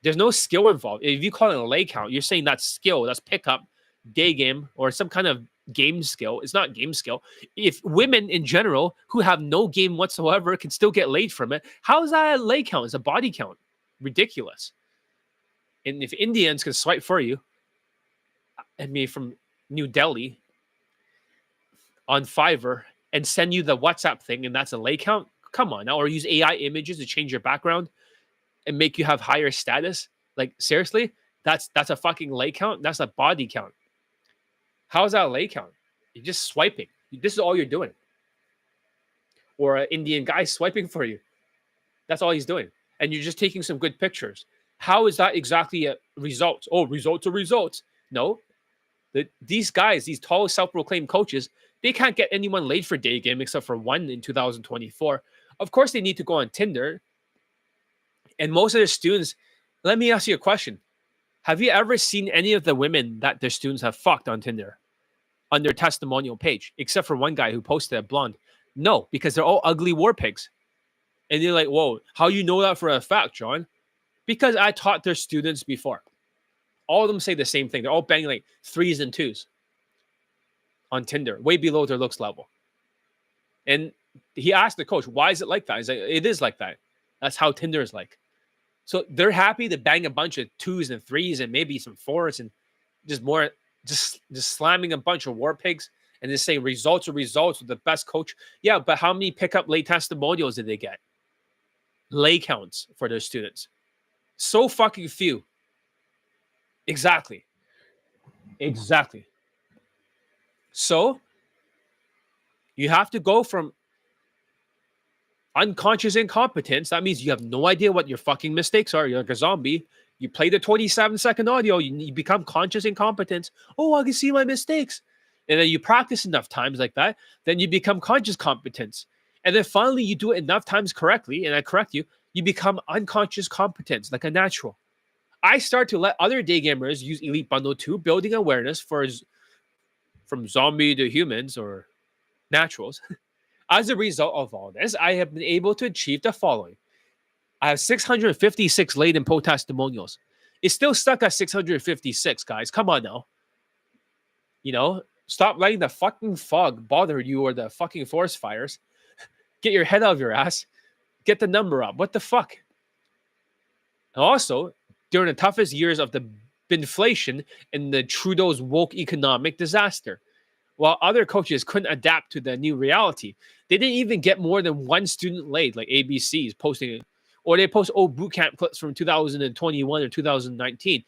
There's no skill involved. If you call it a lay count, you're saying that's skill, that's pickup, day game, or some kind of game skill. It's not game skill. If women in general who have no game whatsoever can still get laid from it, how is that a lay count? It's a body count. Ridiculous. And if Indians can swipe for you, I mean, from New Delhi on Fiverr and send you the WhatsApp thing, and that's a lay count, come on now. Or use AI images to change your background and make you have higher status. Like, seriously, that's a fucking lay count. That's a body count. How is that a lay count? You're just swiping. This is all you're doing. Or an Indian guy swiping for you. That's all he's doing. And you're just taking some good pictures. How is that exactly a result? Oh, results are results. No. These guys, these tall self-proclaimed coaches, they can't get anyone laid for Daygame except for one in 2024. Of course, they need to go on Tinder. And most of their students, let me ask you a question. Have you ever seen any of the women that their students have fucked on Tinder on their testimonial page, except for one guy who posted a blonde? No, because they're all ugly war pigs. And you're like, whoa, how you know that for a fact, John? Because I taught their students before. All of them say the same thing. They're all banging like 3s and 2s on Tinder, way below their looks level. And he asked the coach, why is it like that? He's like, it is like that. That's how Tinder is like. So they're happy to bang a bunch of 2s and 3s and maybe some 4s and just slamming a bunch of war pigs and just saying results are results with the best coach. Yeah, but how many pickup lay testimonials did they get? Lay counts for their students. So fucking few. Exactly. So you have to go from unconscious incompetence. That means you have no idea what your fucking mistakes are. You're like a zombie. You play the 27-second audio. You become conscious incompetence. Oh, I can see my mistakes. And then you practice enough times like that. Then you become conscious competence. And then finally you do it enough times correctly. And I correct you. You become unconscious competence, like a natural. I start to let other day gamers use Elite Bundle 2, building awareness from zombie to humans or naturals. As a result of all this, I have been able to achieve the following. I have 656 laid in po testimonials. It's still stuck at 656, guys. Come on now. Stop letting the fucking fog bother you or the fucking forest fires. Get your head out of your ass. Get the number up. What the fuck? And also, during the toughest years of the inflation and the Trudeau's woke economic disaster, while other coaches couldn't adapt to the new reality, they didn't even get more than one student laid, like ABC's posting, or they post old bootcamp clips from 2021 or 2019,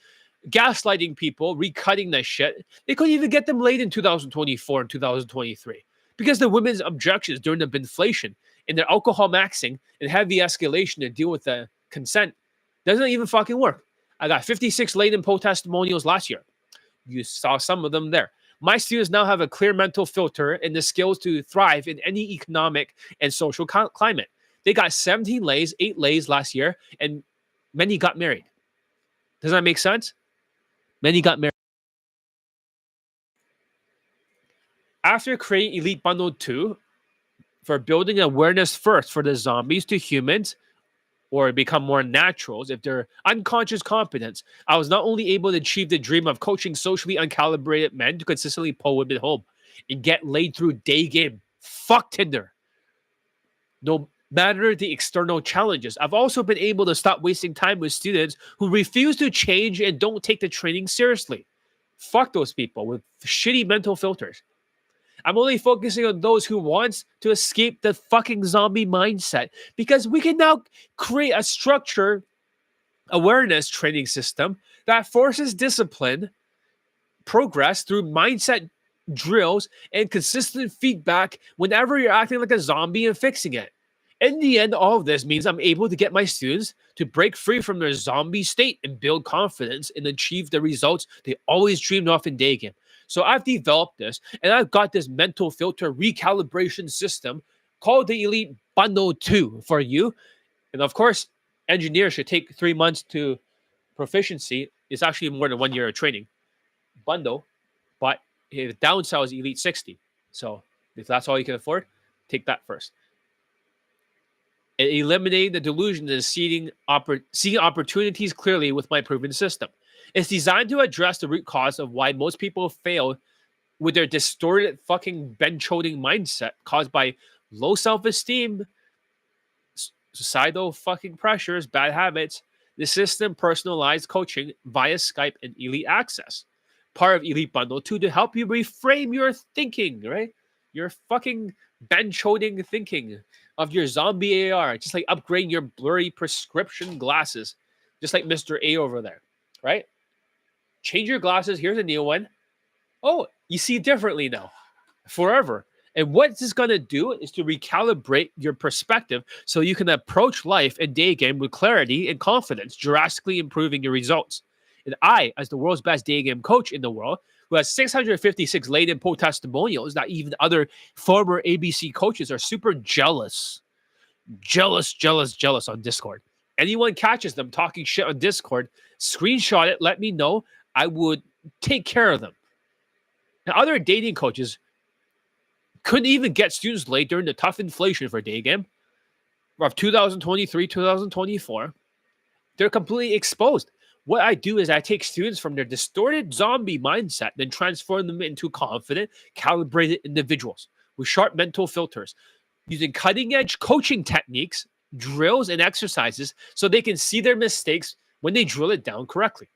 gaslighting people, recutting that shit. They couldn't even get them laid in 2024 and 2023 because the women's objections during the inflation and their alcohol maxing and heavy escalation to deal with the consent doesn't even fucking work. I got 56 laid in poll testimonials last year. You saw some of them there. My students now have a clear mental filter and the skills to thrive in any economic and social climate. They got 17 lays, 8 lays last year, and many got married. Does that make sense? Many got married. After creating Elite Bundle 2 for building awareness first for the zombies to humans, or become more naturals if they're unconscious competence, I was not only able to achieve the dream of coaching socially uncalibrated men to consistently pull women home and get laid through Daygame. Fuck Tinder. No matter the external challenges, I've also been able to stop wasting time with students who refuse to change and don't take the training seriously. Fuck those people with shitty mental filters. I'm only focusing on those who want to escape the fucking zombie mindset because we can now create a structure awareness training system that forces discipline, progress through mindset drills, and consistent feedback whenever you're acting like a zombie and fixing it. In the end, all of this means I'm able to get my students to break free from their zombie state and build confidence and achieve the results they always dreamed of in Daygame. So I've developed this, and I've got this mental filter recalibration system called the Elite Bundle 2 for you. And of course, engineers should take 3 months to proficiency. It's actually more than 1 year of training. Bundle, but the downsell is Elite 60. So if that's all you can afford, take that first. And eliminating the delusion and seeing opportunities clearly with my proven system. It's designed to address the root cause of why most people fail with their distorted fucking bench-holding mindset caused by low self-esteem, societal fucking pressures, bad habits. The system personalized coaching via Skype and Elite Access. Part of Elite Bundle 2 to help you reframe your thinking, right? Your fucking bench-holding thinking of your zombie AR. Just like upgrading your blurry prescription glasses. Just like Mr. A over there, right? Change your glasses. Here's a new one. Oh, you see differently now. Forever. And what this is going to do is to recalibrate your perspective so you can approach life and Daygame with clarity and confidence, drastically improving your results. And I, as the world's best Daygame coach in the world, who has 656 laid-in poll testimonials that even other former ABC coaches are super jealous on Discord. Anyone catches them talking shit on Discord, screenshot it, let me know. I would take care of them. Now, other dating coaches couldn't even get students laid during the tough inflation for Daygame of 2023, 2024. They're completely exposed. What I do is I take students from their distorted zombie mindset, then transform them into confident, calibrated individuals with sharp mental filters, using cutting-edge coaching techniques, drills, and exercises so they can see their mistakes when they drill it down correctly.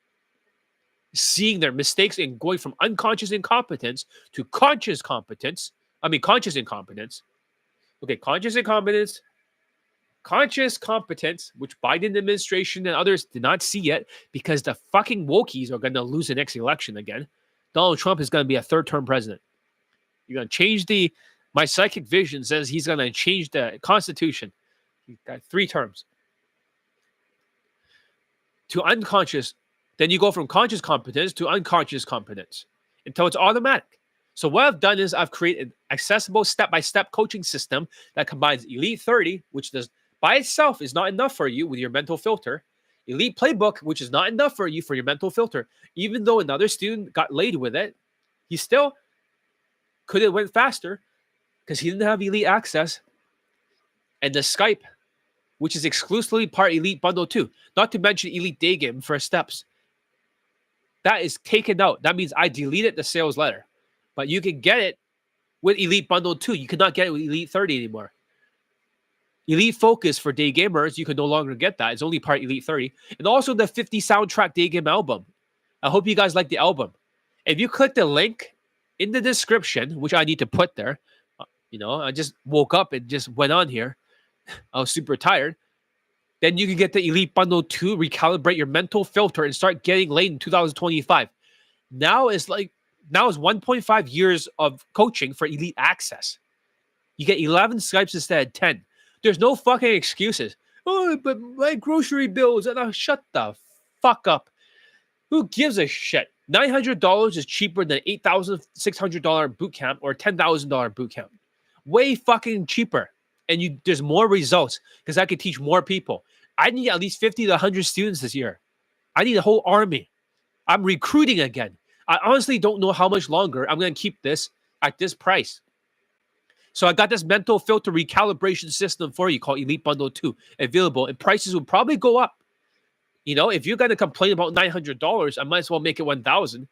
Seeing their mistakes and going from unconscious incompetence to conscious incompetence. Okay, conscious incompetence, which Biden administration and others did not see yet because the fucking wokies are going to lose the next election again. Donald Trump is going to be a third-term president. You're going to change my psychic vision says he's going to change the Constitution. He's got 3 terms. To unconscious, then you go from conscious competence to unconscious competence until it's automatic. So what I've done is I've created an accessible step-by-step coaching system that combines Elite 30, which does by itself is not enough for you with your mental filter. Elite Playbook, which is not enough for you for your mental filter. Even though another student got laid with it, he still could have went faster because he didn't have Elite Access. And the Skype, which is exclusively part Elite Bundle 2. Not to mention Elite Daygame First Steps. that is taken out. That means I deleted the sales letter. But you can get it with Elite Bundle 2. You cannot get it with Elite 30 anymore. Elite Focus for day gamers, you can no longer get that. It's only part Elite 30. And also the 50 soundtrack day game album. I hope you guys like the album. If you click the link in the description, which I need to put there, I just woke up and just went on here. I was super tired. Then you can get the Elite Bundle 2, recalibrate your mental filter, and start getting laid in 2025. Now is 1.5 years of coaching for Elite Access. You get 11 Skypes instead of 10. There's no fucking excuses. Oh, but my grocery bills. And shut the fuck up. Who gives a shit? $900 is cheaper than $8,600 boot camp or $10,000 boot camp. Way fucking cheaper. And there's more results because I could teach more people. I need at least 50 to 100 students this year. I need a whole army. I'm recruiting again. I honestly don't know how much longer I'm going to keep this at this price. So I got this mental filter recalibration system for you called Elite Bundle 2 available, and prices will probably go up. If you're going to complain about $900, I might as well make it $1,000. And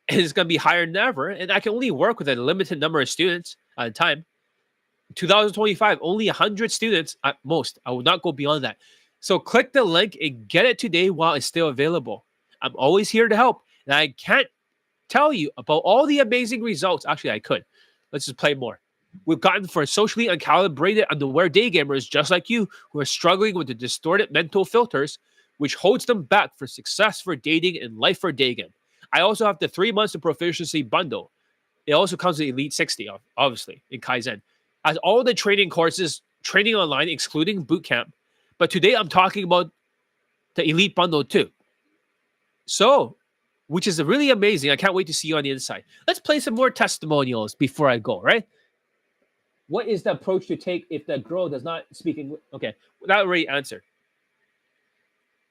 it's going to be higher than ever. And I can only work with a limited number of students at a time. 2025, only 100 students at most. I will not go beyond that. So click the link and get it today while it's still available. I'm always here to help. And I can't tell you about all the amazing results. Actually, I could. Let's just play more. We've gotten for socially uncalibrated, unaware day gamers just like you who are struggling with the distorted mental filters, which holds them back for success for dating and life for day game. I also have the 3 months of proficiency bundle. It also comes with Elite 60, obviously, in Kaizen. As all the training courses, training online, excluding bootcamp. But today I'm talking about the Elite Bundle 2. So, which is really amazing. I can't wait to see you on the inside. Let's play some more testimonials before I go, right? What is the approach to take if the girl does not speak English? Okay, that already answered.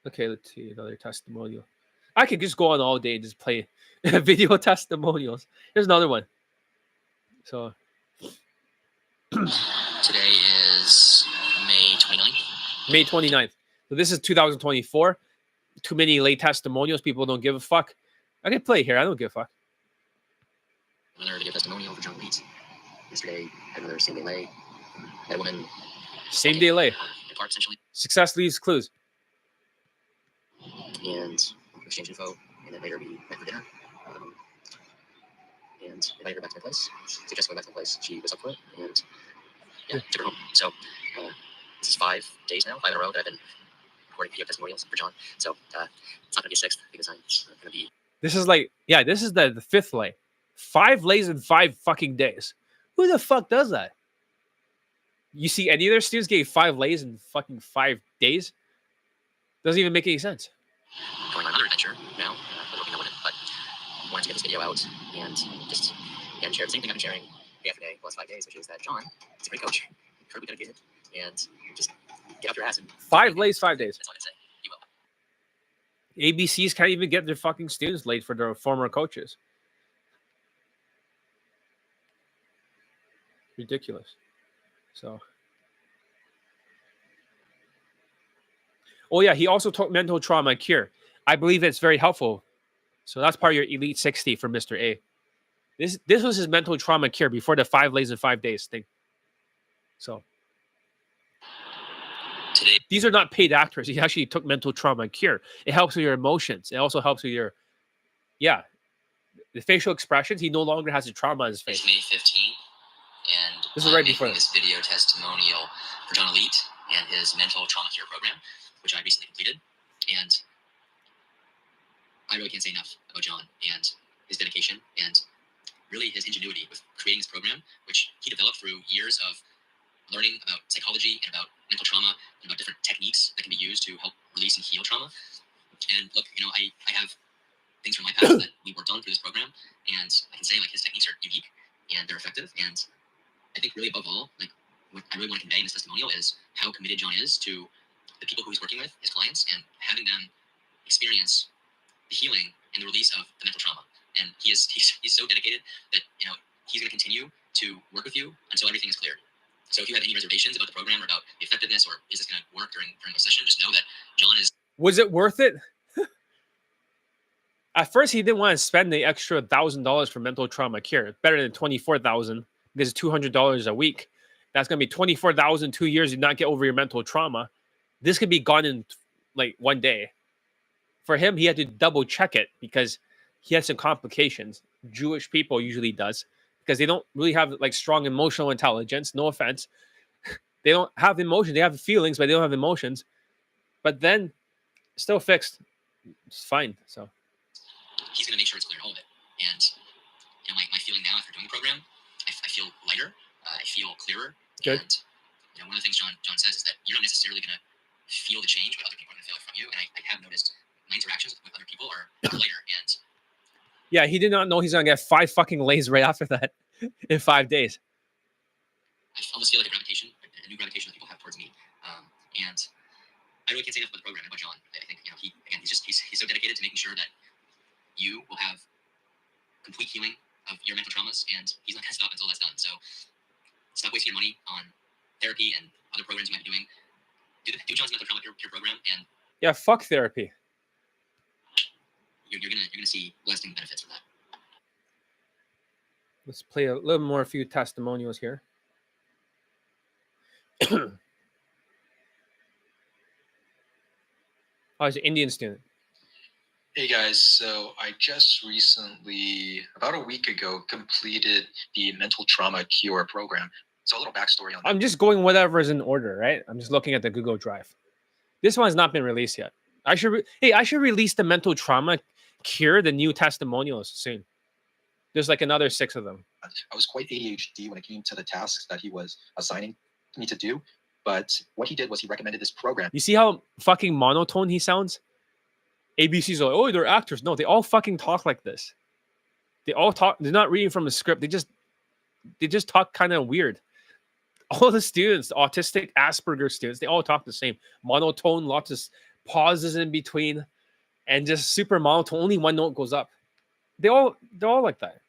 Okay, let's see another testimonial. I could just go on all day and just play video testimonials. Here's another one. So Today is May 29th. May 29th. So this is 2024. Too many late testimonials. People don't give a fuck. I can play here. I don't give a fuck. Another video testimonial for John Leeds. Yesterday, had another same day lay. Had a woman. Same day lay. In park, essentially. Success leaves clues. And exchange info. And then later we met for dinner. And invited her back to my place. Suggested going back to my place. She was up for it. And yeah, took her home. So this is 5 days now, 5 in a row that I've been recording video testimonials for John. So it's not going to be a 6th because I'm going to be. This is this is the 5th lay. 5 lays in 5 fucking days. Who the fuck does that? You see any of their students getting 5 lays in fucking 5 days? Doesn't even make any sense. Going on another adventure now. I'm hoping I wouldn't, but I wanted to get this video out and just again share the same thing I've been sharing day after day, plus 5 days, which is that John is a great coach, incredibly dedicated, and just get off your ass and 5 lays, 5 days. That's all I can say. You will. ABCs can't even get their fucking students late for their former coaches. Ridiculous. So. Oh yeah, he also took mental trauma cure. I believe it's very helpful. So that's part of your Elite 60 for Mr. A. This was his mental trauma cure before the 5 lays in 5 days thing. So Today, these are not paid actors. He actually took mental trauma cure. It helps with your emotions. It also helps with your, the facial expressions. He no longer has a trauma on his face. it's May 15th, and This is right I'm before making this video testimonial for John Elite and his mental trauma cure program, which I recently completed. And I really can't say enough about John and his dedication and really his ingenuity with creating this program, which he developed through years of learning about psychology and about mental trauma and about different techniques that can be used to help release and heal trauma. And look, I have things from my past that we worked on through this program, and I can say his techniques are unique and they're effective. And I think really above all, what I really want to convey in this testimonial is how committed John is to the people who he's working with, his clients, and having them experience the healing and the release of the mental trauma. And he's so dedicated that he's going to continue to work with you until everything is cleared. So if you have any reservations about the program or about the effectiveness or is this going to work during a session, just know that John is. Was it worth it? At first, he didn't want to spend the extra $1,000 for mental trauma care. Better than $24,000 because it's $200 a week. That's gonna be $24,000 2 years. You not get over your mental trauma. This could be gone in like one day. For him, he had to double check it because he had some complications. Jewish people usually does because they don't really have like strong emotional intelligence. No offense, they don't have emotions. They have feelings, but they don't have emotions. But then, still fixed. It's fine. So. He's going to make sure it's clear, all of it. And my feeling now after doing the program, I feel lighter. I feel clearer. Good. And one of the things John says is that you're not necessarily going to feel the change, but other people are going to feel it from you. And I have noticed my interactions with other people are lighter. And yeah, he did not know he's going to get 5 fucking lays right after that in 5 days. I almost feel like a new gravitation that people have towards me. And I really can't say enough about the program and about John. I think he's so dedicated to making sure that you will have complete healing of your mental traumas, and he's not going to stop until that's done. So stop wasting your money on therapy and other programs you might be doing. Do John's mental trauma care program, and yeah, fuck therapy. You're gonna see lasting benefits from that. Let's play a little more, a few testimonials here. Oh, he's an Indian student. Hey guys, so I just recently, about a week ago, completed the mental trauma cure program. So a little backstory on that. I'm just going whatever is in order, right? I'm just looking at the Google Drive. This one's not been released yet. I should release the mental trauma cure, the new testimonials soon. There's like another 6 of them. I was quite ADHD when it came to the tasks that he was assigning me to do. But what he did was he recommended this program. You see how fucking monotone he sounds? ABC's like, oh, they're actors. No, they all fucking talk like this. They all talk. They're not reading from a script. They just talk kind of weird. All the students, the autistic Asperger students, they all talk the same. Monotone, lots of pauses in between, and just super monotone. Only one note goes up. They're all like that.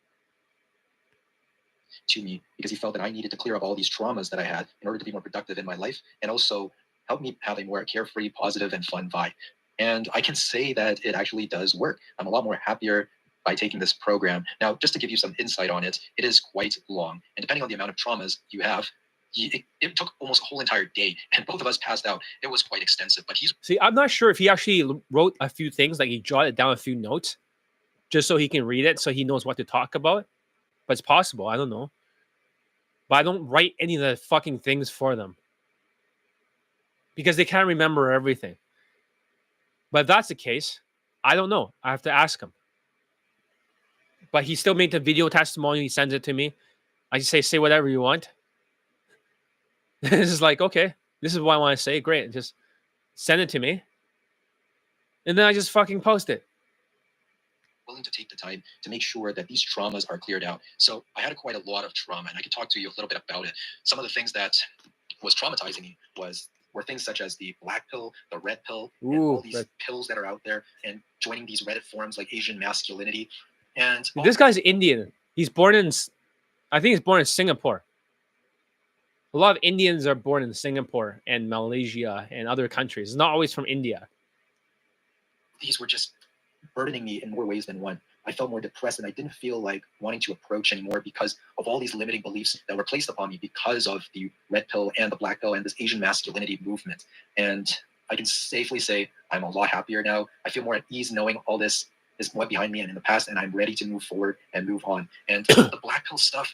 To me, because he felt that I needed to clear up all these traumas that I had in order to be more productive in my life, and also help me have a more carefree, positive, and fun vibe. And I can say that it actually does work. I'm a lot more happier by taking this program. Now, just to give you some insight on it, it is quite long. And depending on the amount of traumas you have, it took almost a whole entire day. And both of us passed out. It was quite extensive. But See, I'm not sure if he actually wrote a few things, like he jotted down a few notes, just so he can read it, so he knows what to talk about. But it's possible. I don't know. But I don't write any of the fucking things for them. Because they can't remember everything. But if that's the case, I don't know. I have to ask him. But he still made the video testimony. He sends it to me. I just say whatever you want. This is like, okay, this is what I want to say. Great. Just send it to me. And then I just fucking post it. Willing to take the time to make sure that these traumas are cleared out. So I had quite a lot of trauma, and I can talk to you a little bit about it. Some of the things that was traumatizing me were things such as the black pill, the red pill, and all these pills that are out there, and joining these Reddit forums like Asian masculinity. And this guy's Indian. He's born in, I think he's born in Singapore. A lot of Indians are born in Singapore and Malaysia and other countries. It's not always from India. These were just burdening me in more ways than one. I felt more depressed, and I didn't feel like wanting to approach anymore because of all these limiting beliefs that were placed upon me because of the red pill and the black pill and this Asian masculinity movement. And I can safely say I'm a lot happier now. I feel more at ease knowing all this is what behind me and in the past, and I'm ready to move forward and move on. And the black pill stuff.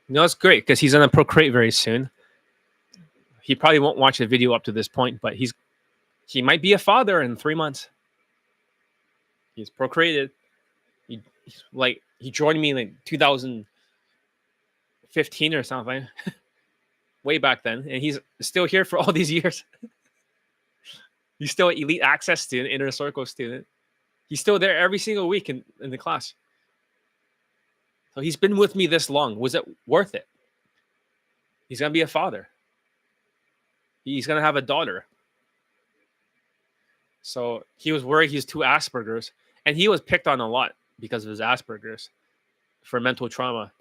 No, it's great because he's going to procreate very soon. He probably won't watch the video up to this point, but he might be a father in 3 months. He's procreated. He joined me in like 2015 or something, way back then, and he's still here for all these years. He's still an elite access student, inner circle student. He's still there every single week in the class. So he's been with me this long. Was it worth it? He's going to be a father. He's going to have a daughter. So he was worried he's 2 Asperger's, and he was picked on a lot because of his Asperger's for mental trauma.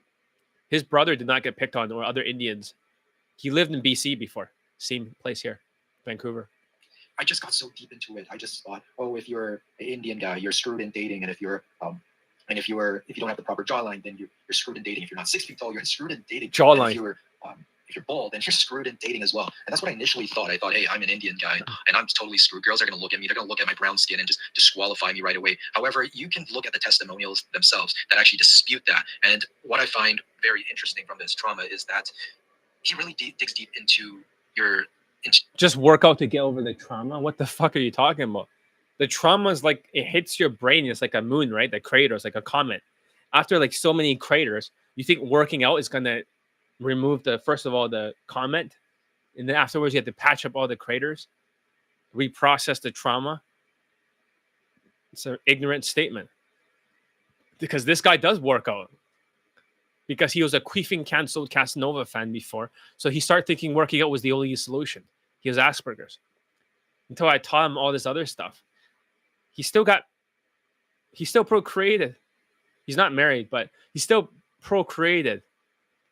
His brother did not get picked on, or other Indians. He lived in BC before. Same place here, Vancouver. I just got so deep into it. I just thought, oh, if you're an Indian guy, you're screwed in dating, and if you don't have the proper jawline, then you're screwed in dating. If you're not 6 feet tall, you're screwed in dating. Jawline. And if you're bald, then you're screwed in dating as well. And that's what I initially thought. I thought, hey, I'm an Indian guy, and I'm totally screwed. Girls are going to look at me. They're going to look at my brown skin and just disqualify me right away. However, you can look at the testimonials themselves that actually dispute that. And what I find very interesting from this trauma is that he really digs deep into your... Just work out to get over the trauma? What the fuck are you talking about? The trauma is like, it hits your brain. It's like a moon, right? The crater is like a comet. After like so many craters, you think working out is going to remove first of all, the comet. And then afterwards, you have to patch up all the craters, reprocess the trauma. It's an ignorant statement. Because this guy does work out. Because he was a queefing canceled Casanova fan before. So he started thinking working out was the only solution. He has Asperger's. Until I taught him all this other stuff. He still procreated. He's not married, but he still procreated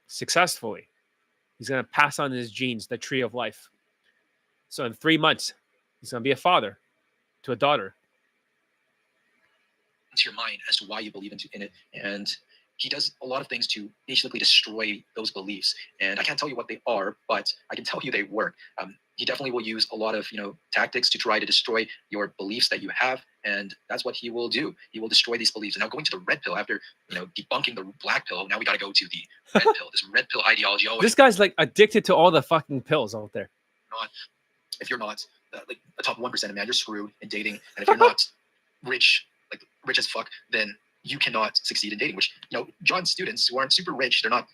successfully. He's going to pass on his genes, the tree of life. So in 3 months, he's going to be a father to a daughter. Into your mind as to why you believe in it. And he does a lot of things to basically destroy those beliefs. And I can't tell you what they are, but I can tell you they work. He definitely will use a lot of tactics to try to destroy your beliefs that you have, and that's what he will do. He will destroy these beliefs. And now going to the red pill, after debunking the black pill, now we got to go to the red pill. This red pill ideology. This guy's like addicted to all the fucking pills out there. If you're not like a top 1% of man, you're screwed in dating. And if you're not rich as fuck, then you cannot succeed in dating. Which John's students who aren't super rich, they're not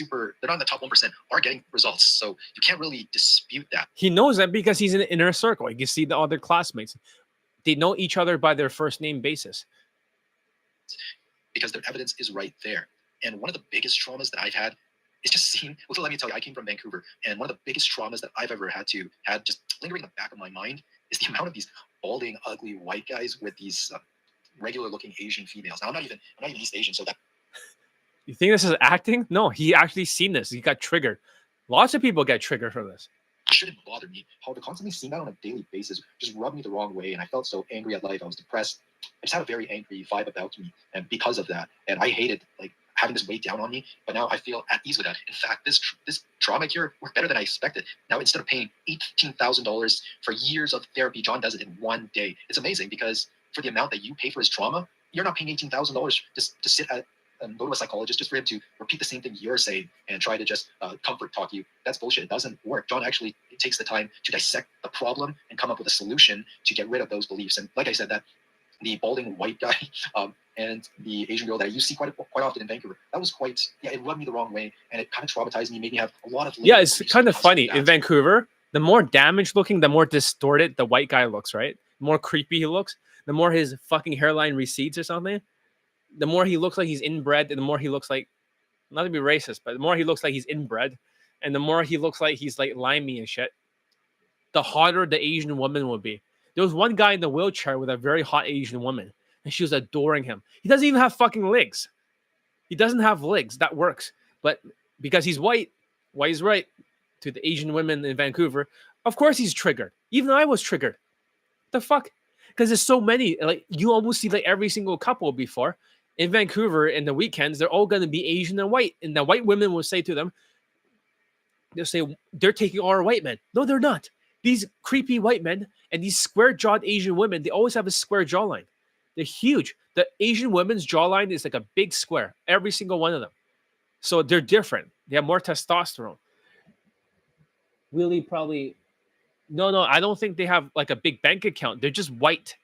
in the top 1%, are getting results. So you can't really dispute that. He knows that because he's in the inner circle. You can see the other classmates. They know each other by their first name basis. Because their evidence is right there. And one of the biggest traumas that I've had is just seeing, well, so let me tell you, I came from Vancouver, and one of the biggest traumas that I've ever had just lingering in the back of my mind is the amount of these balding, ugly white guys with these regular looking Asian females. Now I'm not even East Asian, so that... You think this is acting? No, he actually seen this. He got triggered. Lots of people get triggered from this. It shouldn't bother me. However, constantly seeing that on a daily basis just rubbed me the wrong way, and I felt so angry at life. I was depressed. I just had a very angry vibe about me, and because of that, and I hated having this weight down on me. But now I feel at ease with that. In fact, this trauma here worked better than I expected. Now instead of paying $18,000 for years of therapy, John does it in 1 day. It's amazing because for the amount that you pay for his trauma, you're not paying $18,000 just to sit at and go to a psychologist just for him to repeat the same thing you're saying and try to just comfort talk you. That's bullshit. It doesn't work. John actually takes the time to dissect the problem and come up with a solution to get rid of those beliefs. And like I said, that the balding white guy and the Asian girl that you see quite often in Vancouver, that was it rubbed me the wrong way, and it kind of traumatized me, made me have a lot of... Yeah, it's kind of funny. In Vancouver, the more damaged looking, the more distorted the white guy looks, right? The more creepy he looks, the more his fucking hairline recedes or something. The more he looks like he's inbred, and the more he looks like, not to be racist, but the more he looks like he's inbred, and the more he looks like he's like limey and shit, the hotter the Asian woman would be. There was one guy in the wheelchair with a very hot Asian woman, and she was adoring him. He doesn't even have fucking legs. He doesn't have legs. That works. But because he's white is right to the Asian women in Vancouver, of course he's triggered. Even I was triggered. The fuck? Because there's so many. Like, you almost see like every single couple before. In Vancouver, in the weekends, they're all going to be Asian and white. And the white women will say to them, they'll say, they're taking all our white men. No, they're not. These creepy white men and these square-jawed Asian women, they always have a square jawline. They're huge. The Asian women's jawline is like a big square. Every single one of them. So they're different. They have more testosterone. Really probably... No, I don't think they have like a big bank account. They're just white.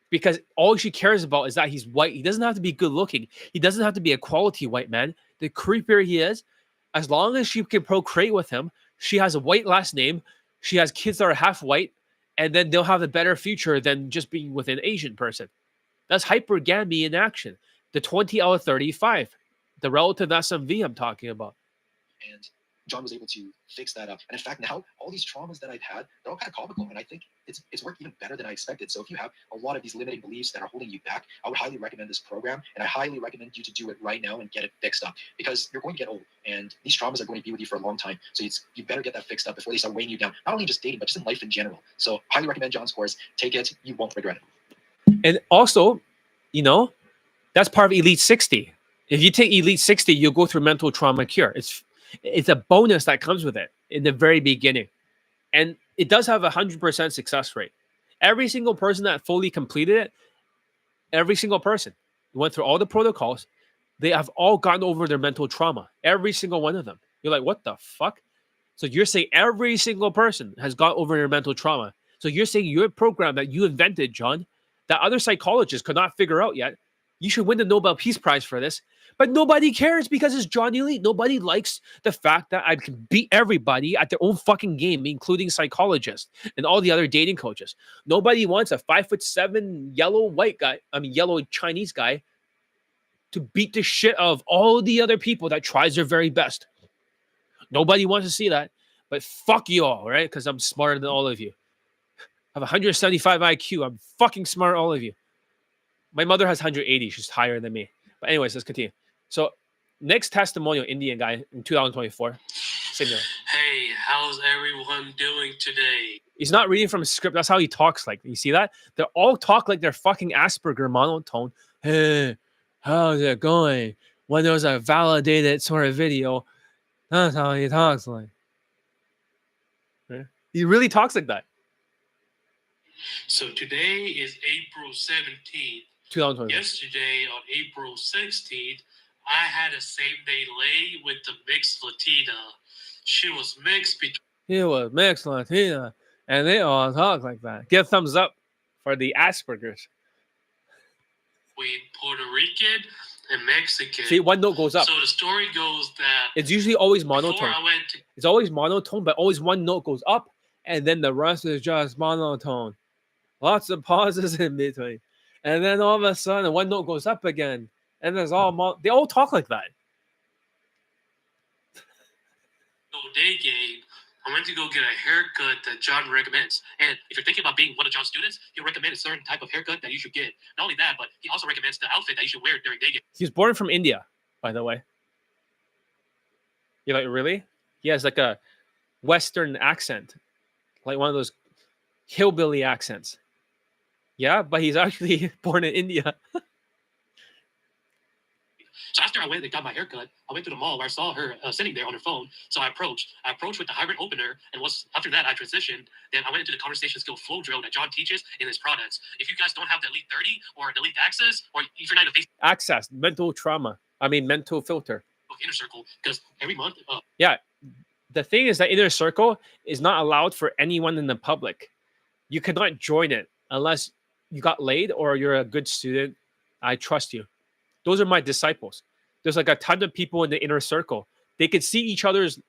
Because all she cares about is that he's white. He doesn't have to be good looking. He doesn't have to be a quality white man. The creepier he is, as long as she can procreate with him, she has a white last name, she has kids that are half white, and then they'll have a better future than just being with an Asian person. That's hypergamy in action. The 20 out of 35. The relative SMV I'm talking about. And John was able to fix that up. And in fact, now all these traumas that I've had, they're all kind of comical. And I think it's worked even better than I expected. So if you have a lot of these limiting beliefs that are holding you back, I would highly recommend this program. And I highly recommend you to do it right now and get it fixed up, because you're going to get old and these traumas are going to be with you for a long time. So you better get that fixed up before they start weighing you down, not only just dating, but just in life in general. So highly recommend John's course. Take it. You won't regret it. And also, that's part of Elite 60. If you take Elite 60, you'll go through mental trauma cure. It's a bonus that comes with it in the very beginning. And it does have 100% success rate. Every single person that fully completed it, every single person went through all the protocols, they have all gotten over their mental trauma. Every single one of them. You're like, what the fuck? So you're saying every single person has got over their mental trauma. So you're saying your program that you invented, John, that other psychologists could not figure out yet, you should win the Nobel Peace Prize for this. But nobody cares because it's John Elite. Nobody likes the fact that I can beat everybody at their own fucking game, including psychologists and all the other dating coaches. Nobody wants a 5'7" yellow Chinese guy to beat the shit of all the other people that tries their very best. Nobody wants to see that. But fuck you all, right? Because I'm smarter than all of you. I have 175 IQ. I'm fucking smart, all of you. My mother has 180. She's higher than me. But anyways, let's continue. So next testimonial, Indian guy in 2024. Same there. Hey, how's everyone doing today? He's not reading from a script. That's how he talks like. You see that? They all talk like they're fucking Asperger monotone. Hey, how's it going? When there's a validated sort of video, that's how he talks like. Right? He really talks like that. So today is April 17th. 2020. Yesterday on April 16th, I had a same-day lay with the mixed Latina. She was mixed between... He was mixed Latina, and they all talk like that. Give thumbs up for the Aspergers. Puerto Rican and Mexican. See, one note goes up. So the story goes that... It's usually always monotone. It's always monotone, but always one note goes up, and then the rest is just monotone. Lots of pauses in between. And then all of a sudden, one note goes up again. And there's they all talk like that. So Daygame, I went to go get a haircut that John recommends. And if you're thinking about being one of John's students, he'll recommend a certain type of haircut that you should get. Not only that, but he also recommends the outfit that you should wear during Daygame. He's born from India, by the way. You're like, really? He has like a Western accent. Like one of those hillbilly accents. Yeah, but he's actually born in India. So after I went and got my haircut, I went to the mall where I saw her sitting there on her phone. So I approached with the hybrid opener, and after that I transitioned. Then I went into the conversation skill flow drill that John teaches in his products. If you guys don't have the Elite 30 or the Elite Access, or if you're not a Facebook access, mental filter. Inner Circle, because every month. Yeah, the thing is that Inner Circle is not allowed for anyone in the public. You cannot join it unless you got laid or you're a good student. I trust you. Those are my disciples. There's like a ton of people in the Inner Circle. They could see each other's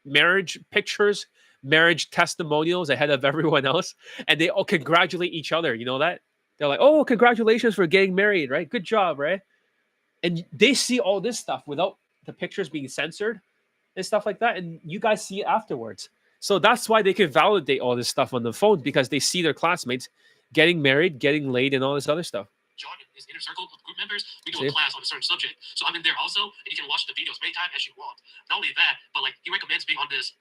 marriage pictures, marriage testimonials ahead of everyone else, and they all congratulate each other. You know that? They're like, oh, congratulations for getting married, right? Good job, right? And they see all this stuff without the pictures being censored and stuff like that, and you guys see it afterwards. So that's why they can validate all this stuff on the phone, because they see their classmates getting married, getting laid, and all this other stuff. John and his Inner Circle of group members, we do a class on a certain subject. So I'm in there also, and you can watch the videos many times as you want. Not only that, but like he recommends being on this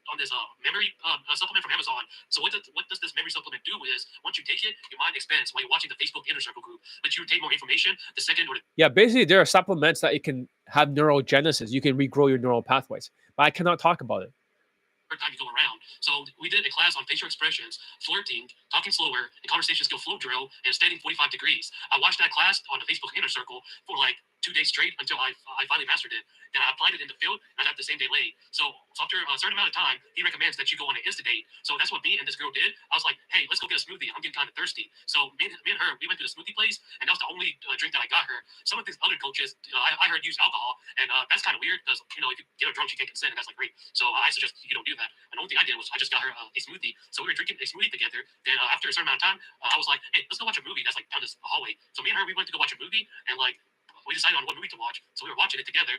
memory supplement from Amazon. So what does this memory supplement do is once you take it, your mind expands while you're watching the Facebook Inner Circle group. But you take more information the second or yeah, basically there are supplements that it can have neurogenesis. You can regrow your neural pathways, but I cannot talk about it. Time you go around. So we did a class on facial expressions, flirting, talking slower, and conversation skill flow drill, and standing 45 degrees. I watched that class on the Facebook Inner Circle for like 2 days straight until I finally mastered it. Then I applied it in the field, and I got the same day laid. So after a certain amount of time, he recommends that you go on an Insta date. So that's what me and this girl did. I was like, hey, let's go get a smoothie. I'm getting kind of thirsty. So me and her, we went to the smoothie place, and that was the only drink that I got her. Some of these other coaches, I heard use alcohol, and that's kind of weird because, if you get her drunk, she can't consent, and that's like great. So I suggest you don't do that. And the only thing I did was I just got her a smoothie. So we were drinking a smoothie together. Then after a certain amount of time, I was like, hey, let's go watch a movie. That's like down this hallway. So me and her, we went to go watch a movie, and like we decided on what movie to watch. So we were watching it together.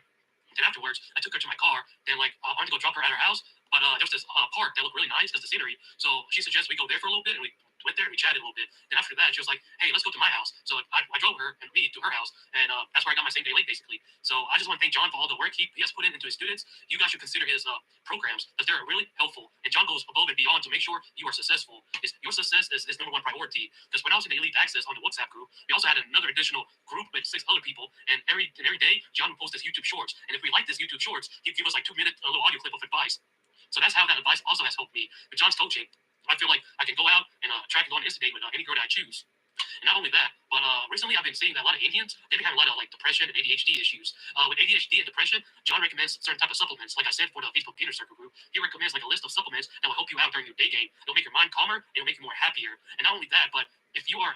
Then afterwards, I took her to my car. Then like I wanted to go drop her at her house, but there was this park that looked really nice because the scenery. So she suggested we go there for a little bit, and we went there and we chatted a little bit. Then after that, she was like, "Hey, let's go to my house." So I drove her and me to her house, and that's where I got my same day late basically. So I just want to thank John for all the work he has put into his students. You guys should consider his programs because they're really helpful. And John goes above and beyond to make sure you are successful. Your success is his number one priority. Because when I was in the Elite Access on the WhatsApp group, we also had another additional group with 6 other people. And every day, John would post his YouTube shorts. And if we liked this YouTube shorts, he'd give us like 2-minute little audio clip of advice. So that's how that advice also has helped me. With John's coaching, I feel like I can go out and try to go on Insta date with any girl that I choose. And not only that, but recently I've been seeing that a lot of Indians, they've been having a lot of like depression and ADHD issues. With ADHD and depression, John recommends certain type of supplements. Like I said for the Facebook Beginner Circle group, he recommends like a list of supplements that will help you out during your day game. It'll make your mind calmer and it'll make you more happier. And not only that, but if you are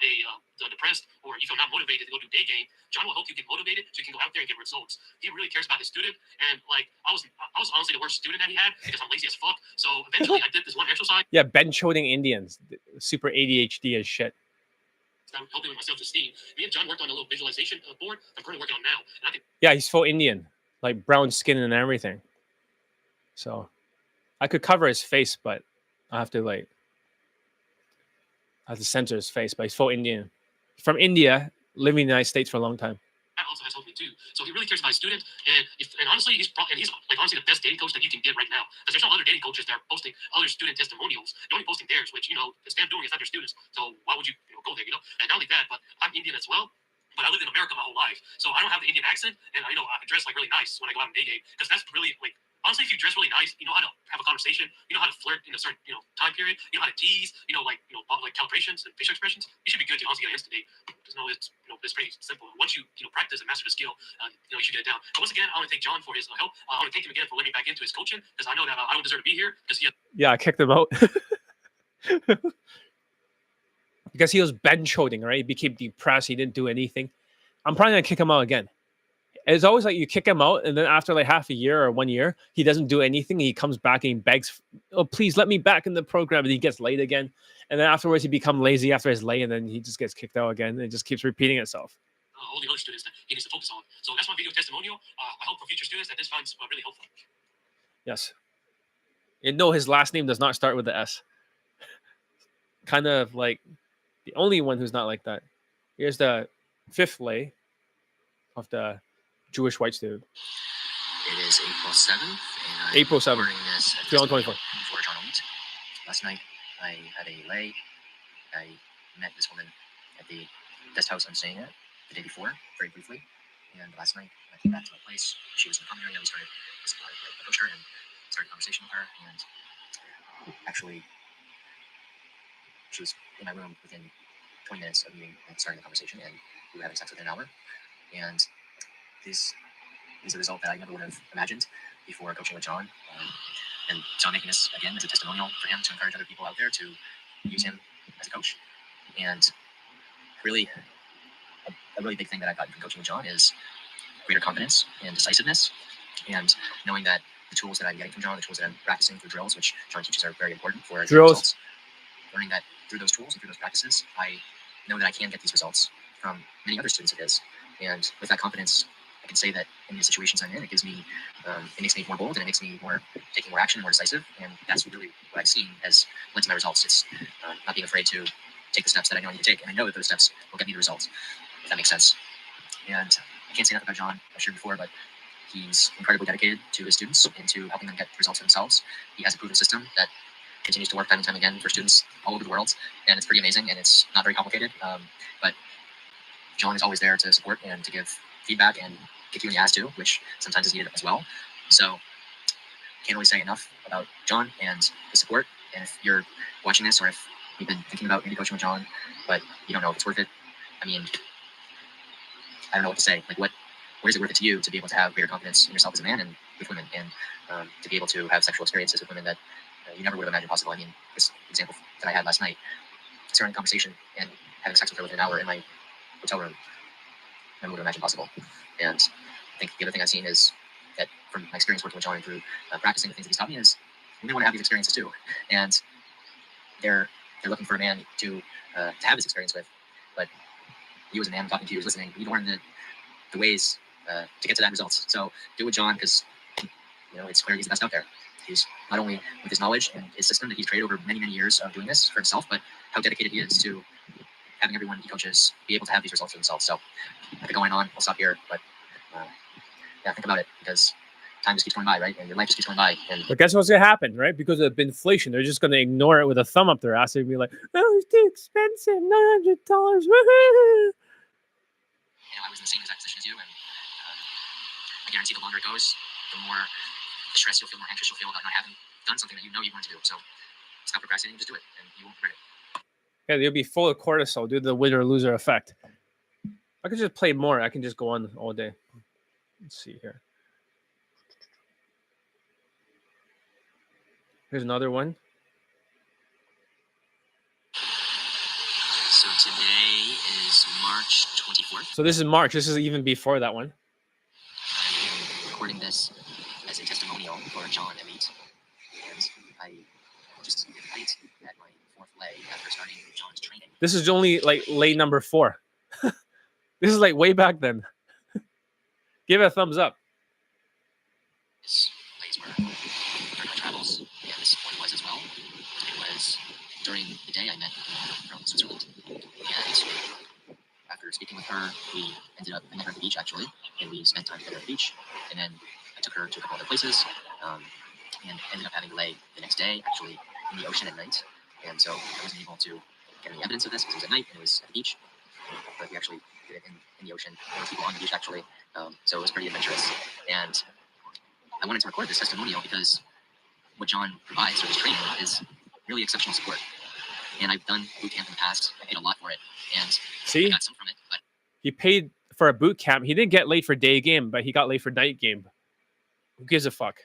depressed or you feel not motivated to go do day game, John will help you get motivated so you can go out there and get results. He really cares about his student, and like I was honestly the worst student that he had because I'm lazy as fuck. So eventually I did this one exercise. Yeah, bench holding Indians, super ADHD as shit. I'm helping with my self-esteem. Me and John worked on a little visualization board I'm currently working on now. And I think Yeah, he's full Indian, like brown skin and everything. So I could cover his face, but I have to censor his face. But he's full Indian, from India, living in the United States for a long time. that also has helped me too. So he really cares about his students, and honestly, he's like honestly the best dating coach that you can get right now. Because there's no other dating coaches that are posting other student testimonials. They're only posting theirs, which it's them doing it, it's not their students. So why would you, go there? And not only that, but I'm Indian as well. But I lived in America my whole life, so I don't have the Indian accent, and I dress like really nice when I go out on day game because that's really like. Honestly, if you dress really nice, you know how to have a conversation, you know how to flirt in a certain, time period, you know how to tease, like calibrations and facial expressions. You should be good to honestly get an Insta date. It's pretty simple. Once you practice and master the skill, you should get it down. But once again, I want to thank John for his help. I want to thank him again for letting me back into his coaching because I know that I don't deserve to be here because he has. Yeah, I kicked him out because he was bench holding. Right, he became depressed. He didn't do anything. I'm probably gonna kick him out again. It's always like you kick him out, and then after like half a year or 1 year, he doesn't do anything. He comes back and he begs, "Oh, please let me back in the program." And he gets late again, and then afterwards he becomes lazy after he's late, and then he just gets kicked out again. And it just keeps repeating itself. All the other students that he needs to focus on. So that's my video testimonial. I hope for future students that this finds really helpful. Yes. And no, his last name does not start with the S. Kind of like the only one who's not like that. Here's the 5th lay of the Jewish white student. It is April 7th, and I'm April 7th, recording this at 2024. before John Elite. Last night, I had a lay. I met this woman at the guest house I'm staying at the day before, very briefly. And last night, I came back to my place. She was in the common area. We started, I approached her and started a conversation with her. And actually, she was in my room within 20 minutes of meeting and starting the conversation, and we were having sex within an hour. And this is a result that I never would have imagined before coaching with John. And John making this, again, as a testimonial for him to encourage other people out there to use him as a coach. And really, a really big thing that I've gotten from coaching with John is greater confidence and decisiveness. And knowing that the tools that I'm getting from John, the tools that I'm practicing through drills, which John teaches are very important for Drills. results. Learning that through those tools and through those practices, I know that I can get these results from many other students of his. And with that confidence, I can say that in the situations I'm in, it makes me more bold, and it makes me taking more action, more decisive. And that's really what I've seen has led to my results. It's not being afraid to take the steps that I know I need to take. And I know that those steps will get me the results, if that makes sense. And I can't say enough about John, I've shared before, but he's incredibly dedicated to his students and to helping them get results for themselves. He has a proven system that continues to work time and time again for students all over the world. And it's pretty amazing, and it's not very complicated. But John is always there to support and to give feedback and kick you in the ass too, which sometimes is needed as well. So can't really say enough about John and his support. And if you're watching this, or if you've been thinking about maybe coaching with John, but you don't know if it's worth it, I mean, I don't know what to say. Like, what is it worth it to you to be able to have greater confidence in yourself as a man and with women, and to be able to have sexual experiences with women that you never would have imagined possible? I mean, this example that I had last night, starting a conversation and having sex with her within an hour in my hotel room, never would have imagined possible. And I think the other thing I've seen is that from my experience working with John and through practicing the things that he's taught me is women want to have these experiences too, and they're looking for a man to have this experience with. But you as a man talking to you, is listening, you learn the ways to get to that result. So do it with John because it's clear he's the best out there. He's not only with his knowledge and his system that he's created over many years of doing this for himself, but how dedicated he is to having everyone he coaches be able to have these results for themselves. So I could go on. I'll stop here, but yeah, think about it because time just keeps going by, right? And your life just keeps going by. And But guess what's gonna happen, right? Because of inflation, they're just gonna ignore it with a thumb up their ass and be like, "Oh, it's too expensive, $900." Woohoo! I was in the same exact position as you, and I guarantee the longer it goes, the more stress you'll feel, more anxious you'll feel about not having done something that you know you want to do. So stop procrastinating, just do it, and you won't regret it. Yeah, they'll be full of cortisol due to the winner loser effect. I could just play more. I can just go on all day. Let's see here. Here's another one. So today is March 24th. So this is March. This is even before that one. I'm recording this as a testimonial for John Elite. And I just fight at my fourth leg after starting John's training. This is only like lay number 4. This is like way back then. Give it a thumbs up. This lays were during my travels, and this point was as well. It was during the day I met from Switzerland. And after speaking with her, I met her at the beach actually, and we spent time together at the beach. And then I took her to a couple other places, and ended up having to lay the next day actually in the ocean at night. And so I wasn't able to get any evidence of this because it was at night and it was at the beach. But we actually did it in the ocean. There were people on the beach actually, so it was pretty adventurous. And I wanted to record this testimonial because what John provides through his training is really exceptional support. And I've done boot camp in the past. I paid a lot for it, and See, I got some from it. But he paid for a boot camp. He didn't get late for day game, but he got late for night game. Who gives a fuck?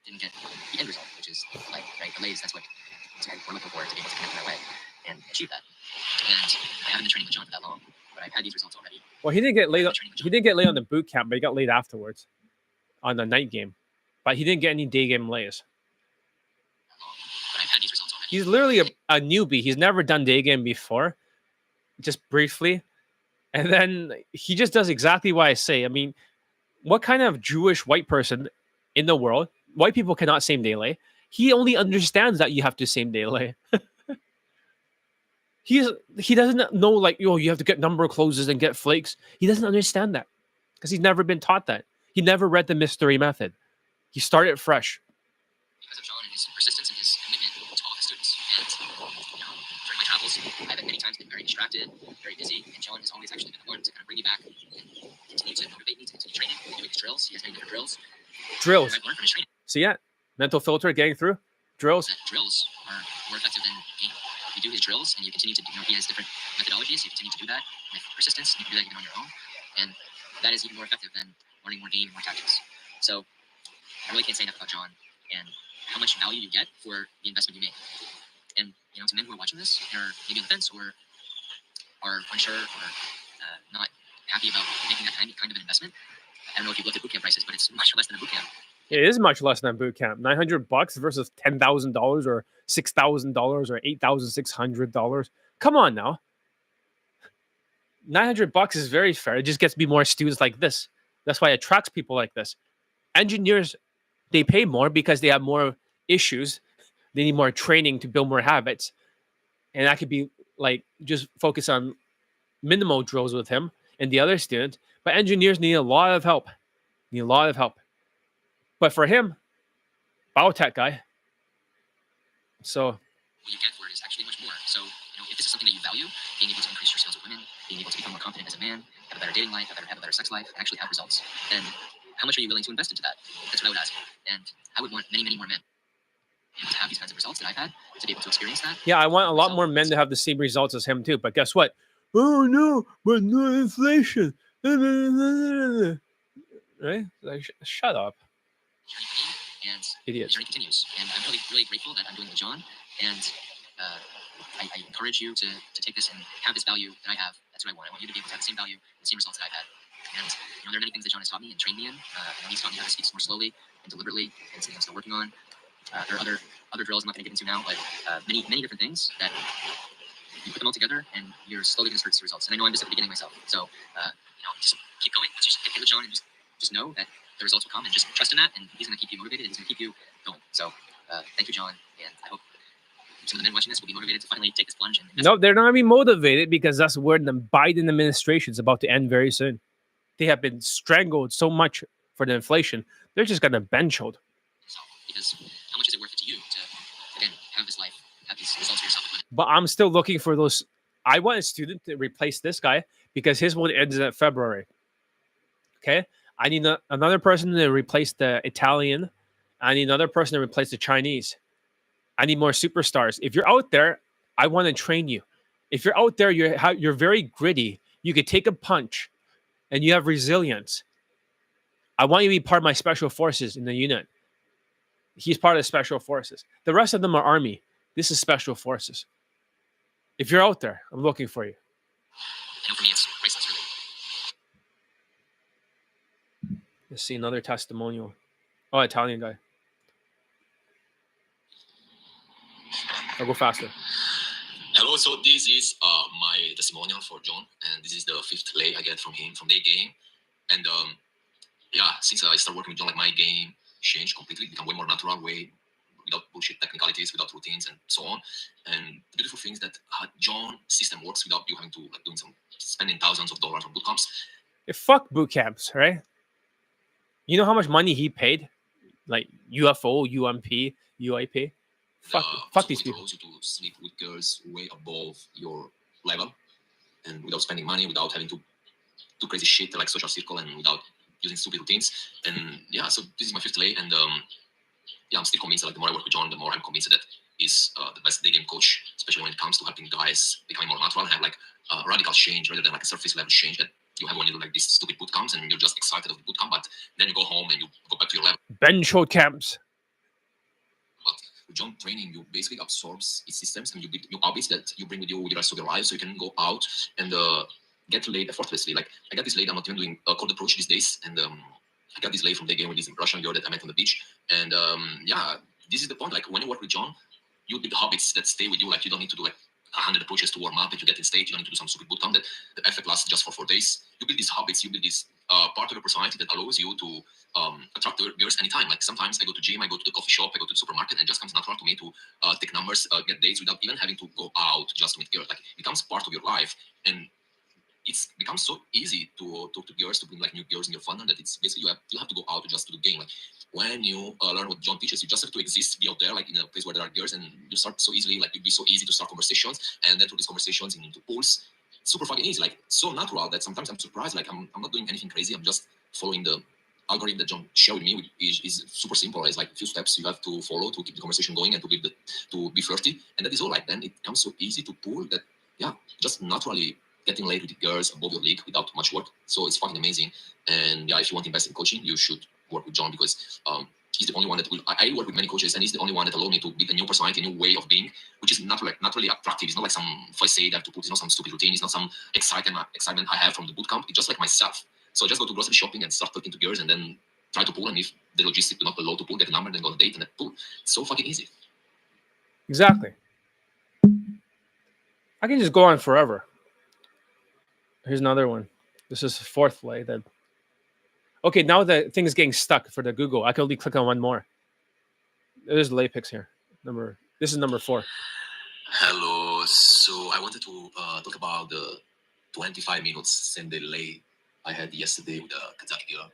didn't get the end result, which is like right delays. That's what we're looking for to be able to connect in that way and achieve that. And I haven't been training with John for that long, but I've had these results already. Well, he didn't get late. He didn't get late on the boot camp, but he got late afterwards on the night game. But he didn't get any day game lays. But I've had these results already. He's literally a newbie. He's never done day game before, just briefly. And then he just does exactly what I say. I mean, what kind of Jewish white person in the world, white people cannot same day lay. He only understands that you have to same day lay. He doesn't know like, you have to get number closes and get flakes. He doesn't understand that because he's never been taught that. He never read the mystery method. He started fresh. Because of John and his persistence and his commitment to all the students. And during my travels, I've at many times been very distracted, very busy, and John has always actually been the one to kind of bring me back and continue to motivate me to continue training and doing his drills. He has many different drills. Drills. I've learned from his training. See that? Mental filter getting through. Drills. That drills are more effective than game. You do his drills and you continue to, he has different methodologies. You continue to do that with persistence. You can do that even on your own. And that is even more effective than learning more game and more tactics. So I really can't say enough about John and how much value you get for the investment you make. And, to men who are watching this, or maybe on the fence, or are unsure, or not happy about making that kind of an investment. I don't know if you've looked at bootcamp prices, but it's much less than a bootcamp. It is much less than boot camp. $900 versus $10,000 or $6,000 or $8,600. Come on now. $900 is very fair. It just gets me more students like this. That's why it attracts people like this. Engineers, they pay more because they have more issues. They need more training to build more habits. And that could be like just focus on minimal drills with him and the other student. But engineers need a lot of help. But for him, biotech guy. So what you get for it is actually much more. So, if this is something that you value, being able to increase your skills with women, being able to become more confident as a man, have a better dating life, have a better sex life, and actually have results, then how much are you willing to invest into that? That's what I would ask. And I would want many, many more men to have these kinds of results that I've had, to be able to experience that. yeah, I want a lot more men to have the same results as him too. But guess what? Oh no, but no inflation. Right? Like, shut up. And Idiot. the journey continues. And I'm really, really grateful that I'm doing it with John. And I encourage you to take this and have this value that I have. That's what I want. I want you to be able to have the same value, the same results that I've had. And there are many things that John has taught me and trained me in. And he's taught me how to speak more slowly and deliberately, and something I'm still working on. There are other drills I'm not going to get into now, but many different things that you put them all together, and you're slowly going to start to see results. And I know I'm just at the beginning myself, so just keep going. Just get with John and just just know that the results will come, and just trust in that, and he's going to keep you motivated, and he's going to keep you going. So thank you, John, and I hope some of the men watching this will be motivated to finally take this plunge. And No, they're not going to be motivated because that's where the Biden administration is about to end very soon. They have been strangled so much for the inflation. They're just going to bench hold. Because how much is it worth it to you to, again, have this life, have these results for yourself? But I'm still looking for those. I want a student to replace this guy because his one ends in February. Okay? I need another person to replace the Italian. I need another person to replace the Chinese. I need more superstars. If you're out there, I want to train you. If you're out there, you're very gritty. You could take a punch, and you have resilience. I want you to be part of my special forces in the unit. He's part of the special forces. The rest of them are army. This is special forces. If you're out there, I'm looking for you. I know for me, it's priceless, really. Let's see another testimonial. Oh, Italian guy. I'll go faster. Hello, so this is my testimonial for John, and this is the 5th lay I get from him from Daygame. And yeah, since I started working with John, like my game changed completely, become way more natural, way without bullshit technicalities, without routines, and so on. And the beautiful thing is that John system works without you having to like doing some spending thousands of dollars on boot camps. Fuck boot camps, right? You know how much money he paid, like UFO, UMP, UIP. Fuck these people. It allows you to sleep with girls way above your level, and without spending money, without having to do crazy shit like social circle, and without using stupid routines. And yeah, so this is my 5th lay, and yeah, I'm still convinced that like the more I work with John, the more I'm convinced that he's the best day game coach, especially when it comes to helping guys becoming more natural and have like a radical change rather than like a surface level change that you have when you do like these stupid boot camps and you're just excited of the boot camp, but then you go home and you go back to your level. Bench hold camps. But with John training, you basically absorbs his systems and you build new habits that you bring with you with the rest of your life, so you can go out and get laid effortlessly. Like I got this laid, I'm not even doing cold approach these days, and I got this lay from Daygame with this Russian girl that I met on the beach. And yeah, this is the point. Like when you work with John, you build habits that stay with you. Like you don't need to do like 100 approaches to warm up and to get in state. You don't need to do some stupid bootcamp that the effect lasts just for 4 days. You build these habits, you build this part of your personality that allows you to attract girls anytime. Like sometimes I go to gym, I go to the coffee shop, I go to the supermarket, and it just comes natural to me to take numbers, get dates without even having to go out just to meet girls. Like it becomes part of your life, and it's becomes so easy to talk to girls, to bring like new girls in your funnel, that it's basically you have to go out to just do the game. Like when you learn what John teaches, you just have to exist, be out there, like in a place where there are girls, and you start so easily. Like it'd be so easy to start conversations, and then through these conversations into pools, super fucking easy, like so natural that sometimes I'm surprised. Like I'm not doing anything crazy. I'm just following the algorithm that John shared with me, which is super simple. It's like a few steps you have to follow to keep the conversation going and to be flirty, and that is all. Like then it becomes so easy to pull that, yeah, just naturally getting laid with girls above your league without much work. So it's fucking amazing. And yeah, if you want to invest in coaching, you should work with John, because he's the only one that will. I work with many coaches, and he's the only one that allowed me to build a new personality, a new way of being, which is naturally attractive. It's not like some facade I have to put. It's not some stupid routine. It's not some excitement I have from the bootcamp. It's just like myself. So I just go to grocery shopping and start talking to girls, and then try to pull. And if the logistics do not allow to pull, get a number, then go on a date and then pull. It's so fucking easy. Exactly. I can just go on forever. Here's another one. This is 4th lay. That okay. Now the thing is getting stuck for the Google. I can only click on one more. There's lay picks here. This is number 4. Hello. So I wanted to talk about the 25 minutes same day lay I had yesterday with Kazakh girl.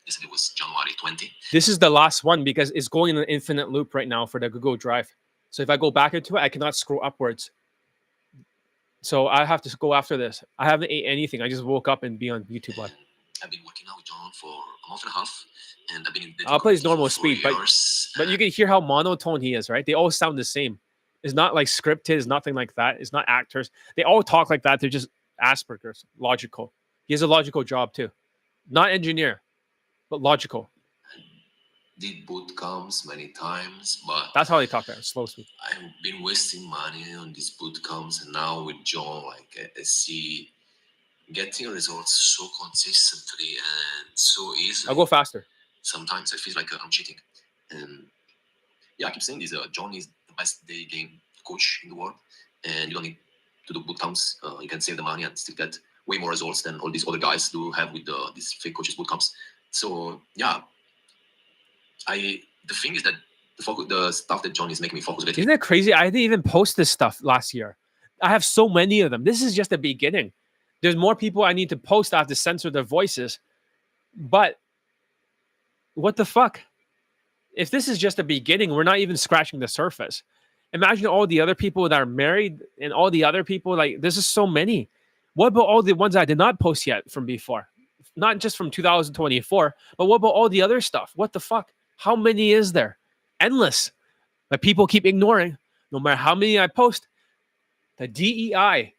Yesterday was January 20. This is the last one because it's going in an infinite loop right now for the Google Drive. So if I go back into it, I cannot scroll upwards. So I have to go after this. I haven't ate anything. I just woke up and be on YouTube Live. I've been working out with John for a month and a half, and I've been in bed. I'll play his normal for speed, 4 years. but you can hear how monotone he is, right? They all sound the same. It's not like scripted. It's nothing like that. It's not actors. They all talk like that. They're just Asperger's, logical. He has a logical job too, not engineer, but logical. Did boot camps many times, but that's how they talk. That slow speed. I've been wasting money on these boot camps, and now with John, like I see getting results so consistently and so easily. I'll go faster. Sometimes I feel like I'm cheating, and yeah, I keep saying this. John is the best day game coach in the world, and you don't need to do boot camps. You can save the money and still get way more results than all these other guys do have with these fake coaches bootcamps. So yeah, the thing is that the stuff that John is making me focus a bit. Isn't that crazy? I didn't even post this stuff last year. I have so many of them. This is just the beginning. There's more people I need to post. I have to censor their voices. But what the fuck? If this is just the beginning, we're not even scratching the surface. Imagine all the other people that are married and all the other people. Like, this is so many. What about all the ones I did not post yet from before? Not just from 2024, but what about all the other stuff? What the fuck? How many is there? Endless. But people keep ignoring. No matter how many I post, the DEI,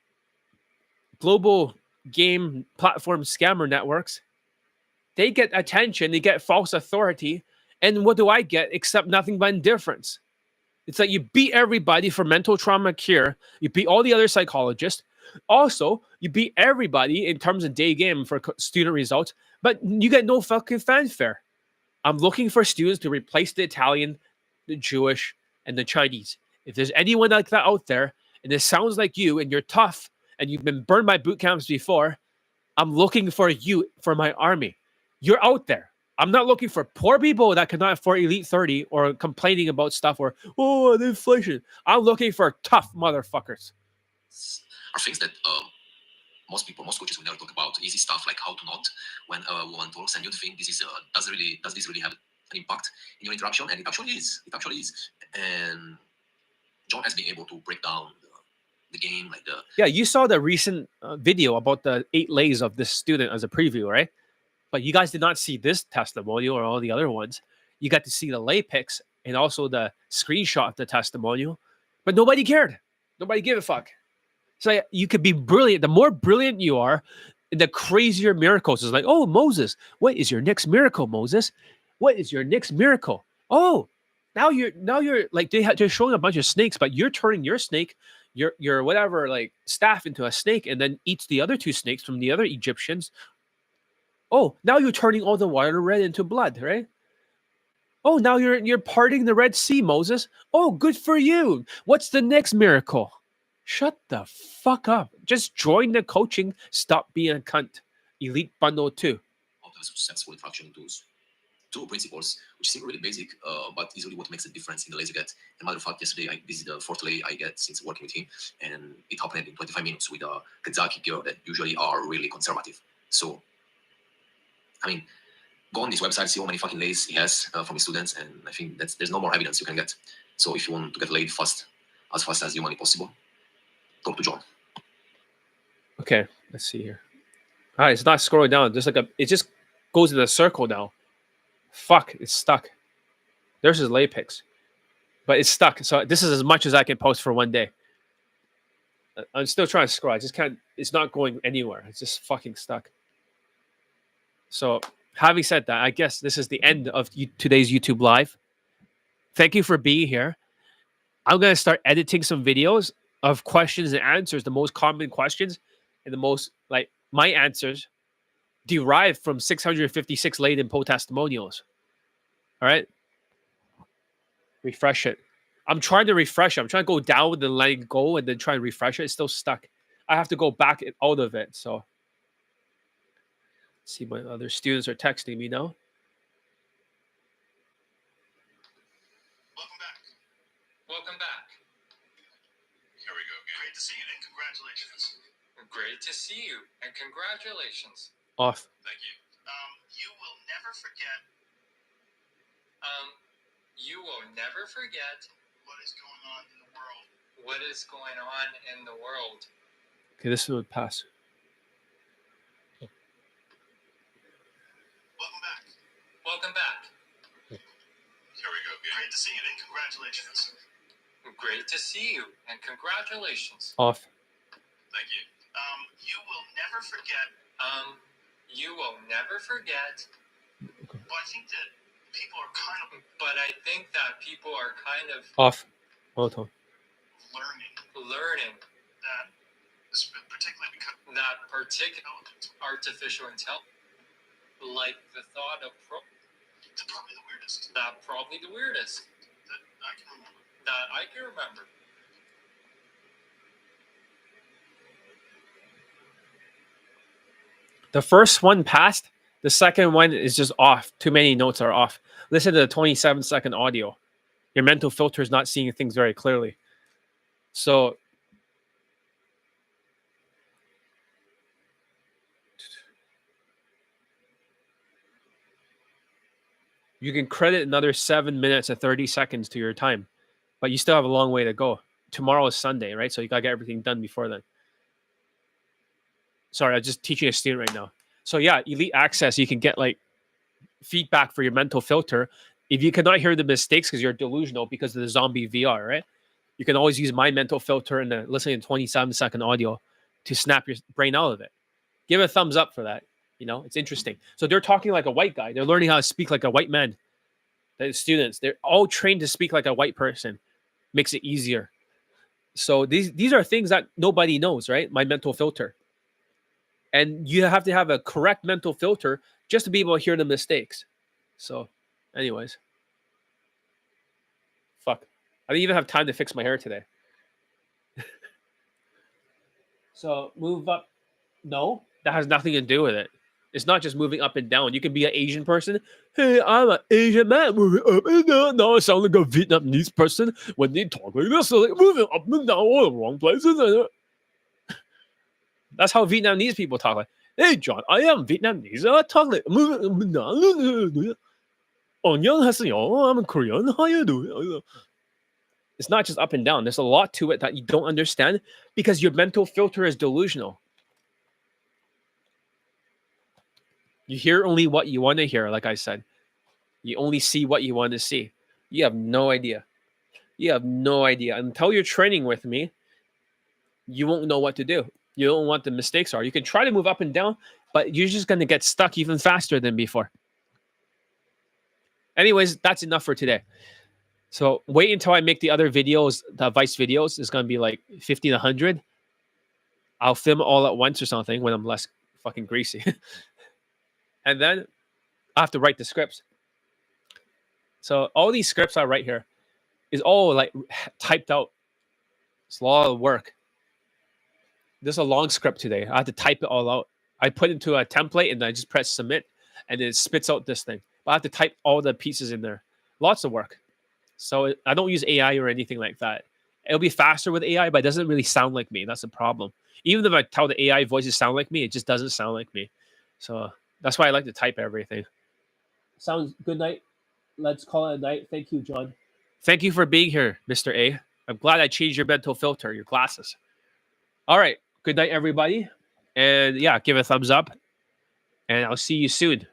global game platform scammer networks, they get attention, they get false authority. And what do I get except nothing but indifference? It's like you beat everybody for mental trauma cure. You beat all the other psychologists. Also, you beat everybody in terms of Daygame for student results, but you get no fucking fanfare. I'm looking for students to replace the Italian, the Jewish, and the Chinese. If there's anyone like that out there, and it sounds like you, and you're tough, and you've been burned by boot camps before, I'm looking for you for my army. You're out there. I'm not looking for poor people that cannot afford Elite 30 or complaining about stuff or, oh, the inflation. I'm looking for tough motherfuckers. Are things that most coaches will never talk about. Easy stuff like how to not when a woman talks, and you think this is does this really have an impact in your interaction? And it actually is. And John has been able to break down the game, like the Yeah, you saw the recent video about the 8 lays of this student as a preview, right? But you guys did not see this testimonial or all the other ones. You got to see the lay pics and also the screenshot of the testimonial. But nobody cared. Nobody gave a fuck. So you could be brilliant. The more brilliant you are, the crazier miracles. It's like, oh, Moses, what is your next miracle, Moses? What is your next miracle? Oh, now you're like they're showing a bunch of snakes, but you're turning your snake, your whatever like staff into a snake, and then eats the other 2 snakes from the other Egyptians. Oh, now you're turning all the water red into blood, right? Oh, now you're parting the Red Sea, Moses. Oh, good for you. What's the next miracle? Shut the fuck up. Just join the coaching. Stop being a cunt. Elite Bundle 2. of the successful interaction tools. 2 principles, which seem really basic, but is really what makes a difference in the lays you get. As a matter of fact, yesterday I visited the 4th lay I get since working with him, and it happened in 25 minutes with a Kazaki girl that usually are really conservative. So, I mean, go on this website, see how many fucking lays he has from his students, and I think there's no more evidence you can get. So if you want to get laid fast as humanly possible, talk to John. Okay, let's see here. All right, it's not scrolling down. Just like it just goes in a circle now. Fuck, it's stuck. There's his lay pics, but it's stuck. So this is as much as I can post for one day. I'm still trying to scroll. I just can't. It's not going anywhere. It's just fucking stuck. So having said that, I guess this is the end of today's YouTube live. Thank you for being here. I'm gonna start editing some videos of questions and answers, the most common questions, and the most like my answers derived from 656 laid-in poll testimonials. All right, refresh it. I'm trying to refresh it. I'm trying to go down and then let it go and then try and refresh it. It's still stuck. I have to go back out of it. So, see, my other students are texting me now. Welcome back. Here we go. Great to see you and congratulations. Great to see you and congratulations. Off. Thank you. You will never forget You will never forget what is going on in the world. what is going on in the world. Okay, this would pass. Welcome back. Welcome back. Here we go. Great to see you and congratulations. Great to see you and congratulations. Off. Thank you. You will never forget. You will never forget. Well, I think that people are kind of But I think that people are kind of Off. Hold on. learning that, particularly because that particular artificial intelligence, like the thought of it's probably the weirdest that probably the weirdest that I can remember. that I can remember. The first one passed. The second one is just off. Too many notes are off. Listen to the 27-second audio. Your mental filter is not seeing things very clearly. So you can credit another 7 minutes and 30 seconds to your time, but you still have a long way to go. Tomorrow is Sunday, right? So you gotta get everything done before then. Sorry, I'm just teaching a student right now. So yeah, elite access, you can get like feedback for your mental filter. If you cannot hear the mistakes because you're delusional because of the zombie VR, right? You can always use my mental filter and listening to 27-second audio to snap your brain out of it. Give a thumbs up for that. You know, it's interesting. So they're talking like a white guy. They're learning how to speak like a white man. The students, they're all trained to speak like a white person. Makes it easier. So these are things that nobody knows, right? My mental filter. And you have to have a correct mental filter just to be able to hear the mistakes. So, anyways. Fuck. I didn't even have time to fix my hair today. So, move up. No, that has nothing to do with it. It's not just moving up and down. You can be an Asian person. Hey, I'm an Asian man moving up and down. Now I sound like a Vietnamese person when they talk like this. So like moving up and down all the wrong places. That's how Vietnamese people talk. Like, hey, John, I am Vietnamese. I talk like moving up and down. I'm Korean. How you doing? It's not just up and down. There's a lot to it that you don't understand because your mental filter is delusional. You hear only what you want to hear, like I said. You only see what you want to see. You have no idea. You have no idea. Until you're training with me, you won't know what to do. You don't know what the mistakes are. You can try to move up and down, but you're just going to get stuck even faster than before. Anyways, that's enough for today. So wait until I make the other videos, the advice videos. It's going to be like 50 to 100. I'll film all at once or something when I'm less fucking greasy. And then I have to write the scripts. So all these scripts I write here is all like typed out. It's a lot of work. There's a long script today. I had to type it all out. I put it into a template and I just press submit and it spits out this thing. But I have to type all the pieces in there. Lots of work. So I don't use AI or anything like that. It'll be faster with AI, but it doesn't really sound like me. That's the problem. Even if I tell the AI voices sound like me, it just doesn't sound like me. So that's why I like to type everything. Sounds good night. Let's call it a night. Thank you, John. Thank you for being here, Mr. A. I'm glad I changed your mental filter, your glasses. All right. Good night, everybody. And yeah, give a thumbs up. And I'll see you soon.